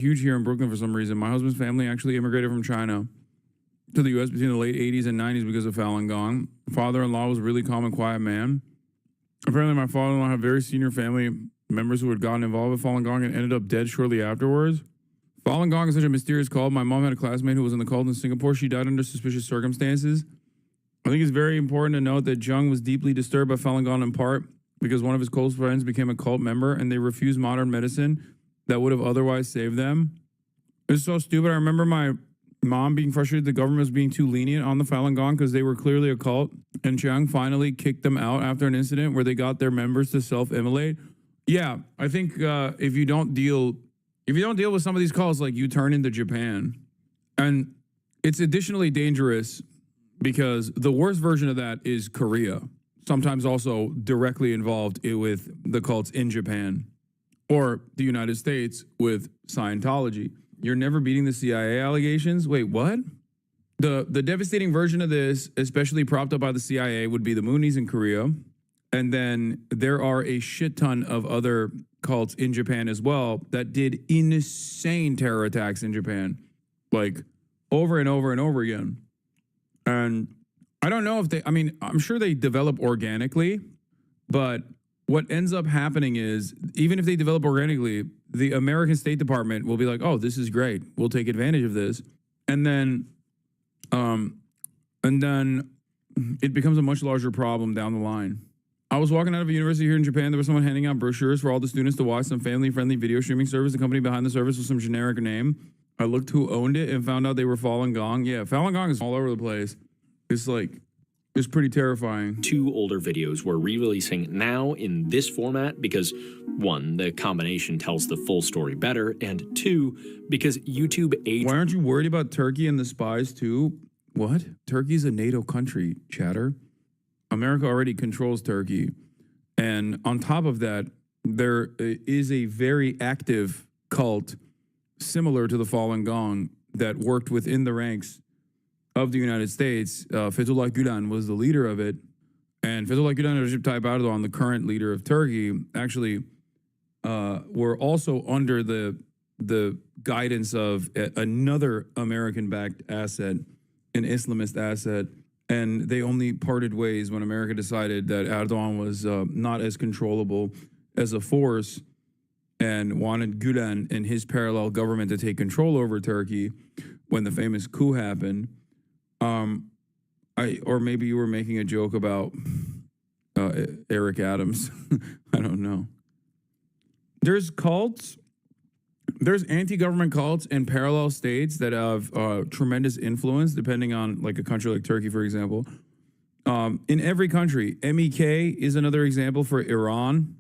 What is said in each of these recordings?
huge here in Brooklyn for some reason. My husband's family actually immigrated from China to the U.S. between the late 80s and 90s because of Falun Gong. Father-in-law was a really calm and quiet man. Apparently, my father-in-law had very senior family members who had gotten involved with Falun Gong and ended up dead shortly afterwards. Falun Gong is such a mysterious cult. My mom had a classmate who was in the cult in Singapore. She died under suspicious circumstances. I think it's very important to note that Jung was deeply disturbed by Falun Gong in part because one of his close friends became a cult member and they refused modern medicine that would have otherwise saved them. It's so stupid. I remember my mom being frustrated the government was being too lenient on the Falun Gong because they were clearly a cult, and Chiang finally kicked them out after an incident where they got their members to self-immolate. Yeah, I think if you don't deal with some of these cults, like, you turn into Japan. And it's additionally dangerous because the worst version of that is Korea, sometimes also directly involved with the cults in Japan, or the United States with Scientology. You're never beating the CIA allegations? Wait, what? The devastating version of this, especially propped up by the CIA, would be the Moonies in Korea. And then there are a shit ton of other cults in Japan as well that did insane terror attacks in Japan, like over and over and over again. And I don't know if I'm sure they develop organically, but what ends up happening is, even if they develop organically, the American State Department will be like, oh, this is great, we'll take advantage of this. And then it becomes a much larger problem down the line. I was walking out of a university here in Japan. There was someone handing out brochures for all the students to watch some family-friendly video streaming service. The company behind the service was some generic name. I looked who owned it and found out they were Falun Gong. Yeah, Falun Gong is all over the place. It's pretty terrifying. 2 older videos we're re-releasing now in this format because, 1, the combination tells the full story better, and 2, because YouTube age... Why aren't you worried about Turkey and the spies too? What? Turkey's a NATO country, chatter. America already controls Turkey. And on top of that, there is a very active cult similar to the Falun Gong that worked within the ranks of the United States. Fethullah Gulen was the leader of it. And Fethullah Gulen and Recep Tayyip Erdogan, the current leader of Turkey, actually were also under the guidance of another American-backed asset, an Islamist asset. And they only parted ways when America decided that Erdogan was not as controllable as a force and wanted Gulen and his parallel government to take control over Turkey when the famous coup happened. Or maybe you were making a joke about Eric Adams. I don't know. There's cults. There's anti-government cults in parallel states that have tremendous influence, depending on, like, a country like Turkey, for example. In every country, MEK is another example for Iran.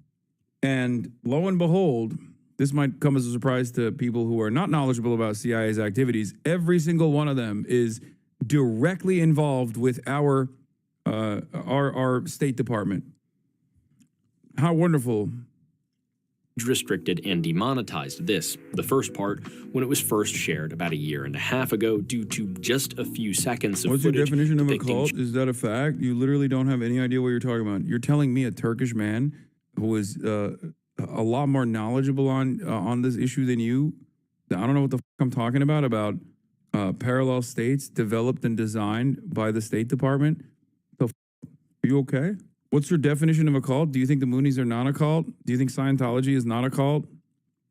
And lo and behold, this might come as a surprise to people who are not knowledgeable about CIA's activities. Every single one of them is directly involved with our State Department. How wonderful. Restricted and demonetized this, the first part, when it was first shared about 1.5 years ago due to just a few seconds of What's your footage. definition of a cult? Is that a fact? You literally don't have any idea what you're talking about. You're telling me, a Turkish man who is a lot more knowledgeable on this issue than you, I don't know what the fuck I'm talking about parallel states developed and designed by the State Department. Are you okay? What's your definition of a cult? Do you think the Moonies are not a cult? Do you think Scientology is not a cult?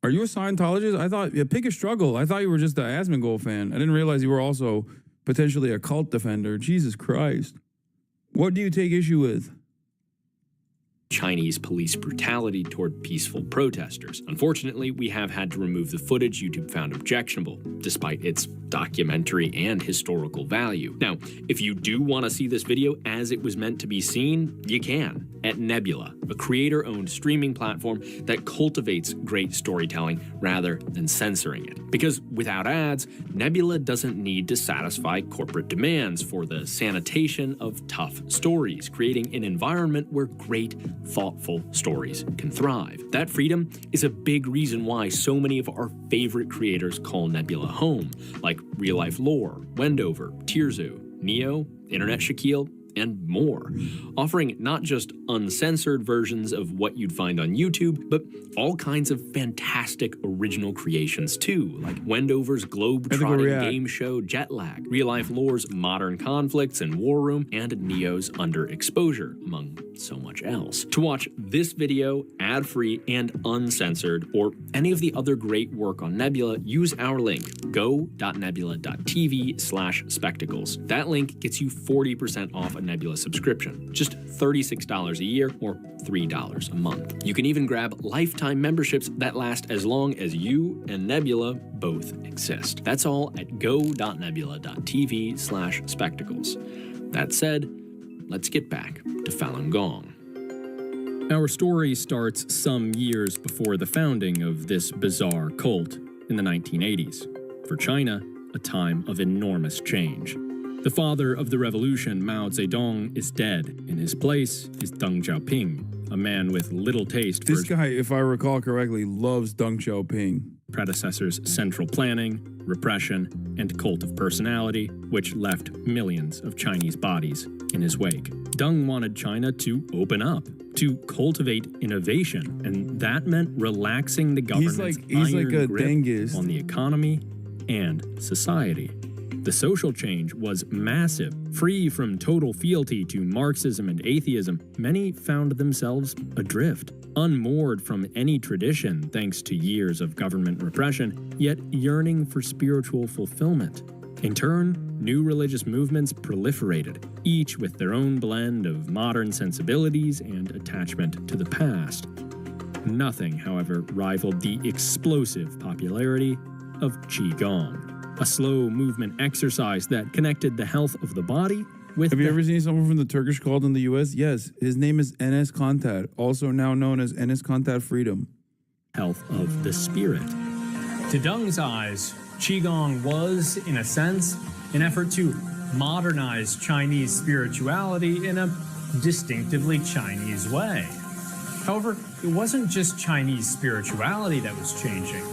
Are you a Scientologist? I thought, pick a struggle. I thought you were just an Asmongold fan. I didn't realize you were also potentially a cult defender. Jesus Christ. What do you take issue with? Chinese police brutality toward peaceful protesters. Unfortunately, we have had to remove the footage YouTube found objectionable, despite its documentary and historical value. Now, if you do want to see this video as it was meant to be seen, you can at Nebula, a creator-owned streaming platform that cultivates great storytelling rather than censoring it. Because without ads, Nebula doesn't need to satisfy corporate demands for the sanitation of tough stories, creating an environment where great, thoughtful stories can thrive. That freedom is a big reason why so many of our favorite creators call Nebula home, like Real Life Lore, Wendover, Tirzu, Neo, Internet Shaquille, and more, offering not just uncensored versions of what you'd find on YouTube, but all kinds of fantastic original creations too, like Wendover's globe-trotting game show Jetlag, Real Life Lore's Modern Conflicts and War Room, and Neo's Underexposure, among so much else. To watch this video, ad-free and uncensored, or any of the other great work on Nebula, use our link, go.nebula.tv/spectacles. That link gets you 40% off a Nebula subscription, just $36 a year or $3 a month. You can even grab lifetime memberships that last as long as you and Nebula both exist. That's all at go.nebula.tv/spectacles. That said, let's get back to Falun Gong. Our story starts some years before the founding of this bizarre cult in the 1980s. For China, a time of enormous change. The father of the revolution, Mao Zedong, is dead. In his place is Deng Xiaoping, a man with little taste for this guy, if I recall correctly, loves Deng Xiaoping. Predecessor's central planning, repression, and cult of personality, which left millions of Chinese bodies in his wake. Deng wanted China to open up, to cultivate innovation, and that meant relaxing the government's iron grip on the economy and society. The social change was massive. Free from total fealty to Marxism and atheism, many found themselves adrift, unmoored from any tradition thanks to years of government repression, yet yearning for spiritual fulfillment. In turn, new religious movements proliferated, each with their own blend of modern sensibilities and attachment to the past. Nothing, however, rivaled the explosive popularity of Qigong, a slow movement exercise that connected the health of the body with Have you ever seen someone from the Turkish cult in the US? Yes, his name is Enes Kantat, also now known as Enes Kantat Freedom. Health of the spirit. To Deng's eyes, Qigong was, in a sense, an effort to modernize Chinese spirituality in a distinctively Chinese way. However, it wasn't just Chinese spirituality that was changing.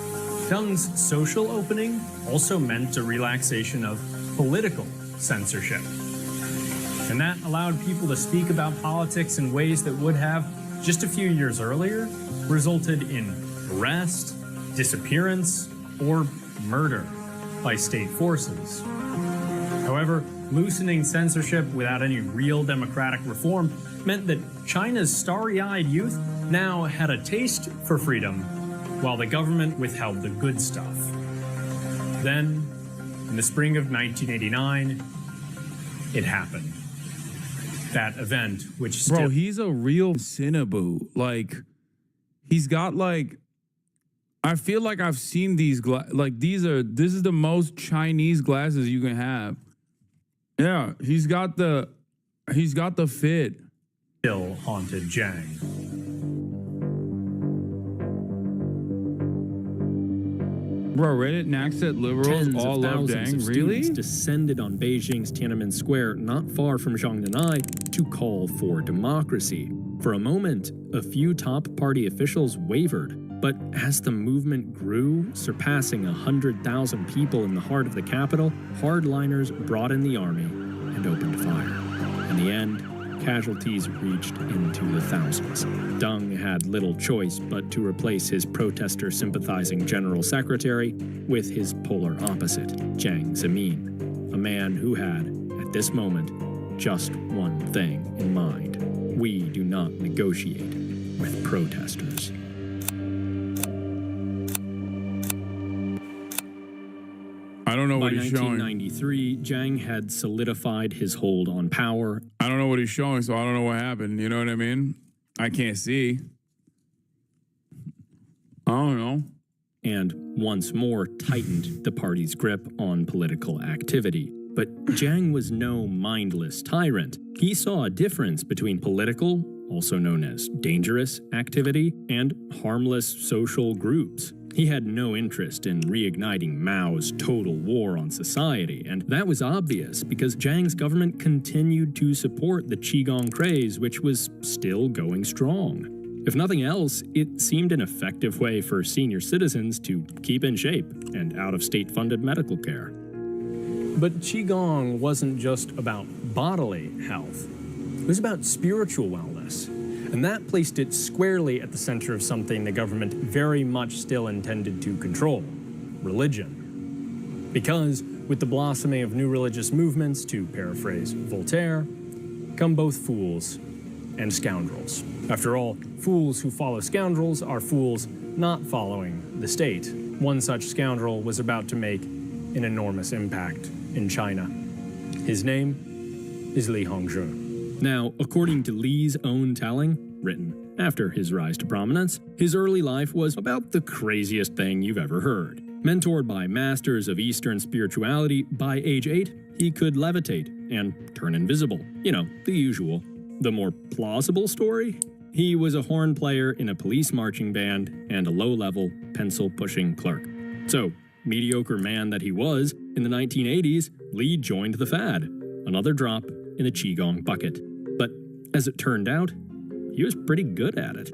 Deng's social opening also meant a relaxation of political censorship. And that allowed people to speak about politics in ways that would have, just a few years earlier, resulted in arrest, disappearance, or murder by state forces. However, loosening censorship without any real democratic reform meant that China's starry-eyed youth now had a taste for freedom, while the government withheld the good stuff. Then, in the spring of 1989, it happened. That event, which still— Bro, he's a real Cinnaboo. Like, he's got like, I feel like I've seen these this is the most Chinese glasses you can have. Yeah, he's got the fit. Still haunted Jiang. Bro, Reddit Naxat liberals Tens all of love thousands Deng. of Really? students descended on Beijing's Tiananmen Square, not far from Zhangdannai, to call for democracy. For a moment, a few top party officials wavered, but as the movement grew, surpassing 100,000 people in the heart of the capital, hardliners brought in the army and opened fire. In the end, casualties reached into the thousands. Deng had little choice but to replace his protester-sympathizing general secretary with his polar opposite, Jiang Zemin, a man who had, at this moment, just one thing in mind. We do not negotiate with protesters. I don't know what By he's showing. 1993, Jiang had solidified his hold on power. I don't know what he's showing, so I don't know what happened. You know what I mean? I can't see. I don't know. And once more tightened the party's grip on political activity. But Jiang was no mindless tyrant. He saw a difference between political, also known as dangerous, activity, and harmless social groups. He had no interest in reigniting Mao's total war on society, and that was obvious because Jiang's government continued to support the Qigong craze, which was still going strong. If nothing else, it seemed an effective way for senior citizens to keep in shape and out of state-funded medical care. But Qigong wasn't just about bodily health. It was about spiritual wellness. And that placed it squarely at the center of something the government very much still intended to control: religion. Because with the blossoming of new religious movements, to paraphrase Voltaire, come both fools and scoundrels. After all, fools who follow scoundrels are fools not following the state. One such scoundrel was about to make an enormous impact in China. His name is Li Hongzhi. Now, according to Li's own telling, written after his rise to prominence, his early life was about the craziest thing you've ever heard. Mentored by masters of Eastern spirituality, by age 8, he could levitate and turn invisible. You know, the usual. The more plausible story? He was a horn player in a police marching band and a low-level, pencil-pushing clerk. So, mediocre man that he was, in the 1980s, Li joined the fad. Another drop in the Qigong bucket. But as it turned out, he was pretty good at it.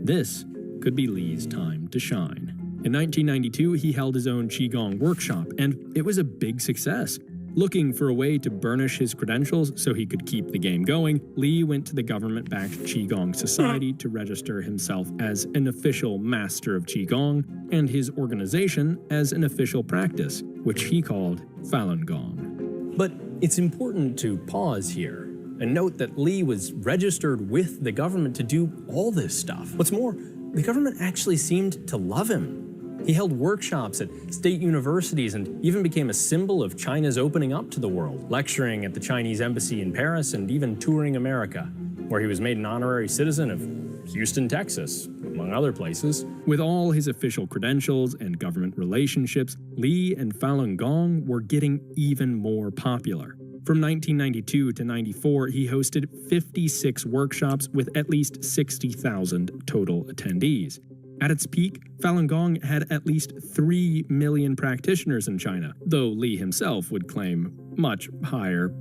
This could be Li's time to shine. In 1992, he held his own Qigong workshop, and it was a big success. Looking for a way to burnish his credentials so he could keep the game going, Li went to the government-backed Qigong Society to register himself as an official master of Qigong and his organization as an official practice, which he called Falun Gong. But it's important to pause here and note that Li was registered with the government to do all this stuff. What's more, the government actually seemed to love him. He held workshops at state universities and even became a symbol of China's opening up to the world, lecturing at the Chinese embassy in Paris and even touring America, where he was made an honorary citizen of Houston, Texas, among other places. With all his official credentials and government relationships, Li and Falun Gong were getting even more popular. From 1992 to 94, he hosted 56 workshops with at least 60,000 total attendees. At its peak, Falun Gong had at least 3 million practitioners in China, though Li himself would claim much higher,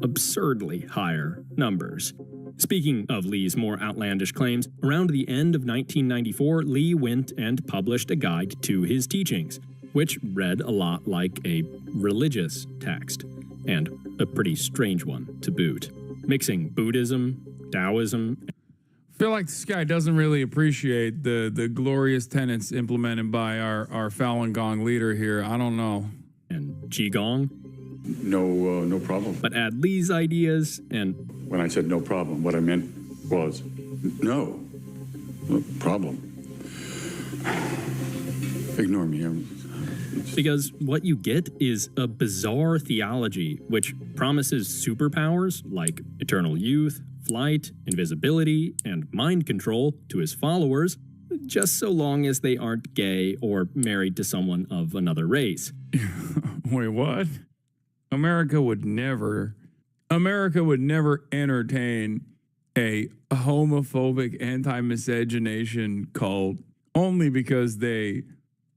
absurdly higher numbers. Speaking of Li's more outlandish claims, around the end of 1994, Li went and published a guide to his teachings, which read a lot like a religious text, and a pretty strange one to boot, mixing Buddhism, Taoism. I feel like this guy doesn't really appreciate the glorious tenets implemented by our Falun Gong leader here. I don't know. And Qigong. No problem. But add Li's ideas and... When I said no problem, what I meant was no problem. Ignore me. Because what you get is a bizarre theology which promises superpowers like eternal youth, flight, invisibility, and mind control to his followers, just so long as they aren't gay or married to someone of another race. Wait, what? America would never entertain a homophobic anti-miscegenation cult only because they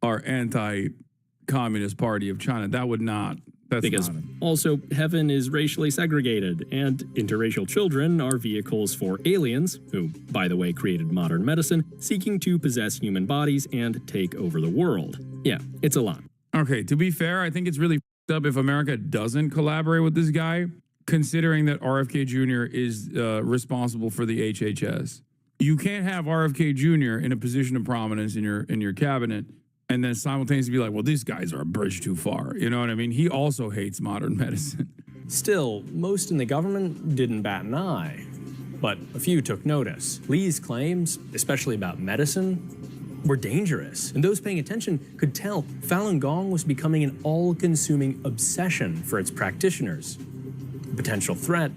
are anti-communist party of China. That would not. That's because not also heaven is racially segregated, and interracial children are vehicles for aliens, who, by the way, created modern medicine, seeking to possess human bodies and take over the world. Yeah, it's a lot. Okay, to be fair, I think it's really f***ed up if America doesn't collaborate with this guy, considering that RFK Jr. is responsible for the HHS. You can't have RFK Jr. in a position of prominence in your cabinet and then simultaneously be like, well, these guys are a bridge too far. You know what I mean? He also hates modern medicine. Still, most in the government didn't bat an eye. But a few took notice. Li's claims, especially about medicine, were dangerous. And those paying attention could tell Falun Gong was becoming an all-consuming obsession for its practitioners. A potential threat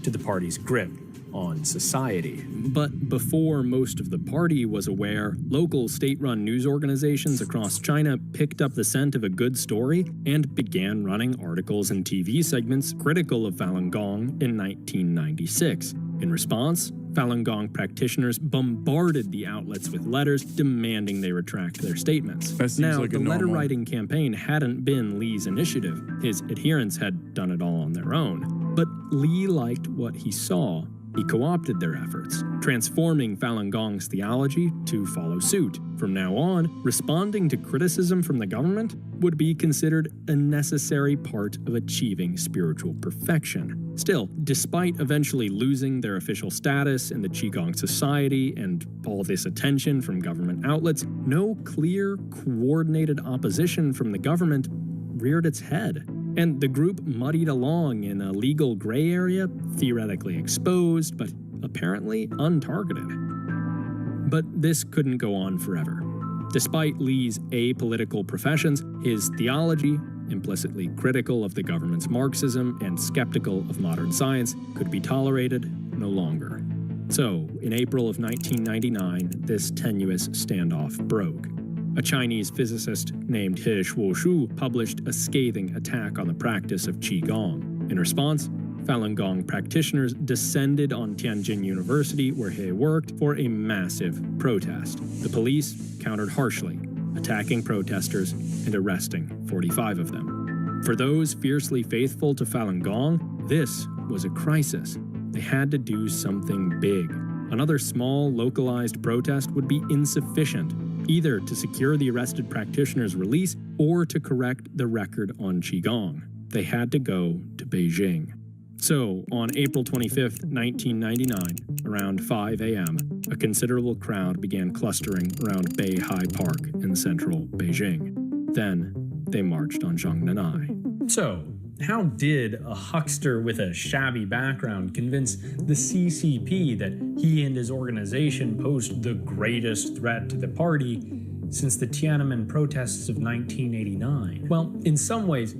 to the party's grip on society. But before most of the party was aware, local state-run news organizations across China picked up the scent of a good story and began running articles and TV segments critical of Falun Gong in 1996. In response, Falun Gong practitioners bombarded the outlets with letters demanding they retract their statements. Now, the letter-writing campaign hadn't been Li's initiative. His adherents had done it all on their own. But Li liked what he saw He co-opted their efforts, transforming Falun Gong's theology to follow suit. From now on, responding to criticism from the government would be considered a necessary part of achieving spiritual perfection. Still, despite eventually losing their official status in the Qigong Society and all this attention from government outlets, no clear, coordinated opposition from the government reared its head. And the group muddied along in a legal gray area, theoretically exposed, but apparently untargeted. But this couldn't go on forever. Despite Lee's apolitical professions, his theology, implicitly critical of the government's Marxism and skeptical of modern science, could be tolerated no longer. So, in April of 1999, this tenuous standoff broke. A Chinese physicist named He Shuoshu published a scathing attack on the practice of Qigong. In response, Falun Gong practitioners descended on Tianjin University, where He worked, for a massive protest. The police countered harshly, attacking protesters and arresting 45 of them. For those fiercely faithful to Falun Gong, this was a crisis. They had to do something big. Another small, localized protest would be insufficient, either to secure the arrested practitioner's release or to correct the record on Qigong. They had to go to Beijing. So, on April 25, 1999, around 5 a.m., a considerable crowd began clustering around Beihai Park in central Beijing. Then, they marched on Zhongnanai. So, how did a huckster with a shabby background convince the CCP that he and his organization posed the greatest threat to the party since the Tiananmen protests of 1989? Well, in some ways,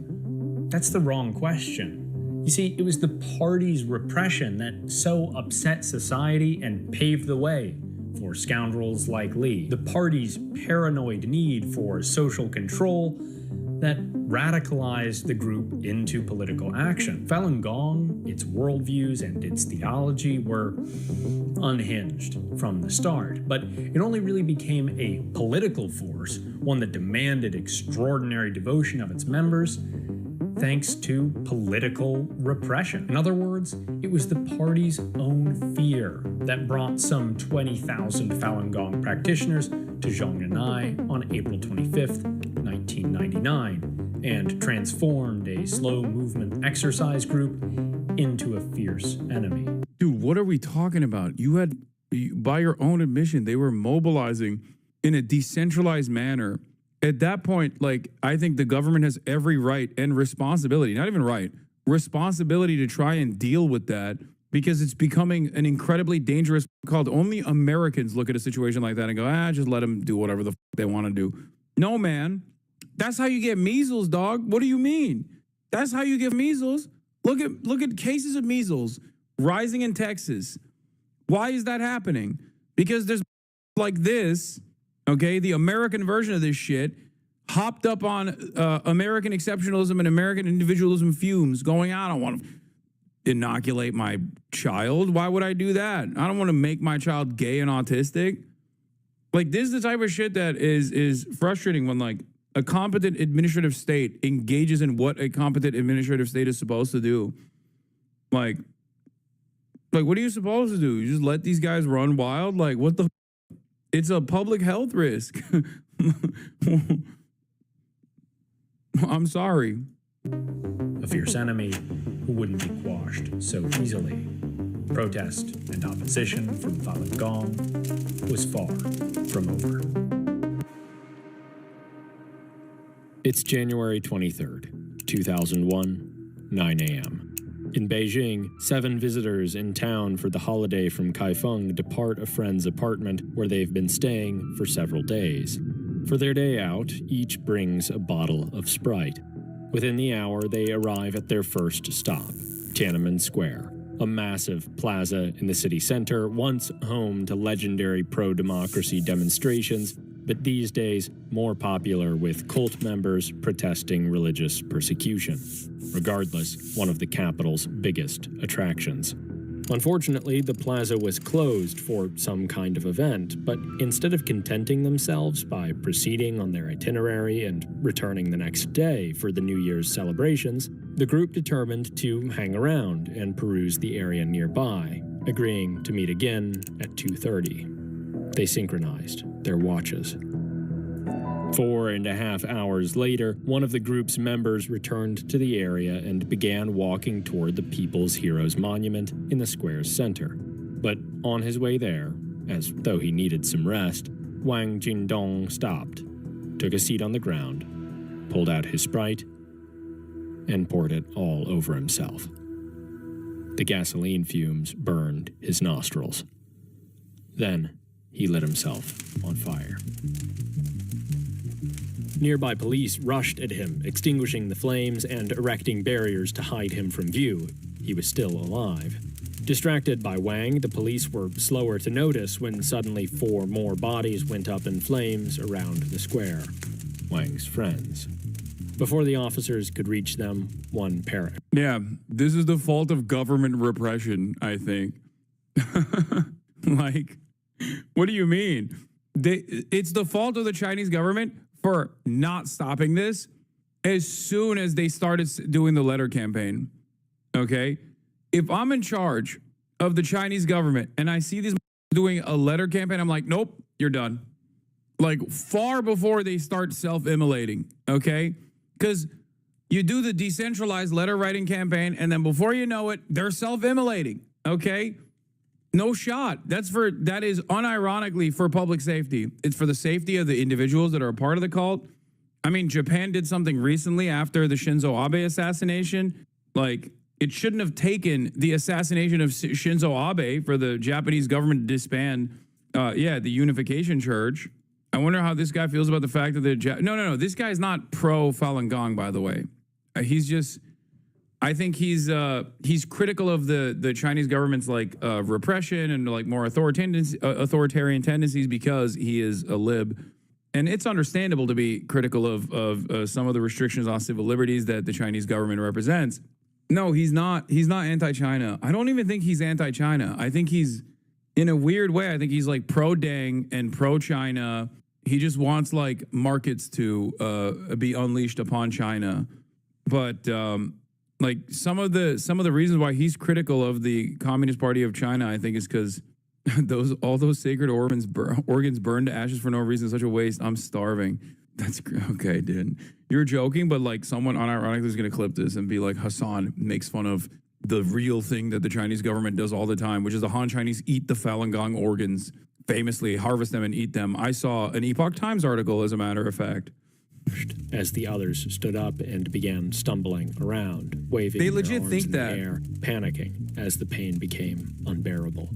that's the wrong question. You see, it was the party's repression that so upset society and paved the way for scoundrels like Lee. The party's paranoid need for social control that radicalized the group into political action. Falun Gong, its worldviews, and its theology were unhinged from the start, but it only really became a political force, one that demanded extraordinary devotion of its members, thanks to political repression. In other words, it was the party's own fear that brought some 20,000 Falun Gong practitioners to Zhongnanai on April 25th, 1999, and transformed a slow movement exercise group into a fierce enemy. Dude, what are we talking about? By your own admission, they were mobilizing in a decentralized manner. At that point, I think the government has every right and responsibility, not even right, responsibility to try and deal with that, because it's becoming an incredibly dangerous called. Only Americans look at a situation like that and go, just let them do whatever the they want to do. No, man. That's how you get measles, dog. What do you mean? That's how you get measles. Look at cases of measles rising in Texas. Why is that happening? Because there's like this, okay, the American version of this shit, hopped up on American exceptionalism and American individualism fumes, going, I don't want to inoculate my child. Why would I do that? I don't want to make my child gay and autistic. Like, this is the type of shit that is frustrating when, a competent administrative state engages in what a competent administrative state is supposed to do. Like, what are you supposed to do? You just let these guys run wild? What the? It's a public health risk. I'm sorry. A fierce enemy who wouldn't be quashed so easily. Protest and opposition from Falun Gong was far from over. It's January 23rd, 2001, 9 a.m. In Beijing, 7 visitors in town for the holiday from Kaifeng depart a friend's apartment where they've been staying for several days. For their day out, each brings a bottle of Sprite. Within the hour, they arrive at their first stop, Tiananmen Square, a massive plaza in the city center, once home to legendary pro-democracy demonstrations, but these days more popular with cult members protesting religious persecution. Regardless, one of the capital's biggest attractions. Unfortunately, the plaza was closed for some kind of event, but instead of contenting themselves by proceeding on their itinerary and returning the next day for the New Year's celebrations, the group determined to hang around and peruse the area nearby, agreeing to meet again at 2:30. They synchronized their watches. 4.5 hours later, one of the group's members returned to the area and began walking toward the People's Heroes Monument in the square's center. But on his way there, as though he needed some rest, Wang Jindong stopped, took a seat on the ground, pulled out his Sprite, and poured it all over himself. The gasoline fumes burned his nostrils. Then he lit himself on fire. Nearby police rushed at him, extinguishing the flames and erecting barriers to hide him from view. He was still alive. Distracted by Wang, the police were slower to notice when suddenly 4 more bodies went up in flames around the square. Wang's friends. Before the officers could reach them, one perished. Yeah, this is the fault of government repression, I think. Like, what do you mean? It's the fault of the Chinese government for not stopping this as soon as they started doing the letter campaign. Okay? If I'm in charge of the Chinese government and I see these doing a letter campaign, I'm like, nope, you're done. Like, far before they start self-immolating, okay? Because you do the decentralized letter writing campaign, and then before you know it, they're self-immolating, okay? No shot. That is unironically for public safety. It's for the safety of the individuals that are a part of the cult. I mean, Japan did something recently after the Shinzo Abe assassination. Like, it shouldn't have taken the assassination of Shinzo Abe for the Japanese government to disband, the Unification Church. I wonder how this guy feels about the fact that no. This guy's not pro Falun Gong, by the way. He's just, I think he's critical of the Chinese government's like repression and like more authoritarian tendencies because he is a lib, and it's understandable to be critical of some of the restrictions on civil liberties that the Chinese government represents. No, he's not. He's not anti-China. I don't even think he's anti-China. I think he's, in a weird way, I think he's like pro-Deng and pro-China. He just wants like markets to be unleashed upon China. But like some of the reasons why he's critical of the Communist Party of China, I think, is because all those sacred organs burned to ashes for no reason. Such a waste. I'm starving. That's okay, dude. You're joking, but like someone unironically is going to clip this and be like, Hassan makes fun of the real thing that the Chinese government does all the time, which is the Han Chinese eat the Falun Gong organs, famously harvest them and eat them. I saw an Epoch Times article, as a matter of fact. As the others stood up and began stumbling around, waving they legit their arms think in that the air, panicking as the pain became unbearable.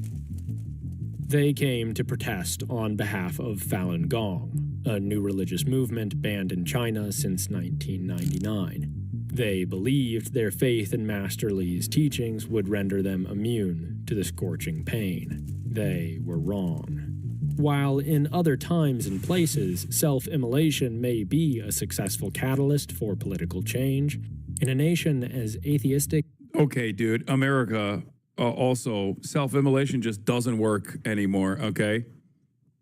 They came to protest on behalf of Falun Gong, a new religious movement banned in China since 1999. They believed their faith in Master Li's teachings would render them immune to the scorching pain. They were wrong. While in other times and places, self-immolation may be a successful catalyst for political change, in a nation as atheistic... Okay, dude, America, also, self-immolation just doesn't work anymore, okay?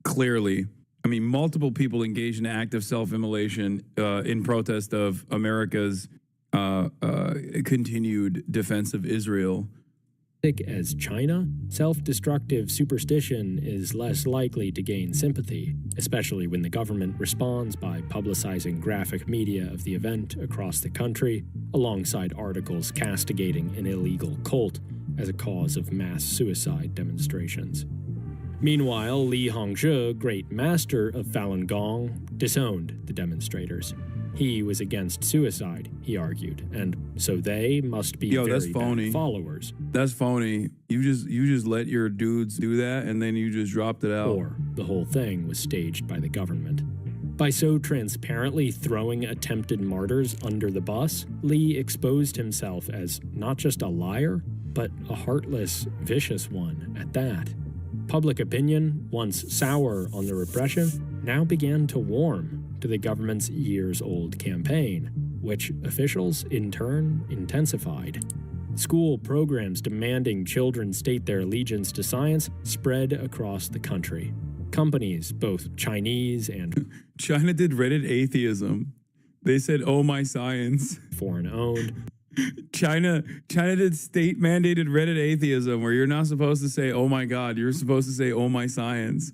Clearly. I mean, multiple people engaged in active self-immolation in protest of America's continued defense of Israel. As China, self-destructive superstition is less likely to gain sympathy, especially when the government responds by publicizing graphic media of the event across the country, alongside articles castigating an illegal cult as a cause of mass suicide demonstrations. Meanwhile, Li Hongzhi, great master of Falun Gong, disowned the demonstrators. He was against suicide, he argued, and so they must be very bad followers. That's phony. You just let your dudes do that, and then you just dropped it out. Or the whole thing was staged by the government. By so transparently throwing attempted martyrs under the bus, Li exposed himself as not just a liar, but a heartless, vicious one at that. Public opinion, once sour on the repression, now began to warm to the government's years-old campaign, which officials, in turn, intensified. School programs demanding children state their allegiance to science spread across the country. Companies, both Chinese and China did Reddit atheism. They said, "Oh my science." Foreign-owned, China did state mandated Reddit atheism where you're not supposed to say, oh my God, you're supposed to say, oh my science.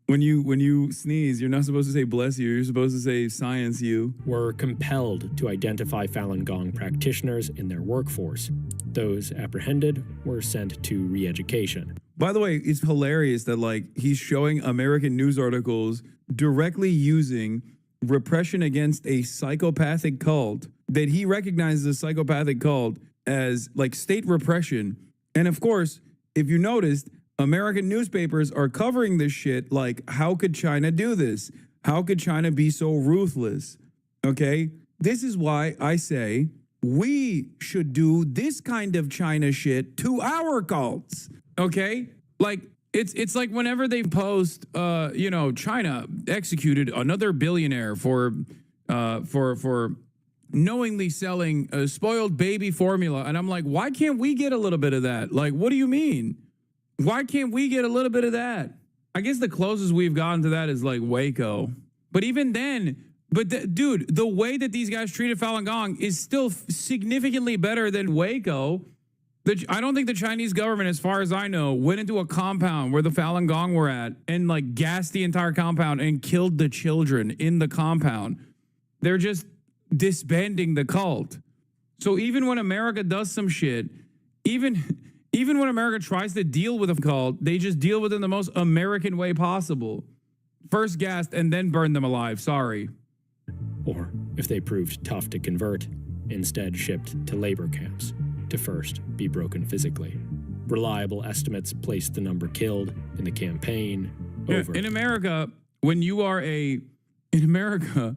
When you sneeze, you're not supposed to say bless you, you're supposed to say science you. Were compelled to identify Falun Gong practitioners in their workforce. Those apprehended were sent to re-education. By the way, it's hilarious that like he's showing American news articles directly using repression against a psychopathic cult that he recognizes a psychopathic cult as like state repression. And of course, if you noticed, American newspapers are covering this shit like, how could China do this? How could China be so ruthless? Okay? This is why I say we should do this kind of China shit to our cults. Okay? Like, it's like whenever they post, China executed another billionaire for knowingly selling a spoiled baby formula. And I'm like, why can't we get a little bit of that? Like, what do you mean? Why can't we get a little bit of that? I guess the closest we've gotten to that is like Waco. But even then, dude, the way that these guys treated Falun Gong is still significantly better than Waco. I don't think the Chinese government, as far as I know, went into a compound where the Falun Gong were at and like gassed the entire compound and killed the children in the compound. They're just disbanding the cult. So even when America does some shit, even when America tries to deal with a cult, they just deal with it in the most American way possible. First gassed and then burned them alive. Sorry. Or, if they proved tough to convert, instead shipped to labor camps to first be broken physically. Reliable estimates placed the number killed in the campaign over. In America, when you are a QAnon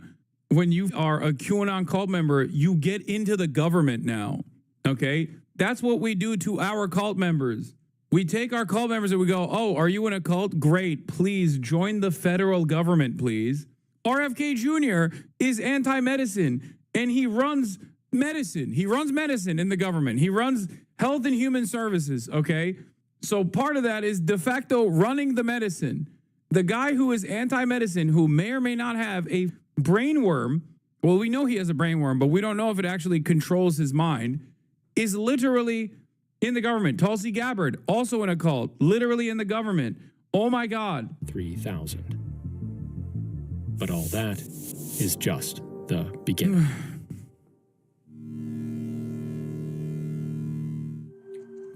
cult member, you get into the government now. Okay? That's what we do to our cult members. We take our cult members and we go, oh, are you in a cult? Great. Please join the federal government, please. RFK Jr. is anti-medicine and he runs medicine. He runs medicine in the government. He runs health and human services, okay? So part of that is de facto running the medicine. The guy who is anti-medicine, who may or may not have a brain worm, well, we know he has a brain worm, but we don't know if it actually controls his mind, is literally in the government. Tulsi Gabbard, also in a cult, literally in the government. Oh my God. 3,000. But all that is just the beginning.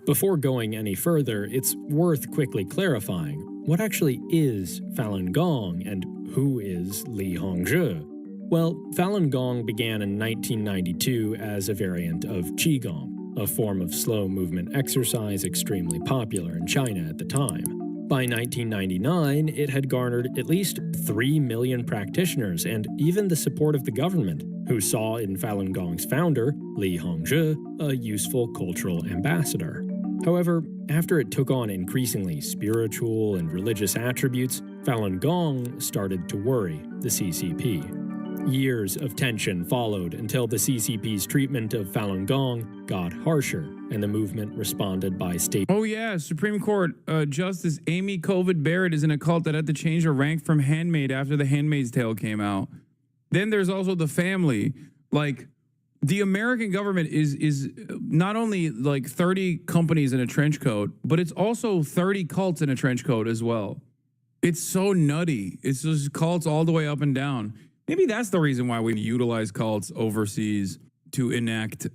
Before going any further, it's worth quickly clarifying what actually is Falun Gong and who is Li Hongzhi. Well, Falun Gong began in 1992 as a variant of Qigong, a form of slow movement exercise extremely popular in China at the time. By 1999, it had garnered at least 3 million practitioners and even the support of the government, who saw in Falun Gong's founder, Li Hongzhi, a useful cultural ambassador. However, after it took on increasingly spiritual and religious attributes, Falun Gong started to worry the CCP. Years of tension followed until the CCP's treatment of Falun Gong got harsher, and the movement responded by state. Oh yeah, Supreme Court Justice Amy Covid Barrett is in a cult that had to change her rank from handmaid after The Handmaid's Tale came out. Then there's also the family. Like, the American government is not only like 30 companies in a trench coat, but it's also 30 cults in a trench coat as well. It's so nutty. It's just cults all the way up and down. Maybe that's the reason why we utilize cults overseas to enact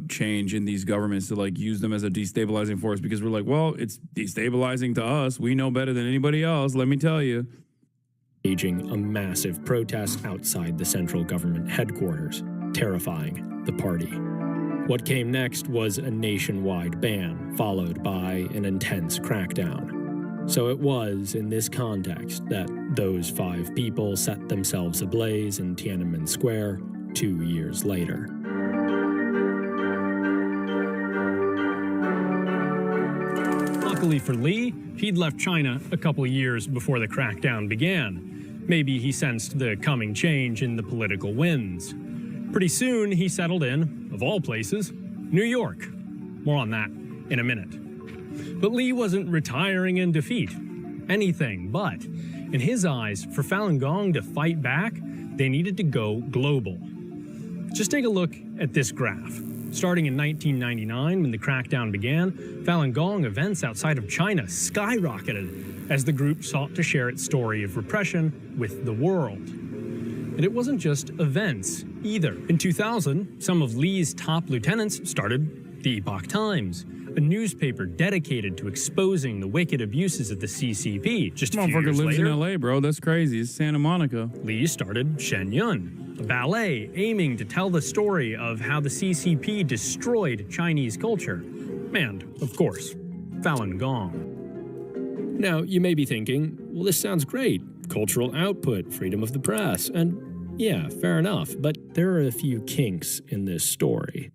change in these governments, to like use them as a destabilizing force, because we're like, well, it's destabilizing to us. We know better than anybody else, let me tell you. Staging a massive protest outside the central government headquarters, terrifying the party. What came next was a nationwide ban, followed by an intense crackdown. So it was in this context that those 5 people set themselves ablaze in Tiananmen Square 2 years later. Luckily for Li, he'd left China a couple years before the crackdown began. Maybe he sensed the coming change in the political winds. Pretty soon, he settled in, of all places, New York. More on that in a minute. But Li wasn't retiring in defeat. Anything but. In his eyes, for Falun Gong to fight back, they needed to go global. Just take a look at this graph. Starting in 1999, when the crackdown began, Falun Gong events outside of China skyrocketed as the group sought to share its story of repression with the world. And it wasn't just events either. In 2000, some of Lee's top lieutenants started the Epoch Times, a newspaper dedicated to exposing the wicked abuses of the CCP. Just a few Motherfucker years lives later, in LA, bro. That's crazy. It's Santa Monica. Lee started Shen Yun, a ballet aiming to tell the story of how the CCP destroyed Chinese culture. And, of course, Falun Gong. Now, you may be thinking, well, this sounds great. Cultural output, freedom of the press, and yeah, fair enough, but there are a few kinks in this story.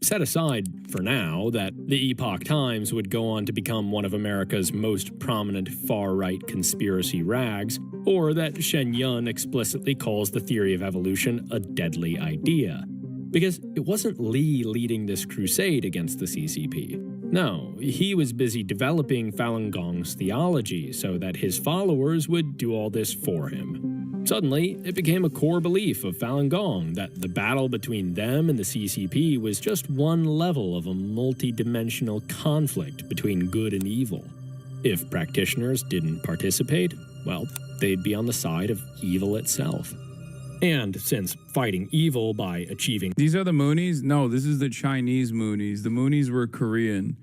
Set aside, for now, that the Epoch Times would go on to become one of America's most prominent far-right conspiracy rags, or that Shen Yun explicitly calls the theory of evolution a deadly idea. Because it wasn't Lee leading this crusade against the CCP. No, he was busy developing Falun Gong's theology so that his followers would do all this for him. Suddenly, it became a core belief of Falun Gong that the battle between them and the CCP was just one level of a multi-dimensional conflict between good and evil. If practitioners didn't participate, well, they'd be on the side of evil itself. And since fighting evil by achieving— These are the Moonies? No, this is the Chinese Moonies. The Moonies were Korean.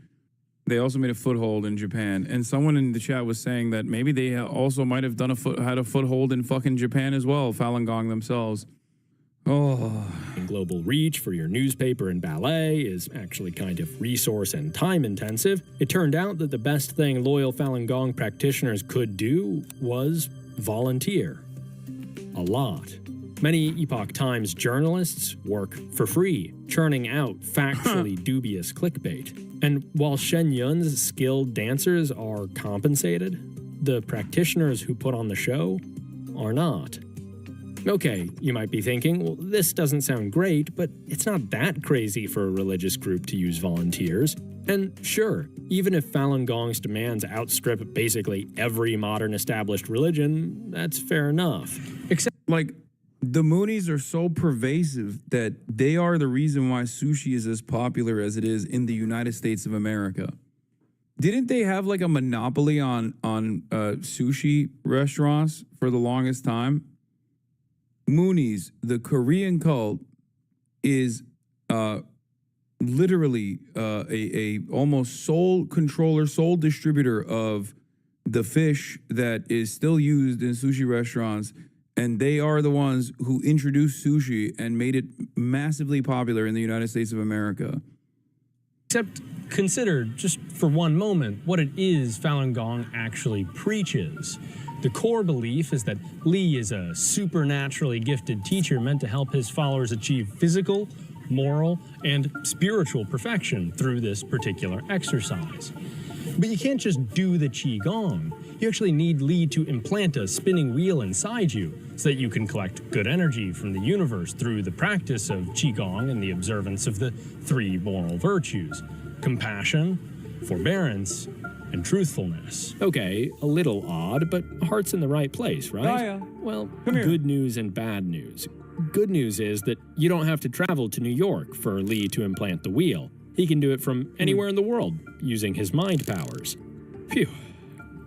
They also made a foothold in Japan. And someone in the chat was saying that maybe they also might have done had a foothold in fucking Japan as well, Falun Gong themselves. Oh. global reach for your newspaper and ballet is actually kind of resource and time intensive, it turned out that the best thing loyal Falun Gong practitioners could do was volunteer. A lot. Many Epoch Times journalists work for free, churning out factually dubious clickbait. And while Shen Yun's skilled dancers are compensated, the practitioners who put on the show are not. Okay, you might be thinking, well, this doesn't sound great, but it's not that crazy for a religious group to use volunteers. And sure, even if Falun Gong's demands outstrip basically every modern established religion, that's fair enough. Except, like, the Moonies are so pervasive that they are the reason why sushi is as popular as it is in the United States of America. Didn't they have like a monopoly on sushi restaurants for the longest time? Moonies, the Korean cult, is literally a almost sole controller, sole distributor of the fish that is still used in sushi restaurants. And they are the ones who introduced sushi and made it massively popular in the United States of America. Except consider, just for one moment, what it is Falun Gong actually preaches. The core belief is that Lee is a supernaturally gifted teacher meant to help his followers achieve physical, moral, and spiritual perfection through this particular exercise. But you can't just do the Qigong. You actually need Lee to implant a spinning wheel inside you so that you can collect good energy from the universe through the practice of Qigong and the observance of the three moral virtues: compassion, forbearance, and truthfulness. Okay, a little odd, but heart's in the right place, right? Oh, yeah. Well, here. good news and bad news. Good news is that you don't have to travel to New York for Lee to implant the wheel. He can do it from anywhere in the world using his mind powers. Phew.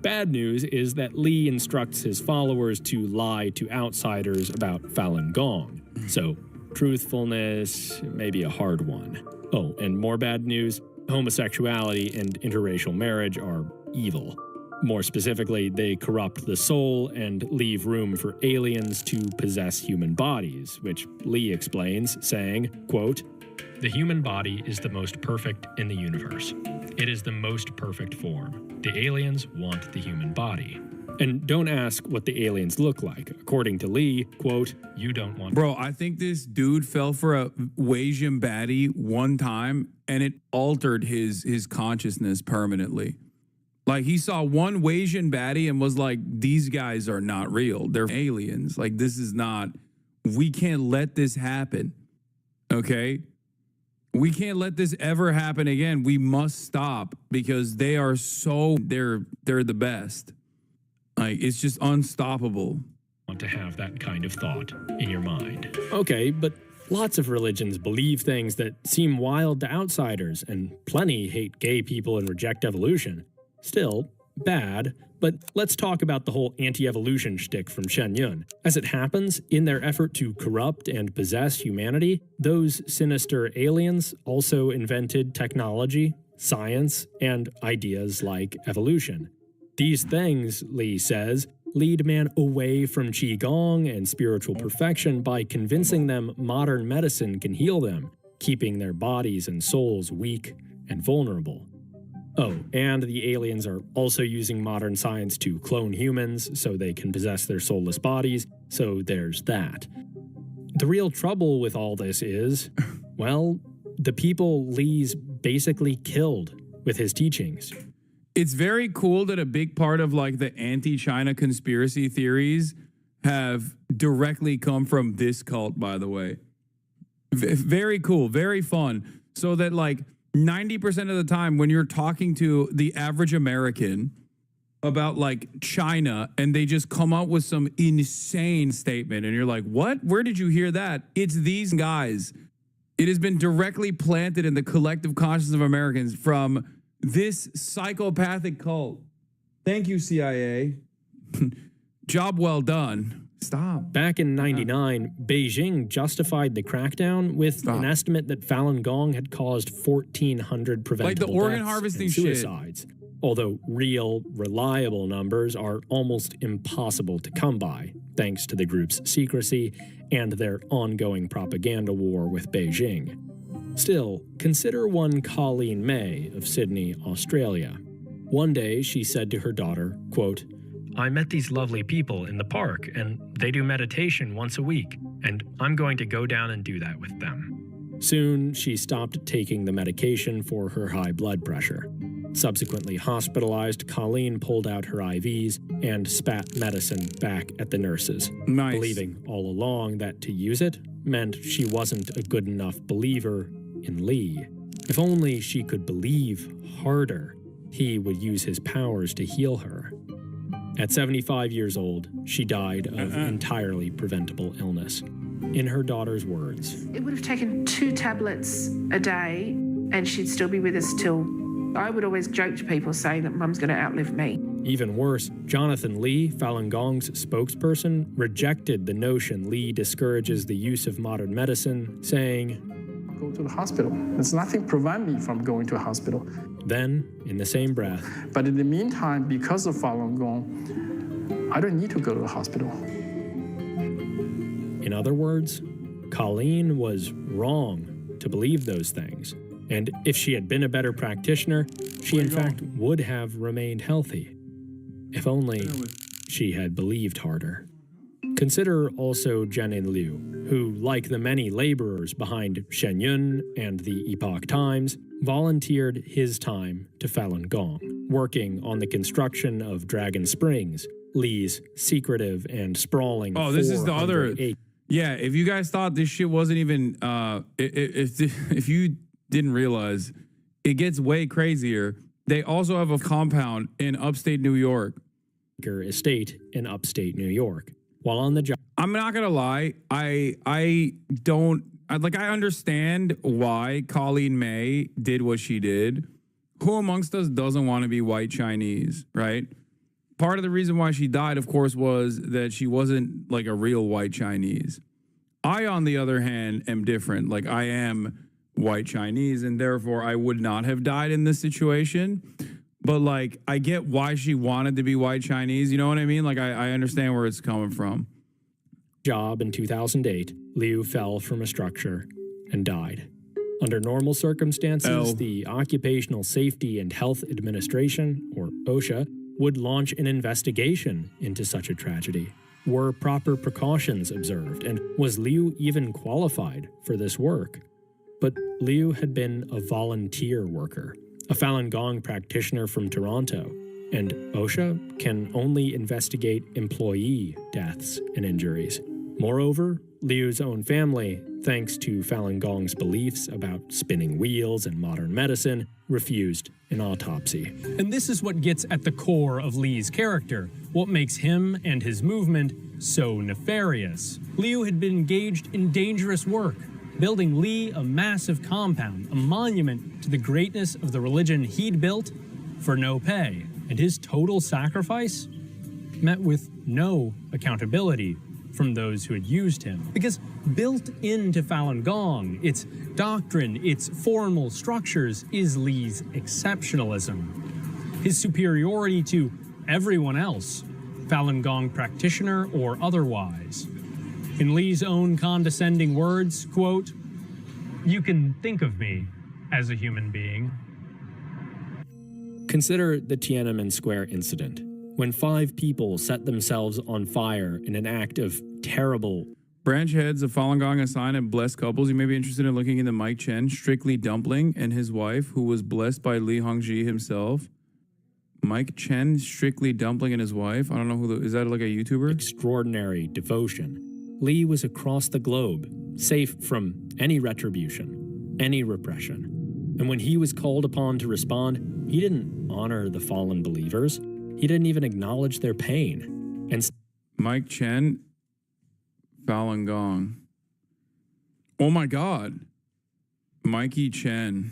Bad news is that Lee instructs his followers to lie to outsiders about Falun Gong. So, truthfulness may be a hard one. Oh, and more bad news, homosexuality and interracial marriage are evil. More specifically, they corrupt the soul and leave room for aliens to possess human bodies, which Lee explains, saying, quote, The human body is the most perfect in the universe. It is the most perfect form. The aliens want the human body. And don't ask what the aliens look like. According to Lee, quote, You don't want— Bro, I think this dude fell for a Asian baddie one time and it altered his consciousness permanently. Like, he saw one Asian baddie and was like, these guys are not real. They're aliens. Like, this is not, we can't let this happen. Okay? We can't let this ever happen again. We must stop because they are so, they're the best. Like, it's just unstoppable. Want to have that kind of thought in your mind. okay, but Lots of religions believe things that seem wild to outsiders, and plenty hate gay people and reject evolution. Still, bad. But let's talk about the whole anti-evolution shtick from Shen Yun. As it happens, in their effort to corrupt and possess humanity, those sinister aliens also invented technology, science, and ideas like evolution. These things, Li says, lead man away from Qigong and spiritual perfection by convincing them modern medicine can heal them, keeping their bodies and souls weak and vulnerable. Oh, and the aliens are also using modern science to clone humans so they can possess their soulless bodies, so there's that. The real trouble with all this is, well, the people Li's basically killed with his teachings. It's very cool that a big part of like the anti-China conspiracy theories have directly come from this cult, by the way. Very cool, very fun. So that like 90% of the time when you're talking to the average American about like China and they just come up with some insane statement and you're like, what? Where did you hear that? It's these guys. It has been directly planted in the collective consciousness of Americans from this psychopathic cult. Thank you, CIA. Job well done. Stop. Back in '99, Beijing justified the crackdown with an estimate that Falun Gong had caused 1,400 preventable like the organ deaths harvesting and suicides. Although real, reliable numbers are almost impossible to come by, thanks to the group's secrecy and their ongoing propaganda war with Beijing. Still, consider one Colleen May of Sydney, Australia. One day, she said to her daughter, quote, I met these lovely people in the park, and they do meditation once a week, and I'm going to go down and do that with them. Soon, she stopped taking the medication for her high blood pressure. Subsequently hospitalized, Colleen pulled out her IVs and spat medicine back at the nurses, Nice. believing all along that to use it meant she wasn't a good enough believer in Li. If only she could believe harder, he would use his powers to heal her. At 75 years old, she died of entirely preventable illness. In her daughter's words, it would have taken 2 tablets a day and she'd still be with us till... I would always joke to people saying that Mum's going to outlive me. Even worse, Jonathan Li, Falun Gong's spokesperson, rejected the notion Li discourages the use of modern medicine, saying, go to the hospital. There's nothing prevent me from going to a hospital. Then, in the same breath, but in the meantime, because of Falun Gong, I don't need to go to the hospital. In other words, Colleen was wrong to believe those things. And if she had been a better practitioner, she in fact would have remained healthy. If only she had believed harder. Consider also Jianin Liu, who, like the many laborers behind Shen Yun and the Epoch Times, volunteered his time to Falun Gong, working on the construction of Dragon Springs, Li's secretive and sprawling. Oh, this is the other. 408. Yeah, if you guys thought this shit wasn't even, if you didn't realize, it gets way crazier. They also have a compound in upstate New York. Estate in upstate New York. While on the job, I'm not gonna lie, I understand why Colleen May did what she did. Who amongst us doesn't want to be white Chinese, right? Part of the reason why she died, of course, was that she wasn't like a real white Chinese. I, on the other hand, am different. Like, I am white Chinese, and therefore I would not have died in this situation. But like, I get why she wanted to be white Chinese. You know what I mean? Like, I understand where it's coming from. Job in 2008, Liu fell from a structure and died. Under normal circumstances, the Occupational Safety and Health Administration, or OSHA, would launch an investigation into such a tragedy. Were proper precautions observed, and was Liu even qualified for this work? But Liu had been a volunteer worker, a Falun Gong practitioner from Toronto, and OSHA can only investigate employee deaths and injuries. Moreover, Liu's own family, thanks to Falun Gong's beliefs about spinning wheels and modern medicine, refused an autopsy. And this is what gets at the core of Li's character, what makes him and his movement so nefarious. Liu had been engaged in dangerous work, building Li a massive compound, a monument to the greatness of the religion he'd built for no pay. And his total sacrifice met with no accountability from those who had used him. Because built into Falun Gong, its doctrine, its formal structures, is Li's exceptionalism. His superiority to everyone else, Falun Gong practitioner or otherwise. In Li's own condescending words, quote, "You can think of me as a human being." Consider the Tiananmen Square incident, when 5 people set themselves on fire in an act of terrible. Branch heads of Falun Gong assign and blessed couples. You may be interested in looking into Mike Chen, Strictly Dumpling, and his wife, who was blessed by Li Hongzhi himself. Mike Chen, Strictly Dumpling, and his wife. I don't know who is that, like a YouTuber? Extraordinary devotion. Li was across the globe, safe from any retribution, any repression. And when he was called upon to respond, he didn't honor the fallen believers. He didn't even acknowledge their pain. And Mike Chen, Falun Gong. Oh my God. Mikey Chen.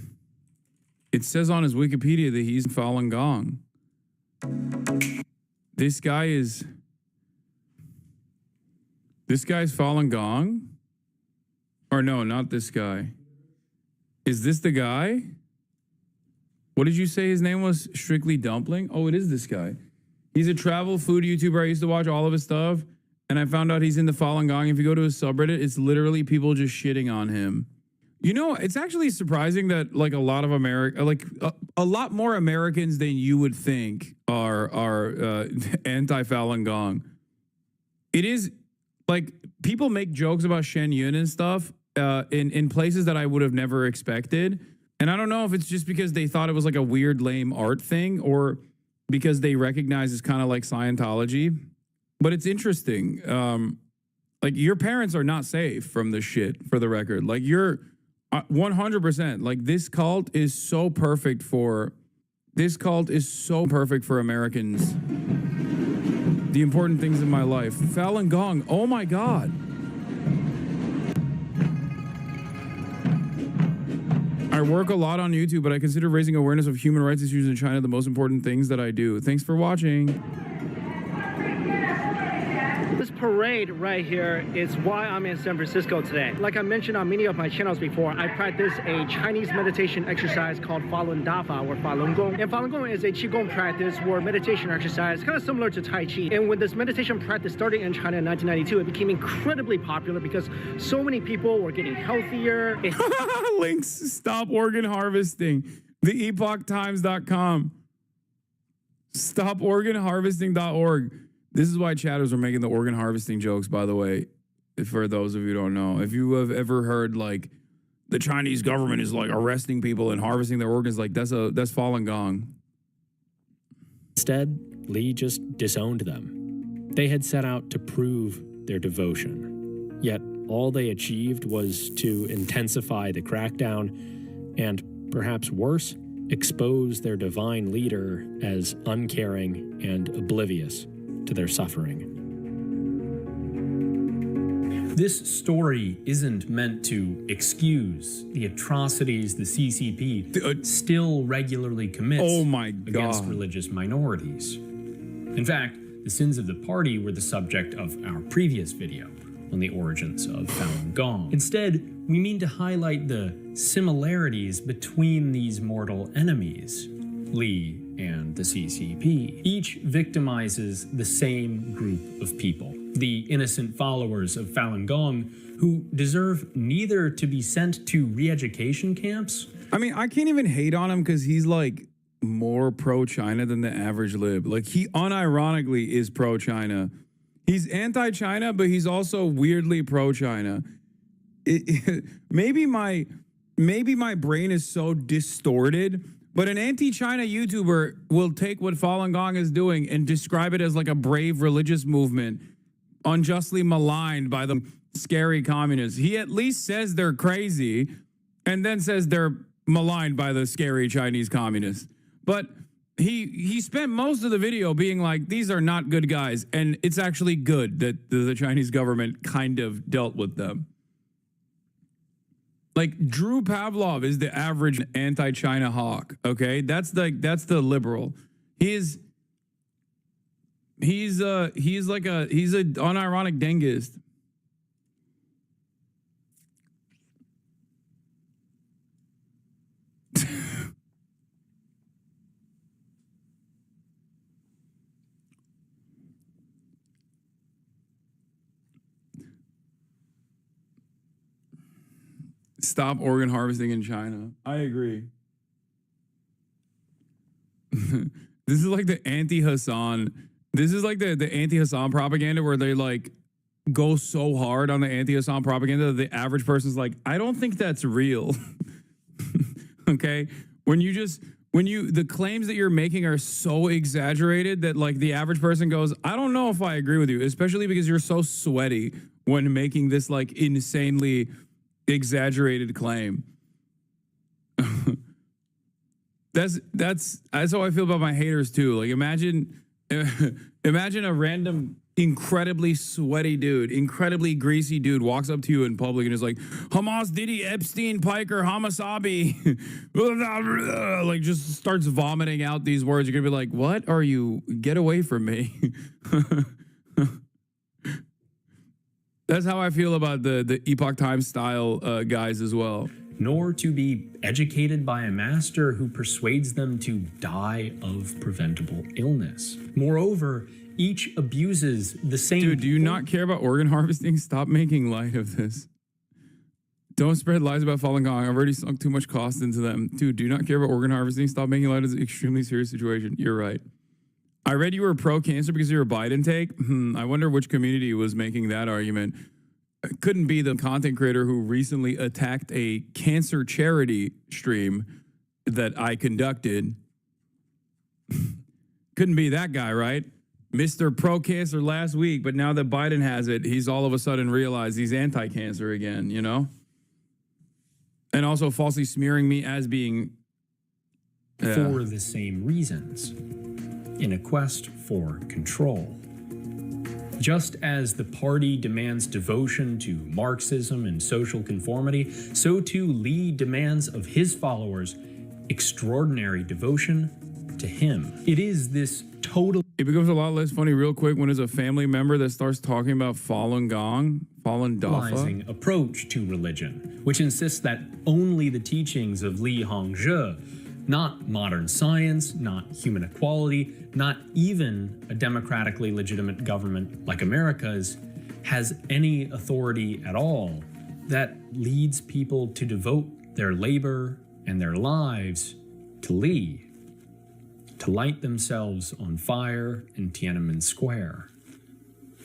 It says on his Wikipedia that he's Falun Gong. This guy's Falun Gong? Or no, not this guy. Is this the guy? What did you say his name was? Strictly Dumpling? Oh, it is this guy. He's a travel food YouTuber. I used to watch all of his stuff, and I found out he's in the Falun Gong. If you go to his subreddit, it's literally people just shitting on him. You know, it's actually surprising that like a lot of a lot more Americans than you would think are anti-Falun Gong. It is like people make jokes about Shen Yun and stuff in places that I would have never expected. And I don't know if it's just because they thought it was like a weird, lame art thing or because they recognize it's kind of like Scientology. But it's interesting. Like your parents are not safe from this shit, for the record. Like you're 100%. Like this cult is so perfect for Americans. The important things in my life. Falun Gong. Oh my God. I work a lot on YouTube, but I consider raising awareness of human rights issues in China the most important things that I do. Thanks for watching. This parade right here is why I'm in San Francisco today. Like I mentioned on many of my channels before, I practice a Chinese meditation exercise called Falun Dafa or Falun Gong. And Falun Gong is a Qigong practice or meditation exercise, kind of similar to Tai Chi. And when this meditation practice started in China in 1992, it became incredibly popular because so many people were getting healthier. Links, stop organ harvesting. TheEpochTimes.com. StopOrganHarvesting.org. This is why chatters are making the organ harvesting jokes, by the way, for those of you who don't know. If you have ever heard, like, the Chinese government is, like, arresting people and harvesting their organs, like, that's Falun Gong. instead, Li just disowned them. They had set out to prove their devotion. Yet all they achieved was to intensify the crackdown and, perhaps worse, expose their divine leader as uncaring and oblivious to their suffering. This story isn't meant to excuse the atrocities the CCP still regularly commits against religious minorities. In fact, the sins of the party were the subject of our previous video on the origins of Falun Gong. Instead, we mean to highlight the similarities between these mortal enemies, Li and the CCP. Each victimizes the same group of people, the innocent followers of Falun Gong, who deserve neither to be sent to re-education camps. I mean, I can't even hate on him because he's like more pro-China than the average lib. Like he unironically is pro-China. He's anti-China, but he's also weirdly pro-China. Maybe my brain is so distorted, but an anti-China YouTuber will take what Falun Gong is doing and describe it as like a brave religious movement, unjustly maligned by the scary communists. He at least says they're crazy and then says they're maligned by the scary Chinese communists. But he spent most of the video being like, these are not good guys. And it's actually good that the Chinese government kind of dealt with them. Like Drew Pavlov is the average anti-China hawk. Okay, that's the liberal. He's an unironic dengist. Stop organ harvesting in China. I agree. This is like the anti-Hassan. This is like the anti-Hassan propaganda where they like go so hard on the anti-Hassan propaganda that the average person's like, I don't think that's real. Okay? The claims that you're making are so exaggerated that like the average person goes, I don't know if I agree with you, especially because you're so sweaty when making this like insanely exaggerated claim. That's how I feel about my haters too. Like imagine a random incredibly sweaty dude, incredibly greasy dude walks up to you in public and is like, Hamas, Diddy, Epstein, Piker, Hamasabi, like just starts vomiting out these words. You're gonna be like, what are you? Get away from me. That's how I feel about the Epoch Times style guys as well. Nor to be educated by a master who persuades them to die of preventable illness. Moreover, each abuses the same. Dude, do you not care about organ harvesting? Stop making light of this. Don't spread lies about Falun Gong. I've already sunk too much cost into them. Dude, do you not care about organ harvesting? Stop making light of this extremely serious situation. You're right. I read you were pro-cancer because you're a Biden take. I wonder which community was making that argument. It couldn't be the content creator who recently attacked a cancer charity stream that I conducted. Couldn't be that guy, right? Mr. Pro-Cancer last week, but now that Biden has it, he's all of a sudden realized he's anti-cancer again, you know? And also falsely smearing me as being... for the same reasons, in a quest for control. Just as the party demands devotion to Marxism and social conformity, so too Lee demands of his followers extraordinary devotion to him. It is this total... It becomes a lot less funny real quick when there's a family member that starts talking about Falun Gong, Falun Dafa. approach to religion, which insists that only the teachings of Li Hongzhi, not modern science, not human equality, not even a democratically legitimate government like America's, has any authority at all, that leads people to devote their labor and their lives to Li, to light themselves on fire in Tiananmen Square,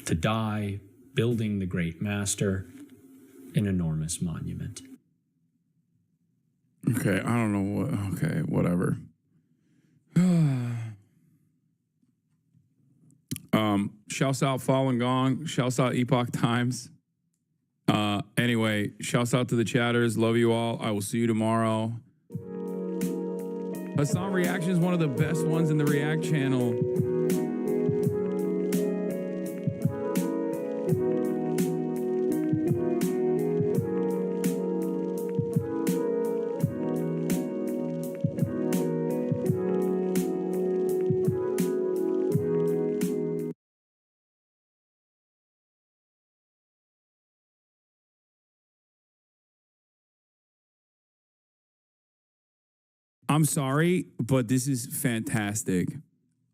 to die building the great master an enormous monument. Okay, I don't know what... Okay, whatever. Shouts out Falun Gong. Shouts out Epoch Times. Anyway, shouts out to the chatters. Love you all. I will see you tomorrow. Hassan Reaction is one of the best ones in the React channel. I'm sorry, but this is fantastic.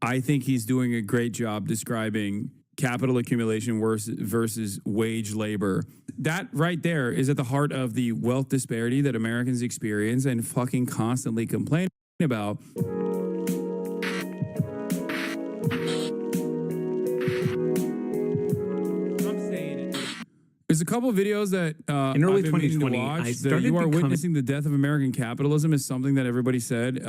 I think he's doing a great job describing capital accumulation versus wage labor. That right there is at the heart of the wealth disparity that Americans experience and fucking constantly complain about. There's a couple of videos that in early I've been meaning 2020, to watch, I that started you are becoming... witnessing the death of American capitalism is something that everybody said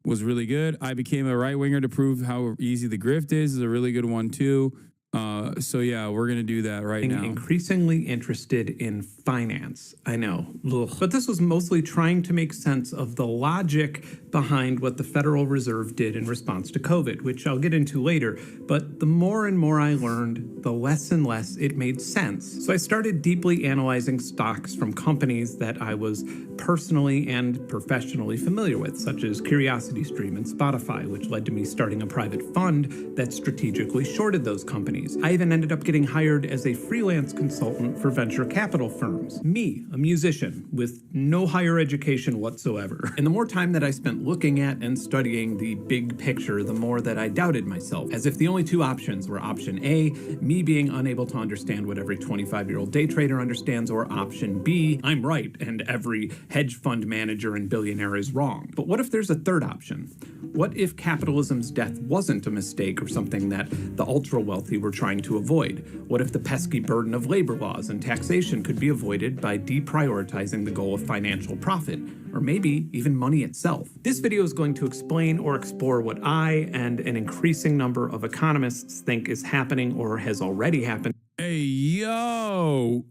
was really good. I became a right-winger to prove how easy the grift is a really good one too. So yeah, we're going to do that right now. Increasingly interested in finance. I know. Ugh. But this was mostly trying to make sense of the logic behind what the Federal Reserve did in response to COVID, which I'll get into later. But the more and more I learned, the less and less it made sense. So I started deeply analyzing stocks from companies that I was personally and professionally familiar with, such as CuriosityStream and Spotify, which led to me starting a private fund that strategically shorted those companies. I even ended up getting hired as a freelance consultant for venture capital firms. Me, a musician with no higher education whatsoever. And the more time that I spent looking at and studying the big picture, the more that I doubted myself, as if the only two options were option A, me being unable to understand what every 25-year-old day trader understands, or option B, I'm right and every hedge fund manager and billionaire is wrong. But what if there's a third option? What if capitalism's death wasn't a mistake or something that the ultra-wealthy were trying to avoid? What if the pesky burden of labor laws and taxation could be avoided by deprioritizing the goal of financial profit, or maybe even money itself? This video is going to explain or explore what I and an increasing number of economists think is happening or has already happened. Hey, yo!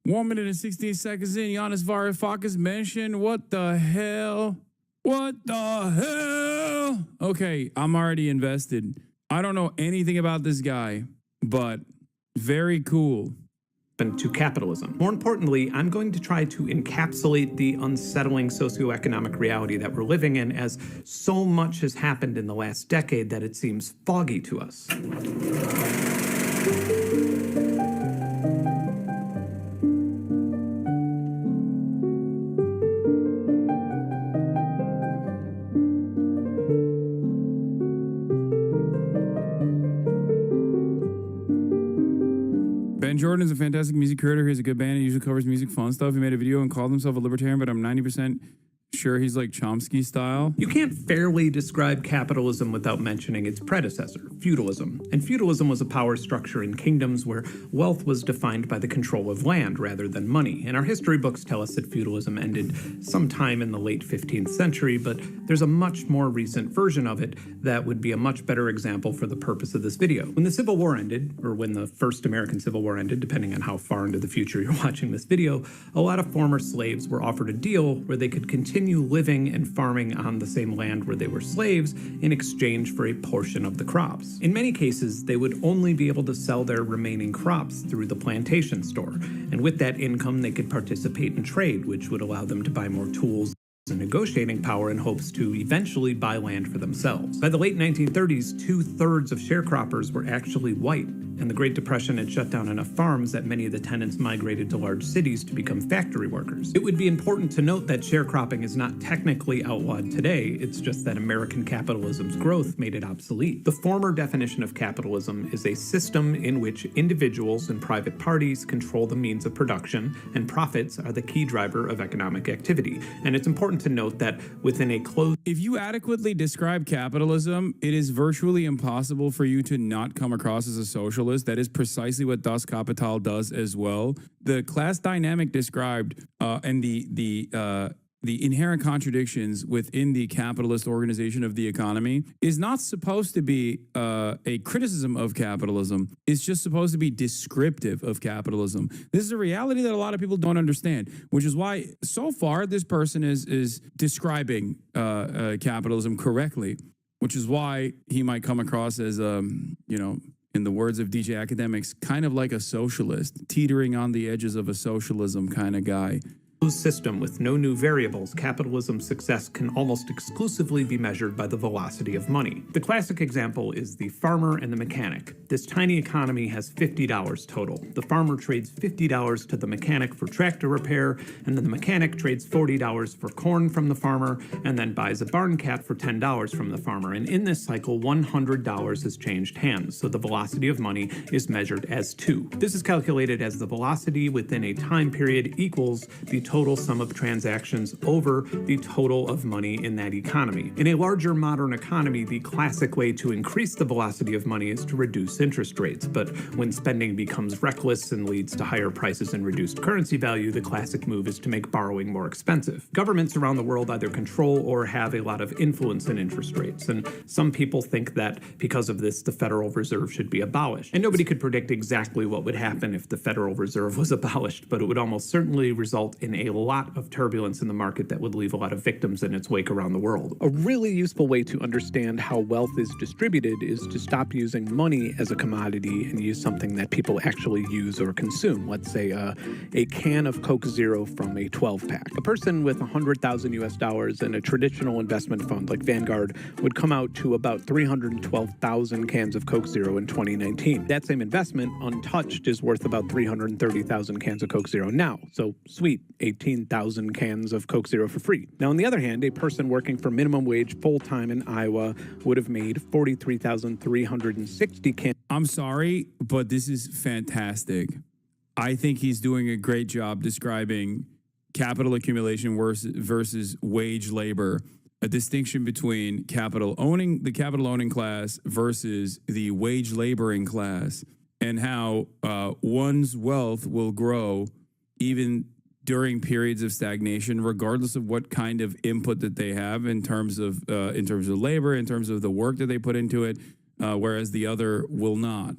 1 minute and 16 seconds in, Giannis Varoufakis mentioned, what the hell? What the hell? Okay, I'm already invested. I don't know anything about this guy, but very cool. To capitalism. More importantly, I'm going to try to encapsulate the unsettling socioeconomic reality that we're living in, as so much has happened in the last decade that it seems foggy to us. Ben Jordan is a fantastic music creator. He has a good band and usually covers music, fun stuff. He made a video and called himself a libertarian, but I'm 90% sure he's like Chomsky style. You can't fairly describe capitalism without mentioning its predecessor, feudalism. And feudalism was a power structure in kingdoms where wealth was defined by the control of land rather than money. And our history books tell us that feudalism ended sometime in the late 15th century, but there's a much more recent version of it that would be a much better example for the purpose of this video. When the Civil War ended, or when the first American Civil War ended, depending on how far into the future you're watching this video, a lot of former slaves were offered a deal where they could continue living and farming on the same land where they were slaves in exchange for a portion of the crops. In many cases, they would only be able to sell their remaining crops through the plantation store, and with that income they could participate in trade, which would allow them to buy more tools and negotiating power in hopes to eventually buy land for themselves. By the late 1930s, 2/3 of sharecroppers were actually white, and the Great Depression had shut down enough farms that many of the tenants migrated to large cities to become factory workers. It would be important to note that sharecropping is not technically outlawed today, it's just that American capitalism's growth made it obsolete. The former definition of capitalism is a system in which individuals and private parties control the means of production, and profits are the key driver of economic activity. And it's important to note that within a closed... If you adequately describe capitalism, it is virtually impossible for you to not come across as a socialist. That is precisely what Das Kapital does as well. The class dynamic described and the inherent contradictions within the capitalist organization of the economy is not supposed to be a criticism of capitalism. It's just supposed to be descriptive of capitalism. This is a reality that a lot of people don't understand, which is why so far this person is describing capitalism correctly, which is why he might come across as, in the words of DJ Academics, kind of like a socialist, teetering on the edges of a socialism kind of guy. System with no new variables, capitalism's success can almost exclusively be measured by the velocity of money. The classic example is the farmer and the mechanic. This tiny economy has $50 total. The farmer trades $50 to the mechanic for tractor repair, and then the mechanic trades $40 for corn from the farmer, and then buys a barn cat for $10 from the farmer. And in this cycle, $100 has changed hands, so the velocity of money is measured as 2. This is calculated as the velocity within a time period equals the total sum of transactions over the total of money in that economy. In a larger modern economy, the classic way to increase the velocity of money is to reduce interest rates. But when spending becomes reckless and leads to higher prices and reduced currency value, the classic move is to make borrowing more expensive. Governments around the world either control or have a lot of influence in interest rates, and some people think that because of this, the Federal Reserve should be abolished. And nobody could predict exactly what would happen if the Federal Reserve was abolished, but it would almost certainly result in a lot of turbulence in the market that would leave a lot of victims in its wake around the world. A really useful way to understand how wealth is distributed is to stop using money as a commodity and use something that people actually use or consume. Let's say a can of Coke Zero from a 12-pack. A person with $100,000 US in a traditional investment fund like Vanguard would come out to about 312,000 cans of Coke Zero in 2019. That same investment, untouched, is worth about 330,000 cans of Coke Zero now. So sweet, 18,000 cans of Coke Zero for free. Now, on the other hand, a person working for minimum wage full-time in Iowa would have made 43,360 cans. I'm sorry, but this is fantastic. I think he's doing a great job describing capital accumulation versus wage labor, a distinction between the capital owning class versus the wage laboring class, and how one's wealth will grow even during periods of stagnation, regardless of what kind of input that they have in terms of labor, in terms of the work that they put into it, whereas the other will not.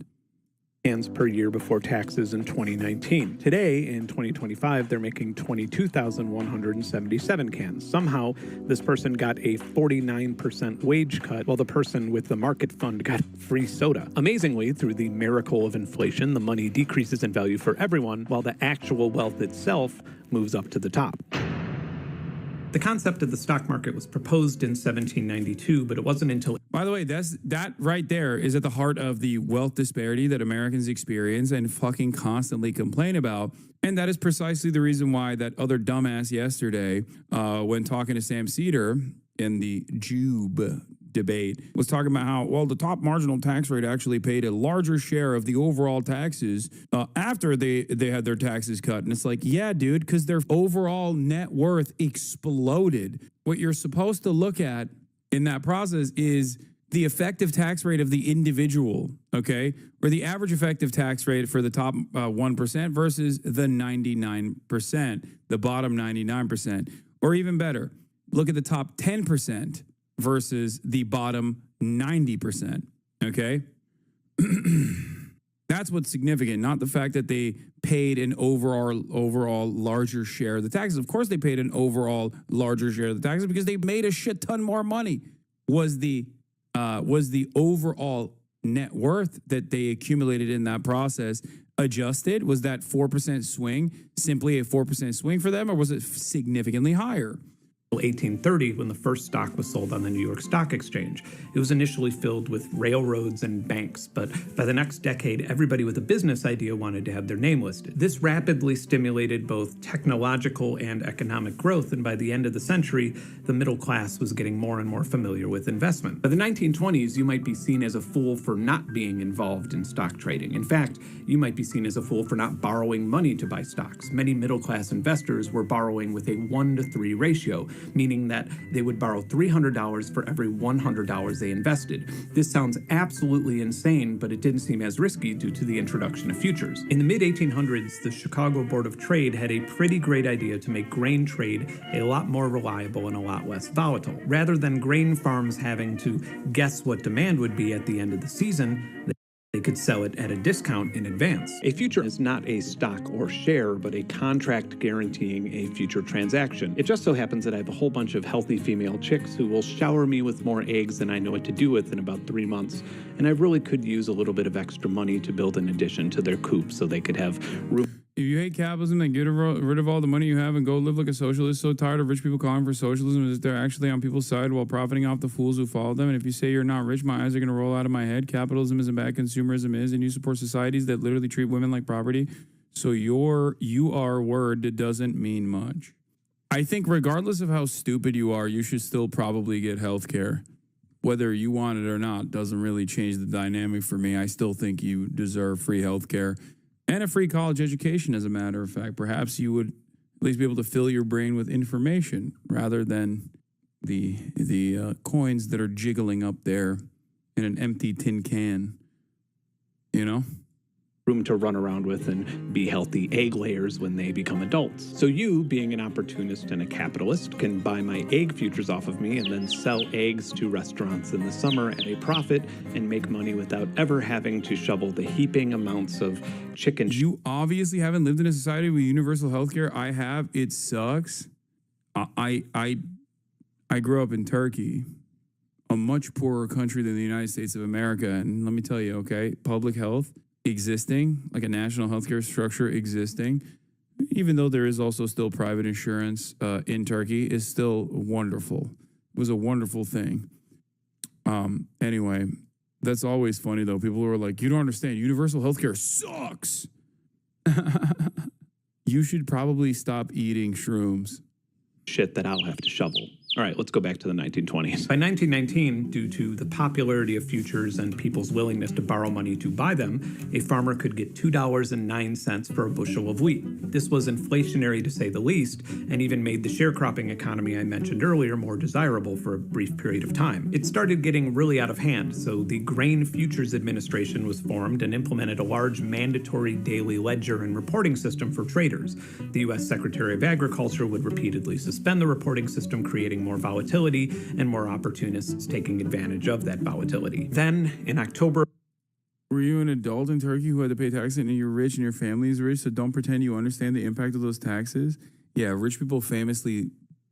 Cans per year before taxes in 2019. Today, in 2025, they're making 22,177 cans. Somehow, this person got a 49% wage cut, while the person with the market fund got free soda. Amazingly, through the miracle of inflation, the money decreases in value for everyone, while the actual wealth itself moves up to the top. The concept of the stock market was proposed in 1792, but it wasn't until... By the way, that right there is at the heart of the wealth disparity that Americans experience and fucking constantly complain about. And that is precisely the reason why that other dumbass yesterday, when talking to Sam Seder in the Jube debate, was talking about how, well, the top marginal tax rate actually paid a larger share of the overall taxes after they had their taxes cut. And it's like, yeah, dude, because their overall net worth exploded. What you're supposed to look at in that process is the effective tax rate of the individual, okay? Or the average effective tax rate for the top 1% versus the 99%, the bottom 99%. Or even better, look at the top 10% versus the bottom 90%, okay? That's what's significant, not the fact that they paid an overall larger share of the taxes. Of course they paid an overall larger share of the taxes because they made a shit ton more money. Was the overall net worth that they accumulated in that process adjusted? Was that 4% swing simply a 4% swing for them, or was it significantly higher? 1830, when the first stock was sold on the New York Stock Exchange. It was initially filled with railroads and banks, but by the next decade, everybody with a business idea wanted to have their name listed. This rapidly stimulated both technological and economic growth, and by the end of the century, the middle class was getting more and more familiar with investment. By the 1920s, you might be seen as a fool for not being involved in stock trading. In fact, you might be seen as a fool for not borrowing money to buy stocks. Many middle-class investors were borrowing with a 1-to-3 ratio, meaning that they would borrow $300 for every $100 they invested. This sounds absolutely insane, but it didn't seem as risky due to the introduction of futures. In the mid-1800s, the Chicago Board of Trade had a pretty great idea to make grain trade a lot more reliable and a lot less volatile. Rather than grain farms having to guess what demand would be at the end of the season, they could sell it at a discount in advance. A future is not a stock or share, but a contract guaranteeing a future transaction. It just so happens that I have a whole bunch of healthy female chicks who will shower me with more eggs than I know what to do with in about 3 months, and I really could use a little bit of extra money to build an addition to their coop so they could have room. If you hate capitalism, then get rid of all the money you have and go live like a socialist. So tired of rich people calling for socialism as they're actually on people's side while profiting off the fools who follow them. And if you say you're not rich, my eyes are going to roll out of my head. Capitalism isn't bad, consumerism is, and you support societies that literally treat women like property. So you are word doesn't mean much. I think regardless of how stupid you are, you should still probably get health care. Whether you want it or not doesn't really change the dynamic for me. I still think you deserve free health care. And a free college education, as a matter of fact. Perhaps you would at least be able to fill your brain with information rather than the coins that are jiggling up there in an empty tin can, you know? Room to run around with and be healthy egg layers when they become adults. So you, being an opportunist and a capitalist, can buy my egg futures off of me and then sell eggs to restaurants in the summer at a profit and make money without ever having to shovel the heaping amounts of chicken. You obviously haven't lived in a society with universal healthcare. I have. It sucks. I grew up in Turkey, a much poorer country than the United States of America. And let me tell you, okay, public health existing, like a national healthcare structure existing, even though there is also still private insurance in Turkey, is still wonderful. It was a wonderful thing. Anyway, that's always funny though. People who are like, you don't understand, universal healthcare sucks. You should probably stop eating shrooms. Shit that I'll have to shovel. All right, let's go back to the 1920s. By 1919, due to the popularity of futures and people's willingness to borrow money to buy them, a farmer could get $2.09 for a bushel of wheat. This was inflationary to say the least, and even made the sharecropping economy I mentioned earlier more desirable for a brief period of time. It started getting really out of hand, so the Grain Futures Administration was formed and implemented a large mandatory daily ledger and reporting system for traders. The U.S. Secretary of Agriculture would repeatedly suspend the reporting system, creating more volatility and more opportunists taking advantage of that volatility. Then, in October... Were you an adult in Turkey who had to pay taxes and you're rich and your family is rich, so don't pretend you understand the impact of those taxes? Yeah, rich people famously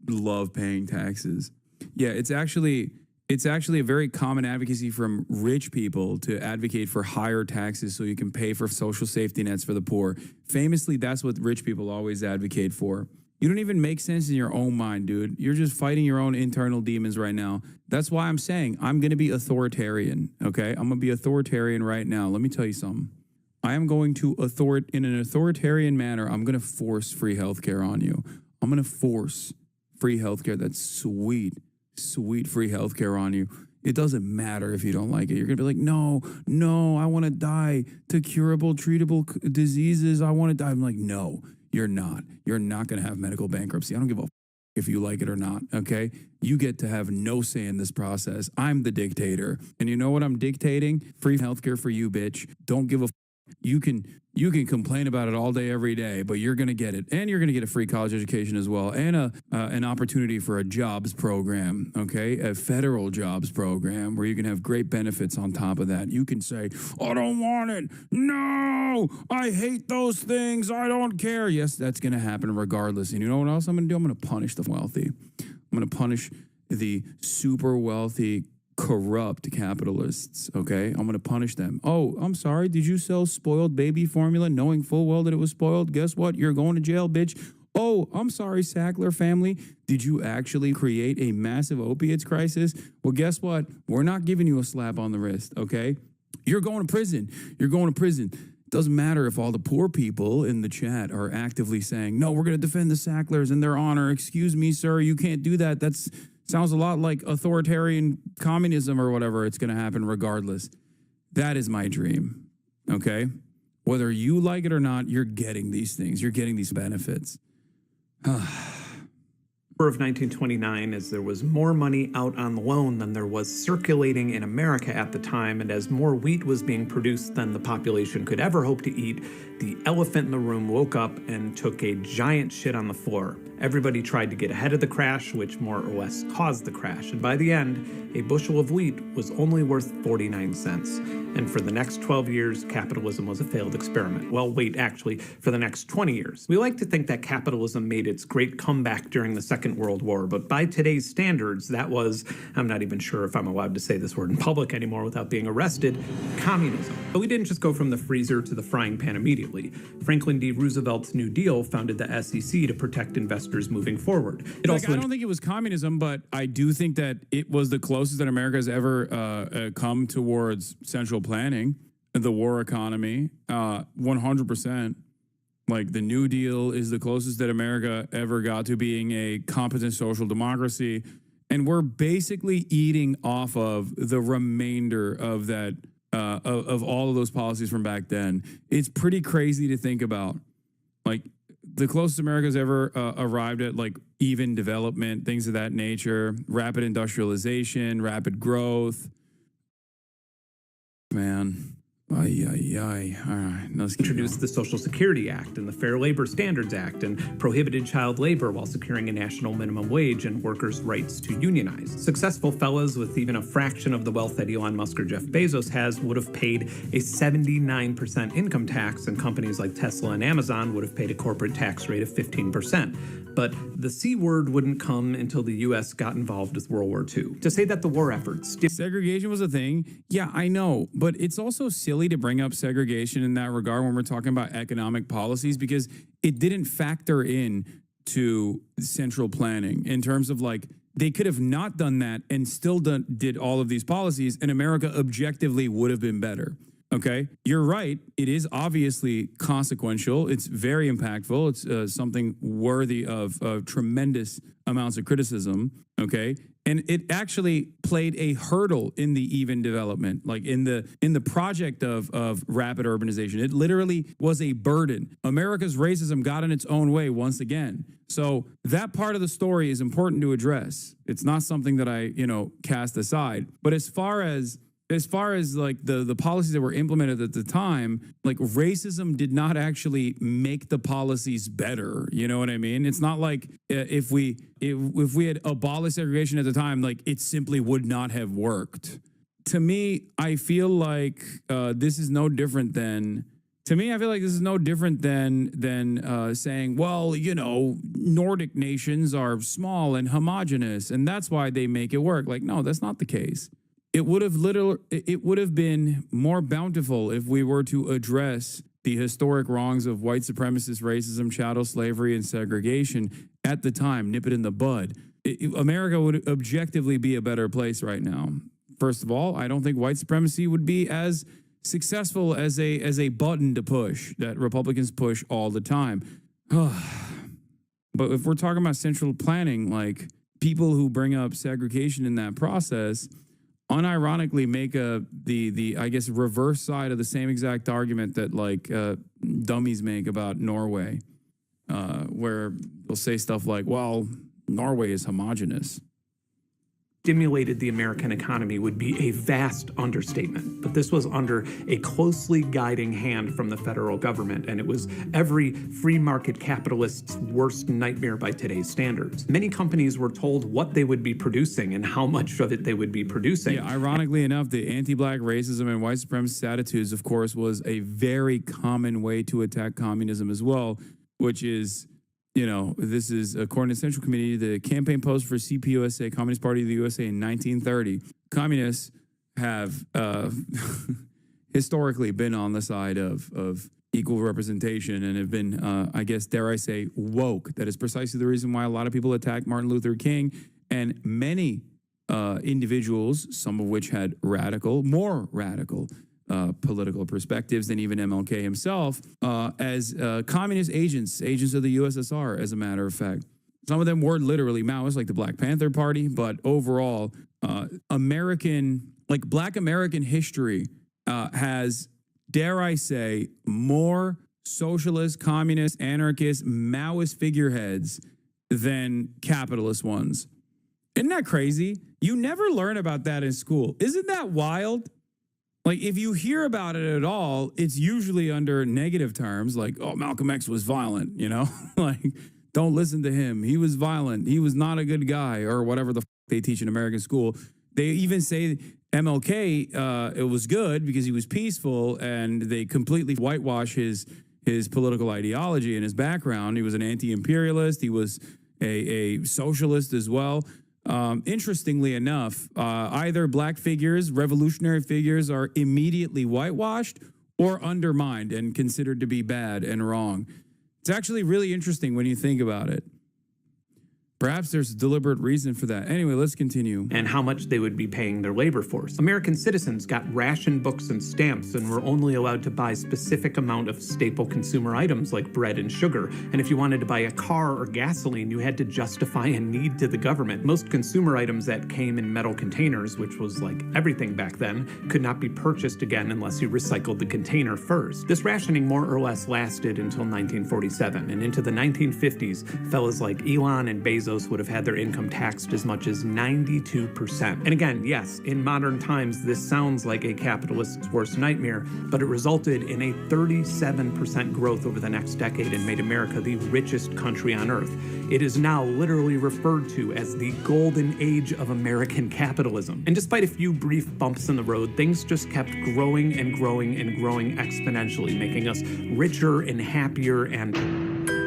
love paying taxes. Yeah, it's actually a very common advocacy from rich people to advocate for higher taxes so you can pay for social safety nets for the poor. Famously, that's what rich people always advocate for. You don't even make sense in your own mind, dude. You're just fighting your own internal demons right now. That's why I'm saying I'm going to be authoritarian, okay? I'm going to be authoritarian right now. Let me tell you something. I am going to, in an authoritarian manner, I'm going to force free healthcare on you. I'm going to force free healthcare. That's sweet, sweet free healthcare on you. It doesn't matter if you don't like it. You're going to be like, no, I want to die to curable, treatable diseases. I want to die. I'm like, no. You're not. You're not going to have medical bankruptcy. I don't give a if you like it or not, okay? You get to have no say in this process. I'm the dictator. And you know what I'm dictating? Free healthcare for you, bitch. Don't give a You can complain about it all day, every day, but you're going to get it. And you're going to get a free college education as well, and an opportunity for a jobs program, okay? A federal jobs program where you can have great benefits on top of that. You can say, I don't want it. No, I hate those things. I don't care. Yes, that's going to happen regardless. And you know what else I'm going to do? I'm going to punish the wealthy. I'm going to punish the super wealthy, corrupt capitalists, okay? I'm going to punish them. Oh, I'm sorry. Did you sell spoiled baby formula knowing full well that it was spoiled? Guess what? You're going to jail, bitch. Oh, I'm sorry, Sackler family. Did you actually create a massive opiates crisis? Well, guess what? We're not giving you a slap on the wrist, okay? You're going to prison. You're going to prison. It doesn't matter if all the poor people in the chat are actively saying, no, we're going to defend the Sacklers and their honor. Excuse me, sir, you can't do that. That's sounds a lot like authoritarian communism or whatever. It's going to happen regardless. That is my dream, okay? Whether you like it or not, you're getting these things. You're getting these benefits. Of 1929, as there was more money out on loan than there was circulating in America at the time, and as more wheat was being produced than the population could ever hope to eat, the elephant in the room woke up and took a giant shit on the floor. Everybody tried to get ahead of the crash, which more or less caused the crash, and by the end, a bushel of wheat was only worth 49 cents. And for the next 12 years, capitalism was a failed experiment. Well, wait, actually, for the next 20 years. We like to think that capitalism made its great comeback during the Second World War, but by today's standards, that was, I'm not even sure if I'm allowed to say this word in public anymore without being arrested, communism. But we didn't just go from the freezer to the frying pan immediately. Franklin D. Roosevelt's New Deal founded the SEC to protect investors moving forward. I don't think it was communism, but I do think that it was the closest that America has ever come towards central planning, the war economy, 100%. Like the New Deal is the closest that America ever got to being a competent social democracy. And we're basically eating off of the remainder of that, of all of those policies from back then. It's pretty crazy to think about. Like the closest America's ever arrived at like even development, things of that nature, rapid industrialization, rapid growth. Man. Ay, ay, ay. All right, let's keep introduced going. the Social Security Act and the Fair Labor Standards Act and prohibited child labor while securing a national minimum wage and workers' rights to unionize. Successful fellows with even a fraction of the wealth that Elon Musk or Jeff Bezos has would have paid a 79% income tax, and companies like Tesla and Amazon would have paid a corporate tax rate of 15%. But the C word wouldn't come until the U.S. got involved with World War II. To say that the war efforts Segregation was a thing. Yeah, I know. But it's also silly to bring up segregation in that regard when we're talking about economic policies, because it didn't factor in to central planning in terms of like, they could have not done that and still did all of these policies, and America objectively would have been better. Okay, you're right. It is obviously consequential. It's very impactful. It's something worthy of tremendous amounts of criticism. Okay, and it actually played a hurdle in the even development, like in the project of rapid urbanization. It literally was a burden. America's racism got in its own way once again. So that part of the story is important to address. It's not something that I cast aside. But as far as like the policies that were implemented at the time, like racism did not actually make the policies better. You know what I mean? It's not like if we had abolished segregation at the time, like it simply would not have worked. To me, I feel like this is no different than. To me, I feel like this is no different than saying, well, Nordic nations are small and homogenous, and that's why they make it work. Like, no, that's not the case. It would have been more bountiful if we were to address the historic wrongs of white supremacist racism, chattel slavery, and segregation at the time, nip it in the bud. America would objectively be a better place right now. First of all, I don't think white supremacy would be as successful as a button to push that Republicans push all the time. But if we're talking about central planning, like people who bring up segregation in that process unironically make the I guess reverse side of the same exact argument that like dummies make about Norway, where they'll say stuff like, well, Norway is homogenous. Stimulated the American economy would be a vast understatement, but this was under a closely guiding hand from the federal government, and it was every free market capitalist's worst nightmare by today's standards. Many companies were told what they would be producing and how much of it they would be producing. Yeah, ironically enough, the anti-black racism and white supremacist attitudes, of course, was a very common way to attack communism as well, which is, this is according to Central Committee, the campaign post for CPUSA, Communist Party of the USA, in 1930. Communists have historically been on the side of equal representation and have been, I guess, dare I say, woke. That is precisely the reason why a lot of people attacked Martin Luther King and many individuals, some of which had more radical political perspectives than even MLK himself, as communist agents of the USSR, as a matter of fact. Some of them were literally Maoists, like the Black Panther Party, but overall, Black American history has, dare I say, more socialist, communist, anarchist, Maoist figureheads than capitalist ones. Isn't that crazy? You never learn about that in school. Isn't that wild? Like, if you hear about it at all, it's usually under negative terms, like, oh, Malcolm X was violent, like, don't listen to him. He was violent. He was not a good guy, or whatever the they teach in American school. They even say MLK, it was good because he was peaceful, and they completely whitewash his political ideology and his background. He was an anti-imperialist. He was a socialist as well. Interestingly enough, either black figures, revolutionary figures, are immediately whitewashed or undermined and considered to be bad and wrong. It's actually really interesting when you think about it. Perhaps there's a deliberate reason for that. Anyway, let's continue. and how much they would be paying their labor force. American citizens got ration books and stamps and were only allowed to buy specific amount of staple consumer items like bread and sugar. And if you wanted to buy a car or gasoline, you had to justify a need to the government. Most consumer items that came in metal containers, which was like everything back then, could not be purchased again unless you recycled the container first. This rationing more or less lasted until 1947, and into the 1950s, fellas like Elon and Bezos would have had their income taxed as much as 92%. And again, yes, in modern times, this sounds like a capitalist's worst nightmare, but it resulted in a 37% growth over the next decade and made America the richest country on earth. It is now literally referred to as the golden age of American capitalism. And despite a few brief bumps in the road, things just kept growing and growing and growing exponentially, making us richer and happier and...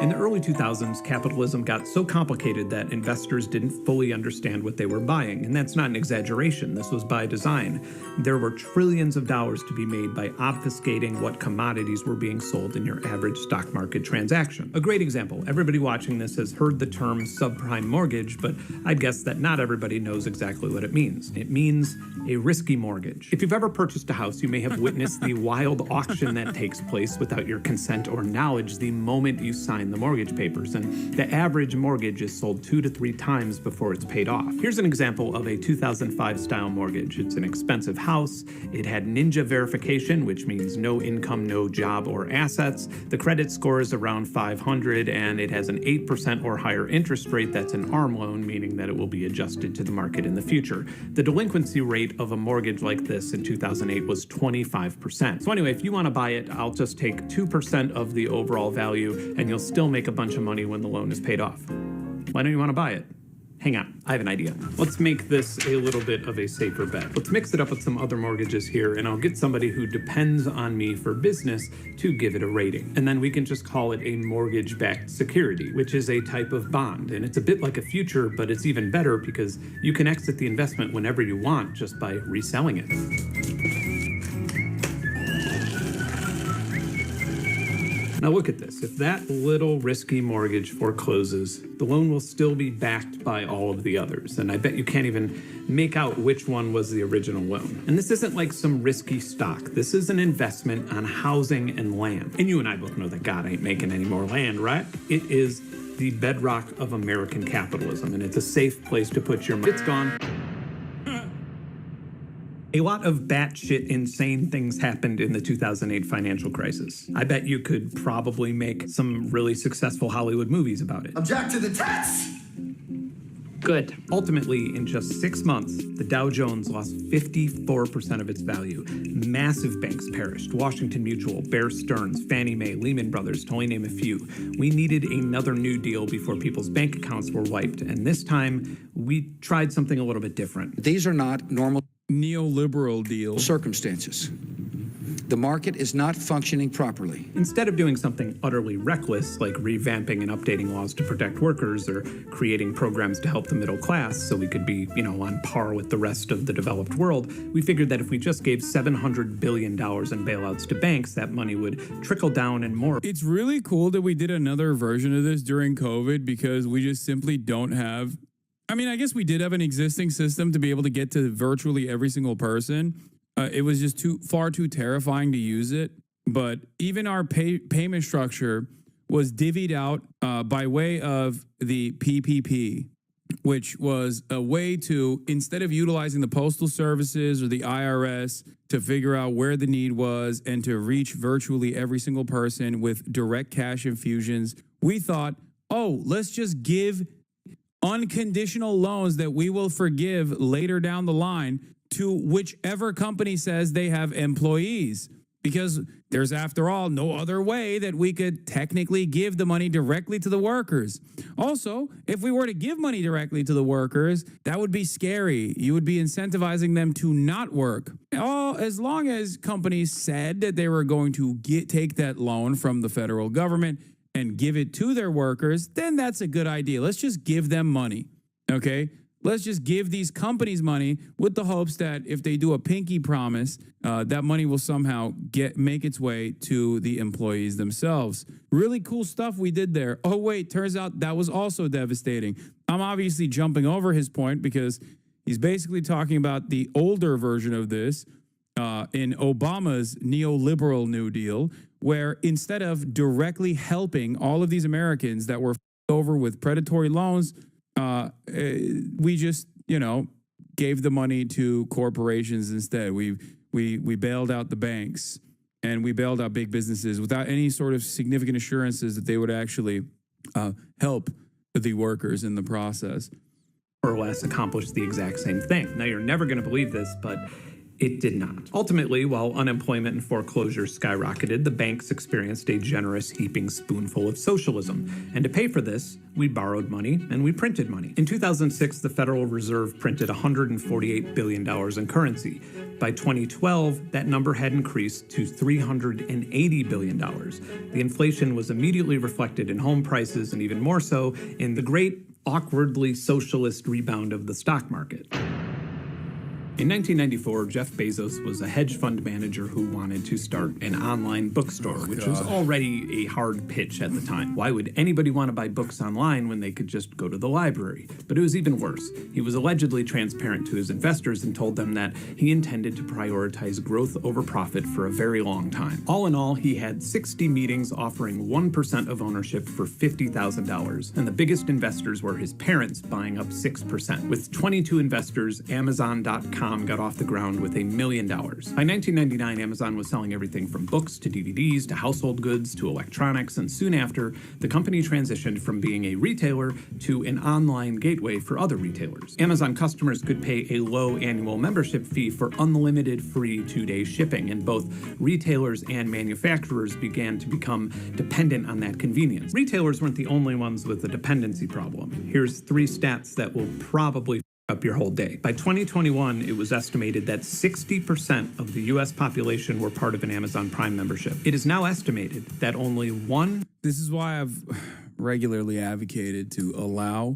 In the early 2000s, capitalism got so complicated that investors didn't fully understand what they were buying, and that's not an exaggeration. This was by design. There were trillions of dollars to be made by obfuscating what commodities were being sold in your average stock market transaction. A great example, everybody watching this has heard the term subprime mortgage, but I'd guess that not everybody knows exactly what it means. It means a risky mortgage. If you've ever purchased a house, you may have witnessed the wild auction that takes place without your consent or knowledge the moment you sign the mortgage papers, and the average mortgage is sold 2 to 3 times before it's paid off. Here's an example of a 2005 style mortgage. It's an expensive house. It had ninja verification, which means no income, no job or assets. The credit score is around 500, and it has an 8% or higher interest rate. That's an ARM loan, meaning that it will be adjusted to the market in the future. The delinquency rate of a mortgage like this in 2008 was 25%. So anyway, if you want to buy it, I'll just take 2% of the overall value, and you'll still make a bunch of money when the loan is paid off. Why don't you want to buy it? Hang on, I have an idea. Let's make this a little bit of a safer bet. Let's mix it up with some other mortgages here, and I'll get somebody who depends on me for business to give it a rating. And then we can just call it a mortgage-backed security, which is a type of bond. And it's a bit like a future, but it's even better because you can exit the investment whenever you want just by reselling it. Now look at this. If that little risky mortgage forecloses, the loan will still be backed by all of the others. And I bet you can't even make out which one was the original loan. And this isn't like some risky stock. This is an investment on housing and land. And you and I both know that God ain't making any more land, right? It is the bedrock of American capitalism, and it's a safe place to put your money. It's gone. A lot of batshit insane things happened in the 2008 financial crisis. I bet you could probably make some really successful Hollywood movies about it. Object to the test! Good. Ultimately, in just 6 months, the Dow Jones lost 54% of its value. Massive banks perished. Washington Mutual, Bear Stearns, Fannie Mae, Lehman Brothers, to only name a few. We needed another New Deal before people's bank accounts were wiped. And this time, we tried something a little bit different. These are not normal Neoliberal deal. circumstances. The market is not functioning properly. Instead of doing something utterly reckless, like revamping and updating laws to protect workers or creating programs to help the middle class so we could be, on par with the rest of the developed world, we figured that if we just gave $700 billion in bailouts to banks, that money would trickle down and more. It's really cool that we did another version of this during COVID because we just simply don't have... I guess we did have an existing system to be able to get to virtually every single person. It was just far too terrifying to use it. But even our payment structure was divvied out by way of the PPP, which was a way to, instead of utilizing the postal services or the IRS to figure out where the need was and to reach virtually every single person with direct cash infusions, we thought, let's just give unconditional loans that we will forgive later down the line to whichever company says they have employees, because there's, after all, no other way that we could technically give the money directly to the workers. Also, if we were to give money directly to the workers, that would be scary. You would be incentivizing them to not work. As long as companies said that they were going to take that loan from the federal government and give it to their workers, then that's a good idea. Let's just give them money, okay? let's just give these companies money with the hopes that if they do a pinky promise, that money will somehow make its way to the employees themselves. Really cool stuff we did there. Oh, wait, turns out that was also devastating. I'm obviously jumping over his point because he's basically talking about the older version of this in Obama's neoliberal New Deal, where instead of directly helping all of these Americans that were over with predatory loans, we just, gave the money to corporations instead. We bailed out the banks and we bailed out big businesses without any sort of significant assurances that they would actually help the workers in the process. More or less accomplished the exact same thing. Now, you're never going to believe this, but it did not. Ultimately, while unemployment and foreclosures skyrocketed, the banks experienced a generous heaping spoonful of socialism. And to pay for this, we borrowed money and we printed money. In 2006, the Federal Reserve printed $148 billion in currency. By 2012, that number had increased to $380 billion. The inflation was immediately reflected in home prices and even more so in the great, awkwardly socialist rebound of the stock market. In 1994, Jeff Bezos was a hedge fund manager who wanted to start an online bookstore, which was already a hard pitch at the time. Why would anybody want to buy books online when they could just go to the library? But it was even worse. He was allegedly transparent to his investors and told them that he intended to prioritize growth over profit for a very long time. All in all, he had 60 meetings offering 1% of ownership for $50,000, and the biggest investors were his parents buying up 6%. With 22 investors, Amazon.com got off the ground with $1 million. By 1999, Amazon was selling everything from books to DVDs to household goods to electronics, and soon after, the company transitioned from being a retailer to an online gateway for other retailers. Amazon customers could pay a low annual membership fee for unlimited free 2-day shipping, and both retailers and manufacturers began to become dependent on that convenience. Retailers weren't the only ones with a dependency problem. Here's 3 stats that will probably up your whole day. By 2021, it was estimated that 60% of the U.S. population were part of an Amazon Prime membership. It is now estimated that only one... This is why I've regularly advocated to allow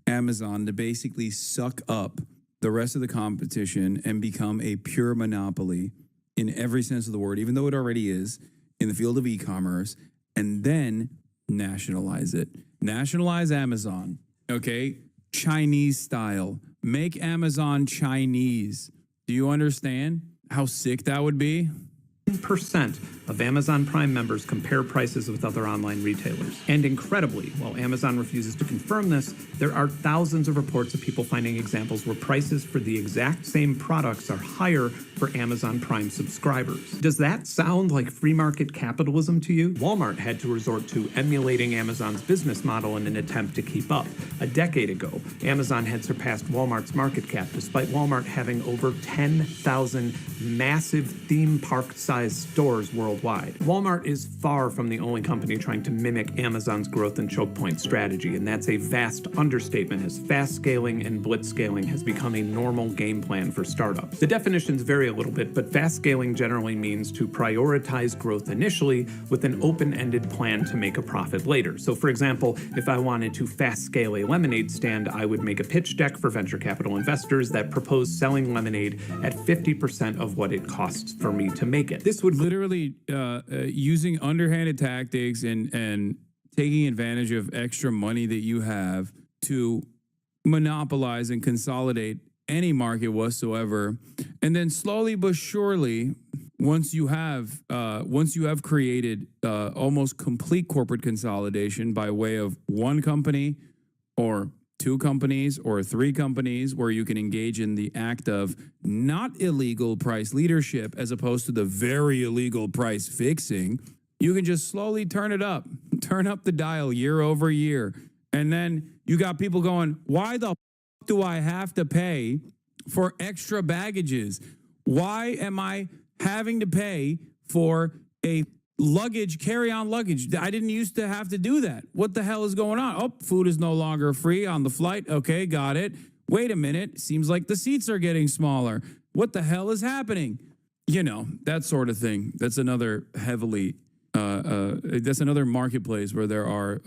Amazon to basically suck up the rest of the competition and become a pure monopoly in every sense of the word, even though it already is in the field of e-commerce, and then nationalize it. Nationalize Amazon, okay? Chinese style. Make Amazon Chinese. Do you understand how sick that would be? 10% of Amazon Prime members compare prices with other online retailers. And incredibly, while Amazon refuses to confirm this, there are thousands of reports of people finding examples where prices for the exact same products are higher for Amazon Prime subscribers. Does that sound like free market capitalism to you? Walmart had to resort to emulating Amazon's business model in an attempt to keep up. A decade ago, Amazon had surpassed Walmart's market cap, despite Walmart having over 10,000 massive theme park-sized stores worldwide. Walmart is far from the only company trying to mimic Amazon's growth and choke point strategy, and that's a vast understatement, as fast scaling and blitz scaling has become a normal game plan for startups. The definitions vary a little bit, but fast scaling generally means to prioritize growth initially with an open-ended plan to make a profit later. So for example, if I wanted to fast scale a lemonade stand, I would make a pitch deck for venture capital investors that proposed selling lemonade at 50% of what it costs for me to make it. This would literally using underhanded tactics and taking advantage of extra money that you have to monopolize and consolidate any market whatsoever, and then slowly but surely, once you have created almost complete corporate consolidation by way of one company or 2 companies or 3 companies, where you can engage in the act of not illegal price leadership as opposed to the very illegal price fixing, you can just slowly turn up the dial year over year. And then you got people going, why the do I have to pay for extra baggages? Why am I having to pay for a luggage, carry-on luggage? I didn't used to have to do that. What the hell is going on? Oh, food is no longer free on the flight. Okay, got it. Wait a minute. Seems like the seats are getting smaller. What the hell is happening? You know, that sort of thing. That's another that's another marketplace where there are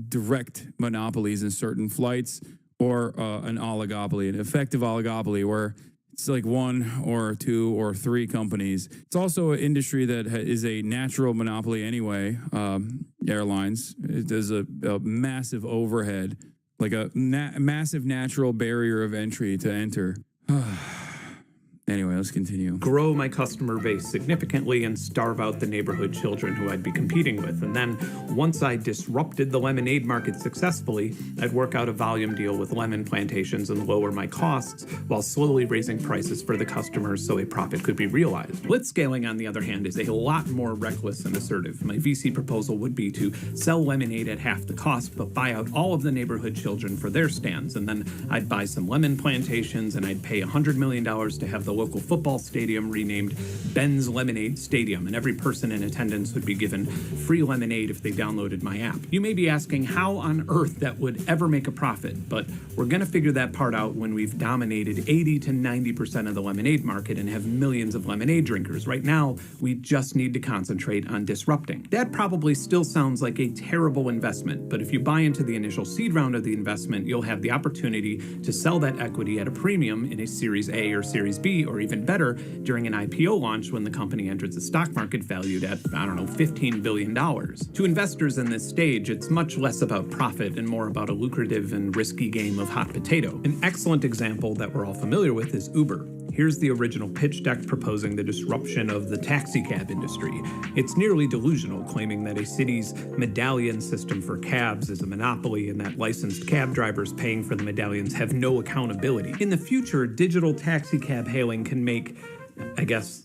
direct monopolies in certain flights or an oligopoly, an effective oligopoly, where it's like one or two or three companies. It's also an industry that is a natural monopoly anyway. Airlines, there's a massive overhead, like a massive natural barrier of entry to enter. Anyway, let's continue. Grow my customer base significantly and starve out the neighborhood children who I'd be competing with. And then once I disrupted the lemonade market successfully, I'd work out a volume deal with lemon plantations and lower my costs while slowly raising prices for the customers so a profit could be realized. Blitzscaling, on the other hand, is a lot more reckless and assertive. My VC proposal would be to sell lemonade at half the cost, but buy out all of the neighborhood children for their stands. And then I'd buy some lemon plantations and I'd pay $100 million to have the local football stadium renamed Ben's Lemonade Stadium, and every person in attendance would be given free lemonade if they downloaded my app. You may be asking how on earth that would ever make a profit, but we're going to figure that part out when we've dominated 80 to 90% of the lemonade market and have millions of lemonade drinkers. Right now, we just need to concentrate on disrupting. That probably still sounds like a terrible investment, but if you buy into the initial seed round of the investment, you'll have the opportunity to sell that equity at a premium in a Series A or Series B, or even better, during an IPO launch when the company enters the stock market valued at, $15 billion. To investors in this stage, it's much less about profit and more about a lucrative and risky game of hot potato. An excellent example that we're all familiar with is Uber. Here's the original pitch deck proposing the disruption of the taxicab industry. It's nearly delusional, claiming that a city's medallion system for cabs is a monopoly and that licensed cab drivers paying for the medallions have no accountability. In the future, digital taxicab hailing can make,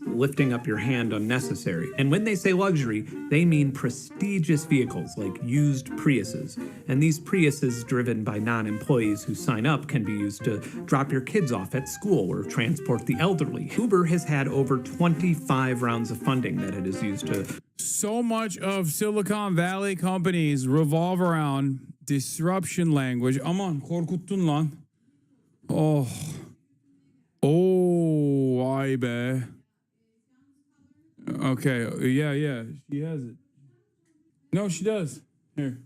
lifting up your hand unnecessary. And when they say luxury, they mean prestigious vehicles like used Priuses. And these Priuses, driven by non-employees who sign up, can be used to drop your kids off at school or transport the elderly. Uber has had over 25 rounds of funding that it has used to... So much of Silicon Valley companies revolve around disruption language. Aman korkuttun lan. Oh, vay be. Okay, yeah, she has it. No, she does. Here.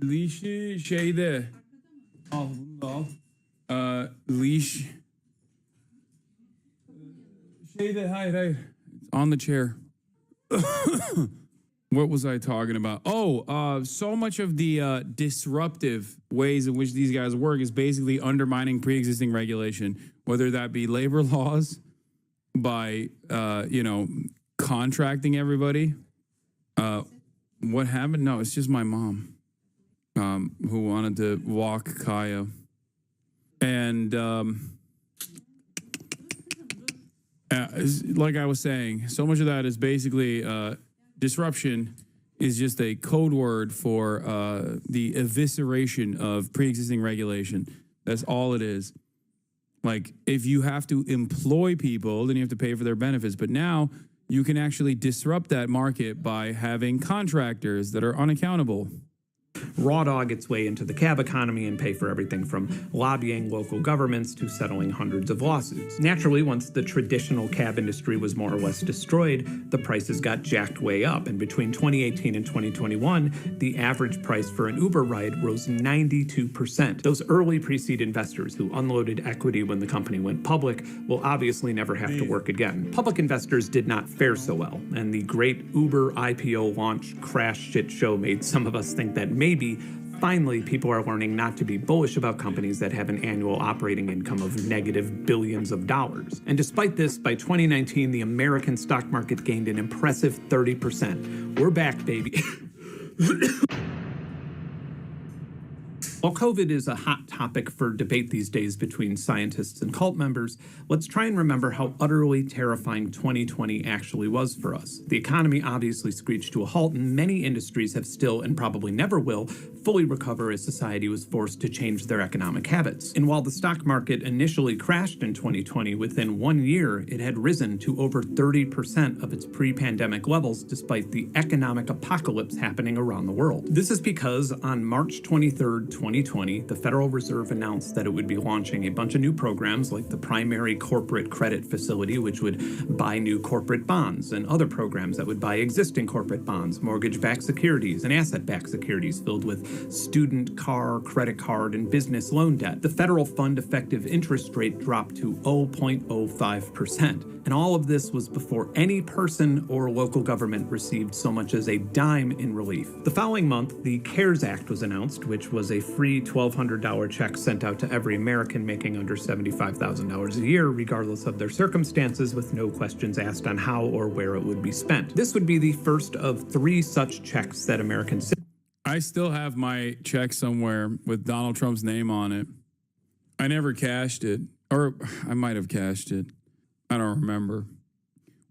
Leash şeyde. Al bunu da al. Leash. Şeyde, hayır. It's on the chair. What was I talking about? So much of the disruptive ways in which these guys work is basically undermining pre-existing regulation, whether that be labor laws, by, contracting everybody. What happened? No, it's just my mom, who wanted to walk Kaya. And like I was saying, so much of that is basically disruption is just a code word for the evisceration of pre-existing regulation. That's all it is. Like, if you have to employ people, then you have to pay for their benefits. But now you can actually disrupt that market by having contractors that are unaccountable. Raw dog its way into the cab economy and pay for everything from lobbying local governments to settling hundreds of lawsuits. Naturally, once the traditional cab industry was more or less destroyed, the prices got jacked way up, and between 2018 and 2021, the average price for an Uber ride rose 92%. Those early pre-seed investors who unloaded equity when the company went public will obviously never have to work again. Public investors did not fare so well, and the great Uber IPO launch crash shit show made some of us think that maybe finally people are learning not to be bullish about companies that have an annual operating income of negative billions of dollars. And despite this, by 2019, the American stock market gained an impressive 30%. We're back, baby. While COVID is a hot topic for debate these days between scientists and cult members, let's try and remember how utterly terrifying 2020 actually was for us. The economy obviously screeched to a halt, and many industries have still, and probably never will, fully recover as society was forced to change their economic habits. And while the stock market initially crashed in 2020, within 1 year, it had risen to over 30% of its pre-pandemic levels despite the economic apocalypse happening around the world. This is because on March 23rd, 2020, the Federal Reserve announced that it would be launching a bunch of new programs like the Primary Corporate Credit Facility, which would buy new corporate bonds, and other programs that would buy existing corporate bonds, mortgage-backed securities, and asset-backed securities filled with student, car, credit card, and business loan debt. The federal fund effective interest rate dropped to 0.05%. And all of this was before any person or local government received so much as a dime in relief. The following month, the CARES Act was announced, which was a free $1,200 check sent out to every American making under $75,000 a year, regardless of their circumstances, with no questions asked on how or where it would be spent. This would be the first of 3 such checks that Americans. I still have my check somewhere with Donald Trump's name on it. I never cashed it, or I might have cashed it. I don't remember.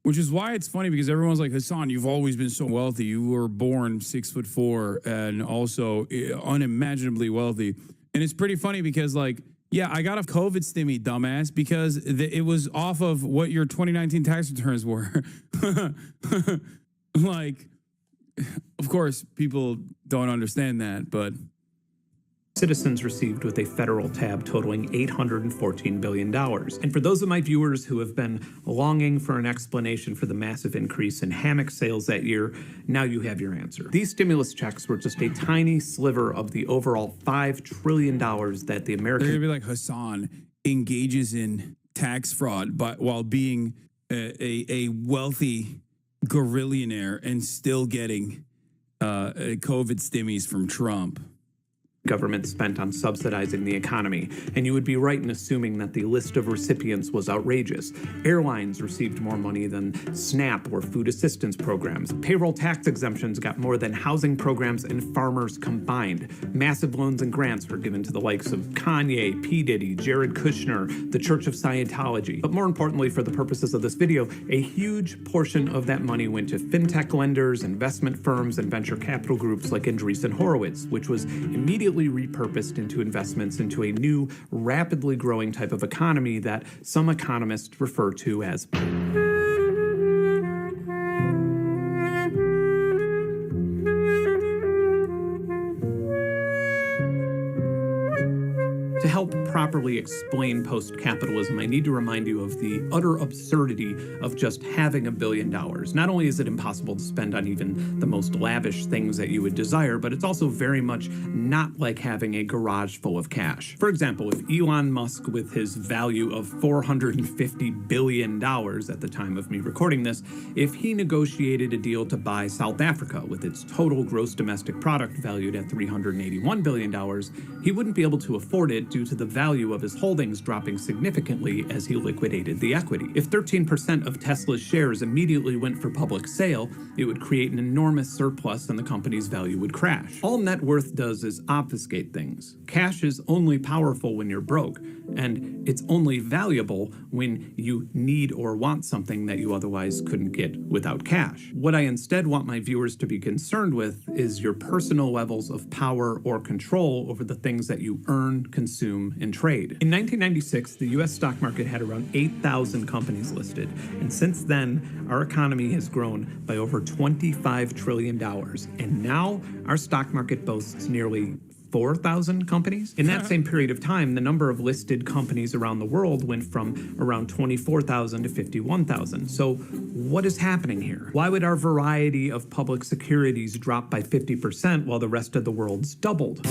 Which is why it's funny, because everyone's like, Hassan, you've always been so wealthy. You were born 6'4" and also unimaginably wealthy. And it's pretty funny because, like, yeah, I got a COVID stimmy, dumbass, because it was off of what your 2019 tax returns were. Like, of course, people don't understand that, but citizens received with a federal tab totaling $814 billion. And for those of my viewers who have been longing for an explanation for the massive increase in hammock sales that year, now you have your answer. These stimulus checks were just a tiny sliver of the overall $5 trillion that the American... They're going to be like, Hassan engages in tax fraud but while being a wealthy gorillionaire and still getting COVID stimmies from Trump. Government spent on subsidizing the economy, and you would be right in assuming that the list of recipients was outrageous. Airlines received more money than SNAP or food assistance programs. Payroll tax exemptions got more than housing programs and farmers combined. Massive loans and grants were given to the likes of Kanye, P. Diddy, Jared Kushner, the Church of Scientology. But more importantly, for the purposes of this video, a huge portion of that money went to fintech lenders, investment firms, and venture capital groups like Andreessen Horowitz, which was immediately repurposed into investments into a new, rapidly growing type of economy that some economists refer to as To help properly explain post-capitalism, I need to remind you of the utter absurdity of just having $1 billion. Not only is it impossible to spend on even the most lavish things that you would desire, but it's also very much not like having a garage full of cash. For example, if Elon Musk, with his value of $450 billion at the time of me recording this, if he negotiated a deal to buy South Africa with its total gross domestic product valued at $381 billion, he wouldn't be able to afford it due to the value of his holdings dropping significantly as he liquidated the equity. If 13% of Tesla's shares immediately went for public sale, it would create an enormous surplus and the company's value would crash. All net worth does is obfuscate things. Cash is only powerful when you're broke, and it's only valuable when you need or want something that you otherwise couldn't get without cash. What I instead want my viewers to be concerned with is your personal levels of power or control over the things that you earn, consume, and trade. In 1996, the US stock market had around 8,000 companies listed, and since then, our economy has grown by over $25 trillion, and now our stock market boasts nearly 4,000 companies. In that same period of time, the number of listed companies around the world went from around 24,000 to 51,000. So what is happening here? Why would our variety of public securities drop by 50% while the rest of the world's doubled?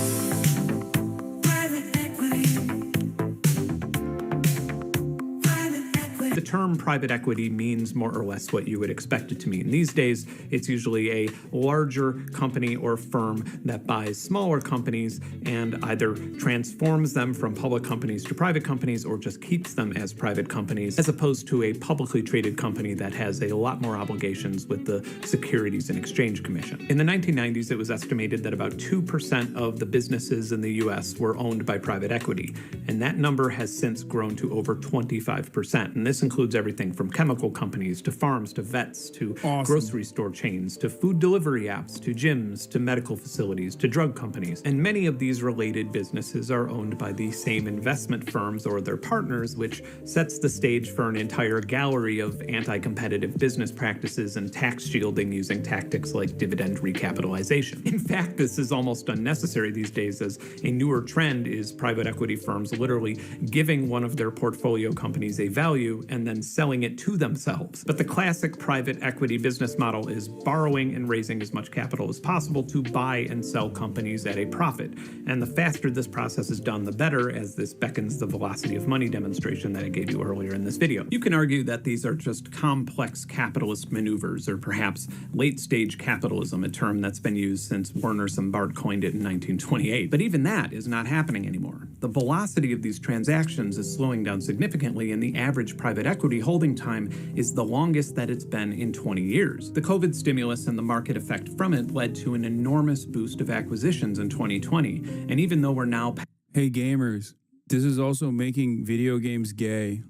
The term private equity means more or less what you would expect it to mean. These days, it's usually a larger company or firm that buys smaller companies and either transforms them from public companies to private companies or just keeps them as private companies, as opposed to a publicly traded company that has a lot more obligations with the Securities and Exchange Commission. In the 1990s, it was estimated that about 2% of the businesses in the US were owned by private equity, and that number has since grown to over 25%. And this includes everything from chemical companies to farms to vets to grocery store chains to food delivery apps to gyms to medical facilities to drug companies. And many of these related businesses are owned by the same investment firms or their partners, which sets the stage for an entire gallery of anti-competitive business practices and tax shielding using tactics like dividend recapitalization. In fact, this is almost unnecessary these days, as a newer trend is private equity firms literally giving one of their portfolio companies a value and then selling it to themselves. But the classic private equity business model is borrowing and raising as much capital as possible to buy and sell companies at a profit. And the faster this process is done, the better, as this beckons the velocity of money demonstration that I gave you earlier in this video. You can argue that these are just complex capitalist maneuvers, or perhaps late-stage capitalism, a term that's been used since Werner Sombart coined it in 1928. But even that is not happening anymore. The velocity of these transactions is slowing down significantly, and the average private equity holding time is the longest that it's been in 20 years. The COVID stimulus and the market effect from it led to an enormous boost of acquisitions in 2020. And even though we're now... Hey gamers, this is also making video games gay.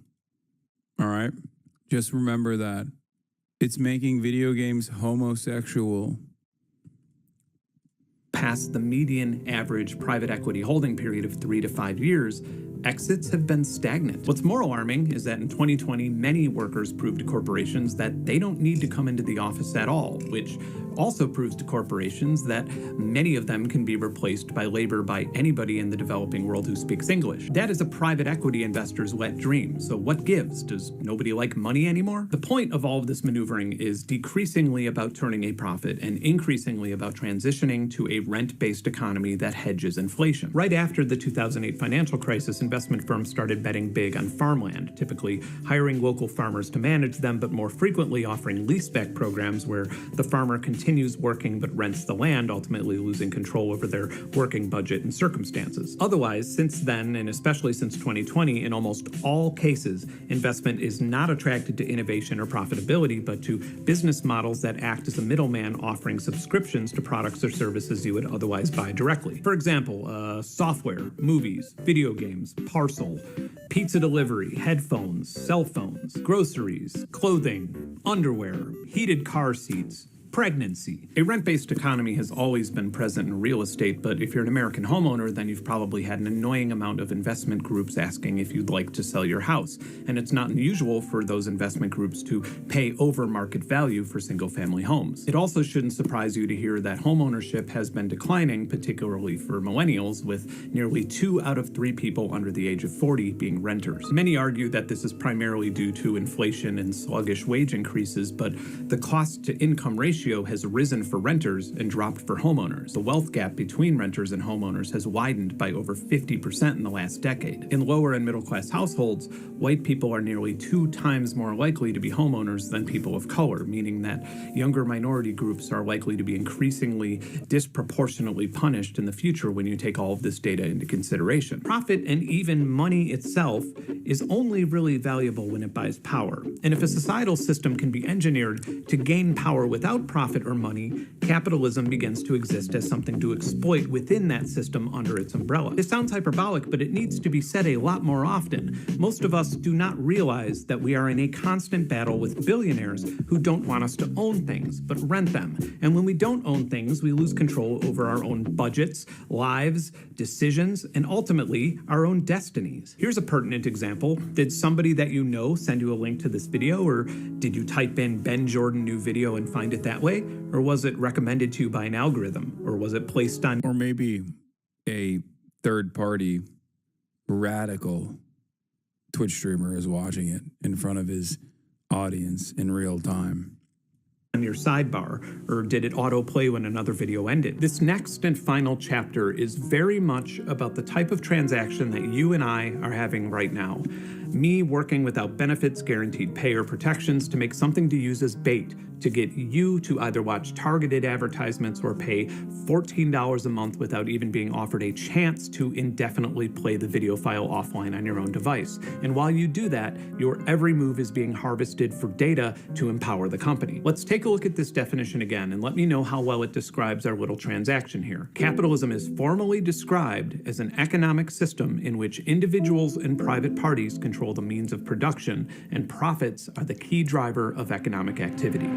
All right? Just remember that. It's making video games homosexual. Past the median average private equity holding period of 3 to 5 years, exits have been stagnant. What's more alarming is that in 2020, many workers proved to corporations that they don't need to come into the office at all, which also proves to corporations that many of them can be replaced by labor by anybody in the developing world who speaks English. That is a private equity investor's wet dream. So what gives? Does nobody like money anymore? The point of all of this maneuvering is decreasingly about turning a profit and increasingly about transitioning to a rent-based economy that hedges inflation. Right after the 2008 financial crisis, investment firms started betting big on farmland, typically hiring local farmers to manage them, but more frequently offering leaseback programs where the farmer continues working but rents the land, ultimately losing control over their working budget and circumstances. Otherwise, since then, and especially since 2020, in almost all cases, investment is not attracted to innovation or profitability, but to business models that act as a middleman offering subscriptions to products or services you would otherwise buy directly. For example, software, movies, video games, parcel, pizza delivery, headphones, cell phones, groceries, clothing, underwear, heated car seats, pregnancy. A rent-based economy has always been present in real estate, but if you're an American homeowner, then you've probably had an annoying amount of investment groups asking if you'd like to sell your house. And it's not unusual for those investment groups to pay over market value for single-family homes. It also shouldn't surprise you to hear that homeownership has been declining, particularly for millennials, with nearly 2 out of 3 people under the age of 40 being renters. Many argue that this is primarily due to inflation and sluggish wage increases, but the cost-to-income ratio has risen for renters and dropped for homeowners. The wealth gap between renters and homeowners has widened by over 50% in the last decade. In lower and middle-class households, white people are nearly 2 times more likely to be homeowners than people of color, meaning that younger minority groups are likely to be increasingly disproportionately punished in the future when you take all of this data into consideration. Profit and even money itself is only really valuable when it buys power. And if a societal system can be engineered to gain power without profit or money, capitalism begins to exist as something to exploit within that system under its umbrella. It sounds hyperbolic, but it needs to be said a lot more often. Most of us do not realize that we are in a constant battle with billionaires who don't want us to own things, but rent them. And when we don't own things, we lose control over our own budgets, lives, decisions, and ultimately our own destinies. Here's a pertinent example. Did somebody that you know send you a link to this video, or did you type in Ben Jordan new video and find it that way? Or was it recommended to you by an algorithm? Or was it placed on... Or maybe a third-party radical Twitch streamer is watching it in front of his audience in real time. On your sidebar, or did it autoplay when another video ended? This next and final chapter is very much about the type of transaction that you and I are having right now. Me working without benefits, guaranteed pay, or protections to make something to use as bait to get you to either watch targeted advertisements or pay $14 a month without even being offered a chance to indefinitely play the video file offline on your own device. And while you do that, your every move is being harvested for data to empower the company. Let's take a look at this definition again and let me know how well it describes our little transaction here. Capitalism is formally described as an economic system in which individuals and private parties control the means of production, and profits are the key driver of economic activity.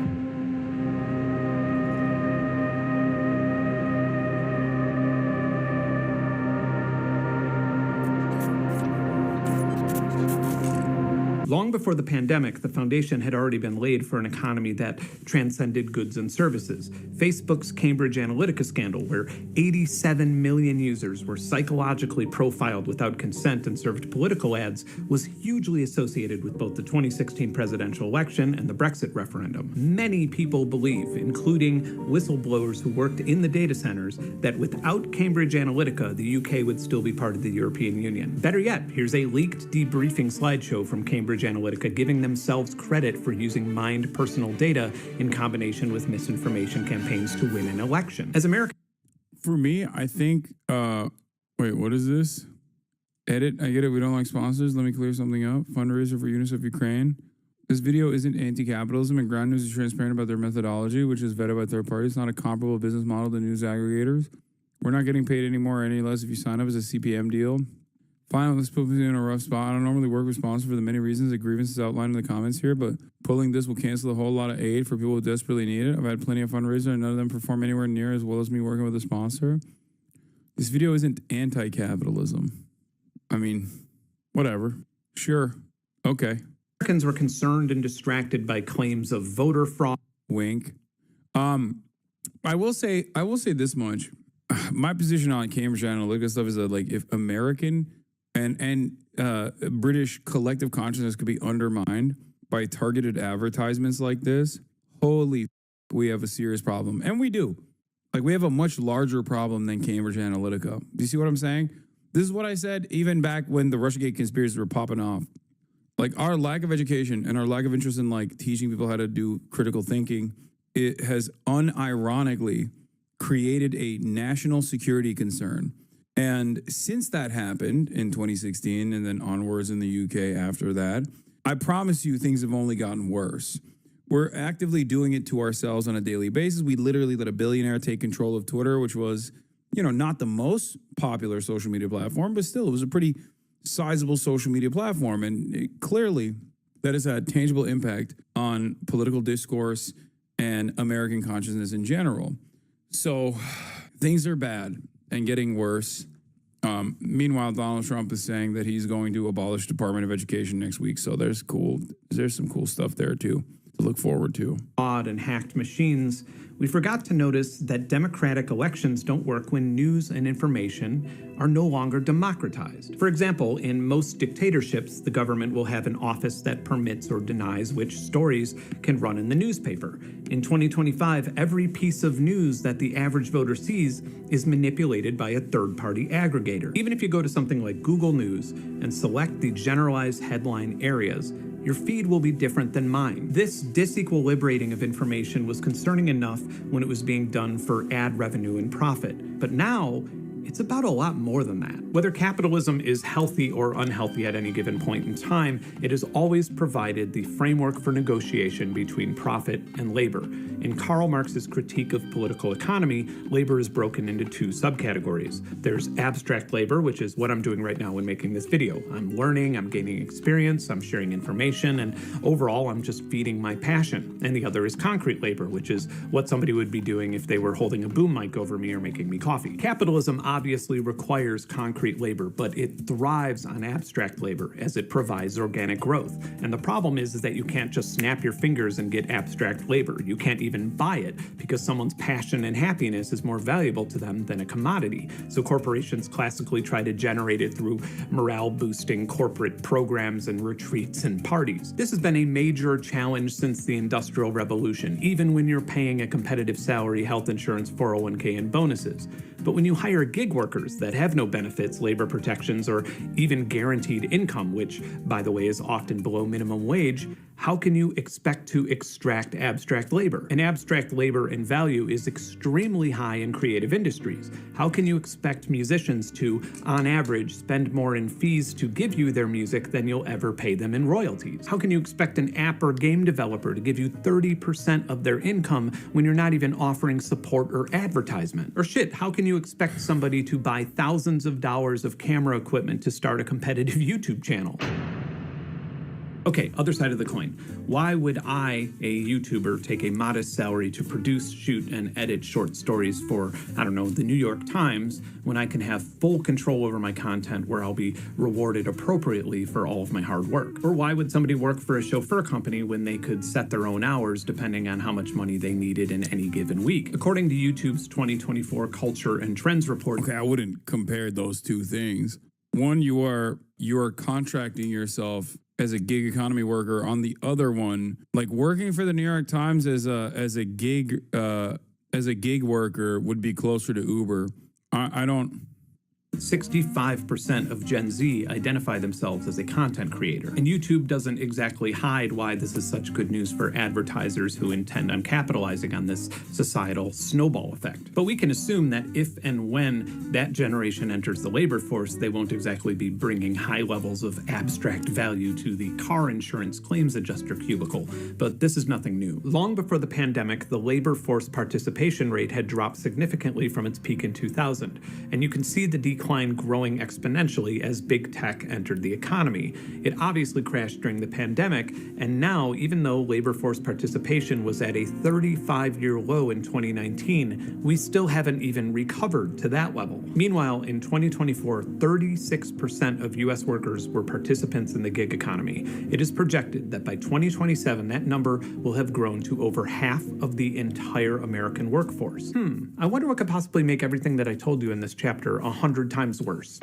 Long before the pandemic, the foundation had already been laid for an economy that transcended goods and services. Facebook's Cambridge Analytica scandal, where 87 million users were psychologically profiled without consent and served political ads, was hugely associated with both the 2016 presidential election and the Brexit referendum. Many people believe, including whistleblowers who worked in the data centers, that without Cambridge Analytica, the UK would still be part of the European Union. Better yet, here's a leaked debriefing slideshow from Cambridge Analytica giving themselves credit for using mined personal data in combination with misinformation campaigns to win an election. As Americans, For me, I think, wait, what is this? Edit, I get it, we don't like sponsors. Let me clear something up. Fundraiser for UNICEF Ukraine. This video isn't anti-capitalism, and Ground News is transparent about their methodology, which is vetted by third parties. It's not a comparable business model to news aggregators. We're not getting paid any more or any less if you sign up as a CPM deal. Finally, let's put me in a rough spot. I don't normally work with sponsors for the many reasons the grievances outlined in the comments here, but pulling this will cancel a whole lot of aid for people who desperately need it. I've had plenty of fundraisers, and none of them perform anywhere near as well as me working with a sponsor. This video isn't anti-capitalism. I mean, whatever. Sure. Okay. Americans were concerned and distracted by claims of voter fraud. Wink. I will say this much. My position on Cambridge Analytica stuff is that, like, if American and British collective consciousness could be undermined by targeted advertisements like this, holy, we have a serious problem. And we do. Like, we have a much larger problem than Cambridge Analytica. Do you see what I'm saying? This is what I said even back when the Russiagate conspiracies were popping off. Like, our lack of education and our lack of interest in, like, teaching people how to do critical thinking, it has unironically created a national security concern. And since that happened in 2016 and then onwards in the UK after that, I promise you things have only gotten worse. We're actively doing it to ourselves on a daily basis. We literally let a billionaire take control of Twitter, which was, you know, not the most popular social media platform, but still it was a pretty sizable social media platform. And clearly that has had tangible impact on political discourse and American consciousness in general. So things are bad and getting worse. Meanwhile, Donald Trump is saying that he's going to abolish Department of Education next week. So there's some cool stuff there too to look forward to. Fraud and hacked machines. We forgot to notice that democratic elections don't work when news and information are no longer democratized. For example, in most dictatorships, the government will have an office that permits or denies which stories can run in the newspaper. In 2025, every piece of news that the average voter sees is manipulated by a third-party aggregator. Even if you go to something like Google News and select the generalized headline areas, your feed will be different than mine. This disequilibrating of information was concerning enough when it was being done for ad revenue and profit. But now, it's about a lot more than that. Whether capitalism is healthy or unhealthy at any given point in time, it has always provided the framework for negotiation between profit and labor. In Karl Marx's critique of political economy, labor is broken into two subcategories. There's abstract labor, which is what I'm doing right now when making this video. I'm learning, I'm gaining experience, I'm sharing information, and overall, I'm just feeding my passion. And the other is concrete labor, which is what somebody would be doing if they were holding a boom mic over me or making me coffee. Capitalism obviously requires concrete labor, but it thrives on abstract labor as it provides organic growth. And the problem is that you can't just snap your fingers and get abstract labor. You can't even buy it because someone's passion and happiness is more valuable to them than a commodity. So corporations classically try to generate it through morale-boosting corporate programs and retreats and parties. This has been a major challenge since the Industrial Revolution, even when you're paying a competitive salary, health insurance, 401k, and bonuses. But when you hire gig workers that have no benefits, labor protections, or even guaranteed income, which, by the way, is often below minimum wage, how can you expect to extract abstract labor? And abstract labor in value is extremely high in creative industries. How can you expect musicians to, on average, spend more in fees to give you their music than you'll ever pay them in royalties? How can you expect an app or game developer to give you 30% of their income when you're not even offering support or advertisement? Or shit, how can you expect somebody to buy thousands of dollars of camera equipment to start a competitive YouTube channel? Okay, other side of the coin. Why would I, a YouTuber, take a modest salary to produce, shoot, and edit short stories for, I don't know, the New York Times, when I can have full control over my content where I'll be rewarded appropriately for all of my hard work? Or why would somebody work for a chauffeur company when they could set their own hours depending on how much money they needed in any given week? According to YouTube's 2024 Culture and Trends report. Okay, I wouldn't compare those two things. One, you are contracting yourself as a gig economy worker. On the other one, like working for the New York Times as a gig worker would be closer to Uber. I don't. 65% of Gen Z identify themselves as a content creator. And YouTube doesn't exactly hide why this is such good news for advertisers who intend on capitalizing on this societal snowball effect. But we can assume that if and when that generation enters the labor force, they won't exactly be bringing high levels of abstract value to the car insurance claims adjuster cubicle. But this is nothing new. Long before the pandemic, the labor force participation rate had dropped significantly from its peak in 2000. And you can see the decline growing exponentially as big tech entered the economy. It obviously crashed during the pandemic, and now, even though labor force participation was at a 35-year low in 2019, we still haven't even recovered to that level. Meanwhile, in 2024, 36% of U.S. workers were participants in the gig economy. It is projected that by 2027, that number will have grown to over half of the entire American workforce. I wonder what could possibly make everything that I told you in this chapter 100 times worse.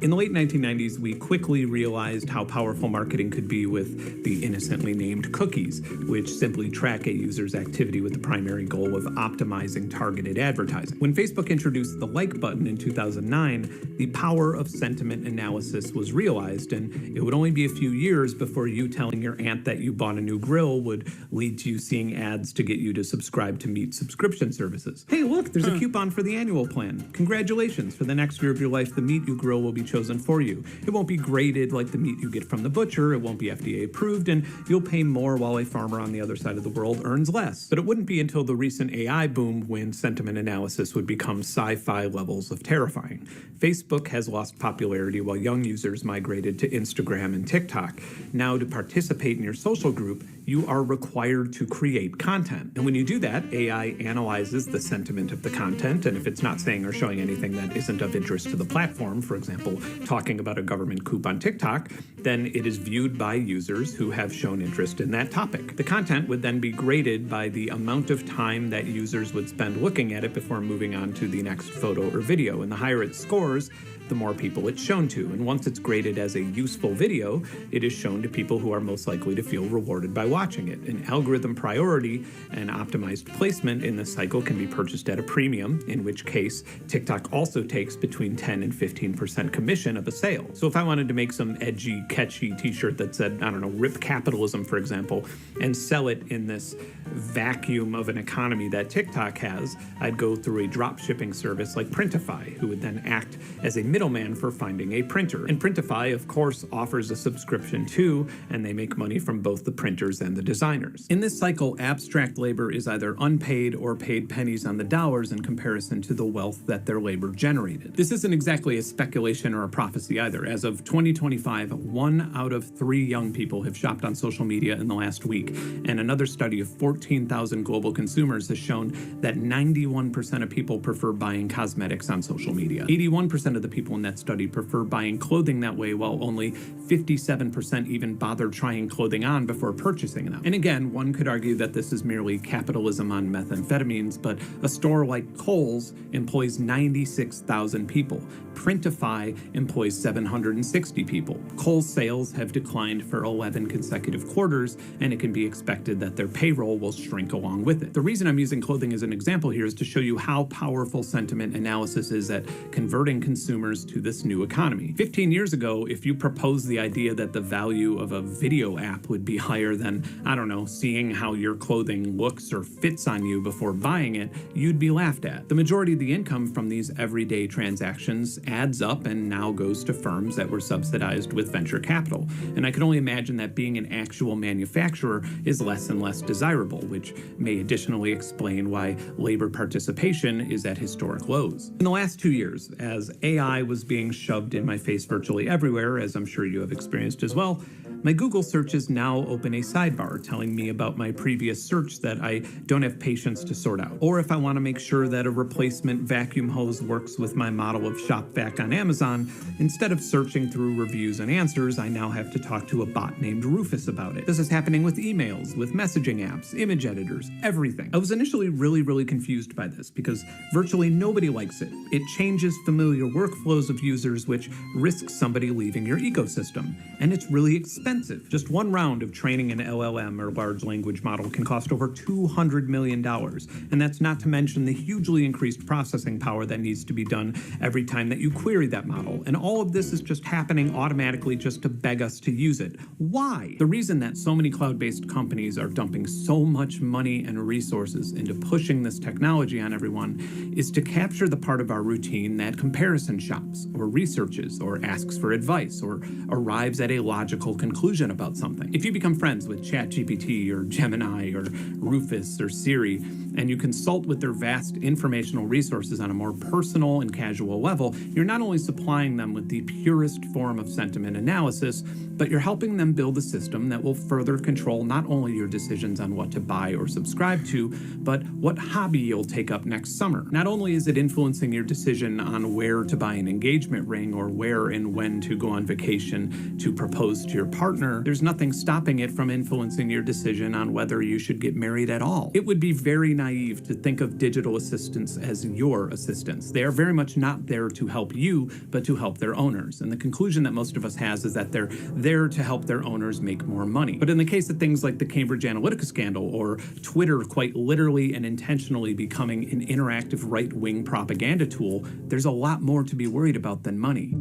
In the late 1990s, we quickly realized how powerful marketing could be with the innocently named cookies, which simply track a user's activity with the primary goal of optimizing targeted advertising. When Facebook introduced the like button in 2009, the power of sentiment analysis was realized, and it would only be a few years before you telling your aunt that you bought a new grill would lead to you seeing ads to get you to subscribe to meat subscription services. Hey, look, there's a coupon for the annual plan. Congratulations, for the next year of your life, the meat you grill will be chosen for you. It won't be graded like the meat you get from the butcher, it won't be FDA approved, and you'll pay more while a farmer on the other side of the world earns less. But it wouldn't be until the recent AI boom when sentiment analysis would become sci-fi levels of terrifying. Facebook has lost popularity while young users migrated to Instagram and TikTok. Now, to participate in your social group, you are required to create content. And when you do that, AI analyzes the sentiment of the content, and if it's not saying or showing anything that isn't of interest to the platform, for example, talking about a government coup on TikTok, then it is viewed by users who have shown interest in that topic. The content would then be graded by the amount of time that users would spend looking at it before moving on to the next photo or video. And the higher it scores, the more people it's shown to. And once it's graded as a useful video, it is shown to people who are most likely to feel rewarded by watching it. An algorithm priority and optimized placement in this cycle can be purchased at a premium, in which case TikTok also takes between 10 and 15% commission of a sale. So if I wanted to make some edgy, catchy t-shirt that said, I don't know, "Rip Capitalism," for example, and sell it in this vacuum of an economy that TikTok has, I'd go through a drop shipping service like Printify, who would then act as a middleman for finding a printer. And Printify, of course, offers a subscription too, and they make money from both the printers and the designers. In this cycle, abstract labor is either unpaid or paid pennies on the dollars in comparison to the wealth that their labor generated. This isn't exactly a speculation or a prophecy either. As of 2025, 1 out of 3 young people have shopped on social media in the last week, and another study of 14,000 global consumers has shown that 91% of people prefer buying cosmetics on social media. 81% of the people in that study prefer buying clothing that way, while only 57% even bother trying clothing on before purchasing them. And again, one could argue that this is merely capitalism on methamphetamines, but a store like Kohl's employs 96,000 people. Printify employs 760 people. Kohl's sales have declined for 11 consecutive quarters, and it can be expected that their payroll will shrink along with it. The reason I'm using clothing as an example here is to show you how powerful sentiment analysis is at converting consumers to this new economy. 15 years ago, if you proposed the idea that the value of a video app would be higher than, I don't know, seeing how your clothing looks or fits on you before buying it, you'd be laughed at. The majority of the income from these everyday transactions adds up and now goes to firms that were subsidized with venture capital. And I can only imagine that being an actual manufacturer is less and less desirable, which may additionally explain why labor participation is at historic lows. In the last 2 years, as AI AI was being shoved in my face virtually everywhere, as I'm sure you have experienced as well, my Google searches now open a sidebar telling me about my previous search that I don't have patience to sort out. Or if I want to make sure that a replacement vacuum hose works with my model of shop vac on Amazon, instead of searching through reviews and answers, I now have to talk to a bot named Rufus about it. This is happening with emails, with messaging apps, image editors, everything. I was initially really confused by this because virtually nobody likes it. It changes familiar workflows of users, which risks somebody leaving your ecosystem. And it's really expensive. Just one round of training an LLM or large language model can cost over $200 million. And that's not to mention the hugely increased processing power that needs to be done every time that you query that model. And all of this is just happening automatically just to beg us to use it. Why? The reason that so many cloud-based companies are dumping so much money and resources into pushing this technology on everyone is to capture the part of our routine that comparison shops or researches or asks for advice or arrives at a logical conclusion about something. If you become friends with ChatGPT or Gemini or Rufus or Siri, and you consult with their vast informational resources on a more personal and casual level, you're not only supplying them with the purest form of sentiment analysis, but you're helping them build a system that will further control not only your decisions on what to buy or subscribe to, but what hobby you'll take up next summer. Not only is it influencing your decision on where to buy an engagement ring or where and when to go on vacation to propose to your partner, there's nothing stopping it from influencing your decision on whether you should get married at all. It would be very naive to think of digital assistants as your assistants. They are very much not there to help you, but to help their owners. And the conclusion that most of us has is that they're there to help their owners make more money. But in the case of things like the Cambridge Analytica scandal or Twitter quite literally and intentionally becoming an interactive right-wing propaganda tool, there's a lot more to be worried about than money.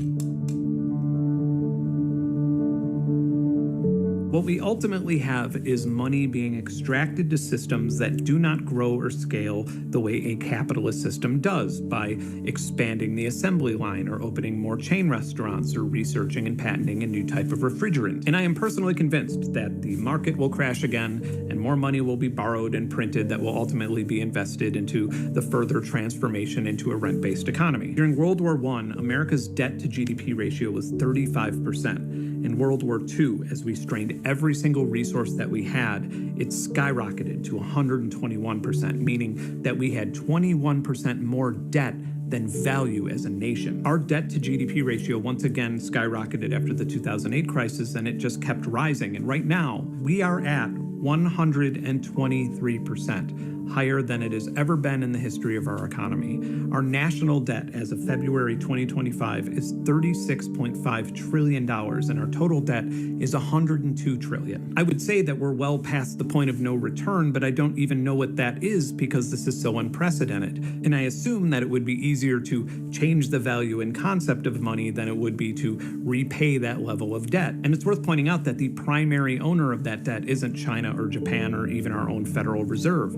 What we ultimately have is money being extracted to systems that do not grow or scale the way a capitalist system does, by expanding the assembly line or opening more chain restaurants or researching and patenting a new type of refrigerant. And I am personally convinced that the market will crash again and more money will be borrowed and printed that will ultimately be invested into the further transformation into a rent-based economy. During World War I, America's debt to GDP ratio was 35%. In World War II, as we strained every single resource that we had, it skyrocketed to 121%, meaning that we had 21% more debt than value as a nation. Our debt to GDP ratio once again skyrocketed after the 2008 crisis, and it just kept rising. And right now, we are at 123%. Higher than it has ever been in the history of our economy. Our national debt as of February 2025 is $36.5 trillion, and our total debt is $102 trillion. I would say that we're well past the point of no return, but I don't even know what that is because this is so unprecedented. And I assume that it would be easier to change the value and concept of money than it would be to repay that level of debt. And it's worth pointing out that the primary owner of that debt isn't China or Japan or even our own Federal Reserve.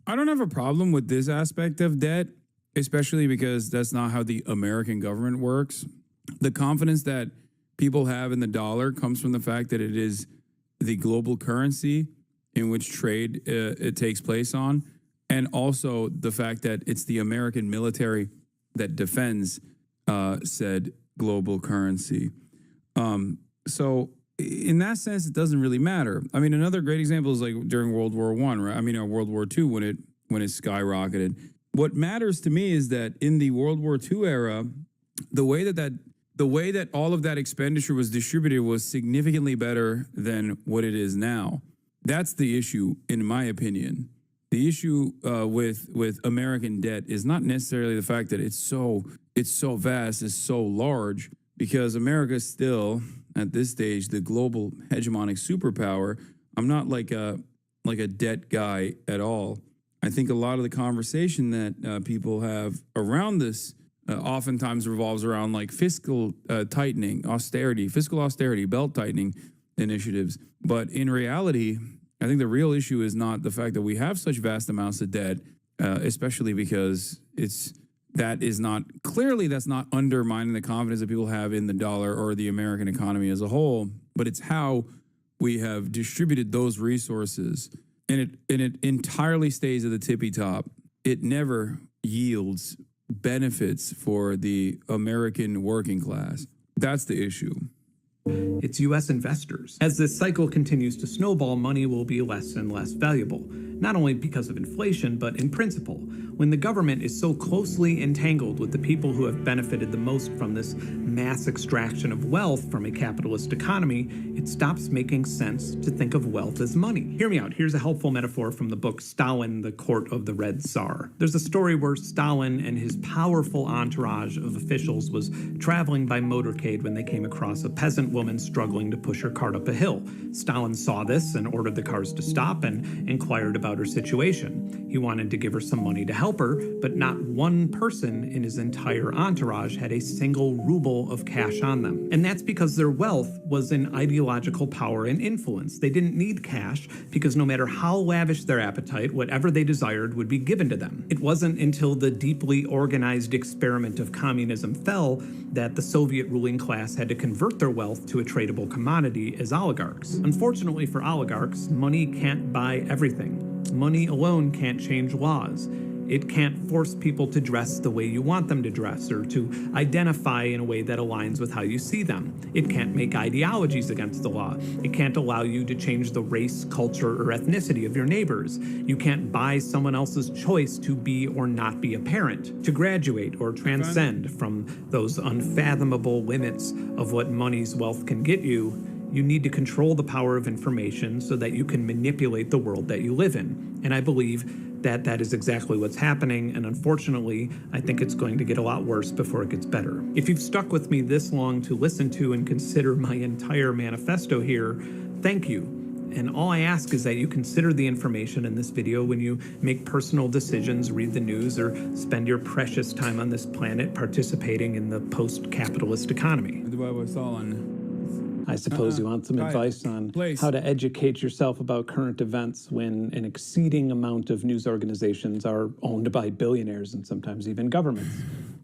I don't have a problem with this aspect of debt, especially because that's not how the American government works. The confidence that people have in the dollar comes from the fact that it is the global currency in which trade it takes place on, and also the fact that it's the American military that defends said global currency. So in that sense, it doesn't really matter. I mean, another great example is like during World War I, right? I mean, or World War II when it skyrocketed. What matters to me is that in the World War II era, the way that all of that expenditure was distributed was significantly better than what it is now. That's the issue, in my opinion. The issue with American debt is not necessarily the fact that it's so vast, it's so large, because America is still, at this stage, the global hegemonic superpower. I'm not like a debt guy at all. I think a lot of the conversation that people have around this oftentimes revolves around like fiscal tightening, fiscal austerity, belt tightening initiatives. But in reality, I think the real issue is not the fact that we have such vast amounts of debt, especially because that's not undermining the confidence that people have in the dollar or the American economy as a whole, but it's how we have distributed those resources, and it entirely stays at the tippy top. It never yields benefits for the American working class. That's the issue. It's U.S. investors. As this cycle continues to snowball, money will be less and less valuable, not only because of inflation, but in principle. When the government is so closely entangled with the people who have benefited the most from this mass extraction of wealth from a capitalist economy, it stops making sense to think of wealth as money. Hear me out. Here's a helpful metaphor from the book Stalin, the Court of the Red Tsar. There's a story where Stalin and his powerful entourage of officials was traveling by motorcade when they came across a peasant woman struggling to push her cart up a hill. Stalin saw this and ordered the cars to stop and inquired about her situation. He wanted to give her some money to help her, but not one person in his entire entourage had a single ruble of cash on them. And that's because their wealth was in ideological power and influence. They didn't need cash because no matter how lavish their appetite, whatever they desired would be given to them. It wasn't until the deeply organized experiment of communism fell that the Soviet ruling class had to convert their wealth to a tradable commodity as oligarchs. Unfortunately for oligarchs, money can't buy everything. Money alone can't change laws. It can't force people to dress the way you want them to dress or to identify in a way that aligns with how you see them. It can't make ideologies against the law. It can't allow you to change the race, culture, or ethnicity of your neighbors. You can't buy someone else's choice to be or not be a parent, to graduate or transcend from those unfathomable limits of what money's wealth can get you. You need to control the power of information so that you can manipulate the world that you live in. And I believe that that is exactly what's happening, and unfortunately, I think it's going to get a lot worse before it gets better. If you've stuck with me this long to listen to and consider my entire manifesto here, thank you. And all I ask is that you consider the information in this video when you make personal decisions, read the news, or spend your precious time on this planet participating in the post-capitalist economy. I suppose you want some advice on how to educate yourself about current events when an exceeding amount of news organizations are owned by billionaires and sometimes even governments.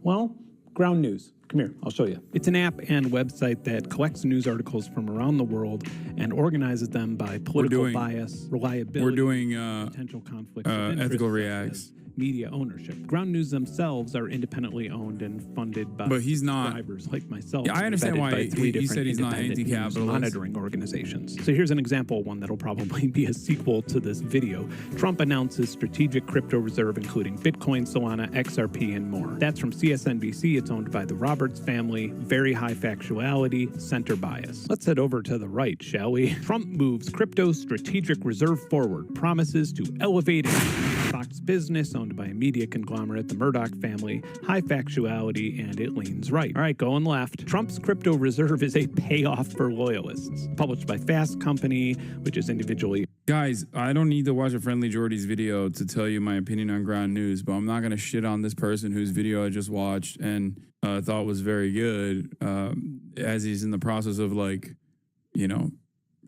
Well, Ground News. Come here, I'll show you. It's an app and website that collects news articles from around the world and organizes them by political bias, reliability, potential conflicts of interest, ethical reacts. Media ownership. Ground News themselves are independently owned and funded by subscribers like myself. Yeah, I understand why he said he's not anti-capitalist. Monitoring organizations. So here's an example, one that'll probably be a sequel to this video. Trump announces strategic crypto reserve, including Bitcoin, Solana, XRP, and more. That's from CSNBC. It's owned by the Roberts family. Very high factuality, center bias. Let's head over to the right, shall we? Trump moves crypto strategic reserve forward. Promises to elevate it. Fox Business, owned by a media conglomerate, the Murdoch family, high factuality, and it leans right. All right, going left. Trump's crypto reserve is a payoff for loyalists. Published by Fast Company, which is individually... Guys, I don't need to watch a Friendly Jordy's video to tell you my opinion on Ground News, but I'm not going to shit on this person whose video I just watched and thought was very good, as he's in the process of, like, you know,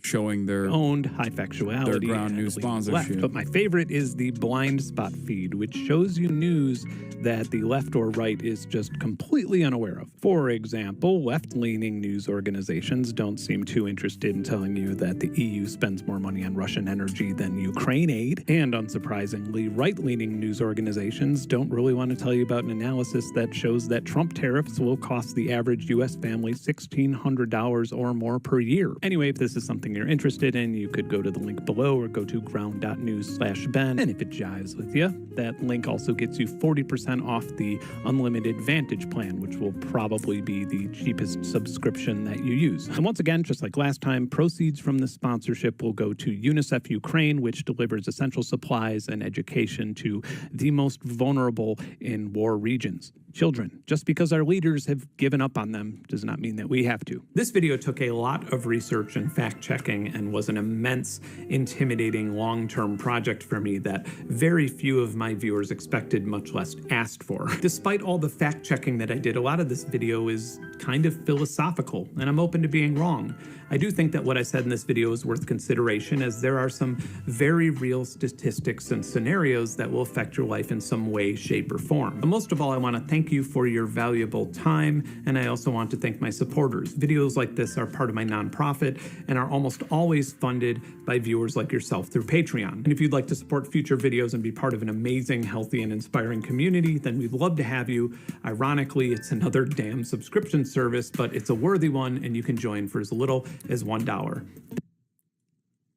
showing their owned high factuality, their Ground News sponsorship. Left. But my favorite is the blind spot feed, which shows you news that the left or right is just completely unaware of. For example, left-leaning news organizations don't seem too interested in telling you that the EU spends more money on Russian energy than Ukraine aid. And unsurprisingly, right-leaning news organizations don't really want to tell you about an analysis that shows that Trump tariffs will cost the average U.S. family $1,600 or more per year. Anyway, if this is something you're interested in, you could go to the link below or go to ground.news/Ben. And if it jives with you, that link also gets you 40% off the unlimited Vantage plan, which will probably be the cheapest subscription that you use. And once again, just like last time, proceeds from the sponsorship will go to UNICEF Ukraine, which delivers essential supplies and education to the most vulnerable in war regions. Children. Just because our leaders have given up on them does not mean that we have to. This video took a lot of research and fact-checking and was an immense, intimidating, long-term project for me that very few of my viewers expected, much less asked for. Despite all the fact-checking that I did, a lot of this video is kind of philosophical, and I'm open to being wrong. I do think that what I said in this video is worth consideration, as there are some very real statistics and scenarios that will affect your life in some way, shape, or form. But most of all, I want to thank you for your valuable time, and I also want to thank my supporters. Videos like this are part of my nonprofit and are almost always funded by viewers like yourself through Patreon. And if you'd like to support future videos and be part of an amazing, healthy, and inspiring community, then we'd love to have you. Ironically, it's another damn subscription service, but it's a worthy one, and you can join for as little as $1.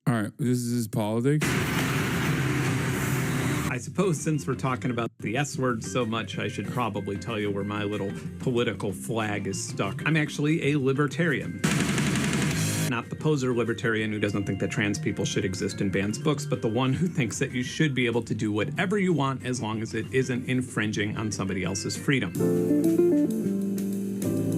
All right, this is politics. I suppose since we're talking about the S word so much, I should probably tell you where my little political flag is stuck. I'm actually a libertarian. Not the poser libertarian who doesn't think that trans people should exist in banned books, but the one who thinks that you should be able to do whatever you want as long as it isn't infringing on somebody else's freedom.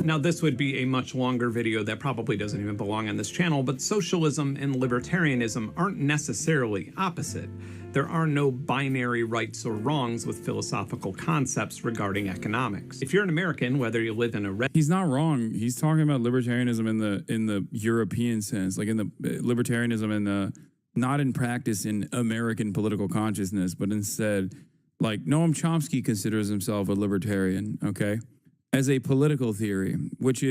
Now, this would be a much longer video that probably doesn't even belong on this channel, but socialism and libertarianism aren't necessarily opposite. There are no binary rights or wrongs with philosophical concepts regarding economics. If you're an American, whether you live in a red... He's not wrong. He's talking about libertarianism in the European sense, like in the libertarianism in the, not in practice in American political consciousness, but instead, like Noam Chomsky considers himself a libertarian, okay? As a political theory, which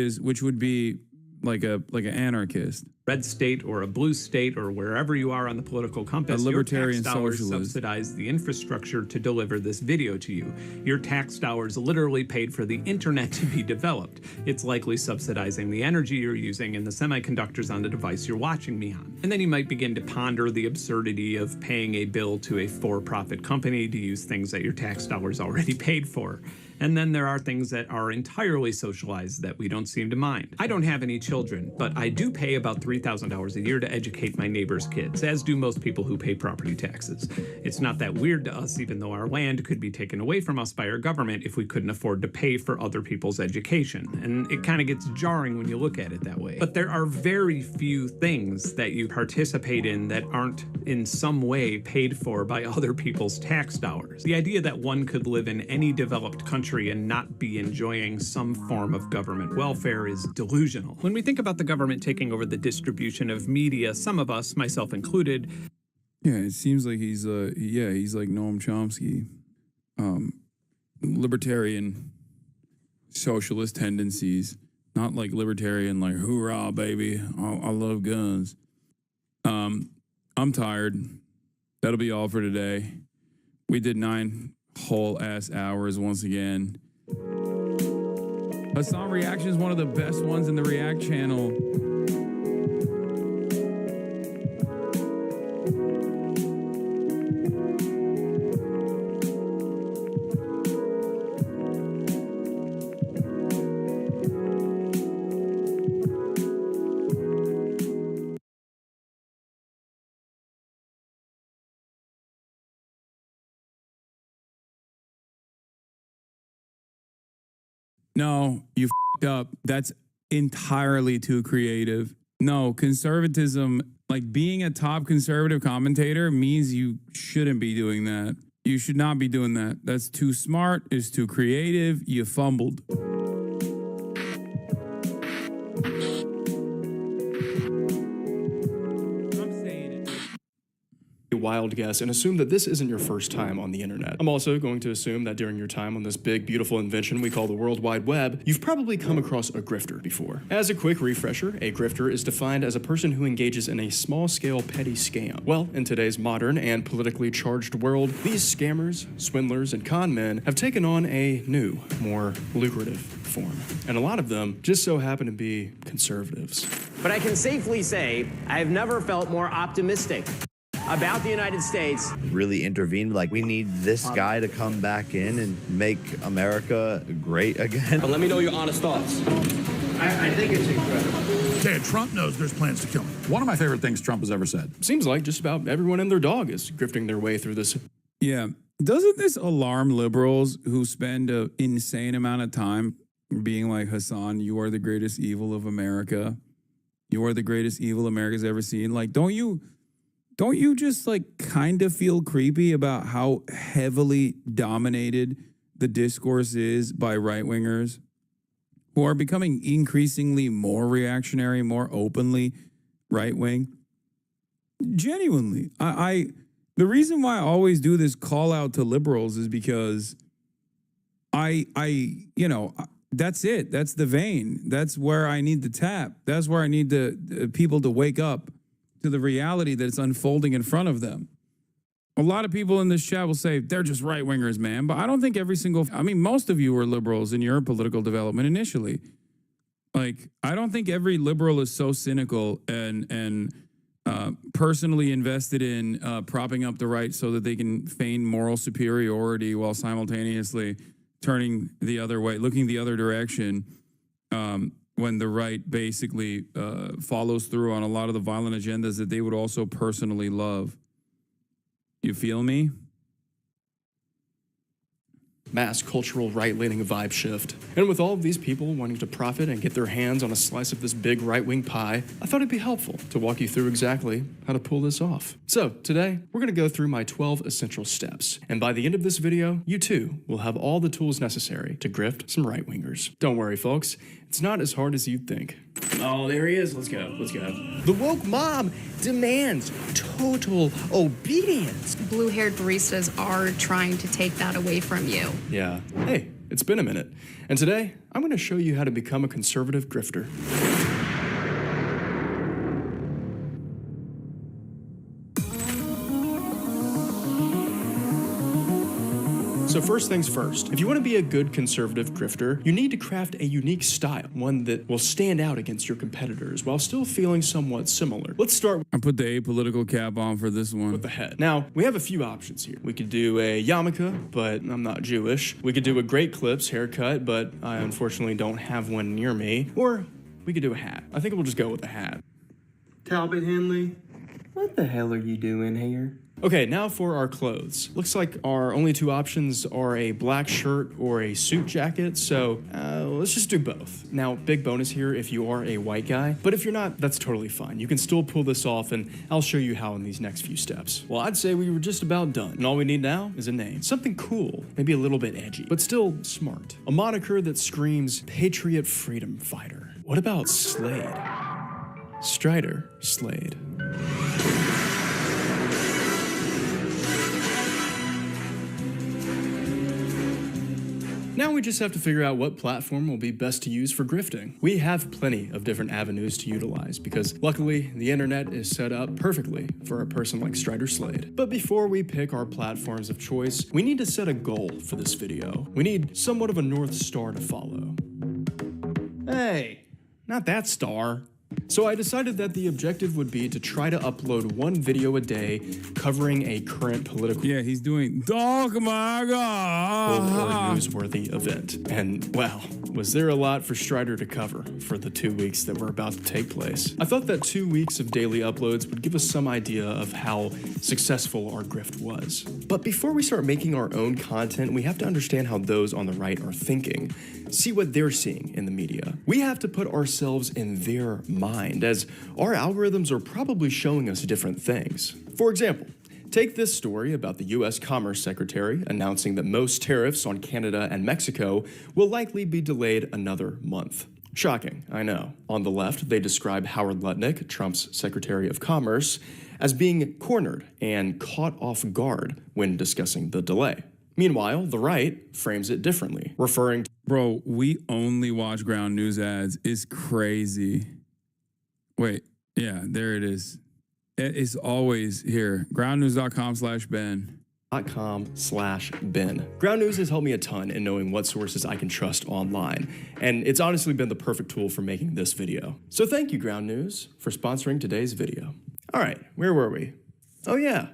would be like an anarchist. Red state or a blue state or wherever you are on the political compass, A libertarian your tax dollars socialist. subsidize the infrastructure to deliver this video to you. Your tax dollars literally paid for the internet to be developed. It's likely subsidizing the energy you're using and the semiconductors on the device you're watching me on. And then you might begin to ponder the absurdity of paying a bill to a for-profit company to use things that your tax dollars already paid for. And then there are things that are entirely socialized that we don't seem to mind. I don't have any children, but I do pay about $3,000 a year to educate my neighbor's kids, as do most people who pay property taxes. It's not that weird to us, even though our land could be taken away from us by our government if we couldn't afford to pay for other people's education. And it kind of gets jarring when you look at it that way. But there are very few things that you participate in that aren't in some way paid for by other people's tax dollars. The idea that one could live in any developed country and not be enjoying some form of government welfare is delusional. When we think about the government taking over the distribution of media, some of us, myself included... Yeah, it seems like he's like Noam Chomsky. Libertarian socialist tendencies. Not like libertarian, like, hoorah, baby, I love guns. I'm tired. That'll be all for today. We did 9 whole ass hours once again. Hassan Reaction is one of the best ones in the React channel. No, you f***ed up. That's entirely too creative. No, conservatism, like being a top conservative commentator means you shouldn't be doing that. You should not be doing that. That's too smart. It's too creative. You fumbled. Wild guess and assume that this isn't your first time on the internet. I'm also going to assume that during your time on this big, beautiful invention we call the World Wide Web, you've probably come across a grifter before. As a quick refresher, a grifter is defined as a person who engages in a small-scale petty scam. Well, in today's modern and politically charged world, these scammers, swindlers, and con men have taken on a new, more lucrative form. And a lot of them just so happen to be conservatives. But I can safely say I've never felt more optimistic about the United States. Really intervened, like, we need this guy to come back in and make America great again. But let me know your honest thoughts. I think it's incredible. Dad, Trump knows there's plans to kill him. One of my favorite things Trump has ever said. Seems like just about everyone and their dog is grifting their way through this. Yeah. Doesn't this alarm liberals who spend an insane amount of time being like, Hassan, you are the greatest evil of America. You are the greatest evil America's ever seen. Like, don't you just like kind of feel creepy about how heavily dominated the discourse is by right-wingers? who are becoming increasingly more reactionary, more openly right-wing. Genuinely, the reason why I always do this call out to liberals is because that's it. That's the vein. That's where I need to tap. That's where I need people to wake up to the reality that it's unfolding in front of them. A lot of people in this chat will say they're just right-wingers, man. But I don't think most of you were liberals in your political development initially. Like, I don't think every liberal is so cynical and personally invested in propping up the right so that they can feign moral superiority while simultaneously turning the other way, looking the other direction, when the right basically follows through on a lot of the violent agendas that they would also personally love. You feel me? Mass cultural right-leaning vibe shift. And with all of these people wanting to profit and get their hands on a slice of this big right-wing pie, I thought it'd be helpful to walk you through exactly how to pull this off. So today, we're gonna go through my 12 essential steps. And by the end of this video, you too will have all the tools necessary to grift some right-wingers. Don't worry, folks. It's not as hard as you'd think. Oh, there he is. Let's go. Let's go. The woke mom demands total obedience. Blue-haired baristas are trying to take that away from you. Yeah. Hey, it's been a minute. And today, I'm going to show you how to become a conservative grifter. So first things first, if you want to be a good conservative grifter, you need to craft a unique style, one that will stand out against your competitors while still feeling somewhat similar. Let's start I put the apolitical cap on for this one. with the head. Now, we have a few options here. We could do a yarmulke, but I'm not Jewish. We could do a Great Clips haircut, but I unfortunately don't have one near me. Or we could do a hat. I think we'll just go with a hat. Talbot Henley, what the hell are you doing here? Okay, now for our clothes. Looks like our only two options are a black shirt or a suit jacket, so let's just do both. Now, big bonus here if you are a white guy, but if you're not, that's totally fine. You can still pull this off, and I'll show you how in these next few steps. Well, I'd say we were just about done, and all we need now is a name. Something cool, maybe a little bit edgy, but still smart. A moniker that screams Patriot Freedom Fighter. What about Slade? Strider Slade. Now we just have to figure out what platform will be best to use for grifting. We have plenty of different avenues to utilize because luckily the internet is set up perfectly for a person like Strider Slade. But before we pick our platforms of choice, we need to set a goal for this video. We need somewhat of a North Star to follow. Hey, not that star. So I decided that the objective would be to try to upload one video a day covering a current political Yeah, he's doing dogma or newsworthy event. And wow, was there a lot for Strider to cover for the 2 weeks that were about to take place. I thought that 2 weeks of daily uploads would give us some idea of how successful our grift was. But before we start making our own content, we have to understand how those on the right are thinking. See what they're seeing in the media. We have to put ourselves in their mind, as our algorithms are probably showing us different things. For example, take this story about the U.S. Commerce Secretary announcing that most tariffs on Canada and Mexico will likely be delayed another month. Shocking, I know. On the left, they describe Howard Lutnick, Trump's Secretary of Commerce, as being cornered and caught off guard when discussing the delay. Meanwhile, the right frames it differently, referring to Bro, we only watch ground news ads. It's crazy. Wait, yeah, there it is. It's always here. Groundnews.com/Ben. .com/Ben. Ground News has helped me a ton in knowing what sources I can trust online, and it's honestly been the perfect tool for making this video. So thank you, Ground News, for sponsoring today's video. All right, where were we? Oh yeah.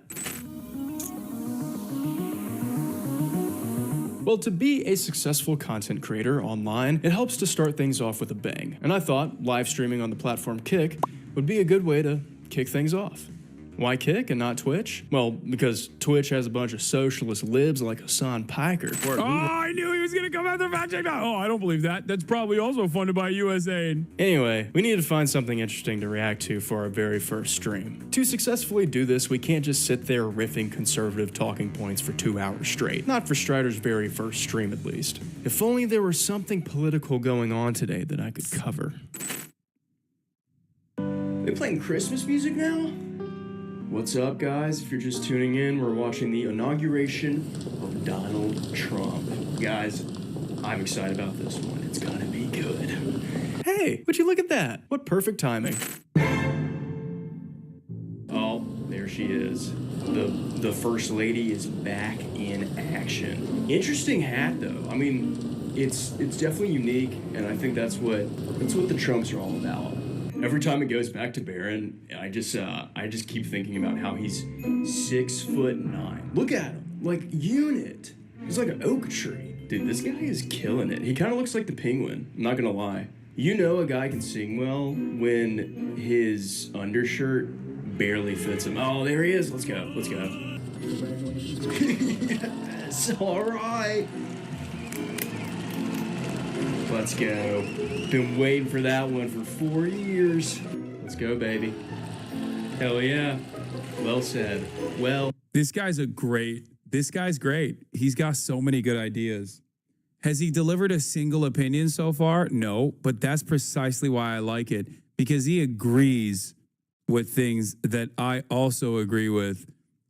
Well, to be a successful content creator online, it helps to start things off with a bang. And I thought live streaming on the platform Kick would be a good way to kick things off. Why Kick and not Twitch? Well, because Twitch has a bunch of socialist libs like Hassan Piker. Oh, I knew he was going to come out the fact check. Oh, I don't believe that. That's probably also funded by USAID. Anyway, we need to find something interesting to react to for our very first stream. To successfully do this, we can't just sit there riffing conservative talking points for 2 hours straight. Not for Strider's very first stream, at least. If only there was something political going on today that I could cover. They playing Christmas music now? What's up, guys? If you're just tuning in, we're watching the inauguration of Donald Trump. Guys, I'm excited about this one. It's gonna be good. Hey, would you look at that? What perfect timing. Oh, there she is. The First Lady is back in action. Interesting hat, though. I mean, it's definitely unique, and I think that's what the Trumps are all about. Every time it goes back to Barron, I just keep thinking about how he's 6'9". Look at him, like unit. He's like an oak tree. Dude, this guy is killing it. He kind of looks like the Penguin, I'm not gonna lie. You know a guy can sing well when his undershirt barely fits him. Oh, there he is. Let's go. Let's go. Yes, all right. Let's go. Been waiting for that one for 4 years. Let's go, baby. Hell yeah. Well said. Well. This guy's great. He's got so many good ideas. Has he delivered a single opinion so far? No, but that's precisely why I like it, because he agrees with things that I also agree with.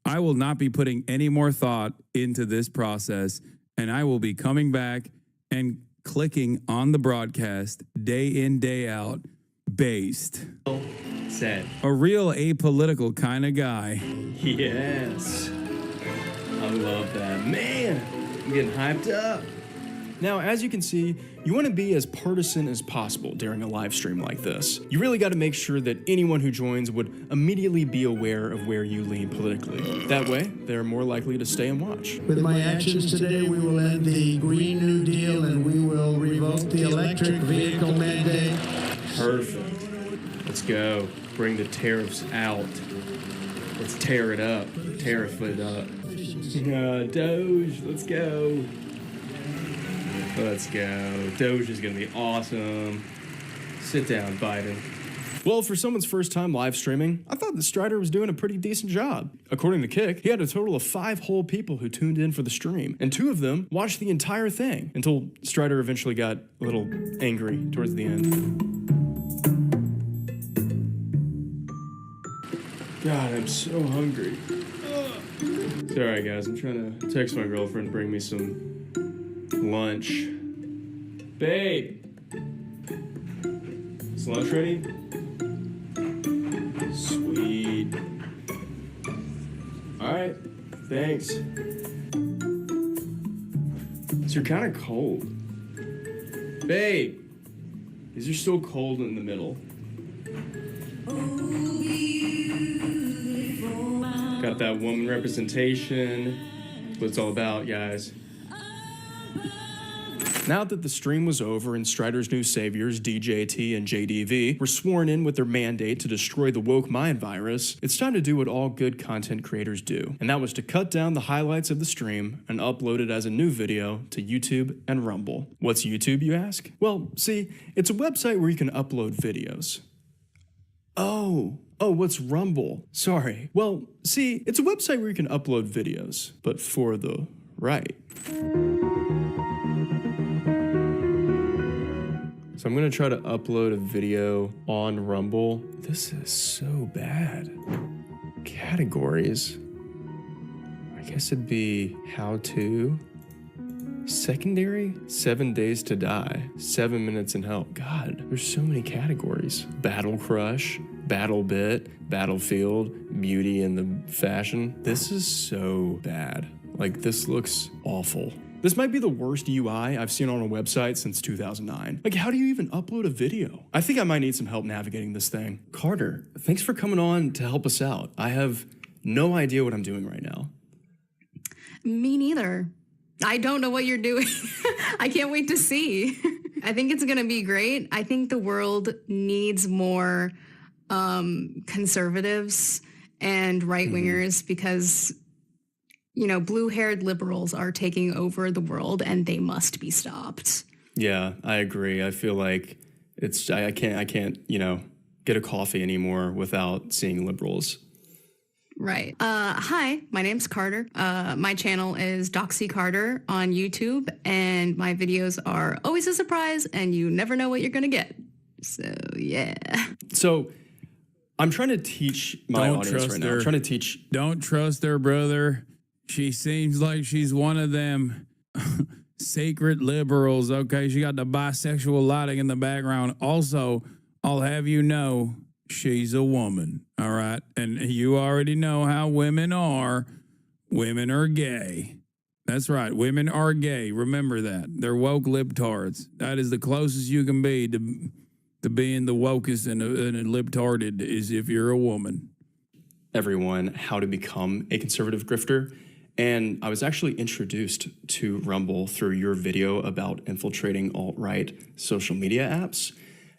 I will not be putting any more thought into this process, and I will be coming back and clicking on the broadcast day in, day out, based. Said. A real apolitical kind of guy. Yes. I love that. Man, I'm getting hyped up. Now, as you can see, you want to be as partisan as possible during a live stream like this. You really got to make sure that anyone who joins would immediately be aware of where you lean politically. That way, they're more likely to stay and watch. With my actions today, we will end the Green New Deal and we will revoke the electric vehicle mandate. Perfect. Let's go. Bring the tariffs out. Let's tear it up. Tariff it up. Doge, let's go. Let's go. Doge is going to be awesome. Sit down, Biden. Well, for someone's first time live streaming, I thought that Strider was doing a pretty decent job. According to Kick, he had a total of 5 whole people who tuned in for the stream, and 2 of them watched the entire thing until Strider eventually got a little angry towards the end. God, I'm so hungry. Sorry, guys. I'm trying to text my girlfriend to bring me some lunch. Babe! Is lunch ready? Sweet. Alright, thanks. So you're kind of cold. Babe! Is there still cold in the middle? Got that woman representation. That's what it's all about, guys. Now that the stream was over and Strider's new saviors, DJT and JDV, were sworn in with their mandate to destroy the woke mind virus, it's time to do what all good content creators do. And that was to cut down the highlights of the stream and upload it as a new video to YouTube and Rumble. What's YouTube, you ask? Well, see, it's a website where you can upload videos. Oh, what's Rumble? Sorry. Well, see, it's a website where you can upload videos, but for the right. So I'm gonna try to upload a video on Rumble. This is so bad. Categories. I guess it'd be how to. Secondary, 7 days to die, 7 minutes in hell. God, there's so many categories. Battle crush, battle bit, battlefield, beauty and the fashion. This is so bad. Like, this looks awful. This might be the worst UI I've seen on a website since 2009. Like, how do you even upload a video? I think I might need some help navigating this thing. Carter, thanks for coming on to help us out. I have no idea what I'm doing right now. Me neither. I don't know what you're doing. I can't wait to see. I think it's going to be great. I think the world needs more conservatives and right-wingers because, you know, blue-haired liberals are taking over the world and they must be stopped. Yeah, I agree. I feel like I can't, you know, get a coffee anymore without seeing liberals. Right. Hi, my name's Carter. My channel is Doxy Carter on YouTube, and my videos are always a surprise, and you never know what you're going to get. So, yeah. So, I'm trying to teach my audience right now. I'm trying to teach. Don't trust her, brother. She seems like she's one of them sacred liberals, okay? She got the bisexual lighting in the background. Also, I'll have you know, she's a woman, all right? And you already know how women are. Women are gay. That's right. Women are gay. Remember that. They're woke libtards. That is the closest you can be to being the wokest and a libtarded is if you're a woman. Everyone how to become a conservative grifter. And I was actually introduced to Rumble through your video about infiltrating alt-right social media apps.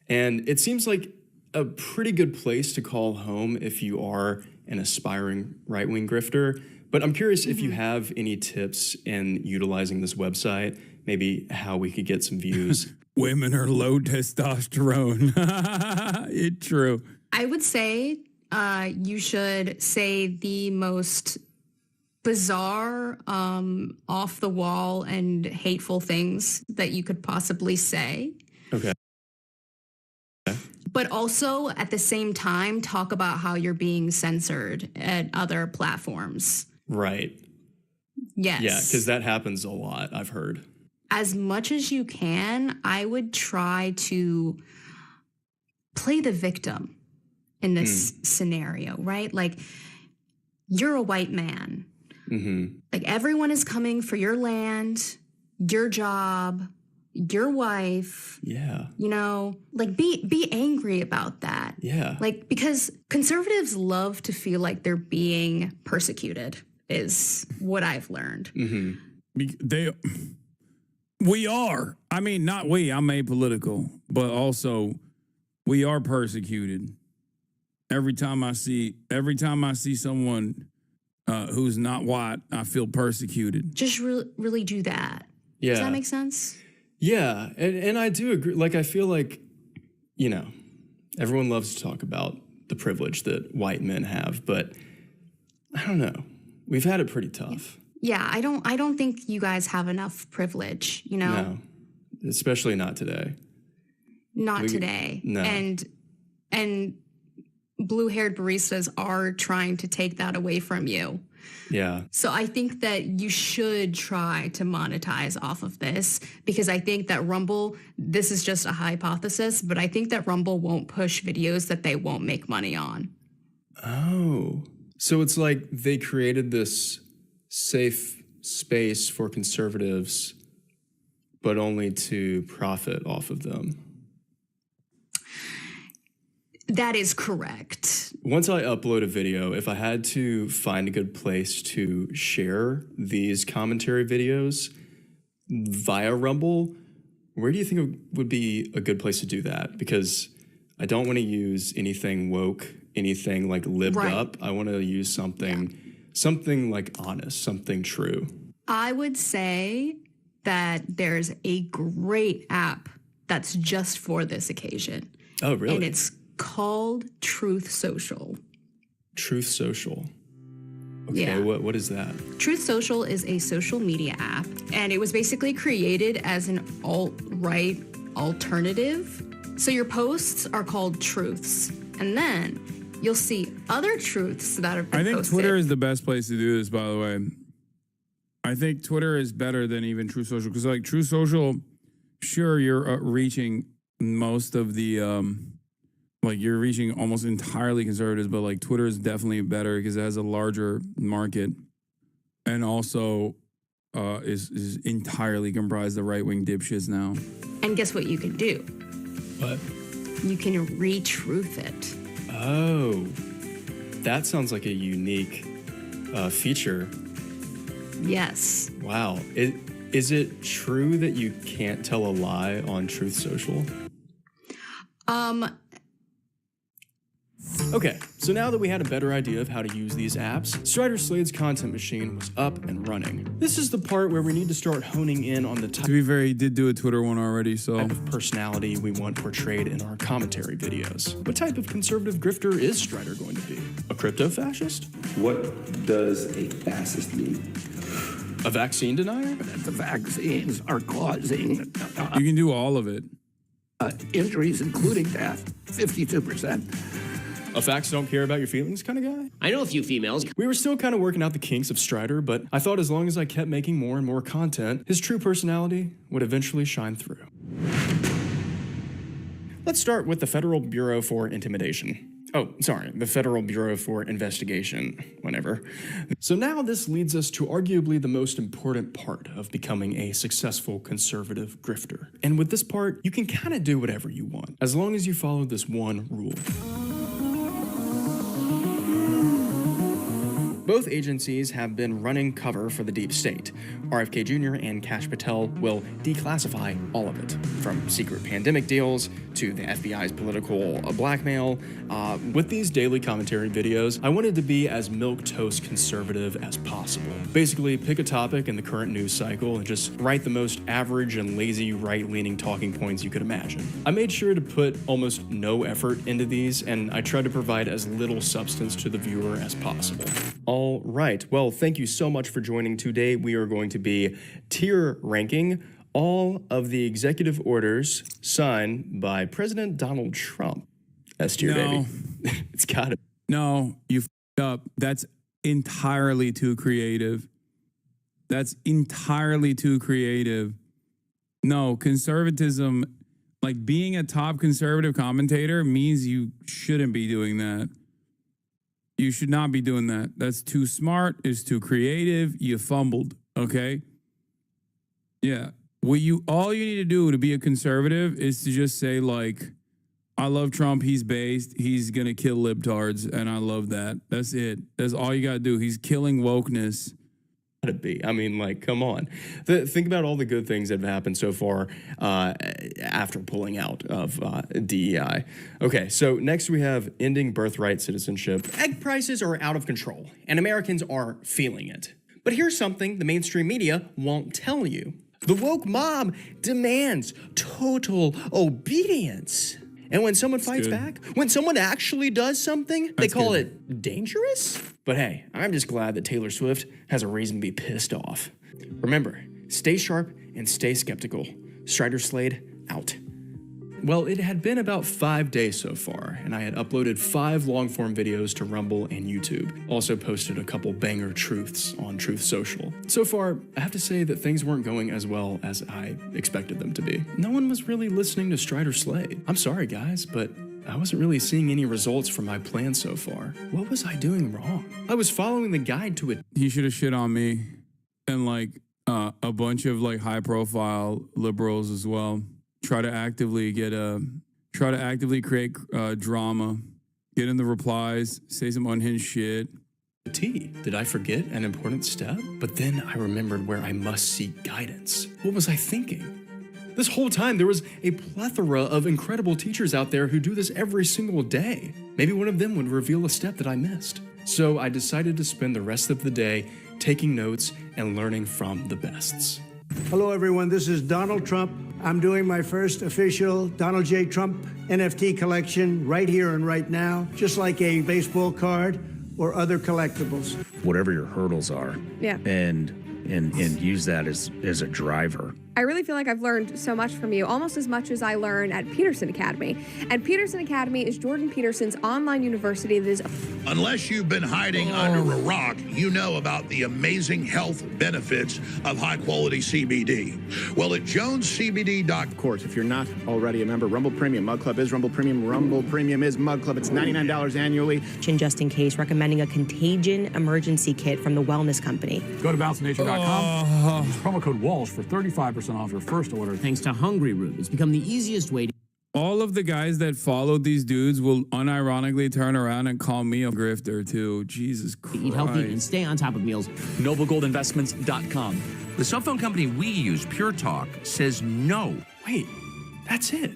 And it seems like a pretty good place to call home if you are an aspiring right-wing grifter. But I'm curious if you have any tips in utilizing this website, maybe how we could get some views. Women are low testosterone. It's true. I would say you should say the most bizarre, off the wall and hateful things that you could possibly say. Okay. But also at the same time, talk about how you're being censored at other platforms. Right. Yes. Yeah, because that happens a lot, I've heard. As much as you can, I would try to play the victim in this scenario, right? Like, you're a white man. Like, everyone is coming for your land, your job, your wife. Yeah. You know, like, be angry about that. Yeah. Like, because conservatives love to feel like they're being persecuted is what I've learned. We are. I mean, not we. I'm apolitical, but also we are persecuted. Every time I see someone who's not white, I feel persecuted. Just really do that. Yeah. Does that make sense? Yeah, and I do agree. Like, I feel like, you know, everyone loves to talk about the privilege that white men have, but I don't know. We've had it pretty tough. Yeah, I don't think you guys have enough privilege, you know? No, especially not today. Not today. No. And blue-haired baristas are trying to take that away from you. Yeah. So I think that you should try to monetize off of this, because I think that Rumble, this is just a hypothesis, but I think that Rumble won't push videos that they won't make money on. Oh. So it's like they created this safe space for conservatives, but only to profit off of them. That is correct. Once I upload a video, if I had to find a good place to share these commentary videos via Rumble, where do you think would be a good place to do that? Because I don't want to use anything woke, anything like libbed up. I want to use something like honest, something true. I would say that there's a great app that's just for this occasion. Oh, really? And it's called Truth Social. Truth Social. Okay, Yeah. what is that? Truth Social is a social media app, and it was basically created as an alt-right alternative. So your posts are called truths, and then you'll see other truths that have been I think posted. Twitter is the best place to do this, by the way. I think Twitter is better than even Truth Social, because like Truth Social, sure, you're reaching most of the like you're reaching almost entirely conservatives, but like Twitter is definitely better because it has a larger market, and also is entirely comprised of right-wing dipshits now. And guess what you can do? What? You can re-truth it. Oh, that sounds like a unique feature. Yes. Wow. Is it true that you can't tell a lie on Truth Social? Okay, so now that we had a better idea of how to use these apps, Strider Slade's content machine was up and running. This is the part where we need to start honing in on the type To be fair, he did do a Twitter one already, so. of personality we want portrayed in our commentary videos. What type of conservative grifter is Strider going to be? A crypto fascist? What does a fascist mean? A vaccine denier? That the vaccines are causing You can do all of it. injuries, including death, 52%. A facts don't care about your feelings kind of guy? I know a few females. We were still kind of working out the kinks of Strider, but I thought as long as I kept making more and more content, his true personality would eventually shine through. Let's start with the Federal Bureau for Intimidation. Oh, sorry, the Federal Bureau for Investigation, whatever. So now this leads us to arguably the most important part of becoming a successful conservative grifter. And with this part, you can kind of do whatever you want, as long as you follow this one rule. Both agencies have been running cover for the deep state. RFK Jr. and Kash Patel will declassify all of it, from secret pandemic deals to the FBI's political blackmail. With these daily commentary videos, I wanted to be as milquetoast conservative as possible. Basically, pick a topic in the current news cycle and just write the most average and lazy right-leaning talking points you could imagine. I made sure to put almost no effort into these, and I tried to provide as little substance to the viewer as possible. All right, well, thank you so much for joining. Today we are going to be tier ranking all of the executive orders signed by President Donald Trump. S tier, baby. It's gotta. No, you f***ed up. That's entirely too creative. That's entirely too creative. No, conservatism, like being a top conservative commentator means you shouldn't be doing that. You should not be doing that. That's too smart. It's too creative. You fumbled, okay? Yeah. All you need to do to be a conservative is to just say, like, I love Trump. He's based. He's going to kill libtards, and I love that. That's it. That's all you got to do. He's killing wokeness. Gotta be. I mean, like, come on. Think about all the good things that have happened so far after pulling out of DEI. Okay, so next we have ending birthright citizenship. Egg prices are out of control, and Americans are feeling it. But here's something the mainstream media won't tell you. The woke mob demands total obedience. And when someone fights back, when someone actually does something, they call it dangerous? But hey, I'm just glad that Taylor Swift has a reason to be pissed off. Remember, stay sharp and stay skeptical. Strider Slade, out. Well, it had been about 5 days so far, and I had uploaded 5 long-form videos to Rumble and YouTube. Also posted a couple banger truths on Truth Social. So far, I have to say that things weren't going as well as I expected them to be. No one was really listening to Strider Slade. I'm sorry, guys, but I wasn't really seeing any results from my plan so far. What was I doing wrong? I was following the guide to it. He should have shit on me and, like, a bunch of, like, high-profile liberals as well. Try to actively create drama, get in the replies, say some unhinged shit. Did I forget an important step? But then I remembered where I must seek guidance. What was I thinking? This whole time, there was a plethora of incredible teachers out there who do this every single day. Maybe one of them would reveal a step that I missed. So I decided to spend the rest of the day taking notes and learning from the bests. Hello, everyone. This is Donald Trump. I'm doing my first official Donald J. Trump NFT collection right here and right now, just like a baseball card or other collectibles. Whatever your hurdles are, and use that as a driver. I really feel like I've learned so much from you, almost as much as I learn at Peterson Academy. And Peterson Academy is Jordan Peterson's online university that is... Unless you've been hiding under a rock, you know about the amazing health benefits of high-quality CBD. Well, at JonesCBD.com... Of course, if you're not already a member, Rumble Premium. Mug Club is Rumble Premium. Rumble Premium is Mug Club. It's $99 annually. Just in case, recommending a contagion emergency kit from the Wellness Company. Go to BalanceNation.com. Use promo code WALSH for 35% off your first order. Thanks to Hungry Root, it's become the easiest way to... All of the guys that followed these dudes will unironically turn around and call me a grifter too. Jesus Christ. Eat healthy and stay on top of meals. NobleGoldInvestments.com. The cell phone company we use, Pure Talk, says no. Wait, that's it.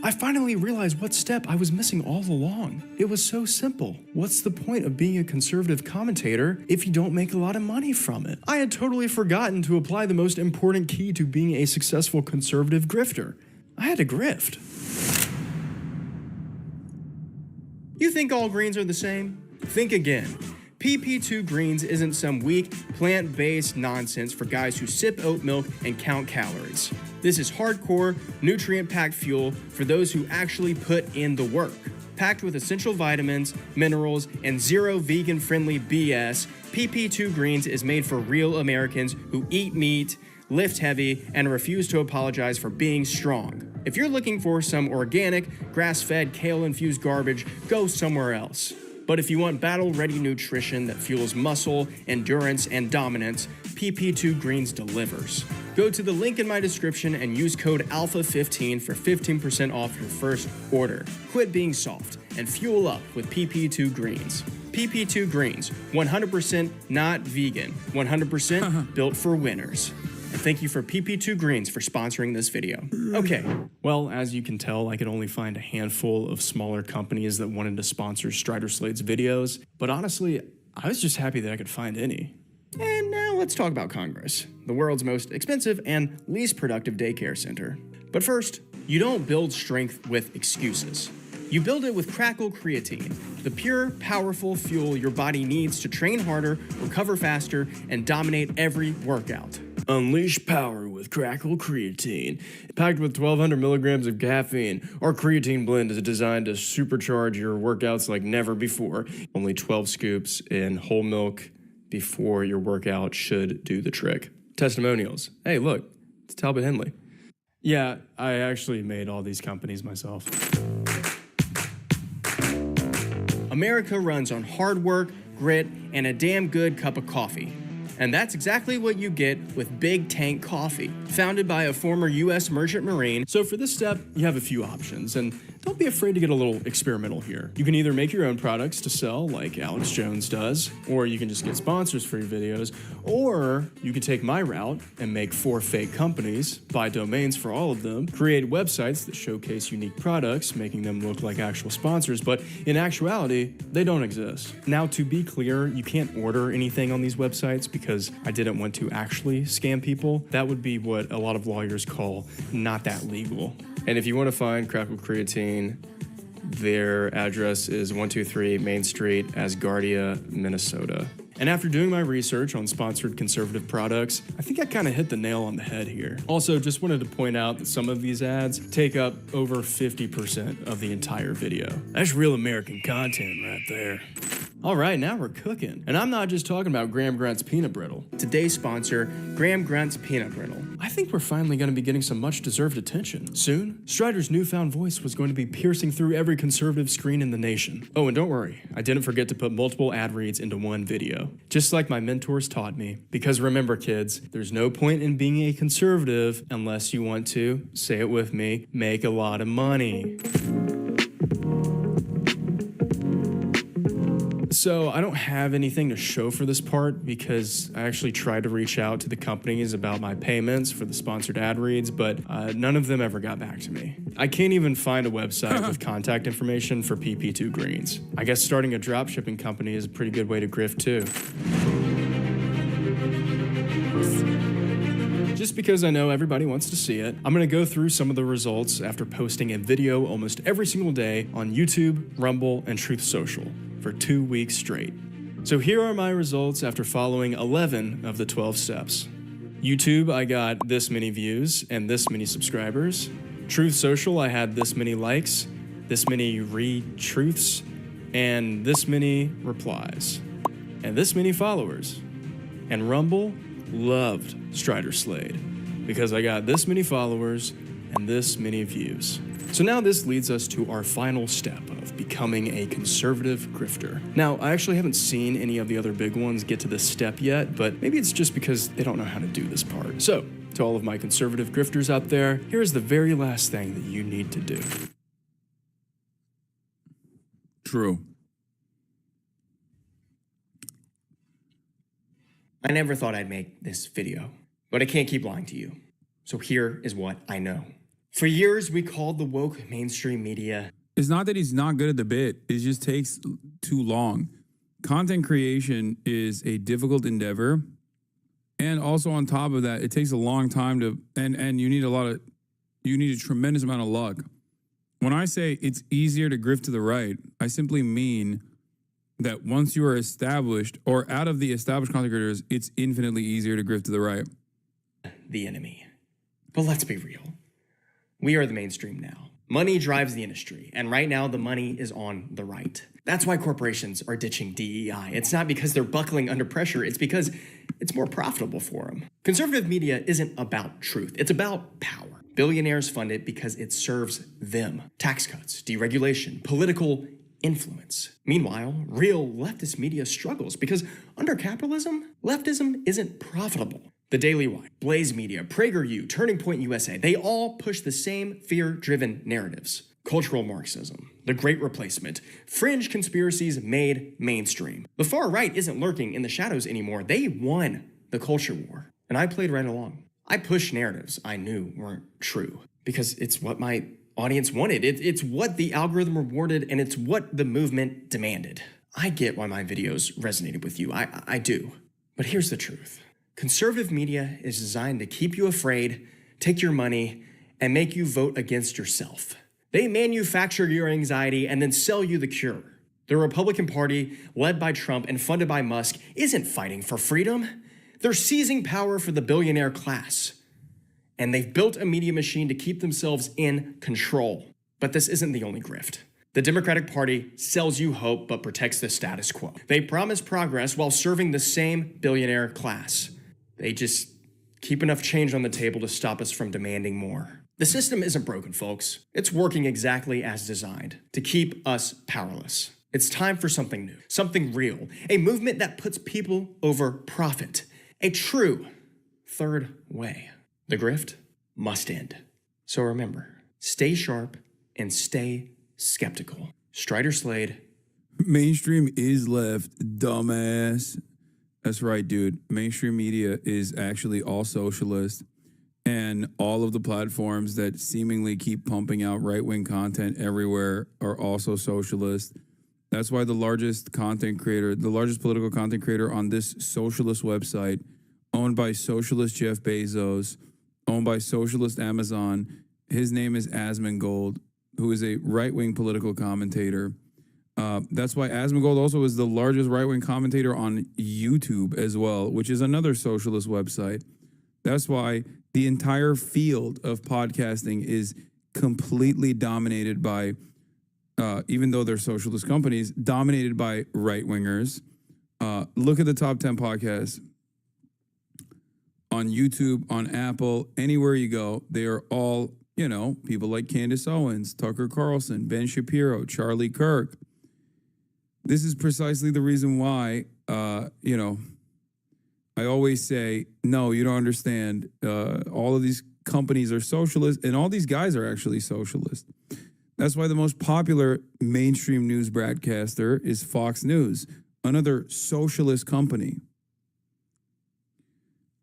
I finally realized what step I was missing all along. It was so simple. What's the point of being a conservative commentator if you don't make a lot of money from it? I had totally forgotten to apply the most important key to being a successful conservative grifter. I had to grift. You think all greens are the same? Think again. PP2 Greens isn't some weak, plant-based nonsense for guys who sip oat milk and count calories. This is hardcore, nutrient-packed fuel for those who actually put in the work. Packed with essential vitamins, minerals, and zero vegan-friendly BS, PP2 Greens is made for real Americans who eat meat, lift heavy, and refuse to apologize for being strong. If you're looking for some organic, grass-fed, kale-infused garbage, go somewhere else. But if you want battle-ready nutrition that fuels muscle, endurance, and dominance, PP2 Greens delivers. Go to the link in my description and use code ALPHA15 for 15% off your first order. Quit being soft and fuel up with PP2 Greens. PP2 Greens, 100% not vegan, 100% built for winners. And thank you for PP2 Greens for sponsoring this video. Okay, well, as you can tell, I could only find a handful of smaller companies that wanted to sponsor Strider Slade's videos, but honestly, I was just happy that I could find any. And now let's talk about Congress, the world's most expensive and least productive daycare center. But first, you don't build strength with excuses. You build it with Crackle Creatine, the pure, powerful fuel your body needs to train harder, recover faster, and dominate every workout. Unleash power with Crackle Creatine. Packed with 1,200 milligrams of caffeine, our creatine blend is designed to supercharge your workouts like never before. Only 12 scoops in whole milk before your workout should do the trick. Testimonials. Hey, look, it's Talbot Henley. Yeah, I actually made all these companies myself. America runs on hard work, grit, and a damn good cup of coffee. And that's exactly what you get with Big Tank Coffee, founded by a former U.S. merchant marine. So for this step, you have a few options, and don't be afraid to get a little experimental here. You can either make your own products to sell, like Alex Jones does, or you can just get sponsors for your videos, or you can take my route and make 4 fake companies, buy domains for all of them, create websites that showcase unique products, making them look like actual sponsors, but in actuality, they don't exist. Now, to be clear, you can't order anything on these websites because I didn't want to actually scam people. That would be what a lot of lawyers call not that legal. And if you want to find Crackle Creatine, their address is 123 Main Street, Asgardia, Minnesota. And after doing my research on sponsored conservative products, I think I kind of hit the nail on the head here. Also, just wanted to point out that some of these ads take up over 50% of the entire video. That's real American content right there. All right, now we're cooking. And I'm not just talking about Graham Grunt's Peanut Brittle. Today's sponsor, Graham Grunt's Peanut Brittle. I think we're finally going to be getting some much-deserved attention. Soon, Strider's newfound voice was going to be piercing through every conservative screen in the nation. Oh, and don't worry, I didn't forget to put multiple ad reads into one video. Just like my mentors taught me. Because remember, kids, there's no point in being a conservative unless you want to, say it with me, make a lot of money. So I don't have anything to show for this part because I actually tried to reach out to the companies about my payments for the sponsored ad reads, but none of them ever got back to me. I can't even find a website with contact information for PP2 Greens. I guess starting a dropshipping company is a pretty good way to grift too. Just because I know everybody wants to see it, I'm going to go through some of the results after posting a video almost every single day on YouTube, Rumble, and Truth Social for 2 weeks straight. So here are my results after following 11 of the 12 steps. YouTube, I got this many views and this many subscribers. Truth Social, I had this many likes, this many retruths, and this many replies, and this many followers. And Rumble loved Strider Slade because I got this many followers and this many views. So now this leads us to our final step of becoming a conservative grifter. Now, I actually haven't seen any of the other big ones get to this step yet, but maybe it's just because they don't know how to do this part. So, to all of my conservative grifters out there, here's the very last thing that you need to do. True. I never thought I'd make this video, but I can't keep lying to you. So here is what I know. For years, we called the woke mainstream media. It's not that he's not good at the bit. It just takes too long. Content creation is a difficult endeavor. And also on top of that, it takes a long time to, and you need a tremendous amount of luck. When I say it's easier to grift to the right, I simply mean that once you are established or out of the established content creators, it's infinitely easier to grift to the right. The enemy. But let's be real. We are the mainstream now. Money drives the industry, and right now the money is on the right. That's why corporations are ditching DEI. It's not because they're buckling under pressure, it's because it's more profitable for them. Conservative media isn't about truth, it's about power. Billionaires fund it because it serves them. Tax cuts, deregulation, political influence. Meanwhile, real leftist media struggles because under capitalism, leftism isn't profitable. The Daily Wire, Blaze Media, PragerU, Turning Point USA, they all push the same fear-driven narratives. Cultural Marxism, the Great Replacement, fringe conspiracies made mainstream. The far right isn't lurking in the shadows anymore. They won the culture war. And I played right along. I pushed narratives I knew weren't true because it's what my audience wanted. It's what the algorithm rewarded, and it's what the movement demanded. I get why my videos resonated with you. I do. But here's the truth. Conservative media is designed to keep you afraid, take your money, and make you vote against yourself. They manufacture your anxiety and then sell you the cure. The Republican Party, led by Trump and funded by Musk, isn't fighting for freedom. They're seizing power for the billionaire class. And they've built a media machine to keep themselves in control. But this isn't the only grift. The Democratic Party sells you hope but protects the status quo. They promise progress while serving the same billionaire class. They just keep enough change on the table to stop us from demanding more. The system isn't broken, folks. It's working exactly as designed, to keep us powerless. It's time for something new, something real, a movement that puts people over profit, a true third way. The grift must end. So remember, stay sharp and stay skeptical. Strider Slade. Mainstream is left, dumbass. That's right, dude. Mainstream media is actually all socialist, and all of the platforms that seemingly keep pumping out right-wing content everywhere are also socialist. That's why the largest political content creator on this socialist website, owned by socialist Jeff Bezos, owned by socialist Amazon, his name is Asmongold, who is a right-wing political commentator. That's why Asmongold also is the largest right-wing commentator on YouTube as well, which is another socialist website. That's why the entire field of podcasting is completely dominated by, even though they're socialist companies, dominated by right-wingers. Look at the top 10 podcasts on YouTube, on Apple, anywhere you go. They are all, people like Candace Owens, Tucker Carlson, Ben Shapiro, Charlie Kirk. This is precisely the reason why, I always say, no, you don't understand. All of these companies are socialist, and all these guys are actually socialist. That's why the most popular mainstream news broadcaster is Fox News, another socialist company.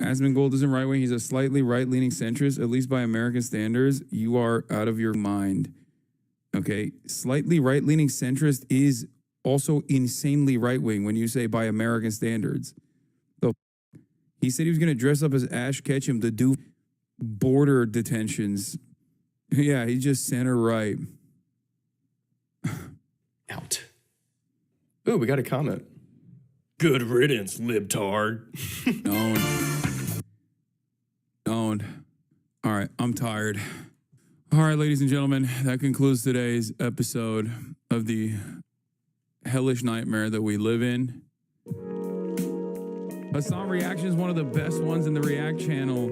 Asmongold isn't right-wing. He's a slightly right-leaning centrist, at least by American standards. You are out of your mind. Okay? Slightly right-leaning centrist is also insanely right-wing when you say by American standards. So he said he was going to dress up as Ash Ketchum to do border detentions. Yeah, he's just center right. Out. Ooh, we got a comment. Good riddance, libtard. Owned. All right, I'm tired. All right, ladies and gentlemen, that concludes today's episode of the hellish nightmare that we live in. Hassan Reaction is one of the best ones in the React channel.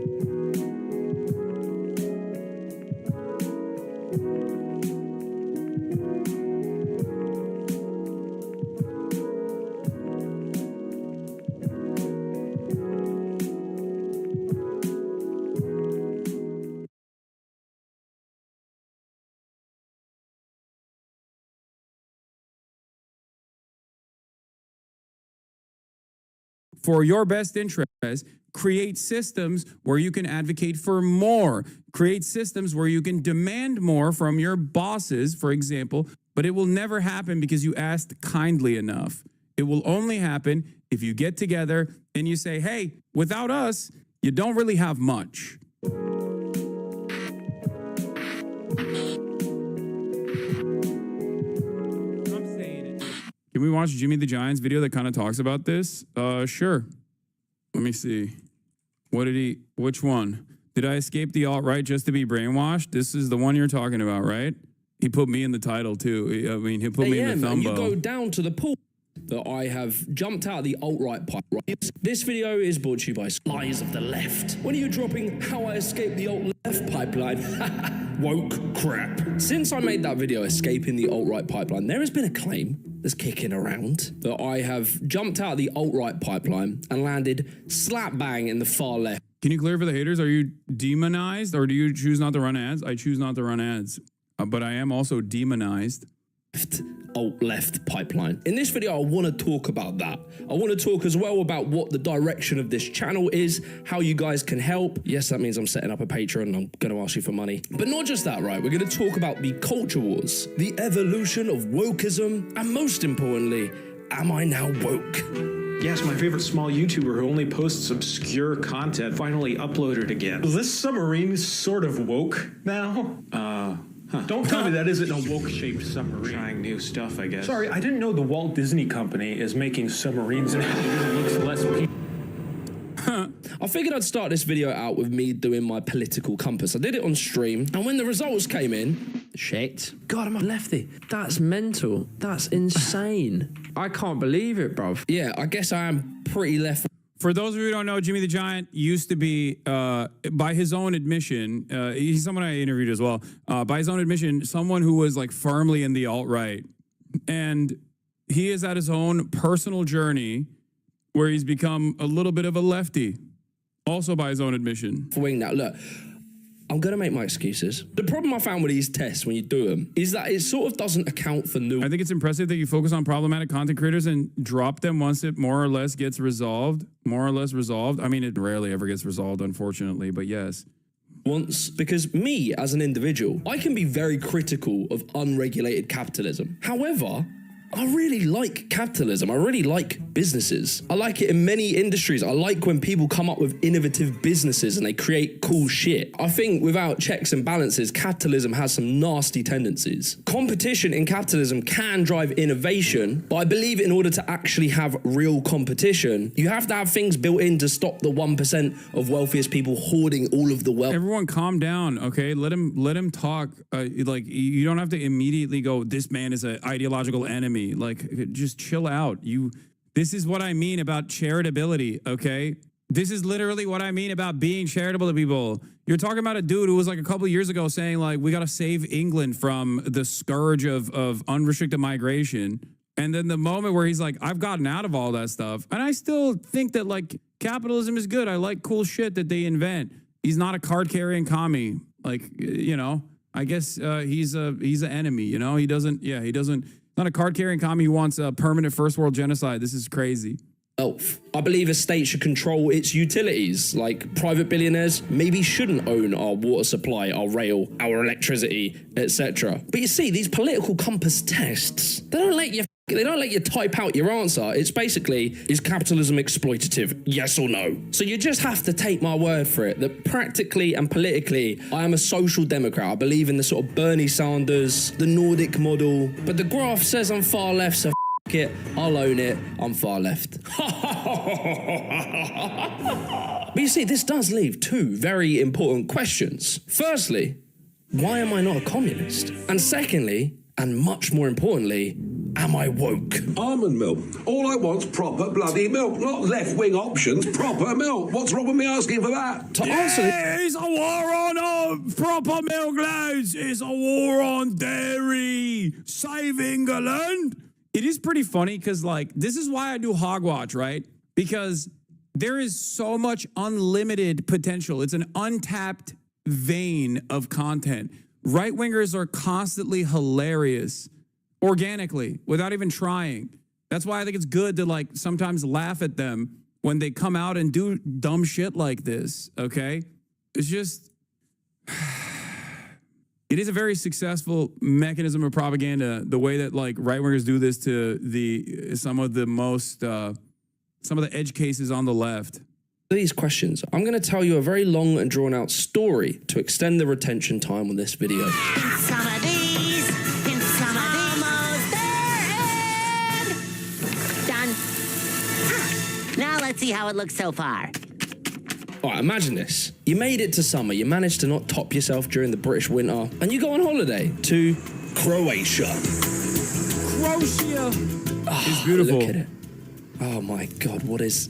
for your best interest. Create systems where you can advocate for more. Create systems where you can demand more from your bosses, for example, but it will never happen because you asked kindly enough. It will only happen if you get together and you say, hey, without us, you don't really have much. Can we watch Jimmy the Giant's video that kind of talks about this? Sure. Let me see. Which one? Did I escape the alt-right just to be brainwashed? This is the one you're talking about, right? He put me in the title too. I mean, he put me in the thumb. You go down to the pool that I have jumped out of the alt-right pipe. Right? This video is brought to you by Lies of the Left. When are you dropping How I Escaped the Alt-Left Pipeline? Woke crap. Since I made that video, Escaping the Alt-Right Pipeline, there has been a claim that's kicking around that I have jumped out of the alt-right pipeline and landed slap bang in the far left. Can you clear for the haters? Are you demonized or do you choose not to run ads? I choose not to run ads, but I am also demonized. Alt-left pipeline. In this video, I want to talk about that. I want to talk as well about what the direction of this channel is, how you guys can help. Yes, that means I'm setting up a Patreon and I'm going to ask you for money. But not just that, right? We're going to talk about the culture wars, the evolution of wokeism, and most importantly, am I now woke? Yes, my favorite small YouTuber who only posts obscure content finally uploaded again. Is this submarine sort of woke now? Don't tell me that isn't a woke-shaped submarine. Trying new stuff, I guess. Sorry, I didn't know the Walt Disney Company is making submarines now because it looks less I figured I'd start this video out with me doing my political compass. I did it on stream, and when the results came in, shit. God, I'm a lefty. That's mental. That's insane. I can't believe it, bruv. Yeah, I guess I am pretty left. For those of you who don't know, Jimmy the Giant used to be, by his own admission, he's someone I interviewed as well, by his own admission, someone who was like firmly in the alt-right. And he is at his own personal journey where he's become a little bit of a lefty, also by his own admission. Now, look, I'm going to make my excuses. The problem I found with these tests when you do them is that it sort of doesn't account for new. I think it's impressive that you focus on problematic content creators and drop them once it more or less gets resolved. More or less resolved. I mean, it rarely ever gets resolved, unfortunately, but yes. Once, because me as an individual, I can be very critical of unregulated capitalism. However, I really like capitalism. I really like businesses. I like it in many industries. I like when people come up with innovative businesses and they create cool shit. I think without checks and balances, capitalism has some nasty tendencies. Competition in capitalism can drive innovation, but I believe in order to actually have real competition, you have to have things built in to stop the 1% of wealthiest people hoarding all of the wealth. Everyone calm down, okay? Let him talk. Like, you don't have to immediately go, this man is an ideological enemy. Like, just chill out. This is what I mean about charitability, okay? This is literally what I mean about being charitable to people. You're talking about a dude who was like a couple of years ago saying like, we got to save England from the scourge of unrestricted migration. And then the moment where he's like, I've gotten out of all that stuff. And I still think that like capitalism is good. I like cool shit that they invent. He's not a card carrying commie. Like, you know, I guess he's an enemy, you know? He doesn't not a card-carrying commie who wants a permanent first world genocide. This is crazy. I believe a state should control its utilities, like private billionaires maybe shouldn't own our water supply, our rail, our electricity, etc. But you see, these political compass tests, they don't let you type out your answer. It's basically, is capitalism exploitative? Yes or no? So you just have to take my word for it that practically and politically, I am a social democrat. I believe in the sort of Bernie Sanders, the Nordic model. But the graph says I'm far left, so f it. I'll own it. I'm far left. But you see, this does leave two very important questions. Firstly, why am I not a communist? And secondly, and much more importantly, am I woke? Almond milk. All I want's proper bloody milk, not left-wing options, proper milk. What's wrong with me asking for that? To answer it's a war on proper milk, lads. It's a war on dairy. Save England. It is pretty funny because, like, this is why I do Hogwatch, right? Because there is so much unlimited potential. It's an untapped vein of content. Right-wingers are constantly hilarious, organically, without even trying. That's why I think it's good to, like, sometimes laugh at them when they come out and do dumb shit like this, okay? It's just, it is a very successful mechanism of propaganda, the way that like right-wingers do this to some of the edge cases on the left. These questions, I'm going to tell you a very long and drawn-out story to extend the retention time on this video. Done. Now let's see how it looks so far. All right, imagine this. You made it to summer, you managed to not top yourself during the British winter, and you go on holiday to Croatia. Croatia! It's beautiful. Look at it. Oh my God, what's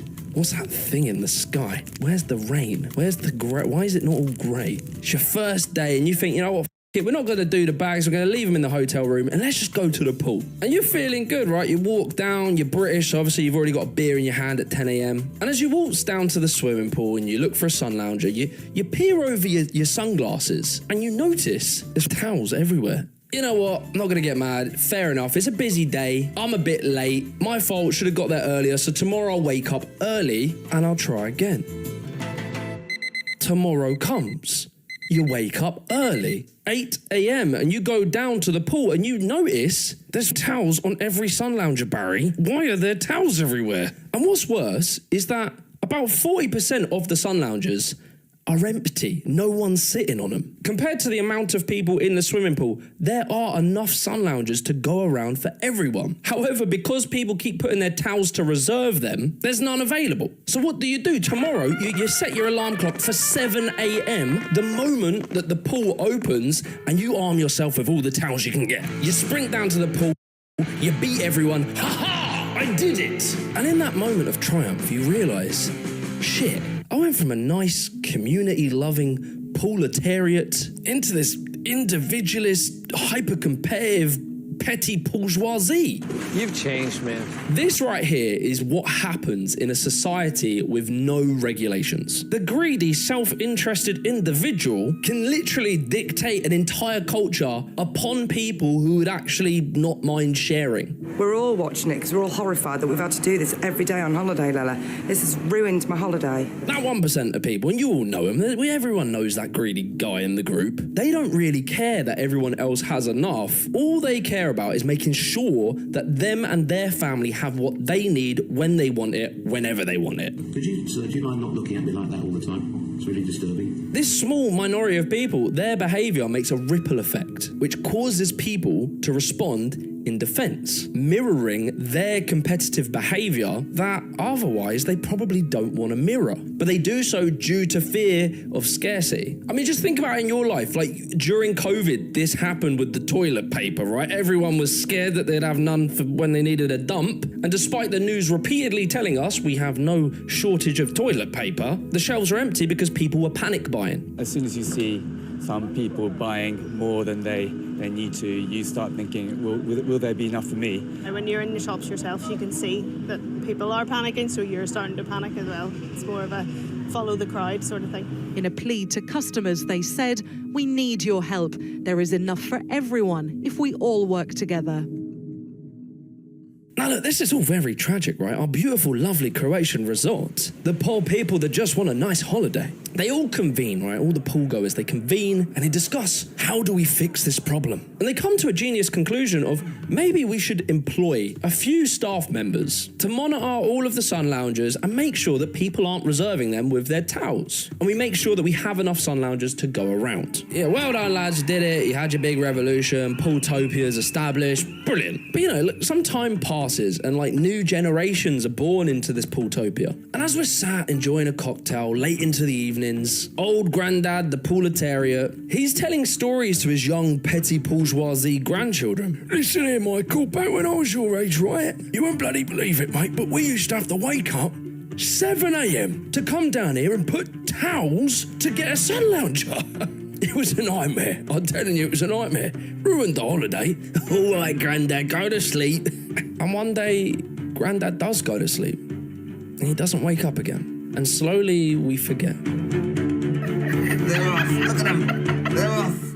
that thing in the sky? Where's the rain? Where's the grey? Why is it not all grey? It's your first day and you think, you know what, we're not going to do the bags, we're going to leave them in the hotel room and let's just go to the pool. And you're feeling good, right? You walk down, you're British, so obviously you've already got a beer in your hand at 10 a.m. And as you walk down to the swimming pool and you look for a sun lounger, you peer over your sunglasses and you notice there's towels everywhere. You know what? I'm not going to get mad. Fair enough. It's a busy day. I'm a bit late. My fault. Should have got there earlier. So tomorrow I'll wake up early and I'll try again. Tomorrow comes. You wake up early, 8 a.m. and you go down to the pool and you notice there's towels on every sun lounger, Barry. Why are there towels everywhere? And what's worse is that about 40% of the sun loungers are empty. No one's sitting on them. Compared to the amount of people in the swimming pool, there are enough sun loungers to go around for everyone. However, because people keep putting their towels to reserve them, there's none available. So what do? Tomorrow, you set your alarm clock for 7 a.m. the moment that the pool opens and you arm yourself with all the towels you can get. You sprint down to the pool, you beat everyone. Ha ha! I did it! And in that moment of triumph, you realise, shit, I went from a nice, community-loving proletariat into this individualist, hyper-competitive, petty bourgeoisie. You've changed, man. This right here is what happens in a society with no regulations. The greedy, self-interested individual can literally dictate an entire culture upon people who would actually not mind sharing. We're all watching it because we're all horrified that we've had to do this every day on holiday, Lella. This has ruined my holiday. That 1% of people, and you all know him, everyone knows that greedy guy in the group. They don't really care that everyone else has enough. All they care about is making sure that them and their family have what they need when they want it, whenever they want it. Do you mind not looking at me like that all the time? It's really disturbing. This small minority of people, their behaviour makes a ripple effect, which causes people to respond in defence, mirroring their competitive behaviour that otherwise they probably don't want to mirror. But they do so due to fear of scarcity. I mean, just think about it in your life. Like, during COVID, this happened with the toilet paper, right? Everyone was scared that they'd have none for when they needed a dump. And despite the news repeatedly telling us we have no shortage of toilet paper, the shelves are empty because people were panic buying. As soon as you see some people buying more than they need to, you start thinking, will there be enough for me? And when you're in the shops yourself, you can see that people are panicking, so you're starting to panic as well. It's more of a follow the crowd sort of thing. In a plea to customers, they said, "We need your help. There is enough for everyone if we all work together." Now look, this is all very tragic, right? Our beautiful, lovely Croatian resort. The poor people that just want a nice holiday. They all convene, right? All the pool goers, they convene and they discuss, how do we fix this problem? And they come to a genius conclusion of maybe we should employ a few staff members to monitor all of the sun loungers and make sure that people aren't reserving them with their towels. And we make sure that we have enough sun loungers to go around. Yeah, well done, lads, you did it. You had your big revolution. Pooltopia's established. Brilliant. But you know, look, some time passes and like new generations are born into this Pooltopia. And as we're sat enjoying a cocktail late into the evening, old granddad, the proletariat, he's telling stories to his young petty bourgeoisie grandchildren. Listen here, Michael, back when I was your age, right? You won't bloody believe it, mate, but we used to have to wake up 7 a.m. to come down here and put towels to get a sun lounger. It was a nightmare. I'm telling you, it was a nightmare. Ruined the holiday. All right, Granddad, go to sleep. And one day, Granddad does go to sleep. And he doesn't wake up again. And slowly, we forget. They're off. Look at them. They're off.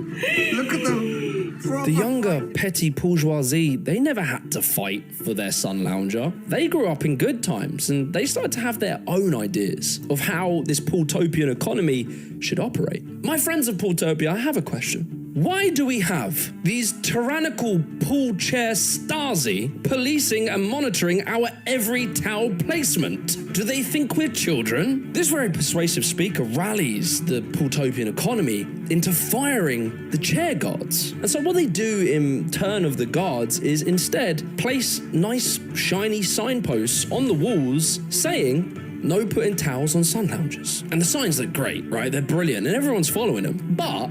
Look at them. The younger petty bourgeoisie, they never had to fight for their sun lounger. They grew up in good times and they started to have their own ideas of how this Pooltopian economy should operate. My friends of Pooltopia, I have a question. Why do we have these tyrannical pool chair Stasi policing and monitoring our every towel placement? Do they think we're children? This very persuasive speaker rallies the Pooltopian economy into firing the chair guards. And so what they do in turn of the guards is instead place nice shiny signposts on the walls saying no putting towels on sun loungers. And the signs look great, right? They're brilliant and everyone's following them. But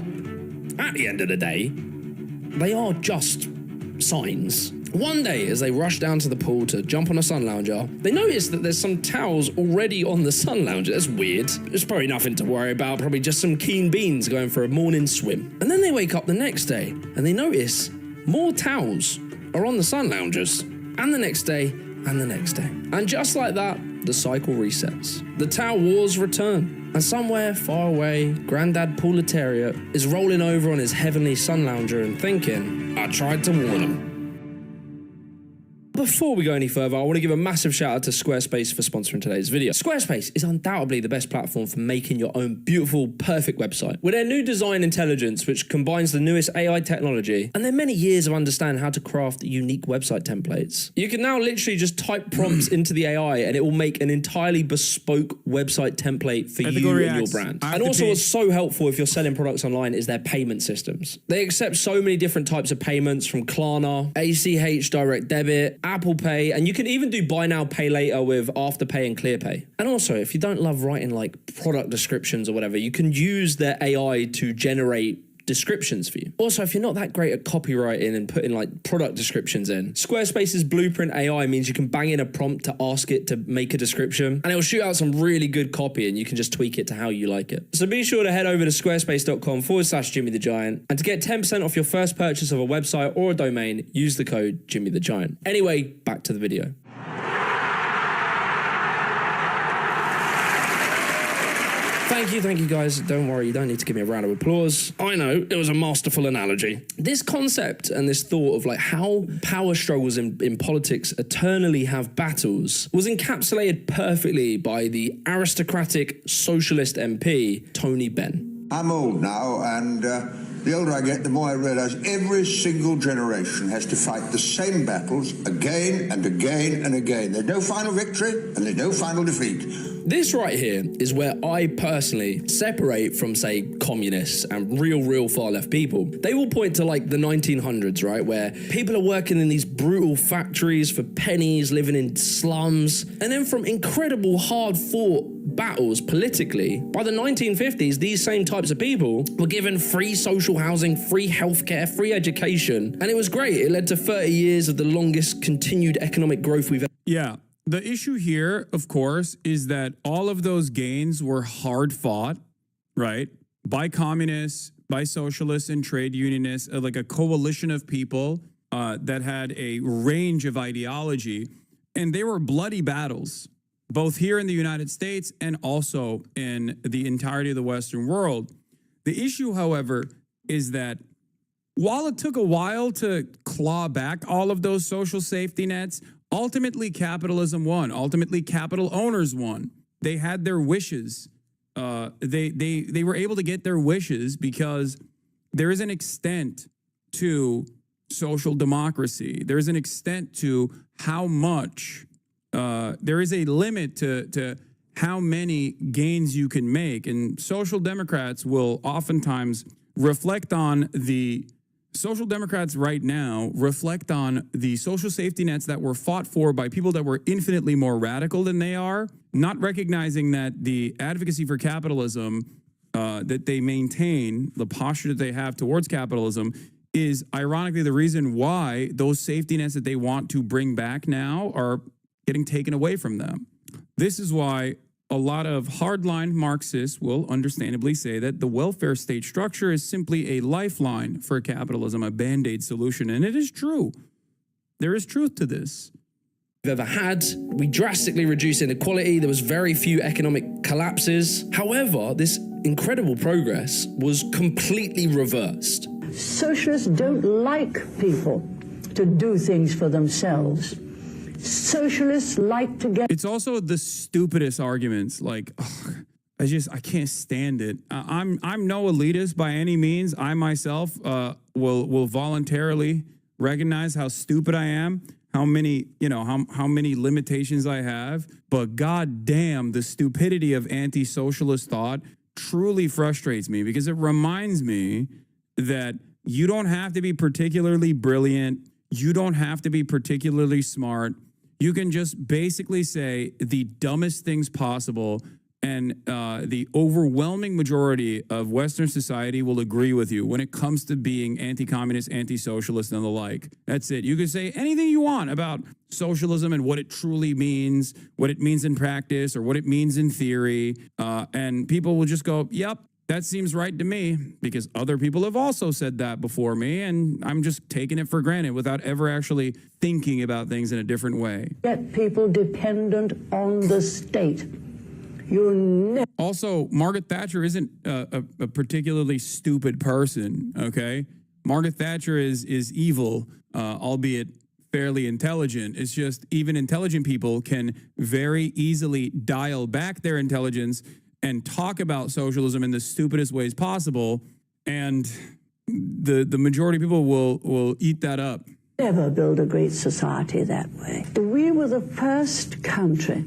at the end of the day, they are just signs. One day, as they rush down to the pool to jump on a sun lounger, they notice that there's some towels already on the sun lounger. That's weird. It's probably nothing to worry about, probably just some keen beans going for a morning swim. And then they wake up the next day and they notice more towels are on the sun loungers, and the next day, and the next day. And just like that, the cycle resets. The towel wars return. And somewhere far away, Grandad Proletariat is rolling over on his heavenly sun lounger and thinking, I tried to warn him. Before we go any further, I want to give a massive shout out to Squarespace for sponsoring today's video. Squarespace is undoubtedly the best platform for making your own beautiful, perfect website. With their new design intelligence, which combines the newest AI technology, and their many years of understanding how to craft unique website templates, you can now literally just type prompts into the AI and it will make an entirely bespoke website template for you and your brand. And also what's so helpful if you're selling products online is their payment systems. They accept so many different types of payments from Klarna, ACH direct debit, Apple Pay, and you can even do buy now, pay later with Afterpay and ClearPay. And also, if you don't love writing like product descriptions or whatever, you can use their AI to generate descriptions for you. Also, if you're not that great at copywriting and putting like product descriptions in, Squarespace's Blueprint AI means you can bang in a prompt to ask it to make a description, and it'll shoot out some really good copy and you can just tweak it to how you like it. So be sure to head over to squarespace.com/Jimmy the Giant, and to get 10% off your first purchase of a website or a domain, use the code Jimmy the Giant. Anyway, back to the video. Thank you guys. Don't worry, you don't need to give me a round of applause. I know, it was a masterful analogy. This concept and this thought of like how power struggles in politics eternally have battles was encapsulated perfectly by the aristocratic socialist MP, Tony Benn. I'm old now, and the older I get, the more I realise every single generation has to fight the same battles again and again and again. There's no final victory and there's no final defeat. This right here is where I personally separate from, say, communists and real far left people. They will point to like the 1900s, right, where people are working in these brutal factories for pennies, living in slums, and then from incredible hard-fought battles politically, by the 1950s, these same types of people were given free social housing, free healthcare, free education, and it was great. It led to 30 years of the longest continued economic growth we've ever. Yeah. The issue here, of course, is that all of those gains were hard fought, right? By communists, by socialists and trade unionists, like a coalition of people that had a range of ideology. And they were bloody battles, both here in the United States and also in the entirety of the Western world. The issue, however, is that while it took a while to claw back all of those social safety nets, ultimately capitalism won. Ultimately, capital owners won. They had their wishes. They were able to get their wishes because there is an extent to social democracy. There is an extent to how much, there is a limit to how many gains you can make. And social democrats will oftentimes reflect on Social Democrats right now reflect on the social safety nets that were fought for by people that were infinitely more radical than they are, not recognizing that the advocacy for capitalism that they maintain, the posture that they have towards capitalism, is ironically the reason why those safety nets that they want to bring back now are getting taken away from them. This is why a lot of hardline Marxists will understandably say that the welfare state structure is simply a lifeline for capitalism, a band-aid solution. And it is true. There is truth to this. We've ever had. We drastically reduced inequality. There was very few economic collapses. However, this incredible progress was completely reversed. Socialists don't like people to do things for themselves. Socialists like to get... It's also the stupidest arguments. Like, I can't stand it. I'm no elitist by any means. I myself will voluntarily recognize how stupid I am, how many limitations I have. But goddamn, the stupidity of anti-socialist thought truly frustrates me, because it reminds me that you don't have to be particularly brilliant. You don't have to be particularly smart. You can just basically say the dumbest things possible, and the overwhelming majority of Western society will agree with you when it comes to being anti-communist, anti-socialist, and the like. That's it. You can say anything you want about socialism and what it truly means, what it means in practice, or what it means in theory, and people will just go, yep, that seems right to me, because other people have also said that before me, and I'm just taking it for granted without ever actually thinking about things in a different way. Get people dependent on the state. Also, Margaret Thatcher isn't a particularly stupid person, okay? Margaret Thatcher is evil, albeit fairly intelligent. It's just even intelligent people can very easily dial back their intelligence and talk about socialism in the stupidest ways possible, and the majority of people will eat that up. Never build a great society that way. We were the first country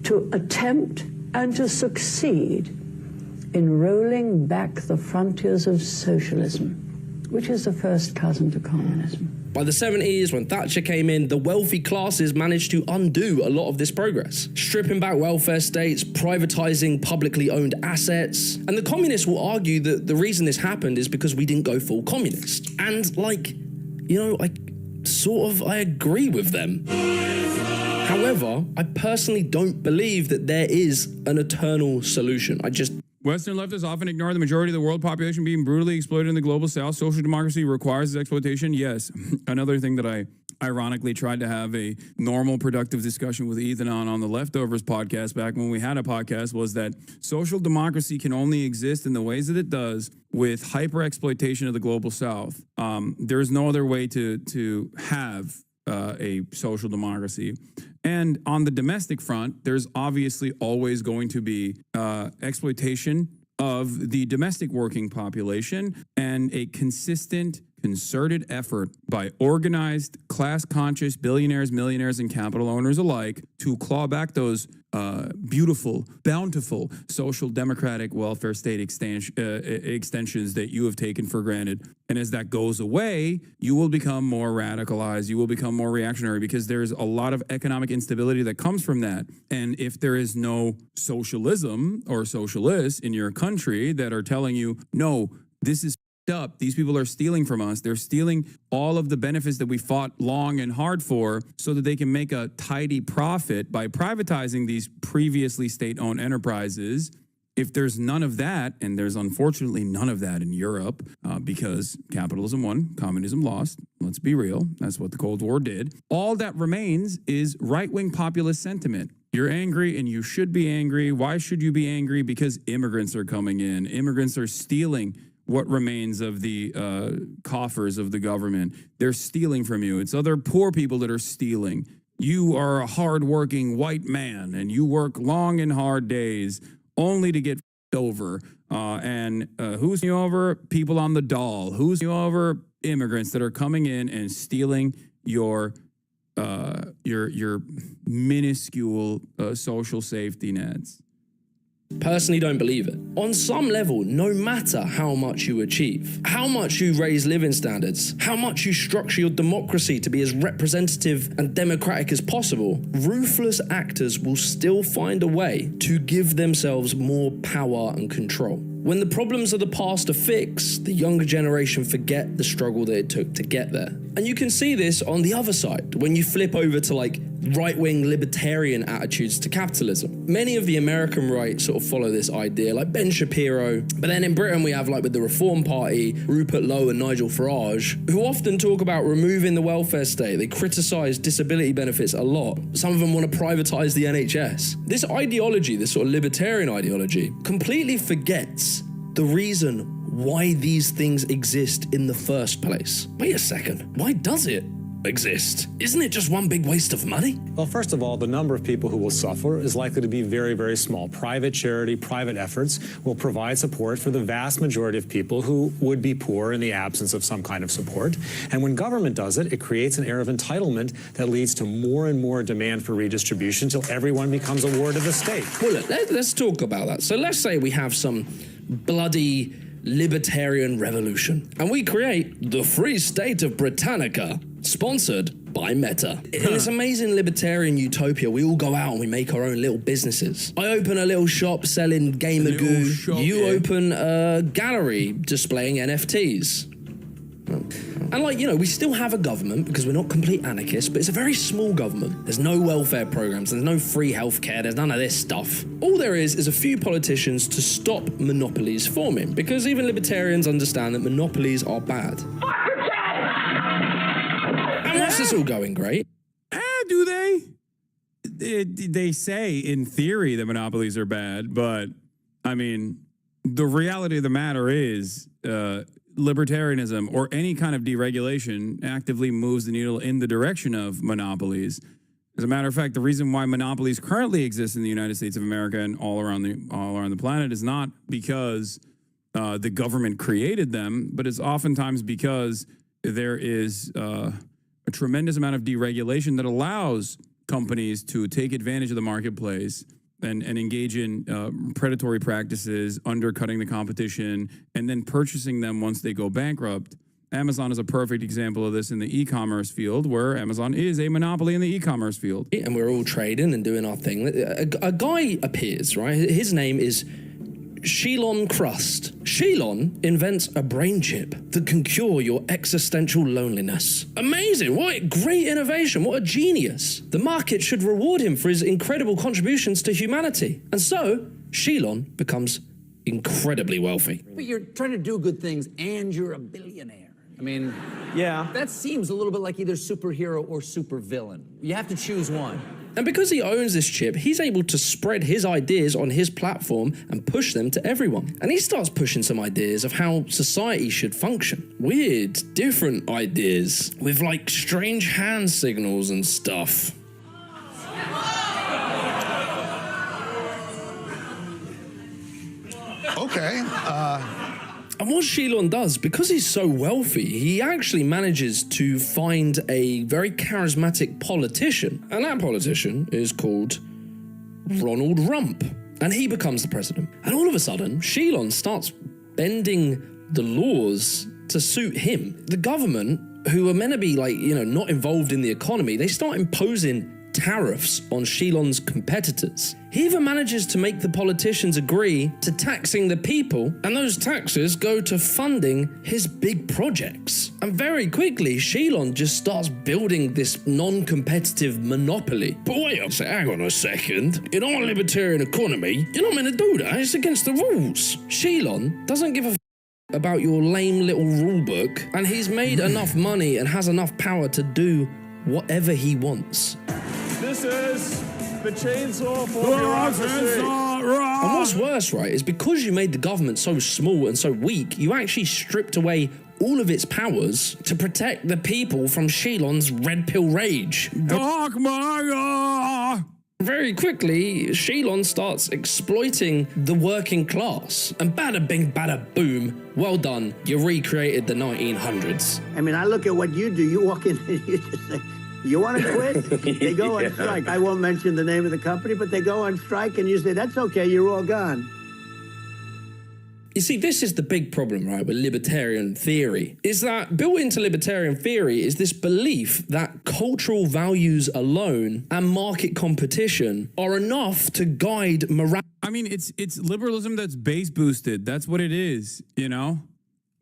to attempt and to succeed in rolling back the frontiers of socialism, which is the first cousin to communism. By the 70s, when Thatcher came in, the wealthy classes managed to undo a lot of this progress, stripping back welfare states, privatizing publicly owned assets. And the communists will argue that the reason this happened is because we didn't go full communist. And I agree with them. However, I personally don't believe that there is an eternal solution. Western leftists often ignore the majority of the world population being brutally exploited in the global south. Social democracy requires this exploitation. Yes. Another thing that I ironically tried to have a normal, productive discussion with Ethan on the Leftovers podcast back when we had a podcast was that social democracy can only exist in the ways that it does with hyper exploitation of the global south. There is no other way to have a social democracy. And on the domestic front, there's obviously always going to be exploitation of the domestic working population and a consistent, concerted effort by organized, class-conscious billionaires, millionaires, and capital owners alike to claw back those beautiful, bountiful social democratic welfare state extensions that you have taken for granted. And as that goes away, you will become more radicalized. You will become more reactionary because there's a lot of economic instability that comes from that. And if there is no socialism or socialists in your country that are telling you, no, this is up. These people are stealing from us. They're stealing all of the benefits that we fought long and hard for so that they can make a tidy profit by privatizing these previously state-owned enterprises. If there's none of that, and there's unfortunately none of that in Europe because capitalism won, communism lost. Let's be real. That's what the Cold War did. All that remains is right-wing populist sentiment. You're angry and you should be angry. Why should you be angry? Because immigrants are coming in. Immigrants are stealing what remains of the coffers of the government. They're stealing from you. It's other poor people that are stealing. You are a hardworking white man, and you work long and hard days only to get over. And who's you over? People on the dole. Who's you over? Immigrants that are coming in and stealing your minuscule social safety nets. Personally don't believe it. On some level, no matter how much you achieve, how much you raise living standards, how much you structure your democracy to be as representative and democratic as possible, ruthless actors will still find a way to give themselves more power and control. When the problems of the past are fixed, the younger generation forget the struggle that it took to get there. And you can see this on the other side, when you flip over to right-wing libertarian attitudes to capitalism. Many of the American right sort of follow this idea, like Ben Shapiro. But then in Britain, we have with the Reform Party, Rupert Lowe and Nigel Farage, who often talk about removing the welfare state. They criticize disability benefits a lot. Some of them want to privatize the NHS. This ideology, this sort of libertarian ideology, completely forgets the reason why these things exist in the first place. Wait a second, why does it exist? Isn't it just one big waste of money? Well, first of all, the number of people who will suffer is likely to be very, very small. Private charity, private efforts will provide support for the vast majority of people who would be poor in the absence of some kind of support. And when government does it, it creates an air of entitlement that leads to more and more demand for redistribution till everyone becomes a ward of the state. Well, look, let's talk about that. So let's say we have some bloody libertarian revolution, and we create the Free State of Britannica, sponsored by Meta. In this amazing libertarian utopia, we all go out and we make our own little businesses. I open a little shop selling gamer goo. You open a gallery displaying NFTs. And like, you know, we still have a government because we're not complete anarchists, but it's a very small government. There's no welfare programs, there's no free healthcare, there's none of this stuff. All there is a few politicians to stop monopolies forming, because even libertarians understand that monopolies are bad. And what's this all going great? Do they? They say in theory that monopolies are bad, but I mean, the reality of the matter is, libertarianism or any kind of deregulation actively moves the needle in the direction of monopolies. As a matter of fact, the reason why monopolies currently exist in the United States of America and all around the planet is not because the government created them, but it's oftentimes because there is a tremendous amount of deregulation that allows companies to take advantage of the marketplace and engage in predatory practices, undercutting the competition, and then purchasing them once they go bankrupt. Amazon is a perfect example of this in the e-commerce field, where Amazon is a monopoly in the e-commerce field. And we're all trading and doing our thing. A guy appears, right? His name is Shelon Crust. Shelon invents a brain chip that can cure your existential loneliness. Amazing! What a great innovation! What a genius! The market should reward him for his incredible contributions to humanity. And so, Shelon becomes incredibly wealthy. But you're trying to do good things and you're a billionaire. I mean, yeah, that seems a little bit like either superhero or supervillain. You have to choose one. And because he owns this chip, he's able to spread his ideas on his platform and push them to everyone. And he starts pushing some ideas of how society should function. Weird, different ideas with like strange hand signals and stuff. Okay, And what Shelon does, because he's so wealthy, he actually manages to find a very charismatic politician. And that politician is called Ronald Rump. And he becomes the president. And all of a sudden, Shelon starts bending the laws to suit him. The government, who are meant to be like, you know, not involved in the economy, they start imposing tariffs on Shelon's competitors. He even manages to make the politicians agree to taxing the people, and those taxes go to funding his big projects. And very quickly, Shelon just starts building this non-competitive monopoly. But wait a second, hang on a second. In our libertarian economy, you're not meant to do that. It's against the rules. Shelon doesn't give a about your lame little rule book, and he's made enough money and has enough power to do whatever he wants. This is the chainsaw for bureaucracy. And what's worse, right, is because you made the government so small and so weak, you actually stripped away all of its powers to protect the people from Shelon's red pill rage. Very quickly, Shelon starts exploiting the working class. And bada bing, bada boom, well done, you recreated the 1900s. I mean, I look at what you do. You walk in and you just say, you want to quit? They go on strike. I won't mention the name of the company, but they go on strike and you say, that's okay, you're all gone. You see, this is the big problem, right, with libertarian theory, is that built into libertarian theory is this belief that cultural values alone and market competition are enough to guide morality. I mean, it's liberalism that's base boosted. That's what it is, you know?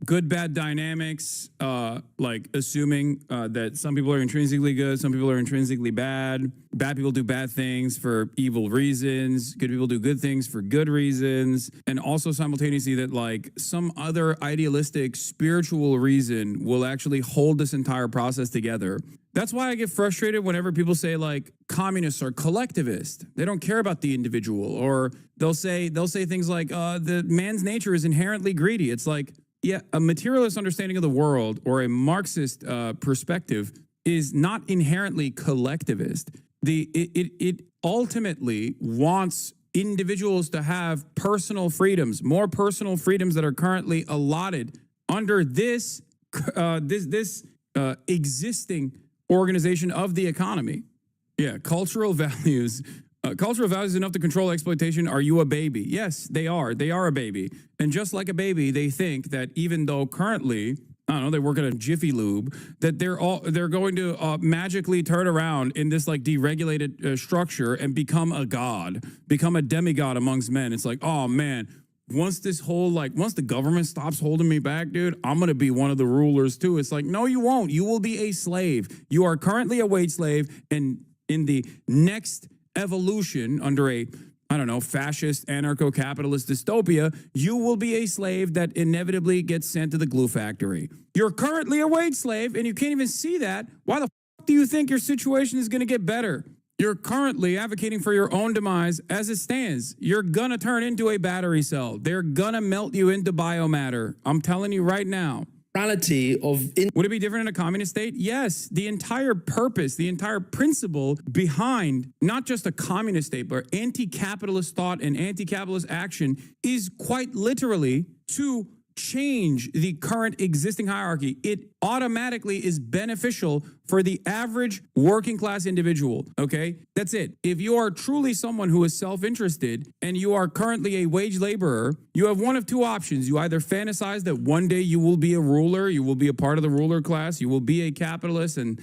Good, bad dynamics, like assuming that some people are intrinsically good, some people are intrinsically bad. Bad people do bad things for evil reasons. Good people do good things for good reasons. And also simultaneously that like some other idealistic spiritual reason will actually hold this entire process together. That's why I get frustrated whenever people say like communists are collectivist. They don't care about the individual, or they'll say things like the man's nature is inherently greedy. It's like, a materialist understanding of the world or a Marxist perspective is not inherently collectivist. It ultimately wants individuals to have personal freedoms, more personal freedoms that are currently allotted under this existing organization of the economy. Yeah, cultural values. Cultural values enough to control exploitation. Are you a baby? Yes, they are. They are a baby. And just like a baby, they think that even though currently, I don't know, they work at a Jiffy Lube, that they're going to magically turn around in this like deregulated structure and become a god, become a demigod amongst men. It's like, oh man, once the government stops holding me back, dude, I'm going to be one of the rulers too. It's like, no, you won't. You will be a slave. You are currently a wage slave. And in the next evolution under a, I don't know, fascist, anarcho-capitalist dystopia, you will be a slave that inevitably gets sent to the glue factory. You're currently a wage slave and you can't even see that. Why the f do you think your situation is going to get better? You're currently advocating for your own demise as it stands. You're going to turn into a battery cell. They're going to melt you into biomatter. I'm telling you right now. Would it be different in a communist state? Yes. The entire purpose, the entire principle behind not just a communist state, but anti-capitalist thought and anti-capitalist action is quite literally to change the current existing hierarchy. It automatically is beneficial for the average working class individual, okay? That's it. If you are truly someone who is self-interested and you are currently a wage laborer, you have one of two options. You either fantasize that one day you will be a ruler, you will be a part of the ruler class, you will be a capitalist, and,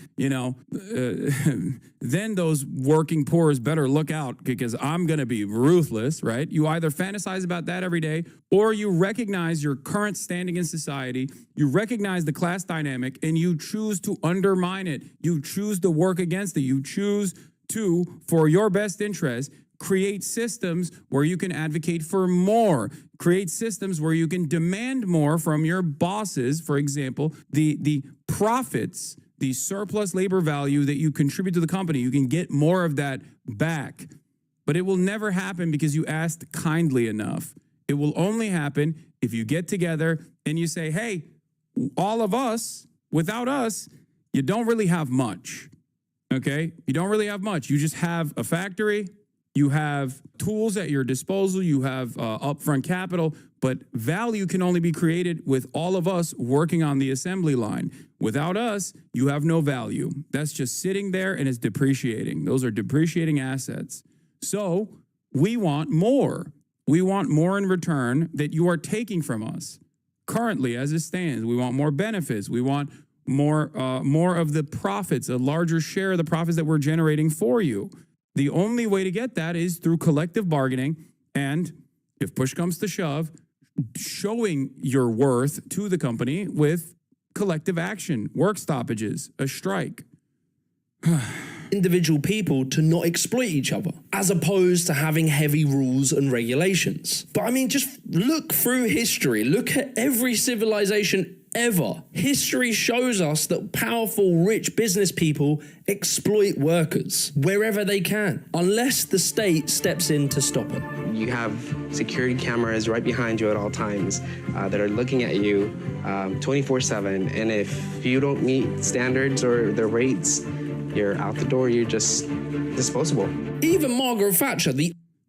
then those working poors better look out because I'm going to be ruthless, right? You either fantasize about that every day or you recognize your current standing in society, you recognize the class dynamic, and you choose to undermine it. You choose to work against it. You choose to, for your best interest, create systems where you can advocate for more, create systems where you can demand more from your bosses. For example, the profits, the surplus labor value that you contribute to the company, you can get more of that back. But it will never happen because you asked kindly enough. It will only happen if you get together and you say, hey, all of us, without us, you don't really have much, okay? You don't really have much. You just have a factory, you have tools at your disposal, you have upfront capital, but value can only be created with all of us working on the assembly line. Without us, you have no value. That's just sitting there and it's depreciating. Those are depreciating assets. So we want more. We want more in return that you are taking from us. Currently, as it stands, we want more benefits. We want more of the profits, a larger share of the profits that we're generating for you. The only way to get that is through collective bargaining and, if push comes to shove, showing your worth to the company with collective action, work stoppages, a strike. Individual people to not exploit each other, as opposed to having heavy rules and regulations. But I mean, just look through history. Look at every civilization ever. History shows us that powerful, rich business people exploit workers wherever they can, unless the state steps in to stop it. You have security cameras right behind you at all times that are looking at you 24/7. And if you don't meet standards or the rates, you're out the door. You're just disposable. Even Margaret Thatcher,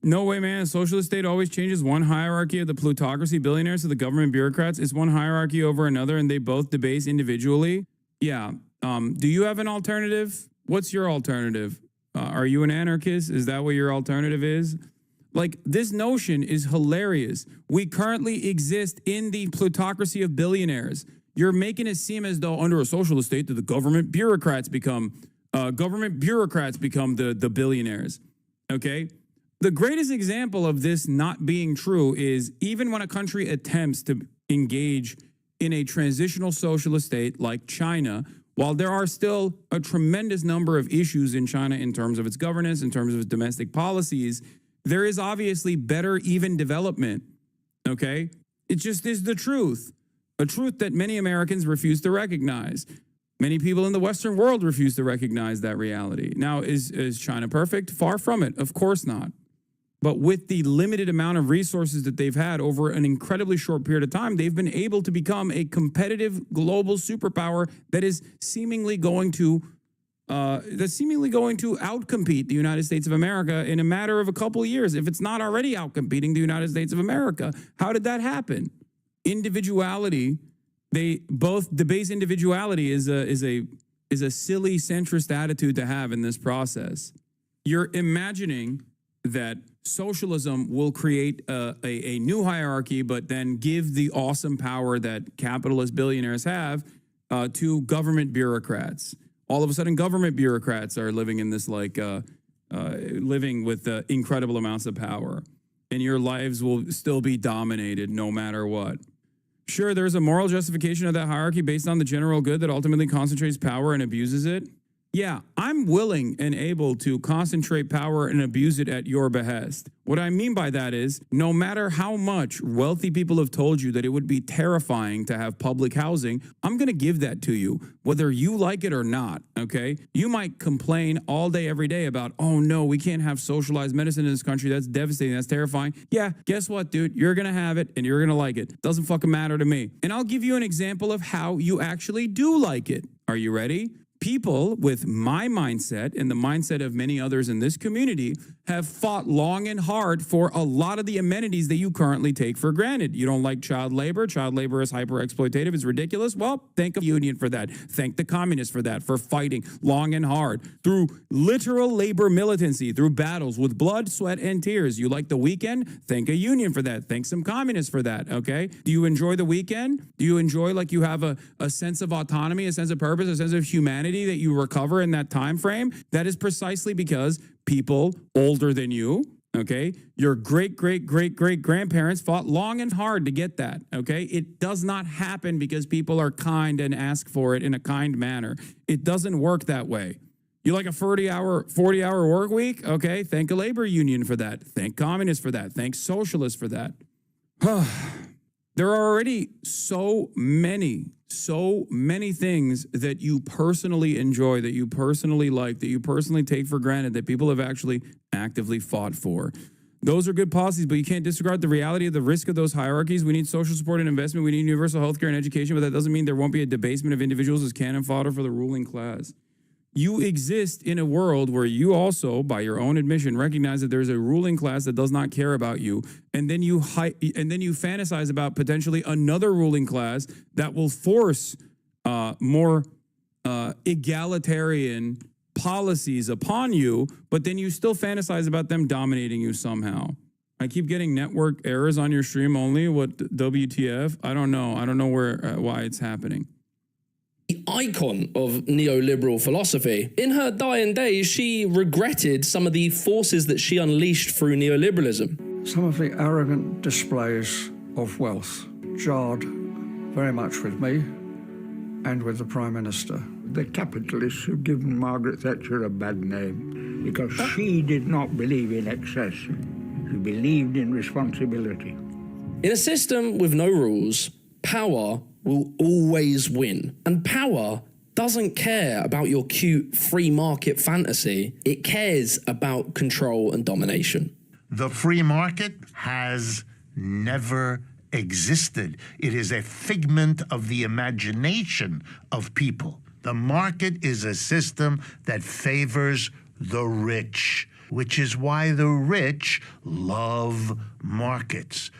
No way, man. A socialist state always changes one hierarchy of the plutocracy billionaires to the government bureaucrats. It's one hierarchy over another, and they both debase individually. Yeah. Do you have an alternative? What's your alternative? Are you an anarchist? Is that what your alternative is? Like, this notion is hilarious. We currently exist in the plutocracy of billionaires. You're making it seem as though under a socialist state that the government bureaucrats become the billionaires. Okay? The greatest example of this not being true is even when a country attempts to engage in a transitional socialist state like China, while there are still a tremendous number of issues in China in terms of its governance, in terms of its domestic policies, there is obviously better even development, okay? It just is the truth, a truth that many Americans refuse to recognize. Many people in the Western world refuse to recognize that reality. Now, is China perfect? Far from it. Of course not. But with the limited amount of resources that they've had over an incredibly short period of time, they've been able to become a competitive global superpower that is seemingly going to outcompete the United States of America in a matter of a couple of years, if it's not already outcompeting the United States of America. How did that happen? Individuality. They both debase individuality is a silly centrist attitude to have in this process. You're imagining that socialism will create a new hierarchy, but then give the awesome power that capitalist billionaires have to government bureaucrats. All of a sudden, government bureaucrats are living in this living with incredible amounts of power, and your lives will still be dominated no matter what. Sure, there's a moral justification of that hierarchy based on the general good that ultimately concentrates power and abuses it. Yeah, I'm willing and able to concentrate power and abuse it at your behest. What I mean by that is, no matter how much wealthy people have told you that it would be terrifying to have public housing, I'm going to give that to you, whether you like it or not, okay? You might complain all day, every day about, oh no, we can't have socialized medicine in this country. That's devastating. That's terrifying. Yeah, guess what, dude? You're going to have it and you're going to like it. Doesn't fucking matter to me. And I'll give you an example of how you actually do like it. Are you ready? People with my mindset and the mindset of many others in this community have fought long and hard for a lot of the amenities that you currently take for granted. You don't like child labor. Child labor is hyper-exploitative. It's ridiculous. Well, thank a union for that. Thank the communists for that, for fighting long and hard through literal labor militancy, through battles with blood, sweat, and tears. You like the weekend? Thank a union for that. Thank some communists for that, okay? Do you enjoy the weekend? Do you enjoy, like, you have a sense of autonomy, a sense of purpose, a sense of humanity that you recover in that time frame? That is precisely because people older than you, okay, your great-great-great-great-grandparents fought long and hard to get that, okay? It does not happen because people are kind and ask for it in a kind manner. It doesn't work that way. You like a 40-hour work week? Okay, thank a labor union for that. Thank communists for that. Thank socialists for that. There are already so many things that you personally enjoy, that you personally like, that you personally take for granted, that people have actually actively fought for. Those are good policies, but you can't disregard the reality of the risk of those hierarchies. We need social support and investment. We need universal health care and education, but that doesn't mean there won't be a debasement of individuals as cannon fodder for the ruling class. You exist in a world where you also, by your own admission, recognize that there's a ruling class that does not care about you, and then you fantasize about potentially another ruling class that will force more egalitarian policies upon you, but then you still fantasize about them dominating you somehow. I keep getting network errors on your stream only. What, WTF? I don't know. I don't know why it's happening. The icon of neoliberal philosophy. In her dying days, she regretted some of the forces that she unleashed through neoliberalism. Some of the arrogant displays of wealth jarred very much with me and with the Prime Minister. The capitalists have given Margaret Thatcher a bad name because she did not believe in excess. She believed in responsibility. In a system with no rules, power will always win. And power doesn't care about your cute free market fantasy. It cares about control and domination. The free market has never existed. It is a figment of the imagination of people. The market is a system that favors the rich, which is why the rich love markets.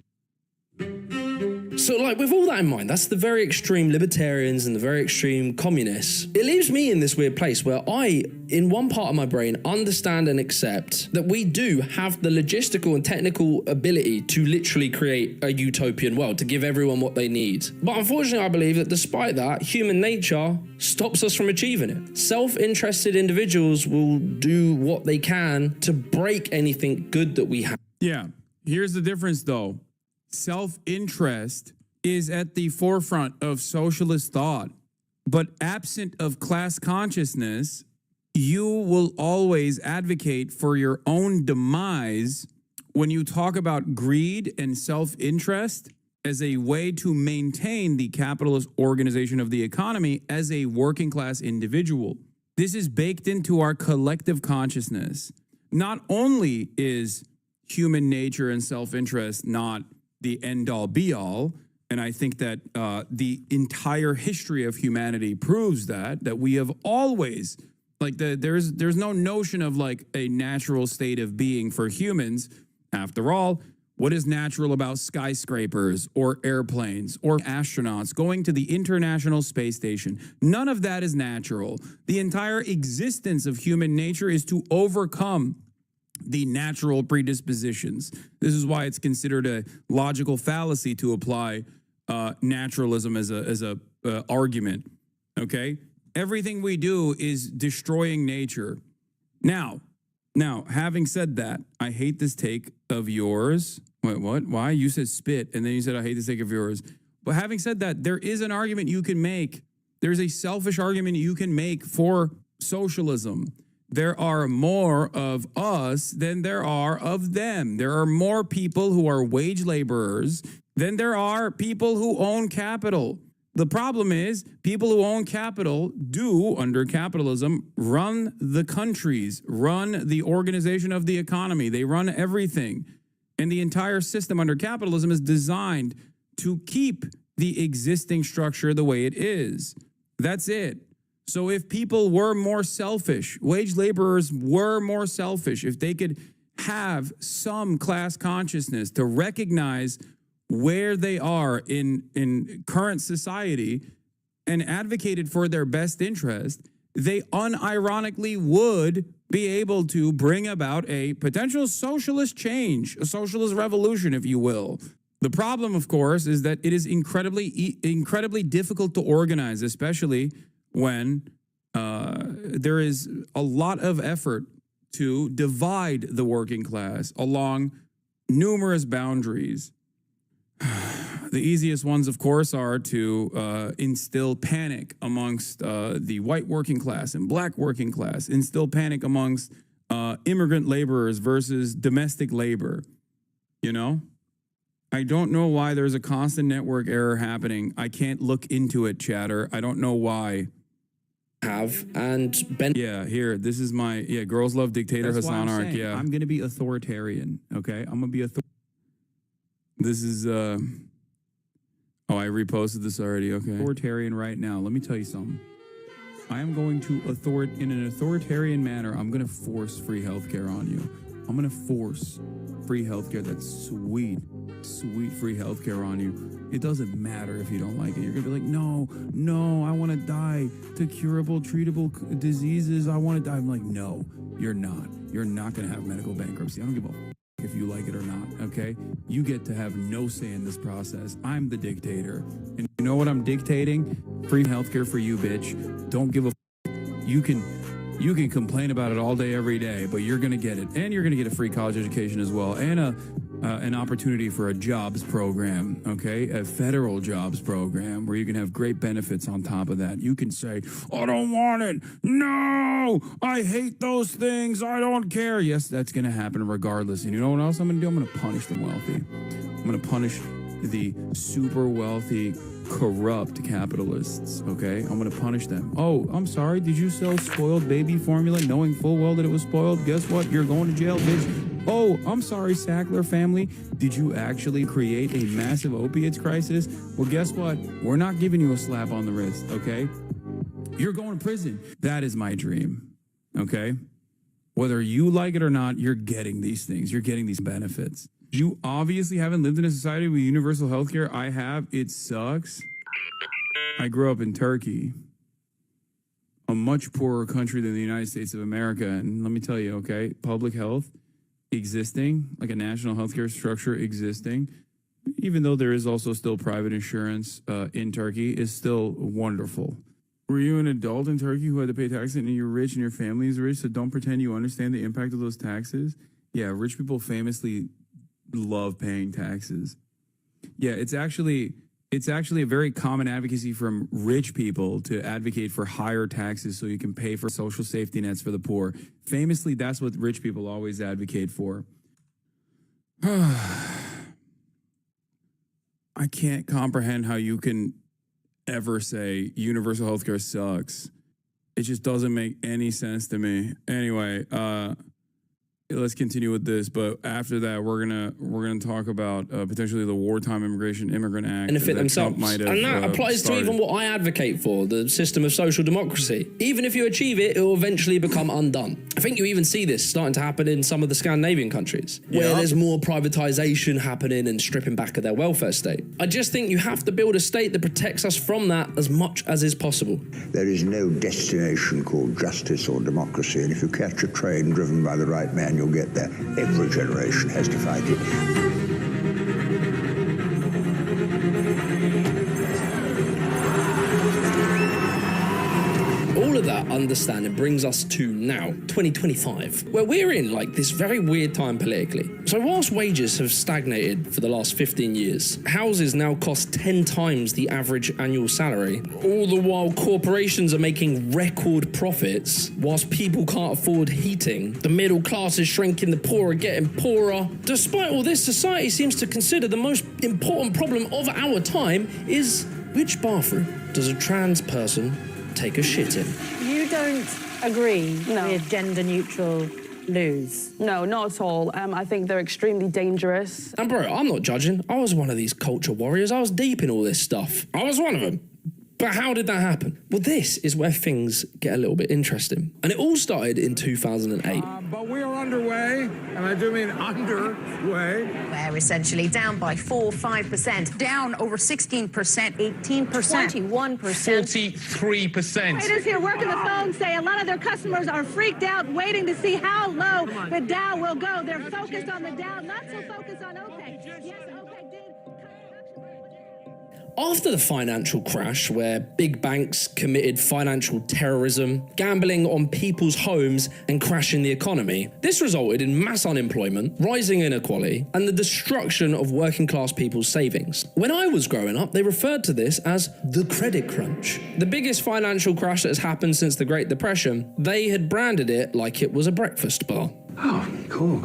So, like, with all that in mind, that's the very extreme libertarians and the very extreme communists. It leaves me in this weird place where I, in one part of my brain, understand and accept that we do have the logistical and technical ability to literally create a utopian world, to give everyone what they need. But unfortunately, I believe that despite that, human nature stops us from achieving it. Self-interested individuals will do what they can to break anything good that we have. Yeah, here's the difference, though. Self-interest is at the forefront of socialist thought, but absent of class consciousness, you will always advocate for your own demise when you talk about greed and self-interest as a way to maintain the capitalist organization of the economy as a working class individual. This is baked into our collective consciousness. Not only is human nature and self-interest not the end-all be-all. And I think that the entire history of humanity proves that we have always, like, there's no notion of like a natural state of being for humans. After all, what is natural about skyscrapers or airplanes or astronauts going to the International Space Station? None of that is natural. The entire existence of human nature is to overcome the natural predispositions. This is why it's considered a logical fallacy to apply naturalism as a argument. Okay, everything we do is destroying nature. Now, having said that, I hate this take of yours. Wait, what? Why? You said spit, and then you said I hate this take of yours. But having said that, there is an argument you can make. There's a selfish argument you can make for socialism. There are more of us than there are of them. There are more people who are wage laborers than there are people who own capital. The problem is people who own capital do, under capitalism, run the countries, run the organization of the economy. They run everything. And the entire system under capitalism is designed to keep the existing structure the way it is. That's it. So if people were more selfish, wage laborers were more selfish, if they could have some class consciousness to recognize where they are in current society and advocated for their best interest, they unironically would be able to bring about a potential socialist change, a socialist revolution, if you will. The problem, of course, is that it is incredibly difficult to organize, especially when there is a lot of effort to divide the working class along numerous boundaries. The easiest ones, of course, are to instill panic amongst the white working class and black working class, instill panic amongst immigrant laborers versus domestic labor. You know, I don't know why there's a constant network error happening. I can't look into it, chatter. I don't know why. Yeah, here, this is my, girls love dictator That's why I'm Hassan Ark. saying, Yeah, I'm going to be authoritarian, okay? I'm going to be This is, oh, I reposted this already, okay. Authoritarian right now. Let me tell you something. I am going to, in an authoritarian manner, I'm going to force free healthcare on you. I'm going to force free healthcare. That's sweet free healthcare on you. It doesn't matter if you don't like it. You're going to be like, no, I want to die to curable, treatable diseases. I want to die. I'm like, no, you're not. You're not going to have medical bankruptcy. I don't give a if you like it or not, okay? You get to have no say in this process. I'm the dictator. And you know what I'm dictating? Free healthcare for you, bitch. Don't give a You can complain about it all day, every day, but you're going to get it. And you're going to get a free college education as well. And an opportunity for a jobs program, okay? A federal jobs program where you can have great benefits on top of that. You can say, I don't want it. No, I hate those things. I don't care. Yes, that's going to happen regardless. And you know what else I'm going to do? I'm going to punish the wealthy. I'm going to punish the super wealthy, corrupt capitalists, okay? I'm going to punish them. Oh, I'm sorry. Did you sell spoiled baby formula knowing full well that it was spoiled? Guess what? You're going to jail, bitch. Oh, I'm sorry, Sackler family. Did you actually create a massive opiates crisis? Well, guess what? We're not giving you a slap on the wrist, okay? You're going to prison. That is my dream, okay? Whether you like it or not, you're getting these things. You're getting these benefits. You obviously haven't lived in a society with universal healthcare. I have. It sucks. I grew up in Turkey, a much poorer country than the United States of America. And let me tell you, okay, public health existing, like a national healthcare structure existing, even though there is also still private insurance in Turkey, is still wonderful. Were you an adult in Turkey who had to pay taxes and you're rich and your family is rich, so don't pretend you understand the impact of those taxes? Yeah, rich people famously love paying taxes. Yeah, it's actually a very common advocacy from rich people to advocate for higher taxes so you can pay for social safety nets for the poor. Famously, that's what rich people always advocate for. I can't comprehend how you can ever say universal healthcare sucks. It just doesn't make any sense to me. Anyway, let's continue with this. But after that, we're gonna talk about potentially the Wartime Immigrant Act benefit that Trump themselves. might have, And that applies started. to even what I advocate for, the system of social democracy. Even if you achieve it, it will eventually become undone. I think you even see this starting to happen in some of the Scandinavian countries, where there's more privatization happening and stripping back of their welfare state. I just think you have to build a state that protects us from that as much as is possible. There is no destination called justice or democracy, and if you catch a train driven by the right man, you'll get there. Every generation has to fight it. All of that understanding brings us to now, 2025, where we're in like this very weird time politically. So whilst wages have stagnated for the last 15 years, houses now cost 10 times the average annual salary, all the while corporations are making record profits, whilst people can't afford heating, the middle class is shrinking, the poor are getting poorer. Despite all this, society seems to consider the most important problem of our time is which bathroom does a trans person take a shit in? You don't agree with gender-neutral loos? No, not at all. I think they're extremely dangerous. And bro, I'm not judging. I was one of these culture warriors. I was deep in all this stuff. I was one of them. But how did that happen? Well, this is where things get a little bit interesting. And it all started in 2008. But we are underway, and I do mean underway. We're essentially down by 4-5%, down over 16%, 18%, 21%, 43%. Traders here working the phone say a lot of their customers are freaked out, waiting to see how low the Dow will go. They're focused on the Dow, not so focused on OPEC. Yes, OPEC did. After the financial crash, where big banks committed financial terrorism, gambling on people's homes and crashing the economy, this resulted in mass unemployment, rising inequality, and the destruction of working class people's savings. When I was growing up, they referred to this as the credit crunch. The biggest financial crash that has happened since the Great Depression, they had branded it like it was a breakfast bar. Oh, cool,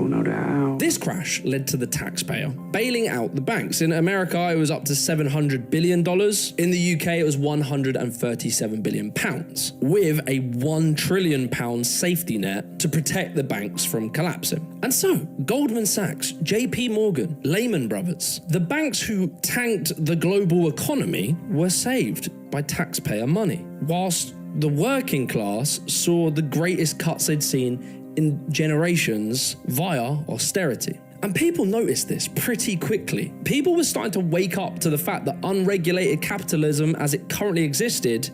no doubt. This crash led to the taxpayer bailing out the banks. In America, it was up to $700 billion. In the UK, it was £137 billion, with a £1 trillion safety net to protect the banks from collapsing. And so, Goldman Sachs, JP Morgan, Lehman Brothers, the banks who tanked the global economy were saved by taxpayer money, whilst the working class saw the greatest cuts they'd seen in generations via austerity. And people noticed this pretty quickly. People were starting to wake up to the fact that unregulated capitalism as it currently existed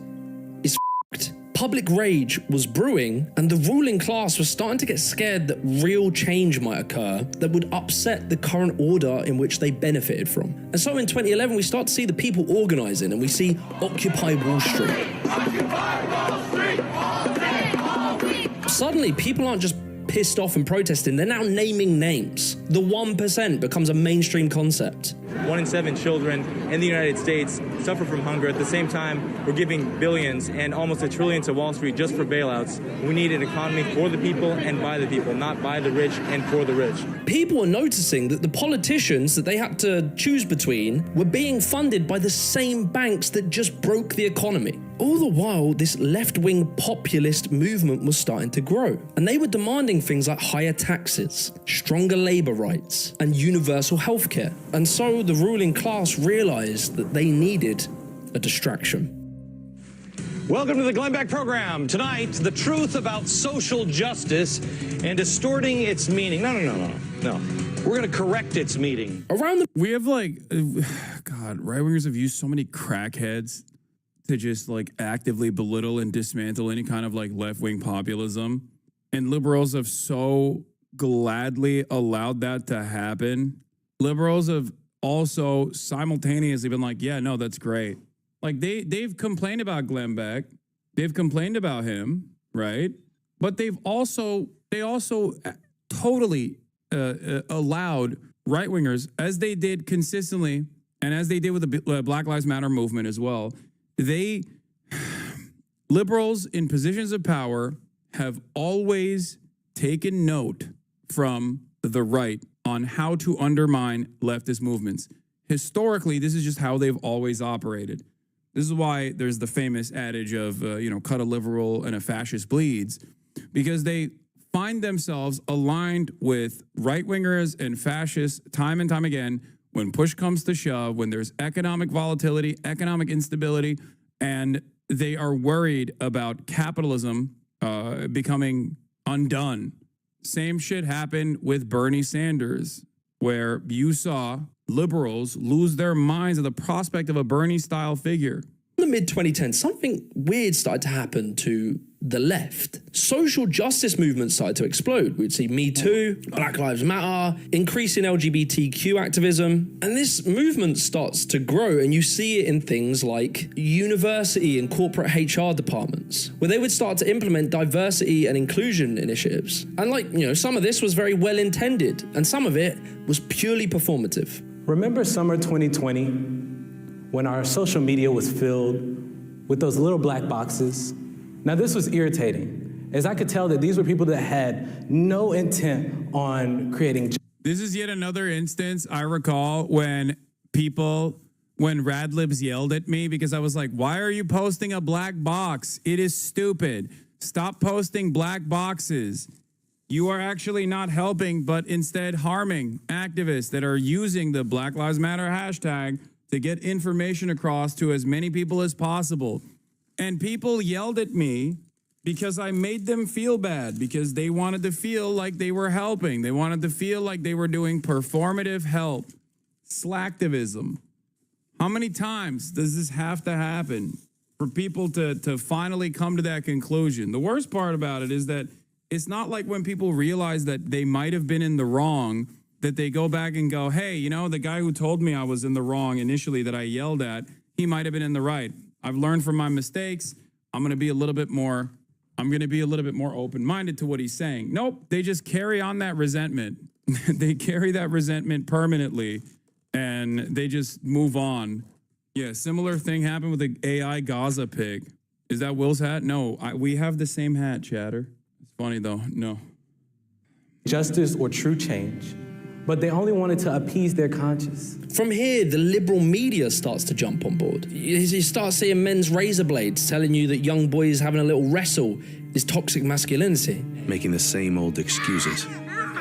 is f***ed. Public rage was brewing, and the ruling class was starting to get scared that real change might occur that would upset the current order in which they benefited from. And so in 2011, we start to see the people organizing, and we see Occupy Wall Street. Suddenly, people aren't just pissed off and protesting, they're now naming names. The 1% becomes a mainstream concept. 1 in 7 children in the United States suffer from hunger. At the same time, we're giving billions and almost $1 trillion to Wall Street just for bailouts. We need an economy for the people and by the people, not by the rich and for the rich. People are noticing that the politicians that they had to choose between were being funded by the same banks that just broke the economy. All the while, this left-wing populist movement was starting to grow, and they were demanding things like higher taxes, stronger labor rights, and universal healthcare. And so the ruling class realized that they needed a distraction. Welcome to the Glenn Beck program. Tonight, the truth about social justice and distorting its meaning. No. We're going to correct its meaning. We have God, right-wingers have used so many crackheads to just actively belittle and dismantle any kind of left-wing populism. And liberals have so gladly allowed that to happen. Liberals have also simultaneously been like, yeah, no, that's great. They've complained about Glenn Beck. They've complained about him, right? But they also totally allowed right-wingers, as they did consistently, and as they did with the Black Lives Matter movement as well, liberals in positions of power have always taken note from the right on how to undermine leftist movements. Historically, this is just how they've always operated. This is why there's the famous adage of, cut a liberal and a fascist bleeds, because they find themselves aligned with right-wingers and fascists time and time again when push comes to shove, when there's economic volatility, economic instability, and they are worried about capitalism becoming undone. Same shit happened with Bernie Sanders, where you saw liberals lose their minds at the prospect of a Bernie-style figure. In the mid-2010s, something weird started to happen to the left. Social justice movements started to explode. We'd see Me Too, Black Lives Matter, increasing LGBTQ activism, and this movement starts to grow, and you see it in things like university and corporate HR departments, where they would start to implement diversity and inclusion initiatives. And some of this was very well intended, and some of it was purely performative. Remember summer 2020, when our social media was filled with those little black boxes? Now, this was irritating, as I could tell that these were people that had no intent on creating. This is yet another instance I recall when Radlibs yelled at me because I was like, why are you posting a black box? It is stupid. Stop posting black boxes. You are actually not helping, but instead harming activists that are using the Black Lives Matter hashtag to get information across to as many people as possible. And people yelled at me because I made them feel bad, because they wanted to feel like they were helping. They wanted to feel like they were doing performative help. Slacktivism. How many times does this have to happen for people to finally come to that conclusion? The worst part about it is that it's not like when people realize that they might have been in the wrong, that they go back and go, hey, the guy who told me I was in the wrong initially that I yelled at, he might have been in the right. I've learned from my mistakes. I'm going to be a little bit more open-minded to what he's saying. Nope, they just carry on that resentment. They carry that resentment permanently, and they just move on. Yeah, similar thing happened with the AI Gaza pig. Is that Will's hat? No, we have the same hat, Chatter. It's funny, though. No. Justice or true change, but they only wanted to appease their conscience. From here, the liberal media starts to jump on board. You start seeing men's razor blades telling you that young boys having a little wrestle is toxic masculinity. Making the same old excuses.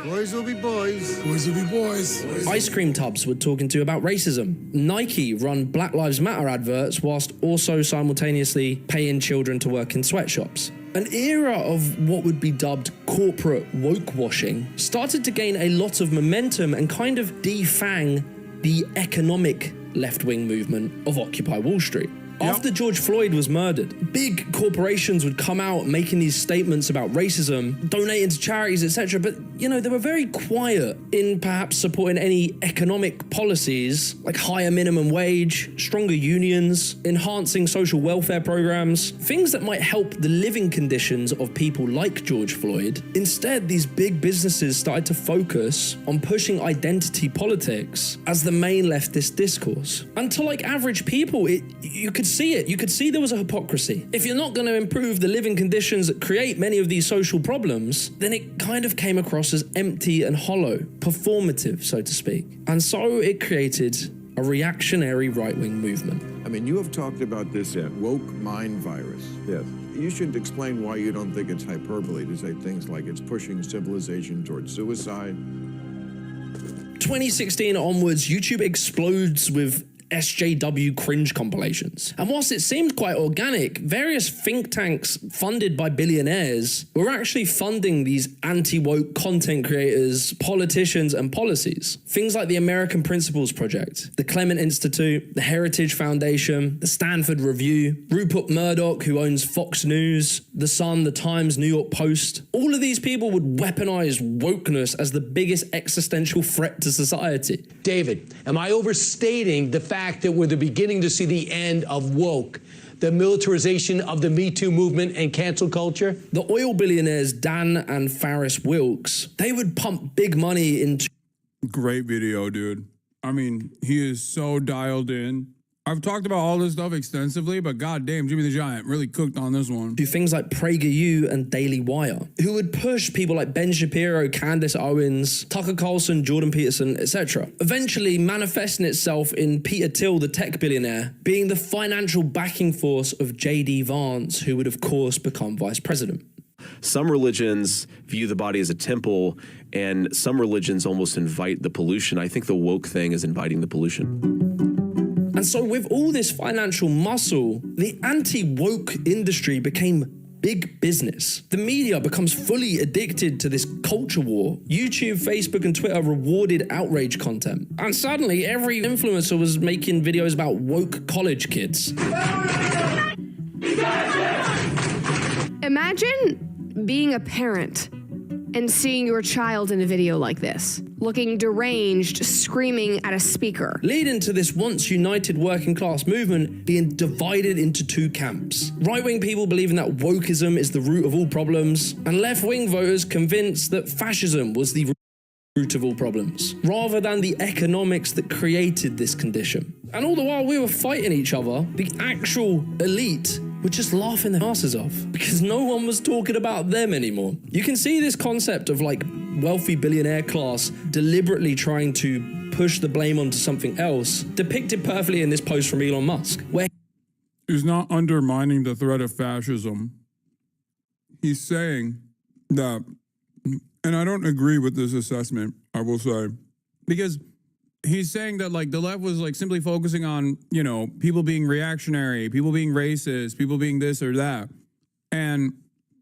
Boys will be boys. Boys will be boys. Ice cream tubs were talking to you about racism. Nike run Black Lives Matter adverts whilst also simultaneously paying children to work in sweatshops. An era of what would be dubbed corporate woke washing started to gain a lot of momentum and kind of defang the economic left-wing movement of Occupy Wall Street. After George Floyd was murdered, big corporations would come out making these statements about racism, donating to charities, etc. But, they were very quiet in perhaps supporting any economic policies like higher minimum wage, stronger unions, enhancing social welfare programs, things that might help the living conditions of people like George Floyd. Instead, these big businesses started to focus on pushing identity politics as the main leftist discourse. And to average people, you could see it. You could see there was a hypocrisy. If you're not going to improve the living conditions that create many of these social problems, then it kind of came across as empty and hollow, performative, so to speak. And so it created a reactionary right-wing movement. I mean, you have talked about this woke mind virus. Yes. You should explain why you don't think it's hyperbole to say things like it's pushing civilization towards suicide. 2016 onwards, YouTube explodes with SJW cringe compilations. And whilst it seemed quite organic, various think tanks funded by billionaires were actually funding these anti-woke content creators, politicians, and policies. Things like the American Principles Project, the Clement Institute, the Heritage Foundation, the Stanford Review, Rupert Murdoch, who owns Fox News, The Sun, The Times, New York Post. All of these people would weaponize wokeness as the biggest existential threat to society. David, am I overstating the fact that we're beginning to see the end of woke, the militarization of the Me Too movement and cancel culture? The oil billionaires Dan and Faris Wilks, they would pump big money into... Great video, dude. I mean, he is so dialed in. I've talked about all this stuff extensively, but goddamn, Jimmy the Giant really cooked on this one. Do things like PragerU and Daily Wire, who would push people like Ben Shapiro, Candace Owens, Tucker Carlson, Jordan Peterson, etc. Eventually manifesting itself in Peter Thiel, the tech billionaire, being the financial backing force of J.D. Vance, who would of course become vice president. Some religions view the body as a temple, and some religions almost invite the pollution. I think the woke thing is inviting the pollution. And so with all this financial muscle, the anti-woke industry became big business. The media becomes fully addicted to this culture war. YouTube, Facebook, and Twitter rewarded outrage content. And suddenly, every influencer was making videos about woke college kids. Imagine being a parent and seeing your child in a video like this, looking deranged, screaming at a speaker. Leading to this once united working class movement being divided into two camps. Right-wing people believing that wokeism is the root of all problems, and left-wing voters convinced that fascism was the root of all problems, rather than the economics that created this condition. And all the while we were fighting each other, the actual elite were just laughing their asses off because no one was talking about them anymore. You can see this concept of like wealthy billionaire class deliberately trying to push the blame onto something else depicted perfectly in this post from Elon Musk, where he's not undermining the threat of fascism. He's saying that, and I don't agree with this assessment, I will say, because he's saying that like the left was like simply focusing on, you know, people being reactionary, people being racist, people being this or that. And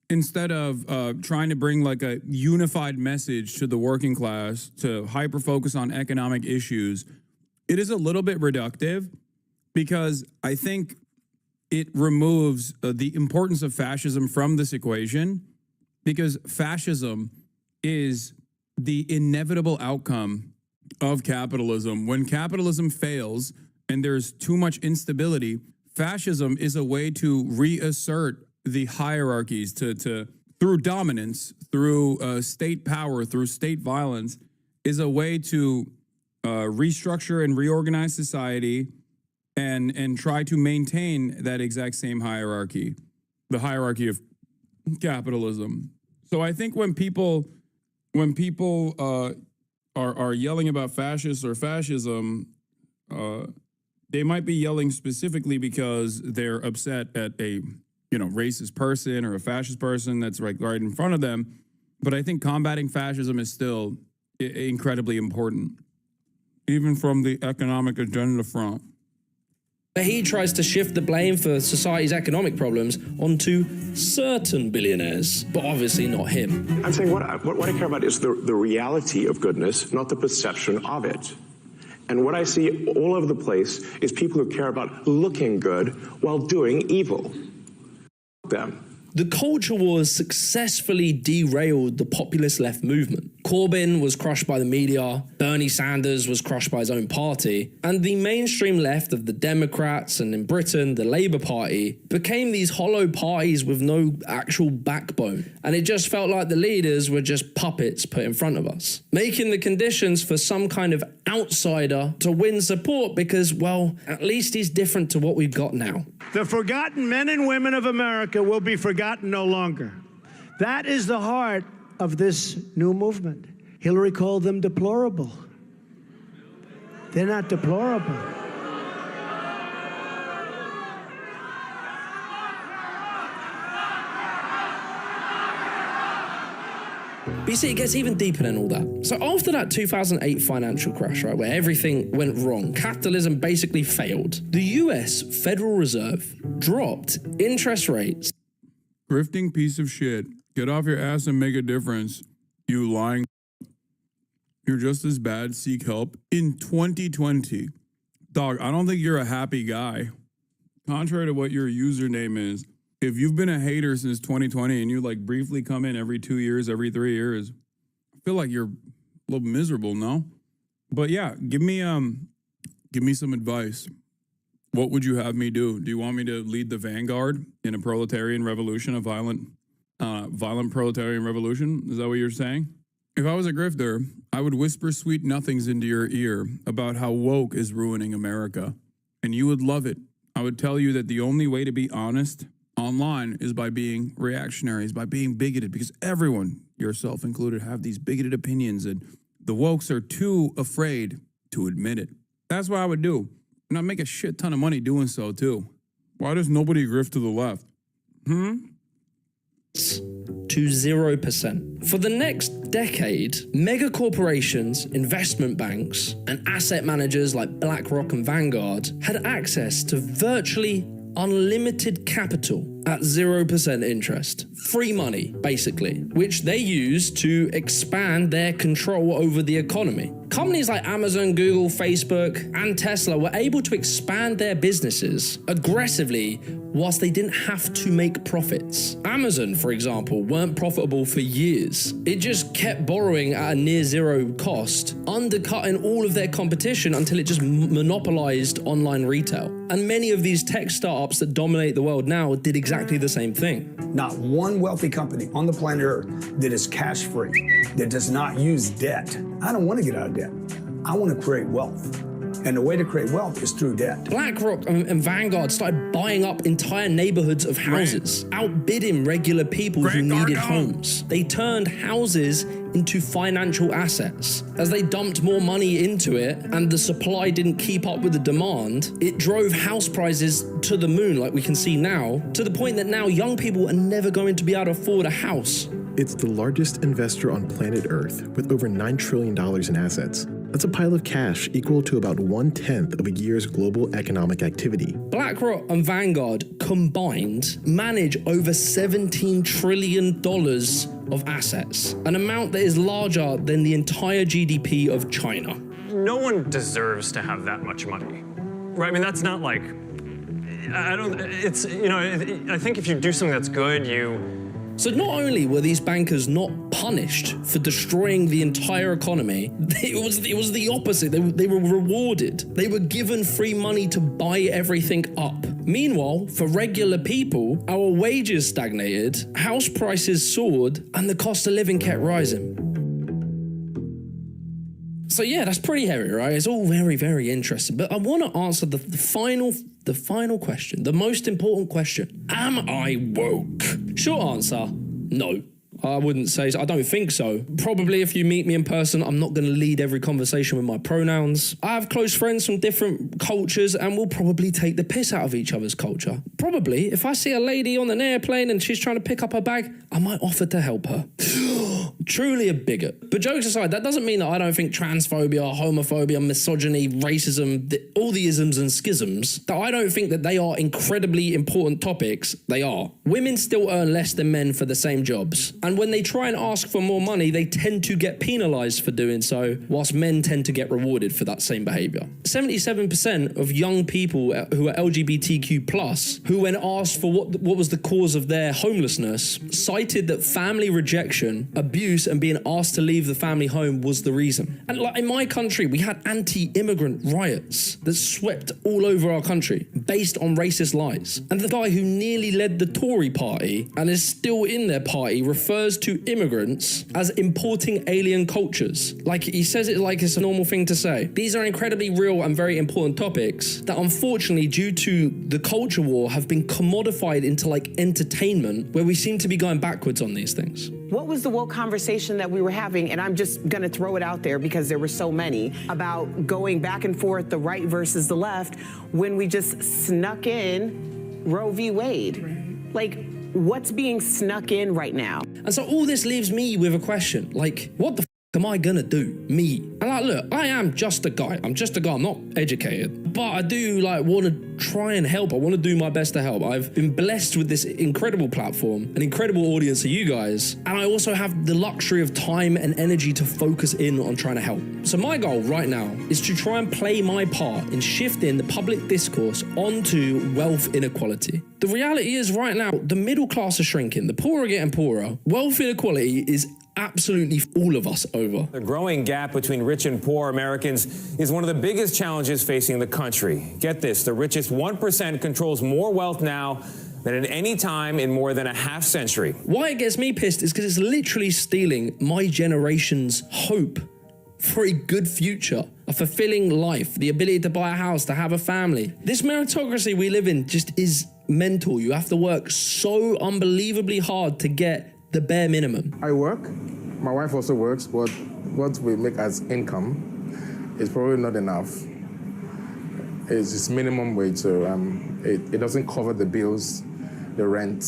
instead of trying to bring like a unified message to the working class to hyper focus on economic issues, it is a little bit reductive because I think it removes the importance of fascism from this equation, because fascism is the inevitable outcome of capitalism. When capitalism fails and there's too much instability, fascism is a way to reassert the hierarchies to through dominance, through state power, through state violence, is a way to restructure and reorganize society and try to maintain that exact same hierarchy, the hierarchy of capitalism. So I think when people are yelling about fascists or fascism, they might be yelling specifically because they're upset at a, you know, racist person or a fascist person that's right in front of them. But I think combating fascism is still incredibly important, even from the economic agenda front. He tries to shift the blame for society's economic problems onto certain billionaires, but obviously not him. I'm saying what I care about is the reality of goodness, not the perception of it. And what I see all over the place is people who care about looking good while doing evil. Them. The culture wars successfully derailed the populist left movement. Corbyn was crushed by the media, Bernie Sanders was crushed by his own party, and the mainstream left of the Democrats and in Britain, the Labour Party, became these hollow parties with no actual backbone. And it just felt like the leaders were just puppets put in front of us, making the conditions for some kind of outsider to win support because, well, at least he's different to what we've got now. The forgotten men and women of America will be forgotten no longer. That is the heart of this new movement. Hillary called them deplorable. They're not deplorable. But you see, it gets even deeper than all that. So after that 2008 financial crash, right, where everything went wrong, capitalism basically failed, the US Federal Reserve dropped interest rates. Grifting piece of shit. Get off your ass and make a difference, you lying. You're just as bad, seek help. In 2020, dog, I don't think you're a happy guy. Contrary to what your username is, if you've been a hater since 2020 and you like briefly come in every 2 years, every 3 years, I feel like you're a little miserable, no? But yeah, give me some advice. What would you have me do? Do you want me to lead the vanguard in a proletarian revolution, a violent proletarian revolution? Is that what you're saying? If I was a grifter, I would whisper sweet nothings into your ear about how woke is ruining America, and you would love it. I would tell you that the only way to be honest online is by being reactionary, is by being bigoted, because everyone, yourself included, have these bigoted opinions, and the wokes are too afraid to admit it. That's what I would do. And I'd make a shit ton of money doing so, too. Why does nobody grift to the left? to 0%. For the next decade, mega corporations, investment banks, and asset managers like BlackRock and Vanguard had access to virtually unlimited capital at 0% interest. Free money, basically, which they used to expand their control over the economy. Companies like Amazon, Google, Facebook, and Tesla were able to expand their businesses aggressively whilst they didn't have to make profits. Amazon, for example, weren't profitable for years. It just kept borrowing at a near zero cost, undercutting all of their competition until it just monopolized online retail. And many of these tech startups that dominate the world now did exactly the same thing. Not one wealthy company on the planet Earth that is cash-free, that does not use debt. I don't want to get out of debt. I want to create wealth. And the way to create wealth is through debt. BlackRock and Vanguard started buying up entire neighborhoods of houses, outbidding regular people who needed homes. They turned houses into financial assets. As they dumped more money into it and the supply didn't keep up with the demand, it drove house prices to the moon, like we can see now, to the point that now young people are never going to be able to afford a house. It's the largest investor on planet Earth with over $9 trillion in assets. That's a pile of cash equal to about 1/10 of a year's global economic activity. BlackRock and Vanguard combined manage over $17 trillion of assets, an amount that is larger than the entire GDP of China. No one deserves to have that much money, right? I mean, that's not like, I think if you do something that's good, So not only were these bankers not punished for destroying the entire economy, it was the opposite. They were rewarded. They were given free money to buy everything up. Meanwhile, for regular people, our wages stagnated, house prices soared, and the cost of living kept rising. So yeah, that's pretty heavy, right? It's all very, very interesting. But I want to answer the final question, the most important question. Am I woke? Short answer, no. I wouldn't say so. I don't think so. Probably if you meet me in person, I'm not going to lead every conversation with my pronouns. I have close friends from different cultures and we'll probably take the piss out of each other's culture. Probably, if I see a lady on an airplane and she's trying to pick up her bag, I might offer to help her. Truly a bigot. But jokes aside, that doesn't mean that I don't think transphobia, homophobia, misogyny, racism, all the isms and schisms, that I don't think that they are incredibly important topics. They are. Women still earn less than men for the same jobs. And when they try and ask for more money, they tend to get penalized for doing so, whilst men tend to get rewarded for that same behavior. 77% of young people who are LGBTQ+, who when asked for what was the cause of their homelessness, cited that family rejection, abuse, and being asked to leave the family home was the reason. And like in my country, we had anti-immigrant riots that swept all over our country based on racist lies. And the guy who nearly led the Tory party and is still in their party refers to immigrants as importing alien cultures. Like he says it like it's a normal thing to say. These are incredibly real and very important topics that unfortunately due to the culture war have been commodified into like entertainment where we seem to be going backwards on these things. What was the woke conversation that we were having? And I'm just going to throw it out there because there were so many about going back and forth, the right versus the left, when we just snuck in Roe v. Wade. Like, what's being snuck in right now? And so all this leaves me with a question, like, what the am I gonna do? Me. And like, look, I am just a guy. I'm just a guy. I'm not educated. But I do like want to try and help. I want to do my best to help. I've been blessed with this incredible platform, an incredible audience of you guys. And I also have the luxury of time and energy to focus in on trying to help. So my goal right now is to try and play my part in shifting the public discourse onto wealth inequality. The reality is right now, the middle class is shrinking. The poor are getting poorer. Wealth inequality is absolutely all of us over. The growing gap between rich and poor Americans is one of the biggest challenges facing the country. Get this, the richest 1% controls more wealth now than at any time in more than a half century. Why it gets me pissed is because it's literally stealing my generation's hope for a good future, a fulfilling life, the ability to buy a house, to have a family. This meritocracy we live in just is mental. You have to work so unbelievably hard to get the bare minimum. I work, my wife also works, but what we make as income is probably not enough. It's just minimum wage, so it doesn't cover the bills, the rent,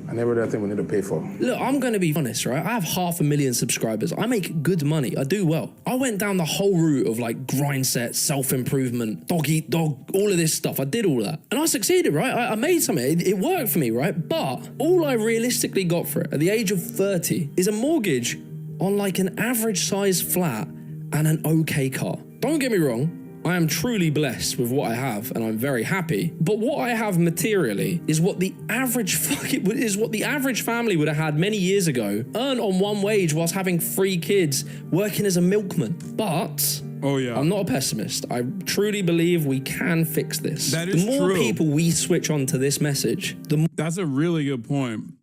and every other thing we need to pay for. Look, I'm going to be honest, right? I have 500,000 subscribers. I make good money. I do well. I went down the whole route of like grind set, self-improvement, dog eat dog, all of this stuff. I did all that. And I succeeded, right? I made something. It worked for me, right? But all I realistically got for it at the age of 30 is a mortgage on like an average size flat and an okay car. Don't get me wrong. I am truly blessed with what I have, and I'm very happy. But what I have materially is what the average family would have had many years ago, earned on one wage whilst having 3 kids, working as a milkman. But I'm not a pessimist. I truly believe we can fix this. That is the more true. people we switch on to this message, the more. That's a really good point.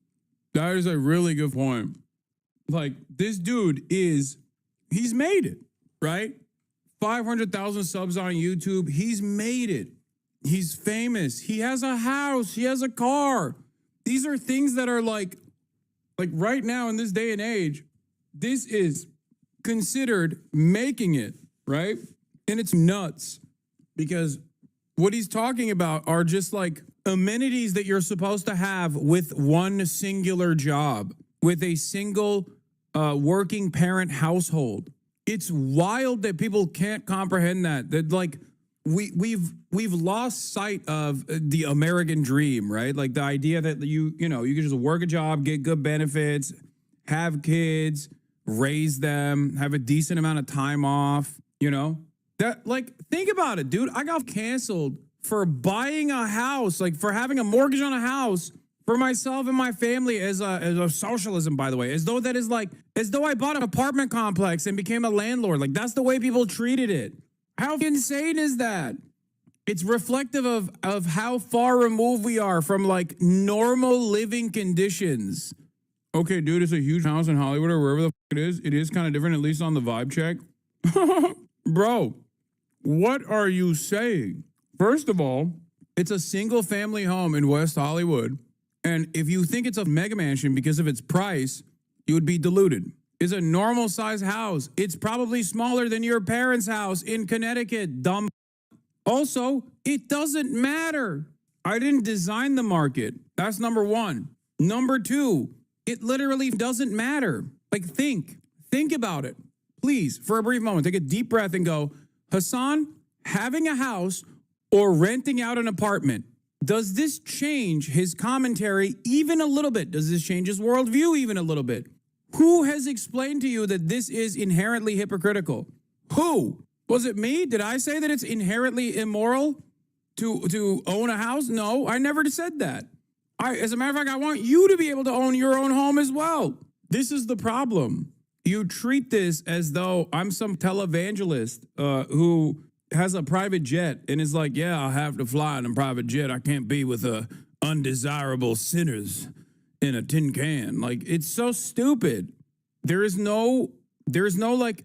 That is a really good point. Like, this dude he's made it, right? 500,000 subs on YouTube. He's made it. He's famous. He has a house. He has a car. These are things that are like right now in this day and age, this is considered making it, right? And it's nuts because what he's talking about are just like amenities that you're supposed to have with one singular job, with a single working parent household. It's wild that people can't comprehend that like we've lost sight of the American dream, right? Like the idea that you can just work a job, get good benefits, have kids, raise them, have a decent amount of time off, that like, think about it, dude. I got canceled for buying a house, like for having a mortgage on a house for myself and my family as a socialism, by the way, as though I bought an apartment complex and became a landlord. Like, that's the way people treated it. How insane is that? It's reflective of how far removed we are from like normal living conditions. Okay, dude, it's a huge house in Hollywood or wherever the it is. It is kind of different, at least on the vibe check. Bro, what are you saying? First of all, it's a single family home in West Hollywood. And if you think it's a mega mansion because of its price, you would be deluded. It's a normal size house. It's probably smaller than your parents' house in Connecticut, dumb. Also, it doesn't matter. I didn't design the market. That's number one. Number two, it literally doesn't matter. Like, think about it. Please, for a brief moment, take a deep breath and go, Hassan, having a house or renting out an apartment, does this change his commentary even a little bit? Does this change his worldview even a little bit? Who has explained to you that this is inherently hypocritical? Who? Was it me? Did I say that it's inherently immoral to own a house? No, I never said that. As a matter of fact, I want you to be able to own your own home as well. This is the problem. You treat this as though I'm some televangelist who has a private jet and is like, yeah, I'll have to fly in a private jet. I can't be with undesirable sinners in a tin can. Like, it's so stupid. There's no like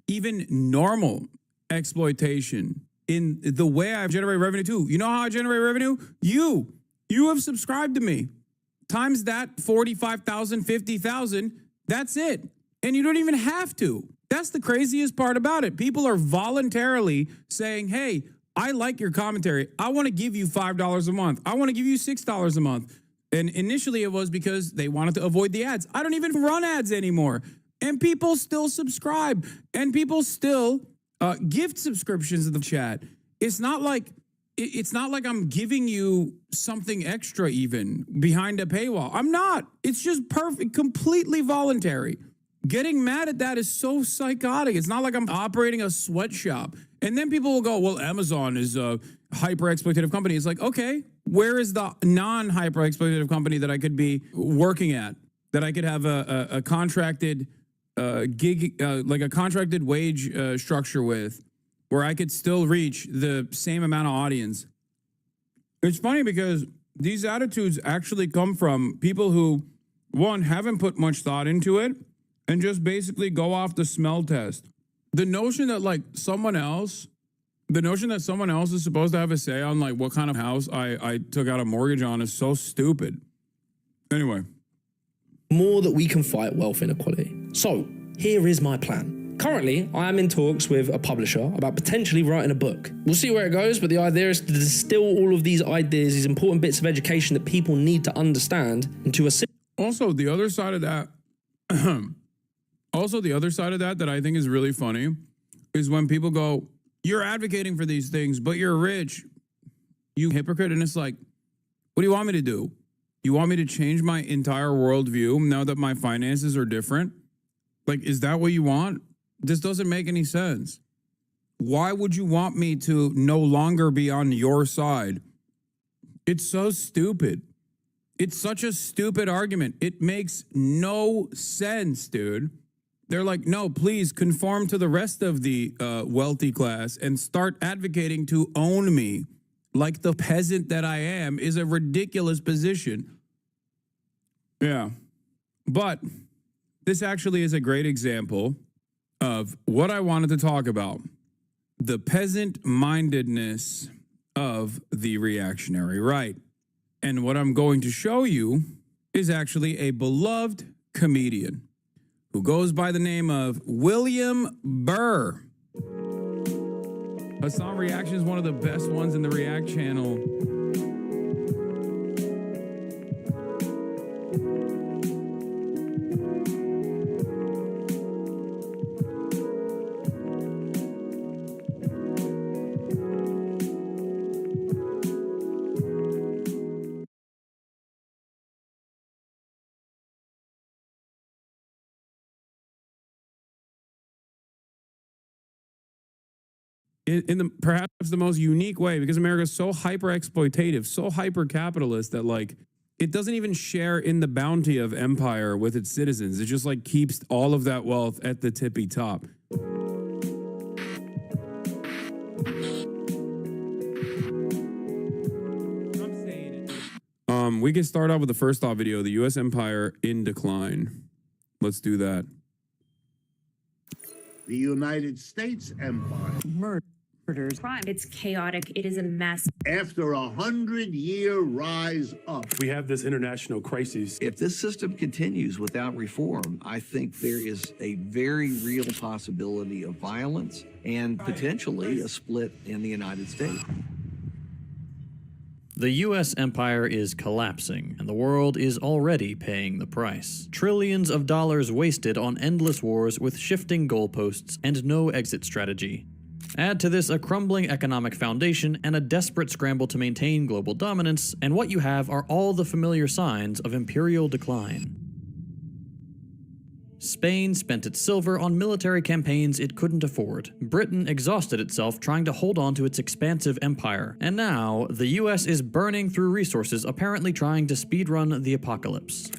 even normal exploitation in the way I generate revenue too. You know how I generate revenue? You have subscribed to me. Times that 45,000, 50,000, that's it. And you don't even have to. That's the craziest part about it. People are voluntarily saying, hey, I like your commentary. I want to give you $5 a month. I want to give you $6 a month. And initially it was because they wanted to avoid the ads. I don't even run ads anymore. And people still subscribe. And people still gift subscriptions in the chat. It's not like I'm giving you something extra even behind a paywall. I'm not. It's just perfect, completely voluntary. Getting mad at that is so psychotic. It's not like I'm operating a sweatshop. And then people will go, well, Amazon is a hyper-exploitative company. It's like, okay, where is the non-hyper-exploitative company that I could be working at? That I could have a contracted gig, like a contracted wage structure with, where I could still reach the same amount of audience. It's funny because these attitudes actually come from people who, one, haven't put much thought into it, and just basically go off the smell test. The notion that someone else is supposed to have a say on like what kind of house I took out a mortgage on is so stupid. Anyway. More that we can fight wealth inequality. So here is my plan. Currently, I am in talks with a publisher about potentially writing a book. We'll see where it goes, but the idea is to distill all of these ideas, these important bits of education that people need to understand into a... Also, the other side of that, that I think is really funny is when people go, you're advocating for these things, but you're rich, you hypocrite. And it's like, what do you want me to do? You want me to change my entire worldview now that my finances are different? Like, is that what you want? This doesn't make any sense. Why would you want me to no longer be on your side? It's so stupid. It's such a stupid argument. It makes no sense, dude. They're like, no, please conform to the rest of the wealthy class and start advocating to own me like the peasant that I am is a ridiculous position. Yeah. But this actually is a great example of what I wanted to talk about. The peasant-mindedness of the reactionary right. And what I'm going to show you is actually a beloved comedian who goes by the name of William Burr. Hassan Reaction is one of the best ones in the React channel. In the perhaps the most unique way, because America is so hyper exploitative, so hyper capitalist that like it doesn't even share in the bounty of empire with its citizens. It just like keeps all of that wealth at the tippy top. We can start off with the first off video, the U.S. empire in decline. Let's do that. The United States empire. Murders. Crime. It's chaotic. It is a mess. After 100-year rise up. We have this international crisis. If this system continues without reform, I think there is a very real possibility of violence and potentially a split in the United States. The U.S. empire is collapsing, and the world is already paying the price. Trillions of dollars wasted on endless wars with shifting goalposts and no exit strategy. Add to this a crumbling economic foundation and a desperate scramble to maintain global dominance, and what you have are all the familiar signs of imperial decline. Spain spent its silver on military campaigns it couldn't afford. Britain exhausted itself trying to hold on to its expansive empire. And now, the US is burning through resources apparently trying to speedrun the apocalypse.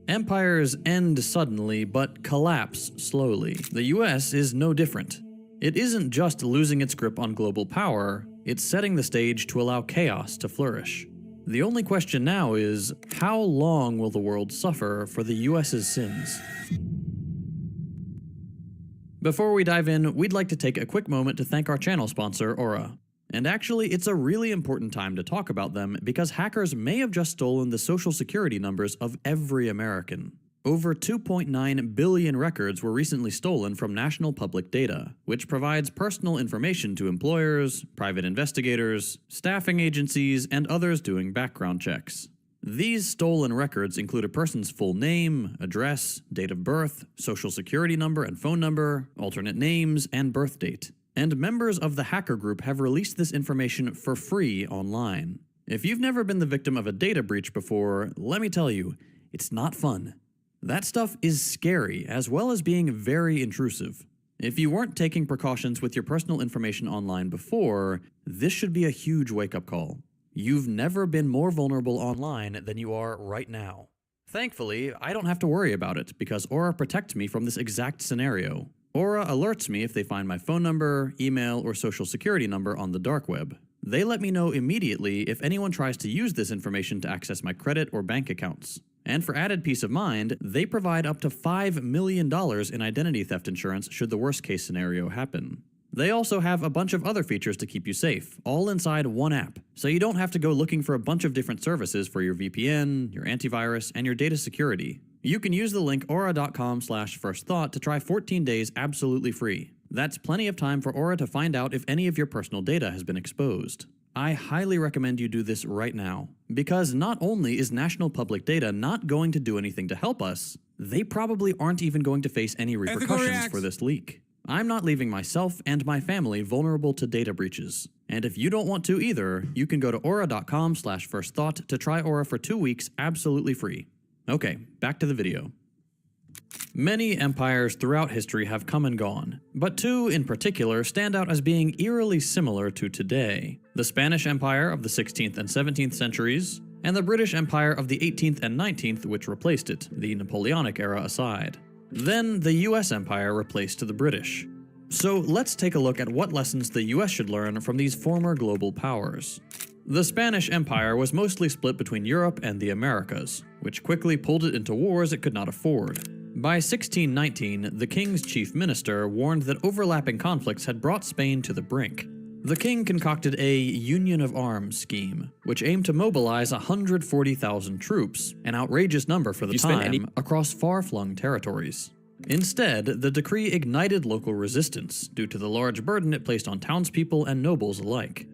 Empires end suddenly, but collapse slowly. The US is no different. It isn't just losing its grip on global power, it's setting the stage to allow chaos to flourish. The only question now is, how long will the world suffer for the US's sins? Before we dive in, we'd like to take a quick moment to thank our channel sponsor, Aura. And actually, it's a really important time to talk about them because hackers may have just stolen the social security numbers of every American. Over 2.9 billion records were recently stolen from national public data, which provides personal information to employers, private investigators, staffing agencies, and others doing background checks. These stolen records include a person's full name, address, date of birth, social security number and phone number, alternate names, and birth date. And members of the hacker group have released this information for free online. If you've never been the victim of a data breach before, let me tell you, it's not fun. That stuff is scary, as well as being very intrusive. If you weren't taking precautions with your personal information online before, this should be a huge wake-up call. You've never been more vulnerable online than you are right now. Thankfully, I don't have to worry about it because Aura protects me from this exact scenario. Aura alerts me if they find my phone number, email, or social security number on the dark web. They let me know immediately if anyone tries to use this information to access my credit or bank accounts. And for added peace of mind, they provide up to $5 million in identity theft insurance should the worst-case scenario happen. They also have a bunch of other features to keep you safe, all inside one app, so you don't have to go looking for a bunch of different services for your VPN, your antivirus, and your data security. You can use the link aura.com/firstthought to try 14 days absolutely free. That's plenty of time for Aura to find out if any of your personal data has been exposed. I highly recommend you do this right now, because not only is national public data not going to do anything to help us, they probably aren't even going to face any repercussions for this leak. I'm not leaving myself and my family vulnerable to data breaches. And if you don't want to either, you can go to aura.com/firstthought to try Aura for 2 weeks absolutely free. Okay, back to the video. Many empires throughout history have come and gone, but two in particular stand out as being eerily similar to today: the Spanish Empire of the 16th and 17th centuries, and the British Empire of the 18th and 19th, which replaced it, the Napoleonic era aside. Then the US Empire replaced the British. So let's take a look at what lessons the US should learn from these former global powers. The Spanish Empire was mostly split between Europe and the Americas, which quickly pulled it into wars it could not afford. By 1619, the king's chief minister warned that overlapping conflicts had brought Spain to the brink. The king concocted a Union of Arms scheme, which aimed to mobilize 140,000 troops, an outrageous number for the time, across far-flung territories. Instead, the decree ignited local resistance due to the large burden it placed on townspeople and nobles alike.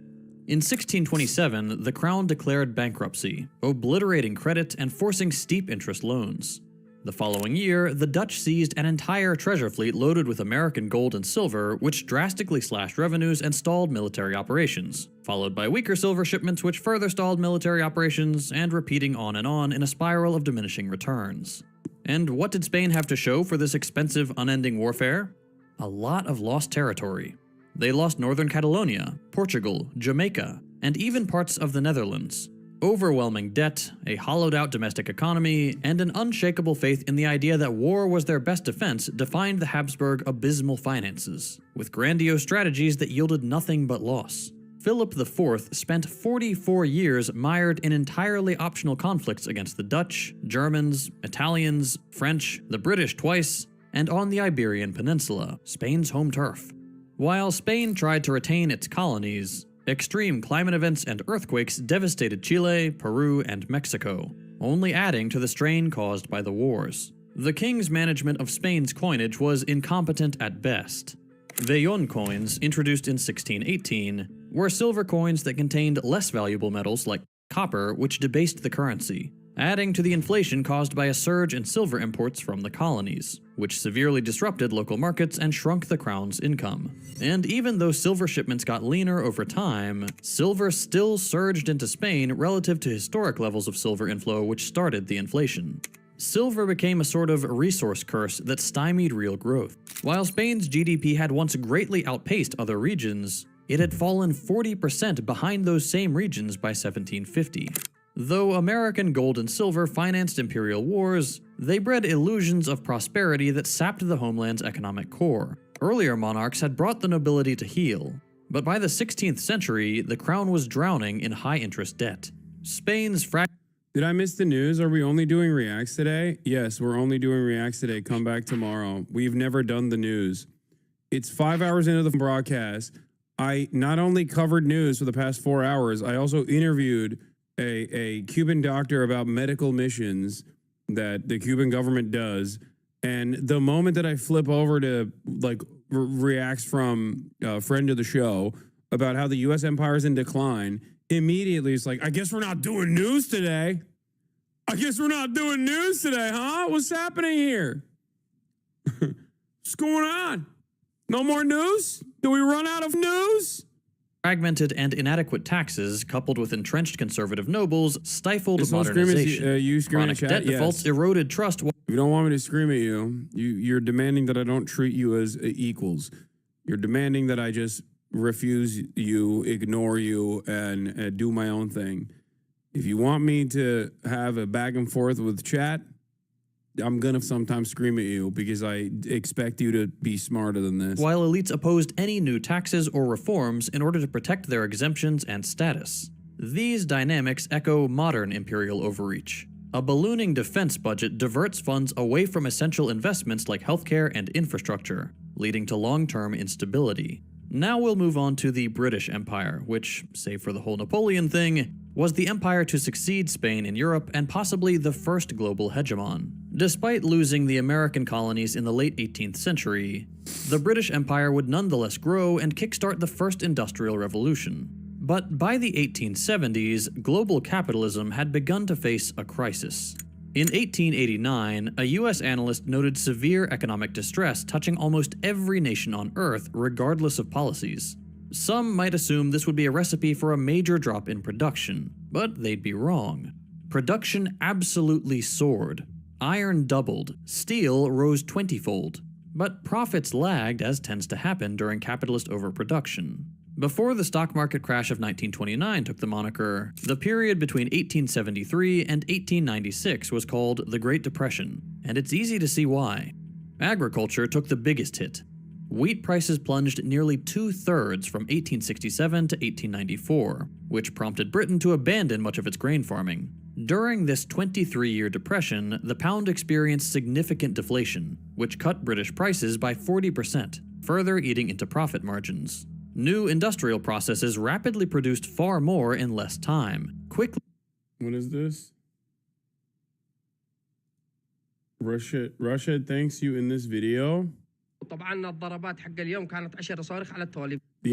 In 1627, the crown declared bankruptcy, obliterating credit and forcing steep interest loans. The following year, the Dutch seized an entire treasure fleet loaded with American gold and silver, which drastically slashed revenues and stalled military operations, followed by weaker silver shipments which further stalled military operations, and repeating on and on in a spiral of diminishing returns. And what did Spain have to show for this expensive, unending warfare? A lot of lost territory. They lost northern Catalonia, Portugal, Jamaica, and even parts of the Netherlands. Overwhelming debt, a hollowed-out domestic economy, and an unshakable faith in the idea that war was their best defense defined the Habsburg abysmal finances, with grandiose strategies that yielded nothing but loss. Philip IV spent 44 years mired in entirely optional conflicts against the Dutch, Germans, Italians, French, the British twice, and on the Iberian Peninsula, Spain's home turf. While Spain tried to retain its colonies, extreme climate events and earthquakes devastated Chile, Peru, and Mexico, only adding to the strain caused by the wars. The king's management of Spain's coinage was incompetent at best. Vellon coins, introduced in 1618, were silver coins that contained less valuable metals like copper, which debased the currency, adding to the inflation caused by a surge in silver imports from the colonies, which severely disrupted local markets and shrunk the crown's income. And even though silver shipments got leaner over time, silver still surged into Spain relative to historic levels of silver inflow which started the inflation. Silver became a sort of resource curse that stymied real growth. While Spain's GDP had once greatly outpaced other regions, it had fallen 40% behind those same regions by 1750. Though American gold and silver financed imperial wars, they bred illusions of prosperity that sapped the homeland's economic core. Earlier monarchs had brought the nobility to heel, but by the 16th century, the crown was drowning in high-interest debt. Spain's Did I miss the news? Are we only doing reacts today? Yes, we're only doing reacts today. Come back tomorrow. We've never done the news. It's 5 hours into the broadcast. I not only covered news for the past 4 hours, I also interviewed a Cuban doctor about medical missions that the Cuban government does. And the moment that I flip over to like reacts from a friend of the show about how the U.S. empire is in decline, immediately it's like, I guess we're not doing news today. I guess we're not doing news today, huh? What's happening here? What's going on? No more news? Do we run out of news? Fragmented and inadequate taxes, coupled with entrenched conservative nobles, stifled modernization. You scream Chronic in chat? debt defaults eroded trust. If you don't want me to scream at you, you're demanding that I don't treat you as equals. You're demanding that I just refuse you, ignore you, and do my own thing. If you want me to have a back and forth with chat, I'm gonna sometimes scream at you because I expect you to be smarter than this. While elites opposed any new taxes or reforms in order to protect their exemptions and status. These dynamics echo modern imperial overreach. A ballooning defense budget diverts funds away from essential investments like healthcare and infrastructure, leading to long-term instability. Now we'll move on to the British Empire, which, save for the whole Napoleon thing, was the empire to succeed Spain in Europe and possibly the first global hegemon. Despite losing the American colonies in the late 18th century, the British Empire would nonetheless grow and kickstart the First Industrial Revolution. But by the 1870s, global capitalism had begun to face a crisis. In 1889, a US analyst noted severe economic distress touching almost every nation on Earth, regardless of policies. Some might assume this would be a recipe for a major drop in production, but they'd be wrong. Production absolutely soared. Iron doubled, steel rose 20-fold, but profits lagged, as tends to happen during capitalist overproduction. Before the stock market crash of 1929 took the moniker, the period between 1873 and 1896 was called the Great Depression, and it's easy to see why. Agriculture took the biggest hit. Wheat prices plunged nearly 2/3 from 1867 to 1894, which prompted Britain to abandon much of its grain farming. During this 23-year depression, the pound experienced significant deflation, which cut British prices by 40%, further eating into profit margins. New industrial processes rapidly produced far more in less time. Quickly. What is this? Russia thanks you in this video. The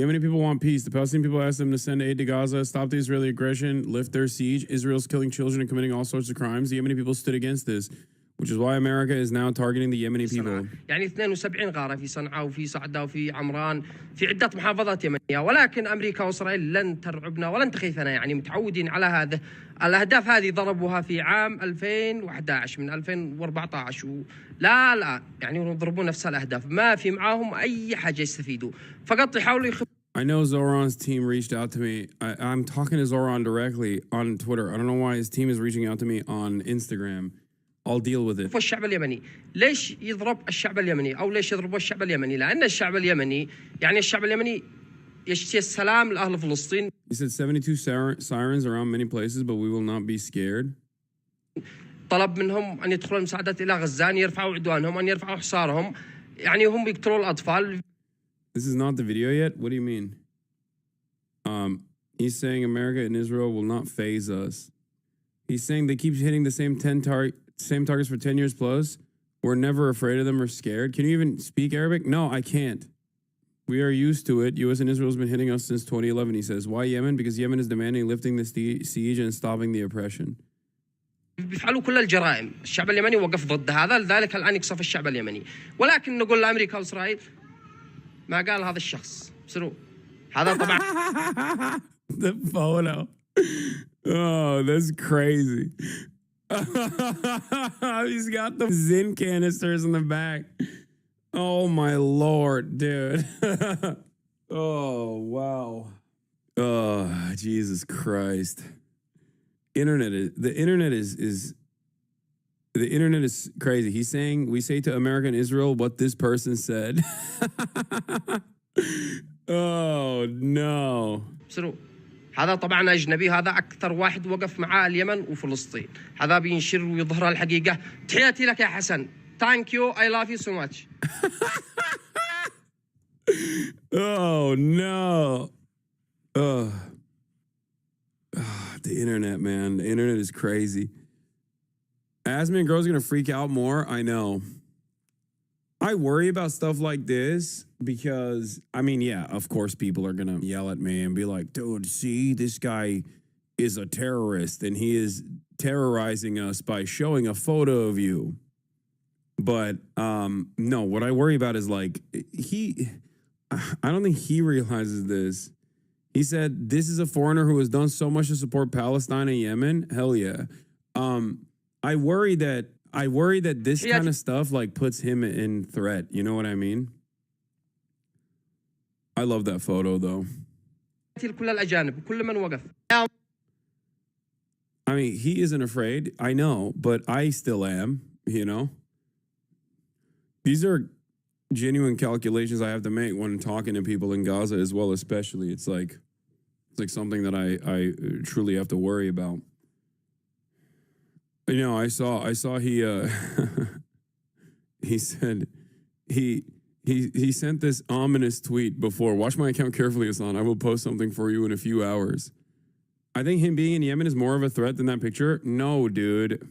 Yemeni people want peace. The Palestinian people asked them to send aid to Gaza, stop the Israeli aggression, lift their siege. Israel's killing children and committing all sorts of crimes. The Yemeni people stood against this, which is why America is now targeting the Yemeni people. يعني 72 غارة في صنعاء وفي صعدة وفي عمران في عدة محافظات يمنية، ولكن أمريكا وإسرائيل لن ترعبنا ولن تخيفنا، يعني متعودين على هذا. الأهداف هذه ضربوها في عام 2011 من 2014 لا يعني يضربون نفس الأهداف، ما في معاهم أي حاجة يستفيدوا، فقط يحاولوا I know Zoran's team reached out to me. I'm talking to Zoran directly on Twitter. I don't know why his team is reaching out to me on Instagram. I'll deal with it. الشعب اليمني ليش يضرب الشعب اليمني أو ليش يضربوا الشعب اليمني؟ لأن الشعب اليمني يعني الشعب اليمني يشتهي السلام لأهل فلسطين. He said 72 sirens around many places, but we will not be scared. طلب منهم أن يدخلوا المساعدات إلى غزة، أن يرفعوا عدوانهم، أن يرفعوا حصارهم، يعني هم يقتلوا الأطفال. This is not the video yet? What do you mean? He's saying America and Israel will not phase us. He's saying they keep hitting the same targets for 10 years plus. We're never afraid of them or scared. Can you even speak Arabic? No, I can't. We are used to it. U.S. and Israel has been hitting us since 2011, he says. Why Yemen? Because Yemen is demanding lifting the siege and stopping the oppression. بيفعلوا كل الجرائم، الشعب اليمني وقف ضد هذا، لذلك الآن يقصف الشعب اليمني. ولكن نقول لأمريكا وإسرائيل ما قال هذا الشخص. بصروا هذا طبعا. The photo. Oh, that's crazy. He's got the Zin canisters in the back. Oh my Lord, dude. Oh, wow. Oh, Jesus Christ. The internet is crazy. He's saying, we say to America and Israel what this person said. Oh, no. هذا طبعا أجنبي، هذا أكثر واحد وقف مع اليمن وفلسطين، هذا بينشر ويظهر الحقيقة. تحياتي لك يا حسن. Thank you, I love you so much. Oh, no. The internet, man. The internet is crazy. Asmin Girl's going to freak out more. I know. I worry about stuff like this because, I mean, yeah, of course people are going to yell at me and be like, dude, see, this guy is a terrorist and he is terrorizing us by showing a photo of you. But no, what I worry about is like, I don't think he realizes this. He said, this is a foreigner who has done so much to support Palestine and Yemen. Hell yeah. I worry that this kind of stuff like puts him in threat. You know what I mean? I love that photo though. I mean, he isn't afraid. I know, but I still am, you know? These are genuine calculations I have to make when talking to people in Gaza as well, especially. It's like something that I truly have to worry about. You know, I saw he he said he sent this ominous tweet before. Watch my account carefully, Hassan. I will post something for you in a few hours. I think him being in Yemen is more of a threat than that picture. No, dude.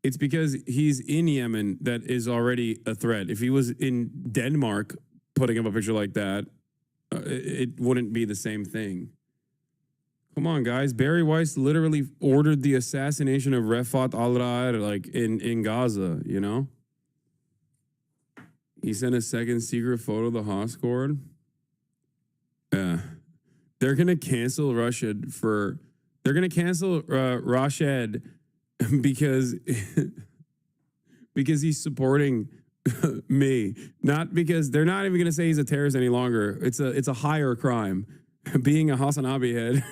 It's because he's in Yemen that is already a threat. If he was in Denmark putting up a picture like that, it wouldn't be the same thing. Come on, guys. Barry Weiss literally ordered the assassination of Refat al-Ra'ar, like in Gaza, you know? He sent a second secret photo of the Haas cord. Yeah. They're going to cancel Rashid for... They're going to cancel Rashid because he's supporting me. Not because... They're not even going to say he's a terrorist any longer. It's a higher crime. Being a Hassanabi head.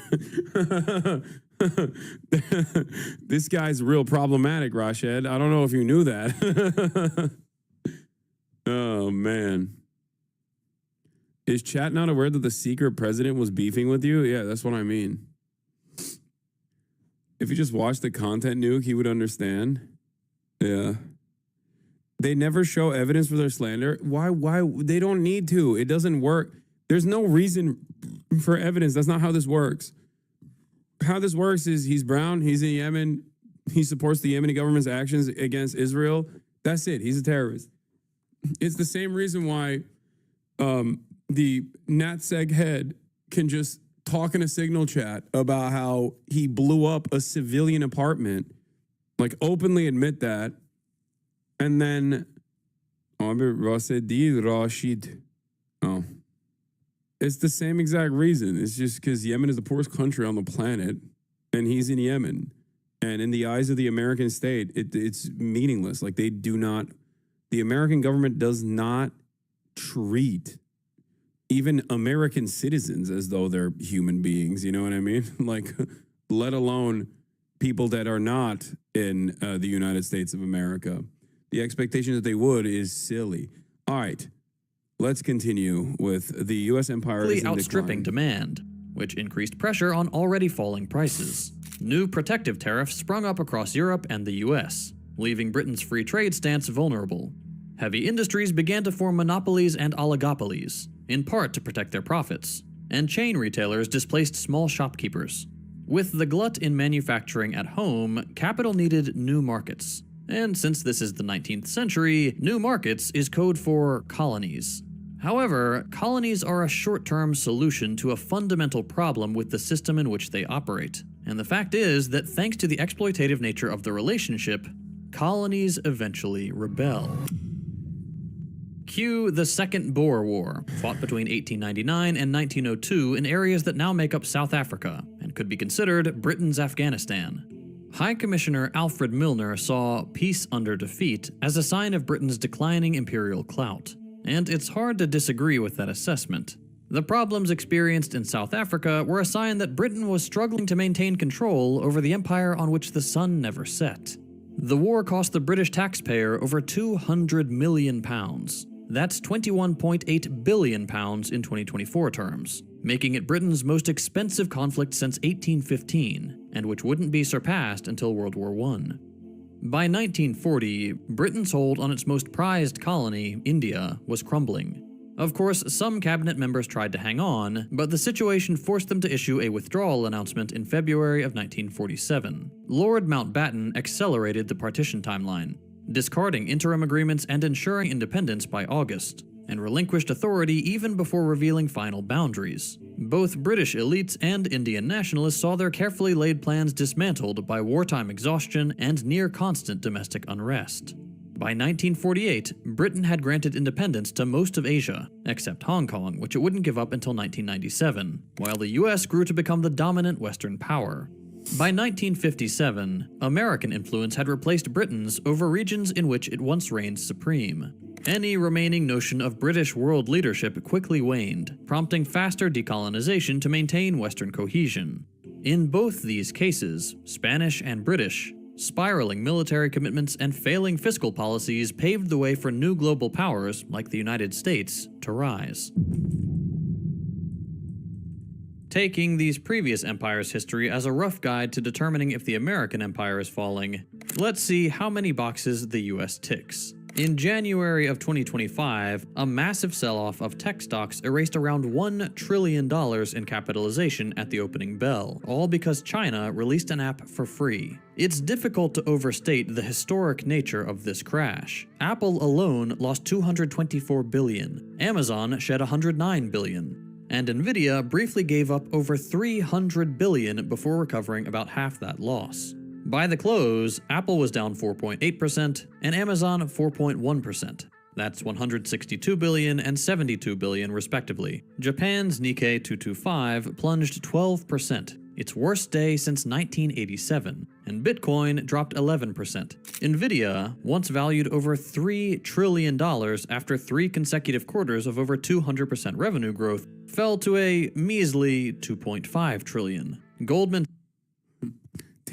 This guy's real problematic, Rashid. I don't know if you knew that. Oh, man. Is chat not aware that the secret president was beefing with you? Yeah, that's what I mean. If you just watched the content nuke, he would understand. Yeah. They never show evidence for their slander. Why? They don't need to. It doesn't work. There's no reason for evidence. That's not how this works. How this works is he's brown, he's in Yemen, he supports the Yemeni government's actions against Israel. That's it. He's a terrorist. It's the same reason why the NatSeg head can just talk in a signal chat about how he blew up a civilian apartment, like openly admit that, and then Rashid. Oh. It's the same exact reason. It's just because Yemen is the poorest country on the planet, and he's in Yemen. And in the eyes of the American state, it's meaningless. Like, they do not... The American government does not treat even American citizens as though they're human beings. You know what I mean? Like, let alone people that are not in the United States of America. The expectation that they would is silly. All right. Let's continue with the U.S. empire outstripping demand, which increased pressure on already falling prices. New protective tariffs sprung up across Europe and the U.S., leaving Britain's free trade stance vulnerable. Heavy industries began to form monopolies and oligopolies, in part to protect their profits, and chain retailers displaced small shopkeepers. With the glut in manufacturing at home, capital needed new markets. And since this is the 19th century, new markets is code for colonies. However, colonies are a short-term solution to a fundamental problem with the system in which they operate. And the fact is that thanks to the exploitative nature of the relationship, colonies eventually rebel. Cue the Second Boer War, fought between 1899 and 1902 in areas that now make up South Africa and could be considered Britain's Afghanistan. High Commissioner Alfred Milner saw peace under defeat as a sign of Britain's declining imperial clout, and it's hard to disagree with that assessment. The problems experienced in South Africa were a sign that Britain was struggling to maintain control over the empire on which the sun never set. The war cost the British taxpayer over £200 million. That's £21.8 billion in 2024 terms, making it Britain's most expensive conflict since 1815, and which wouldn't be surpassed until World War I. By 1940, Britain's hold on its most prized colony, India, was crumbling. Of course, some cabinet members tried to hang on, but the situation forced them to issue a withdrawal announcement in February of 1947. Lord Mountbatten accelerated the partition timeline, discarding interim agreements and ensuring independence by August, and relinquished authority even before revealing final boundaries. Both British elites and Indian nationalists saw their carefully laid plans dismantled by wartime exhaustion and near-constant domestic unrest. By 1948, Britain had granted independence to most of Asia, except Hong Kong, which it wouldn't give up until 1997, while the US grew to become the dominant Western power. By 1957, American influence had replaced Britain's over regions in which it once reigned supreme. Any remaining notion of British world leadership quickly waned, prompting faster decolonization to maintain Western cohesion. In both these cases, Spanish and British, spiraling military commitments and failing fiscal policies paved the way for new global powers, like the United States, to rise. Taking these previous empires' history as a rough guide to determining if the American empire is falling, let's see how many boxes the US ticks. In January of 2025, a massive sell-off of tech stocks erased around $1 trillion in capitalization at the opening bell, all because China released an app for free. It's difficult to overstate the historic nature of this crash. Apple alone lost $224 billion, Amazon shed $109 billion, and Nvidia briefly gave up over $300 billion before recovering about half that loss. By the close, Apple was down 4.8% and Amazon 4.1%. That's $162 billion and $72 billion respectively. Japan's Nikkei 225 plunged 12%, its worst day since 1987, and Bitcoin dropped 11%. Nvidia, once valued over $3 trillion after 3 consecutive quarters of over 200% revenue growth, fell to a measly $2.5 trillion. Goldman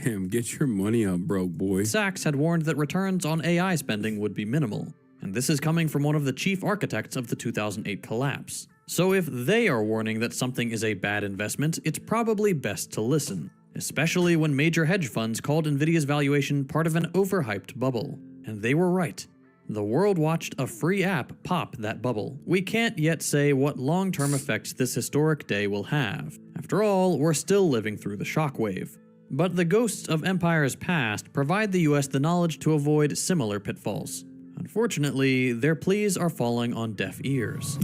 Damn, get your money up, broke boy. Sachs had warned that returns on AI spending would be minimal, and this is coming from one of the chief architects of the 2008 collapse. So if they are warning that something is a bad investment, it's probably best to listen, especially when major hedge funds called Nvidia's valuation part of an overhyped bubble. And they were right. The world watched a free app pop that bubble. We can't yet say what long-term effects this historic day will have. After all, we're still living through the shockwave. But the ghosts of empires past provide the US the knowledge to avoid similar pitfalls. Unfortunately, their pleas are falling on deaf ears.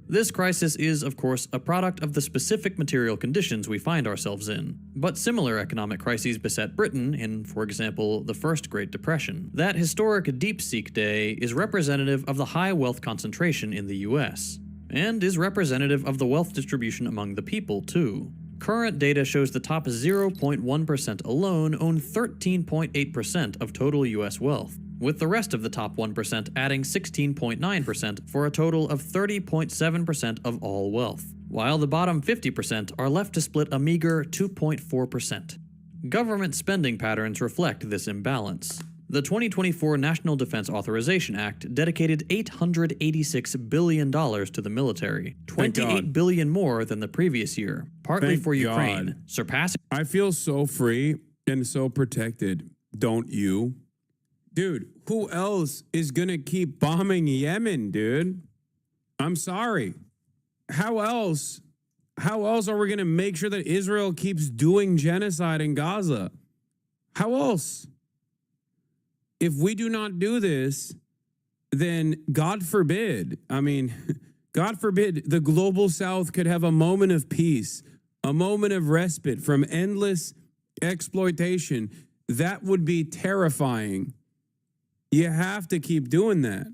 This crisis is, of course, a product of the specific material conditions we find ourselves in. But similar economic crises beset Britain in, for example, the First Great Depression. That historic DeepSeek day is representative of the high wealth concentration in the US. And is representative of the wealth distribution among the people, too. Current data shows the top 0.1% alone own 13.8% of total US wealth, with the rest of the top 1% adding 16.9% for a total of 30.7% of all wealth, while the bottom 50% are left to split a meager 2.4%. Government spending patterns reflect this imbalance. The 2024 National Defense Authorization Act dedicated $886 billion to the military, $28 billion more than the previous year, partly for Ukraine, surpassing. I feel so free and so protected, don't you? Dude, who else is gonna keep bombing Yemen, dude? I'm sorry. How else are we gonna make sure that Israel keeps doing genocide in Gaza? How else? If we do not do this, then God forbid, God forbid the global South could have a moment of peace, a moment of respite from endless exploitation. That would be terrifying. You have to keep doing that.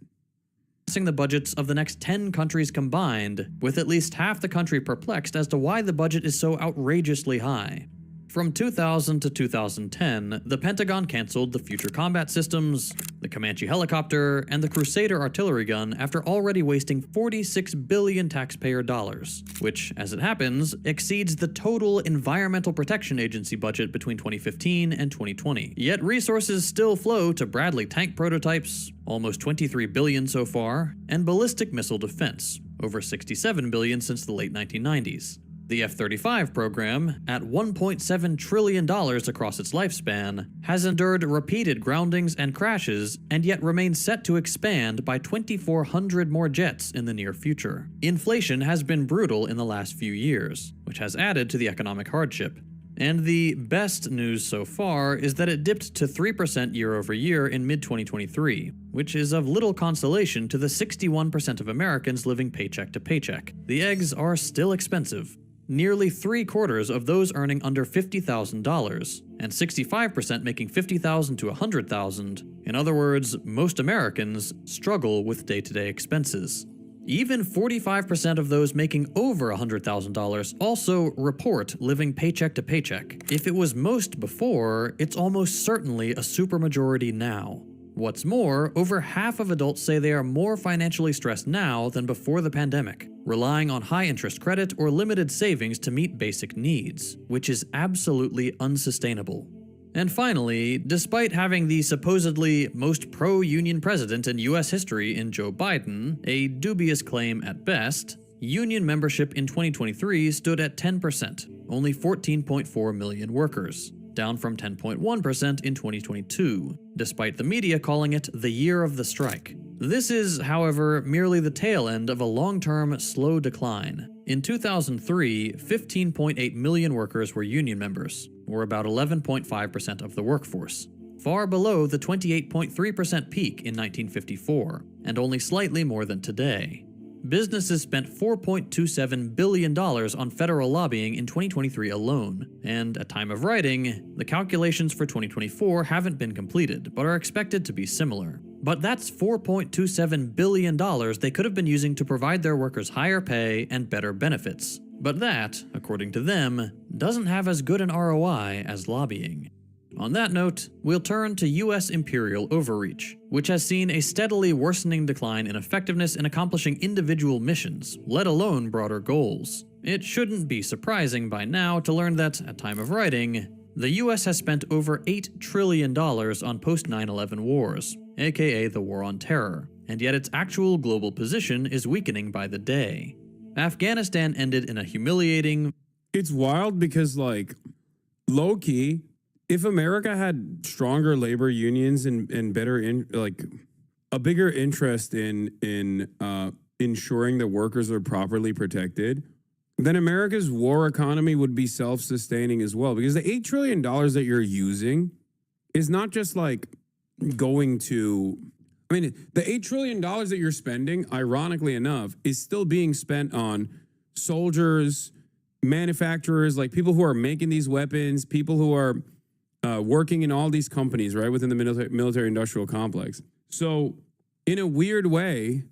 The budgets of the next 10 countries combined, with at least half the country perplexed as to why the budget is so outrageously high. From 2000 to 2010, the Pentagon canceled the Future Combat Systems, the Comanche helicopter, and the Crusader artillery gun after already wasting $46 billion taxpayer dollars, which, as it happens, exceeds the total Environmental Protection Agency budget between 2015 and 2020. Yet resources still flow to Bradley tank prototypes, almost $23 billion so far, and ballistic missile defense, over $67 billion since the late 1990s. The F-35 program, at $1.7 trillion across its lifespan, has endured repeated groundings and crashes, and yet remains set to expand by 2,400 more jets in the near future. Inflation has been brutal in the last few years, which has added to the economic hardship. And the best news so far is that it dipped to 3% year over year in mid-2023, which is of little consolation to the 61% of Americans living paycheck to paycheck. The eggs are still expensive. Nearly 3/4 of those earning under $50,000, and 65% making $50,000 to $100,000. In other words, most Americans struggle with day-to-day expenses. Even 45% of those making over $100,000 also report living paycheck to paycheck. If it was most before, it's almost certainly a supermajority now. What's more, over half of adults say they are more financially stressed now than before the pandemic, relying on high-interest credit or limited savings to meet basic needs, which is absolutely unsustainable. And finally, despite having the supposedly most pro-union president in US history in Joe Biden, a dubious claim at best, union membership in 2023 stood at 10%, only 14.4 million workers, down from 10.1% in 2022. despite the media calling it the year of the strike. This is, however, merely the tail end of a long-term, slow decline. In 2003, 15.8 million workers were union members, or about 11.5% of the workforce, far below the 28.3% peak in 1954, and only slightly more than today. Businesses spent $4.27 billion on federal lobbying in 2023 alone, and at time of writing, the calculations for 2024 haven't been completed, but are expected to be similar. But that's $4.27 billion they could have been using to provide their workers higher pay and better benefits. But that, according to them, doesn't have as good an ROI as lobbying. On that note, we'll turn to US imperial overreach, which has seen a steadily worsening decline in effectiveness in accomplishing individual missions, let alone broader goals. It shouldn't be surprising by now to learn that, at time of writing, the US has spent over $8 trillion on post-9/11 wars, aka the War on Terror, and yet its actual global position is weakening by the day. Afghanistan ended in a humiliating... It's wild because, like, low-key, if America had stronger labor unions and better, a bigger interest in ensuring that workers are properly protected, then America's war economy would be self-sustaining as well. Because the $8 trillion that you're using is not just like going to, I mean, the $8 trillion that you're spending, ironically enough, is still being spent on soldiers, manufacturers, like people who are making these weapons, people who are working in all these companies, right, within the military industrial complex. So in a weird way,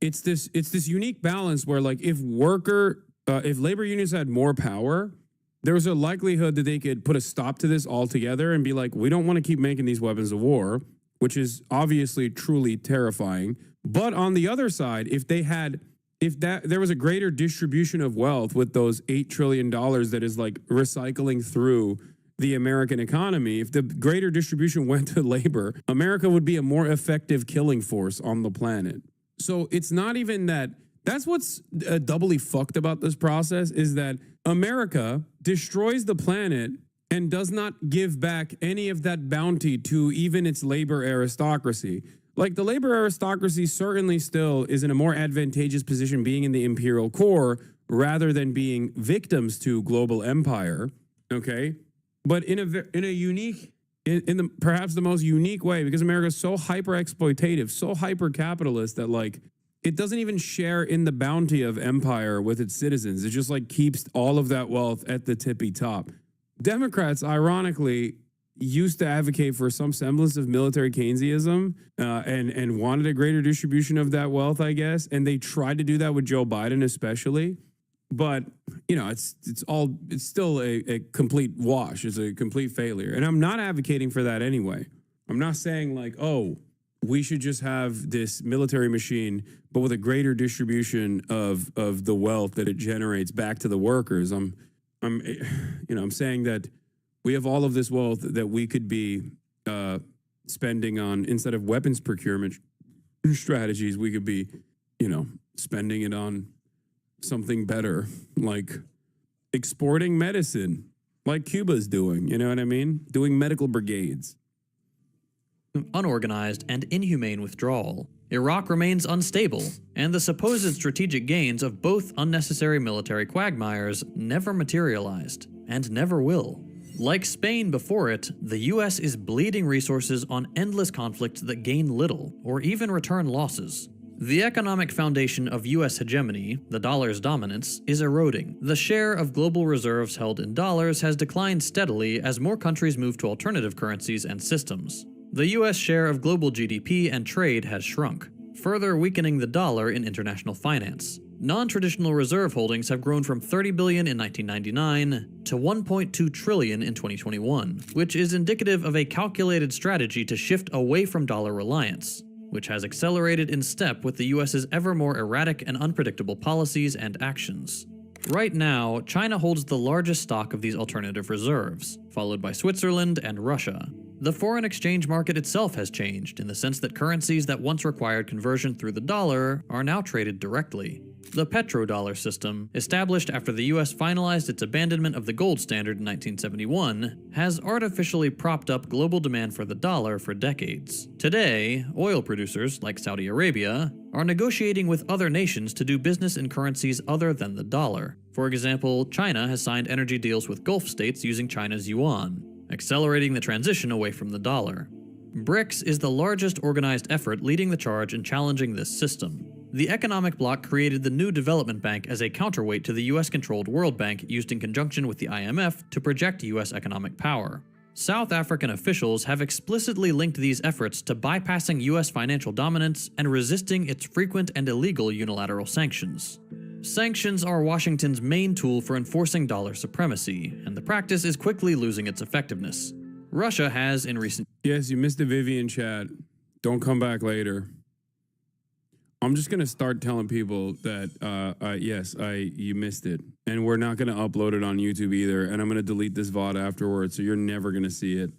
it's this unique balance where, like, if labor unions had more power, there was a likelihood that they could put a stop to this altogether and be like, we don't want to keep making these weapons of war, which is obviously truly terrifying. But on the other side, if there was a greater distribution of wealth with those $8 trillion that is like recycling through the American economy, if the greater distribution went to labor, America would be a more effective killing force on the planet. So it's not even that. That's what's doubly fucked about this process, is that America destroys the planet and does not give back any of that bounty to even its labor aristocracy. Like, the labor aristocracy certainly still is in a more advantageous position being in the imperial core rather than being victims to global empire, okay? But in a unique, in the perhaps the most unique way, because America is so hyper exploitative, so hyper capitalist that, like, it doesn't even share in the bounty of empire with its citizens. It just, like, keeps all of that wealth at the tippy top. Democrats, ironically, used to advocate for some semblance of military Keynesianism and wanted a greater distribution of that wealth, I guess. And they tried to do that with Joe Biden especially. But, you know, it's still a complete wash. It's a complete failure. And I'm not advocating for that anyway. I'm not saying, like, oh, we should just have this military machine, but with a greater distribution of the wealth that it generates back to the workers. I'm saying that we have all of this wealth that we could be spending on, instead of weapons procurement strategies, we could be, spending it on something better, like exporting medicine, like Cuba's doing, you know what I mean? Doing medical brigades. Unorganized and inhumane withdrawal. Iraq remains unstable, and the supposed strategic gains of both unnecessary military quagmires never materialized, and never will. Like Spain before it, the US is bleeding resources on endless conflicts that gain little, or even return losses. The economic foundation of US hegemony, the dollar's dominance, is eroding. The share of global reserves held in dollars has declined steadily as more countries move to alternative currencies and systems. The US share of global GDP and trade has shrunk, further weakening the dollar in international finance. Non-traditional reserve holdings have grown from $30 billion in 1999 to $1.2 trillion in 2021, which is indicative of a calculated strategy to shift away from dollar reliance, which has accelerated in step with the US's ever more erratic and unpredictable policies and actions. Right now, China holds the largest stock of these alternative reserves, followed by Switzerland and Russia. The foreign exchange market itself has changed in the sense that currencies that once required conversion through the dollar are now traded directly. The petrodollar system, established after the US finalized its abandonment of the gold standard in 1971, has artificially propped up global demand for the dollar for decades. Today, oil producers, like Saudi Arabia, are negotiating with other nations to do business in currencies other than the dollar. For example, China has signed energy deals with Gulf states using China's yuan, accelerating the transition away from the dollar. BRICS is the largest organized effort leading the charge in challenging this system. The economic bloc created the new development bank as a counterweight to the US-controlled World Bank used in conjunction with the IMF to project US economic power. South African officials have explicitly linked these efforts to bypassing US financial dominance and resisting its frequent and illegal unilateral sanctions. Sanctions are Washington's main tool for enforcing dollar supremacy, and the practice is quickly losing its effectiveness. Russia has, in recent— Yes, you missed the Vivian chat. Don't come back later. I'm just going to start telling people that, yes, you missed it. And we're not going to upload it on YouTube either. And I'm going to delete this VOD afterwards, so you're never going to see it.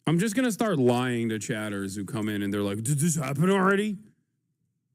I'm just going to start lying to chatters who come in and they're like, did this happen already?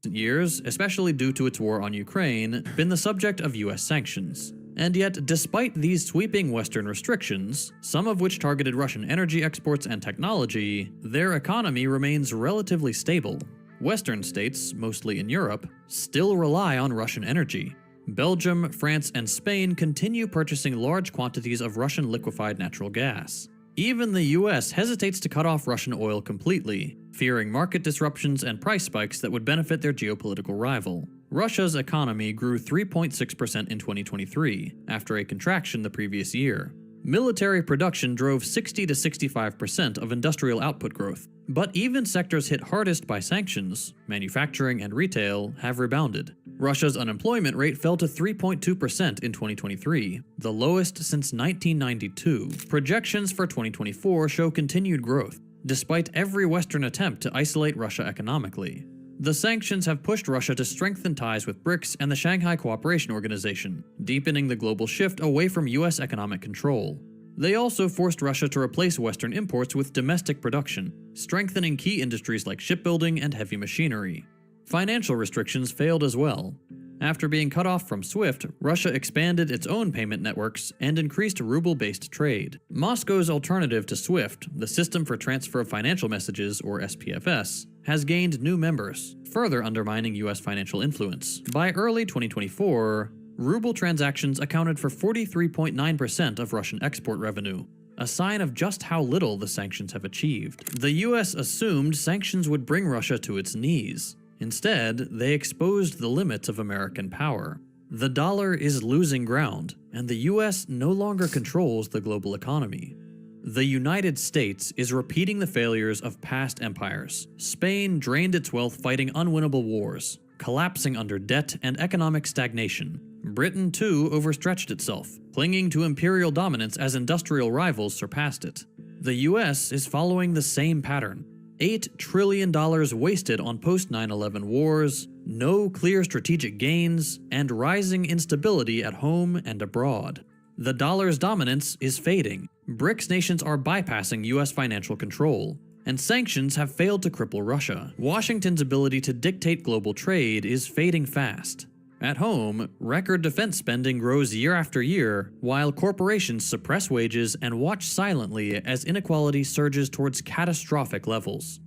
Years, especially due to its war on Ukraine, been the subject of US sanctions. And yet, despite these sweeping Western restrictions, some of which targeted Russian energy exports and technology, their economy remains relatively stable. Western states, mostly in Europe, still rely on Russian energy. Belgium, France, and Spain continue purchasing large quantities of Russian liquefied natural gas. Even the US hesitates to cut off Russian oil completely, fearing market disruptions and price spikes that would benefit their geopolitical rival. Russia's economy grew 3.6% in 2023, after a contraction the previous year. Military production drove 60 to 65% of industrial output growth, but even sectors hit hardest by sanctions, manufacturing and retail, have rebounded. Russia's unemployment rate fell to 3.2% in 2023, the lowest since 1992. Projections for 2024 show continued growth, despite every Western attempt to isolate Russia economically. The sanctions have pushed Russia to strengthen ties with BRICS and the Shanghai Cooperation Organization, deepening the global shift away from US economic control. They also forced Russia to replace Western imports with domestic production, strengthening key industries like shipbuilding and heavy machinery. Financial restrictions failed as well. After being cut off from SWIFT, Russia expanded its own payment networks and increased ruble-based trade. Moscow's alternative to SWIFT, the System for Transfer of Financial Messages, or SPFS, has gained new members, further undermining US financial influence. By early 2024, ruble transactions accounted for 43.9% of Russian export revenue, a sign of just how little the sanctions have achieved. The US assumed sanctions would bring Russia to its knees. Instead, they exposed the limits of American power. The dollar is losing ground, and the US no longer controls the global economy. The United States is repeating the failures of past empires. Spain drained its wealth fighting unwinnable wars, collapsing under debt and economic stagnation. Britain, too, overstretched itself, clinging to imperial dominance as industrial rivals surpassed it. The US is following the same pattern. $8 trillion wasted on post-9/11 wars, no clear strategic gains, and rising instability at home and abroad. The dollar's dominance is fading. BRICS nations are bypassing US financial control, and sanctions have failed to cripple Russia. Washington's ability to dictate global trade is fading fast. At home, record defense spending grows year after year, while corporations suppress wages and watch silently as inequality surges towards catastrophic levels.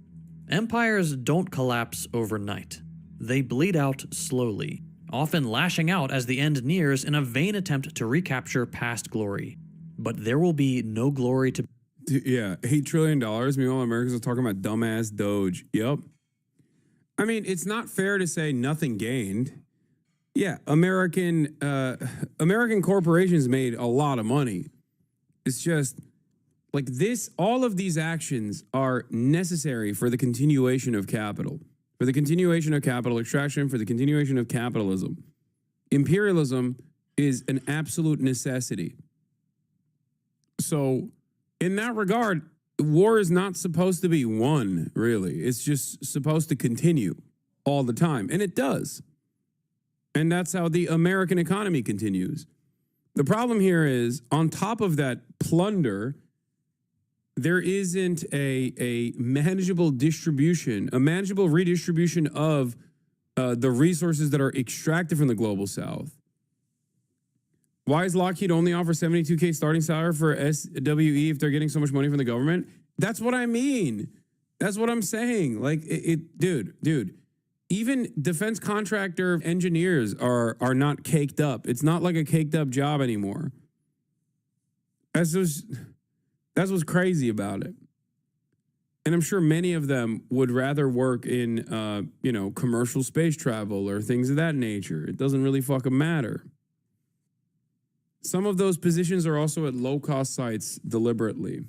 Empires don't collapse overnight. They bleed out slowly, often lashing out as the end nears in a vain attempt to recapture past glory. But there will be no glory to— Yeah, $8 trillion. Meanwhile, Americans are talking about dumbass Doge. Yep. I mean, it's not fair to say nothing gained. Yeah, American corporations made a lot of money. It's just like this, all of these actions are necessary for the continuation of capital, for the continuation of capital extraction, for the continuation of capitalism. Imperialism is an absolute necessity. So in that regard, war is not supposed to be won, really. It's just supposed to continue all the time, and it does. And that's how the American economy continues. The problem here is, on top of that plunder, there isn't a manageable distribution, a manageable redistribution of the resources that are extracted from the global south. Why is Lockheed only offer $72K starting salary for SWE if they're getting so much money from the government? That's what I mean. That's what I'm saying. Like, dude, even defense contractor engineers are not caked up. It's not like a caked up job anymore. That's what's crazy about it. And I'm sure many of them would rather work in, commercial space travel or things of that nature. It doesn't really fucking matter. Some of those positions are also at low-cost sites deliberately.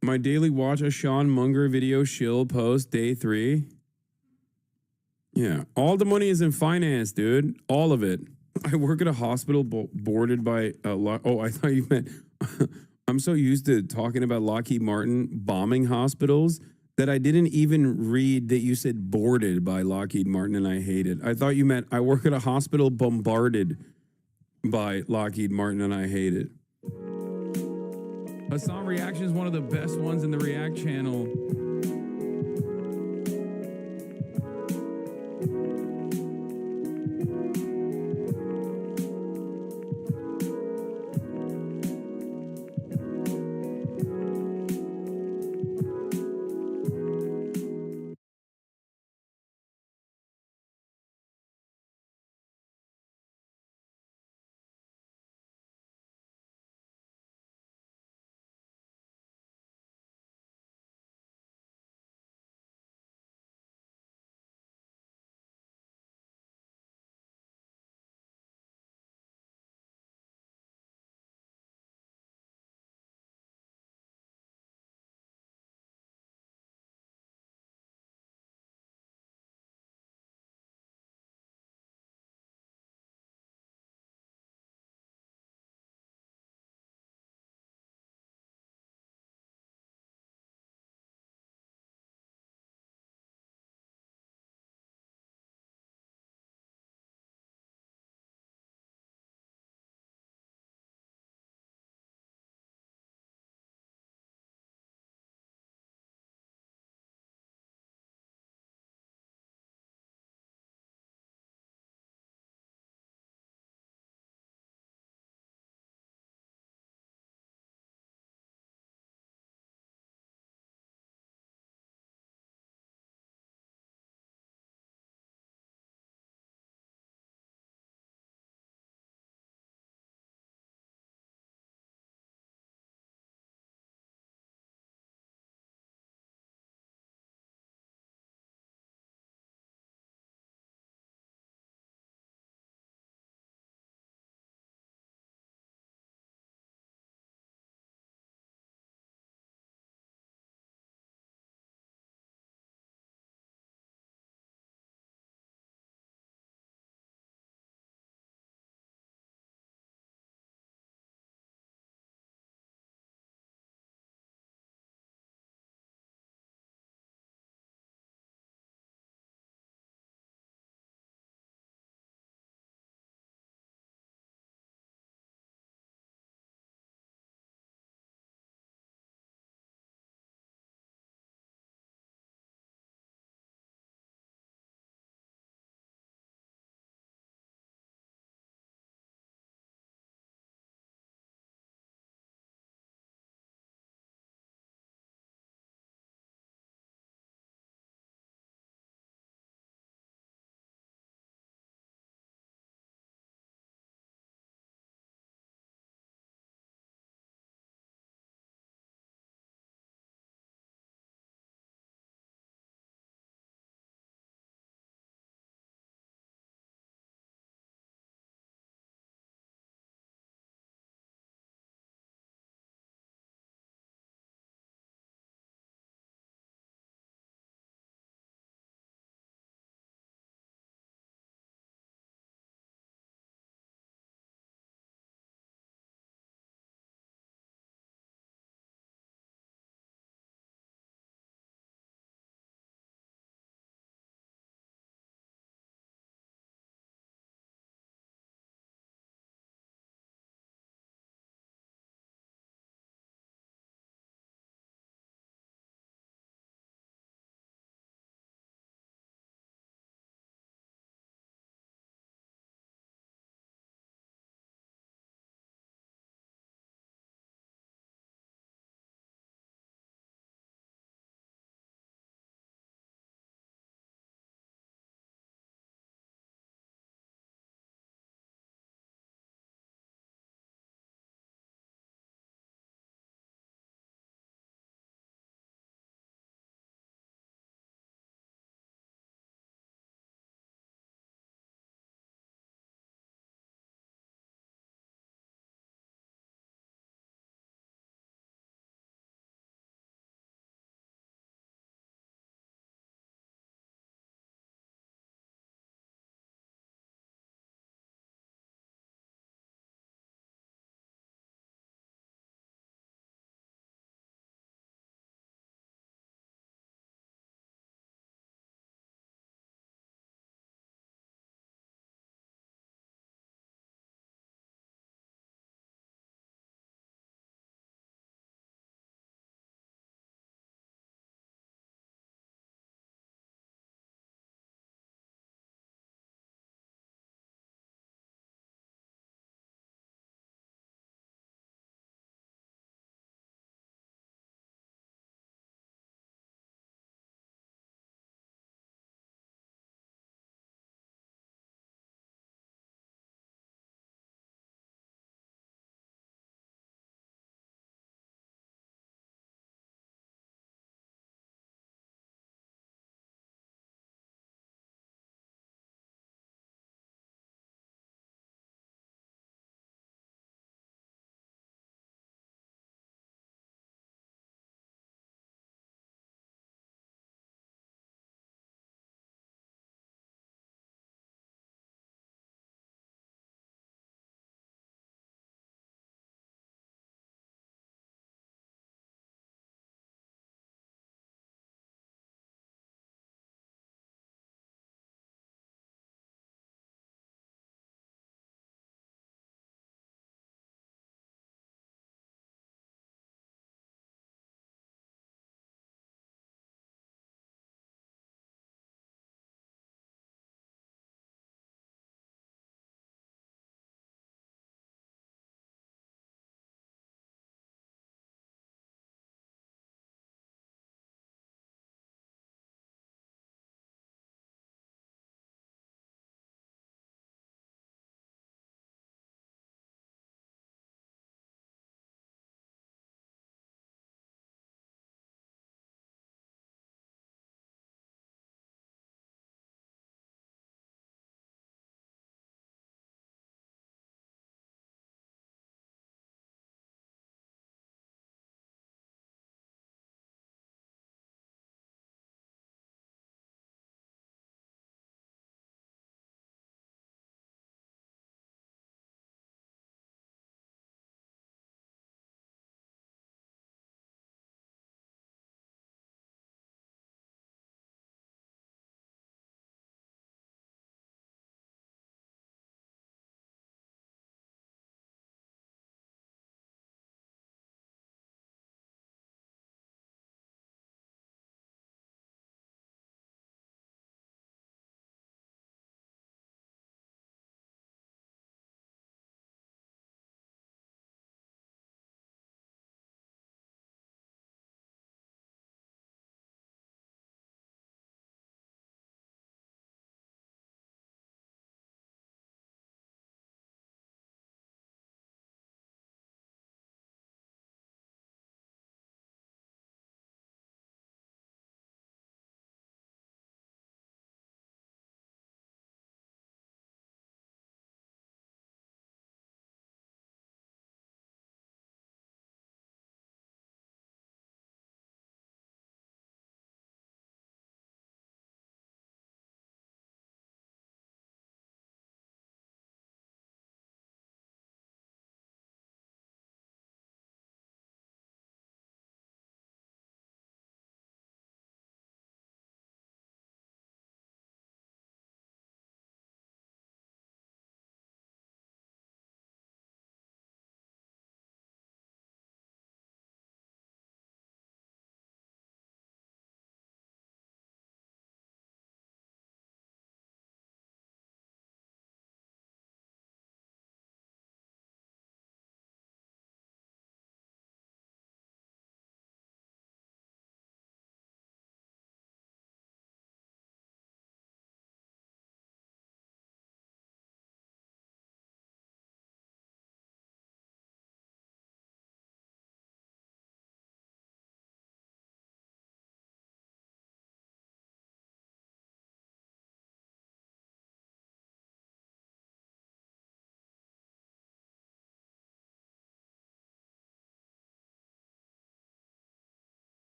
My daily watch a Sean Munger video shill post, day 3. Yeah, all the money is in finance, dude. All of it. I work at a hospital boarded by I thought you meant... I'm so used to talking about Lockheed Martin bombing hospitals that I didn't even read that you said boarded by Lockheed Martin and I hate it. I thought you meant I work at a hospital bombarded by Lockheed Martin and I hate it. Hassan Reaction is one of the best ones in the React channel.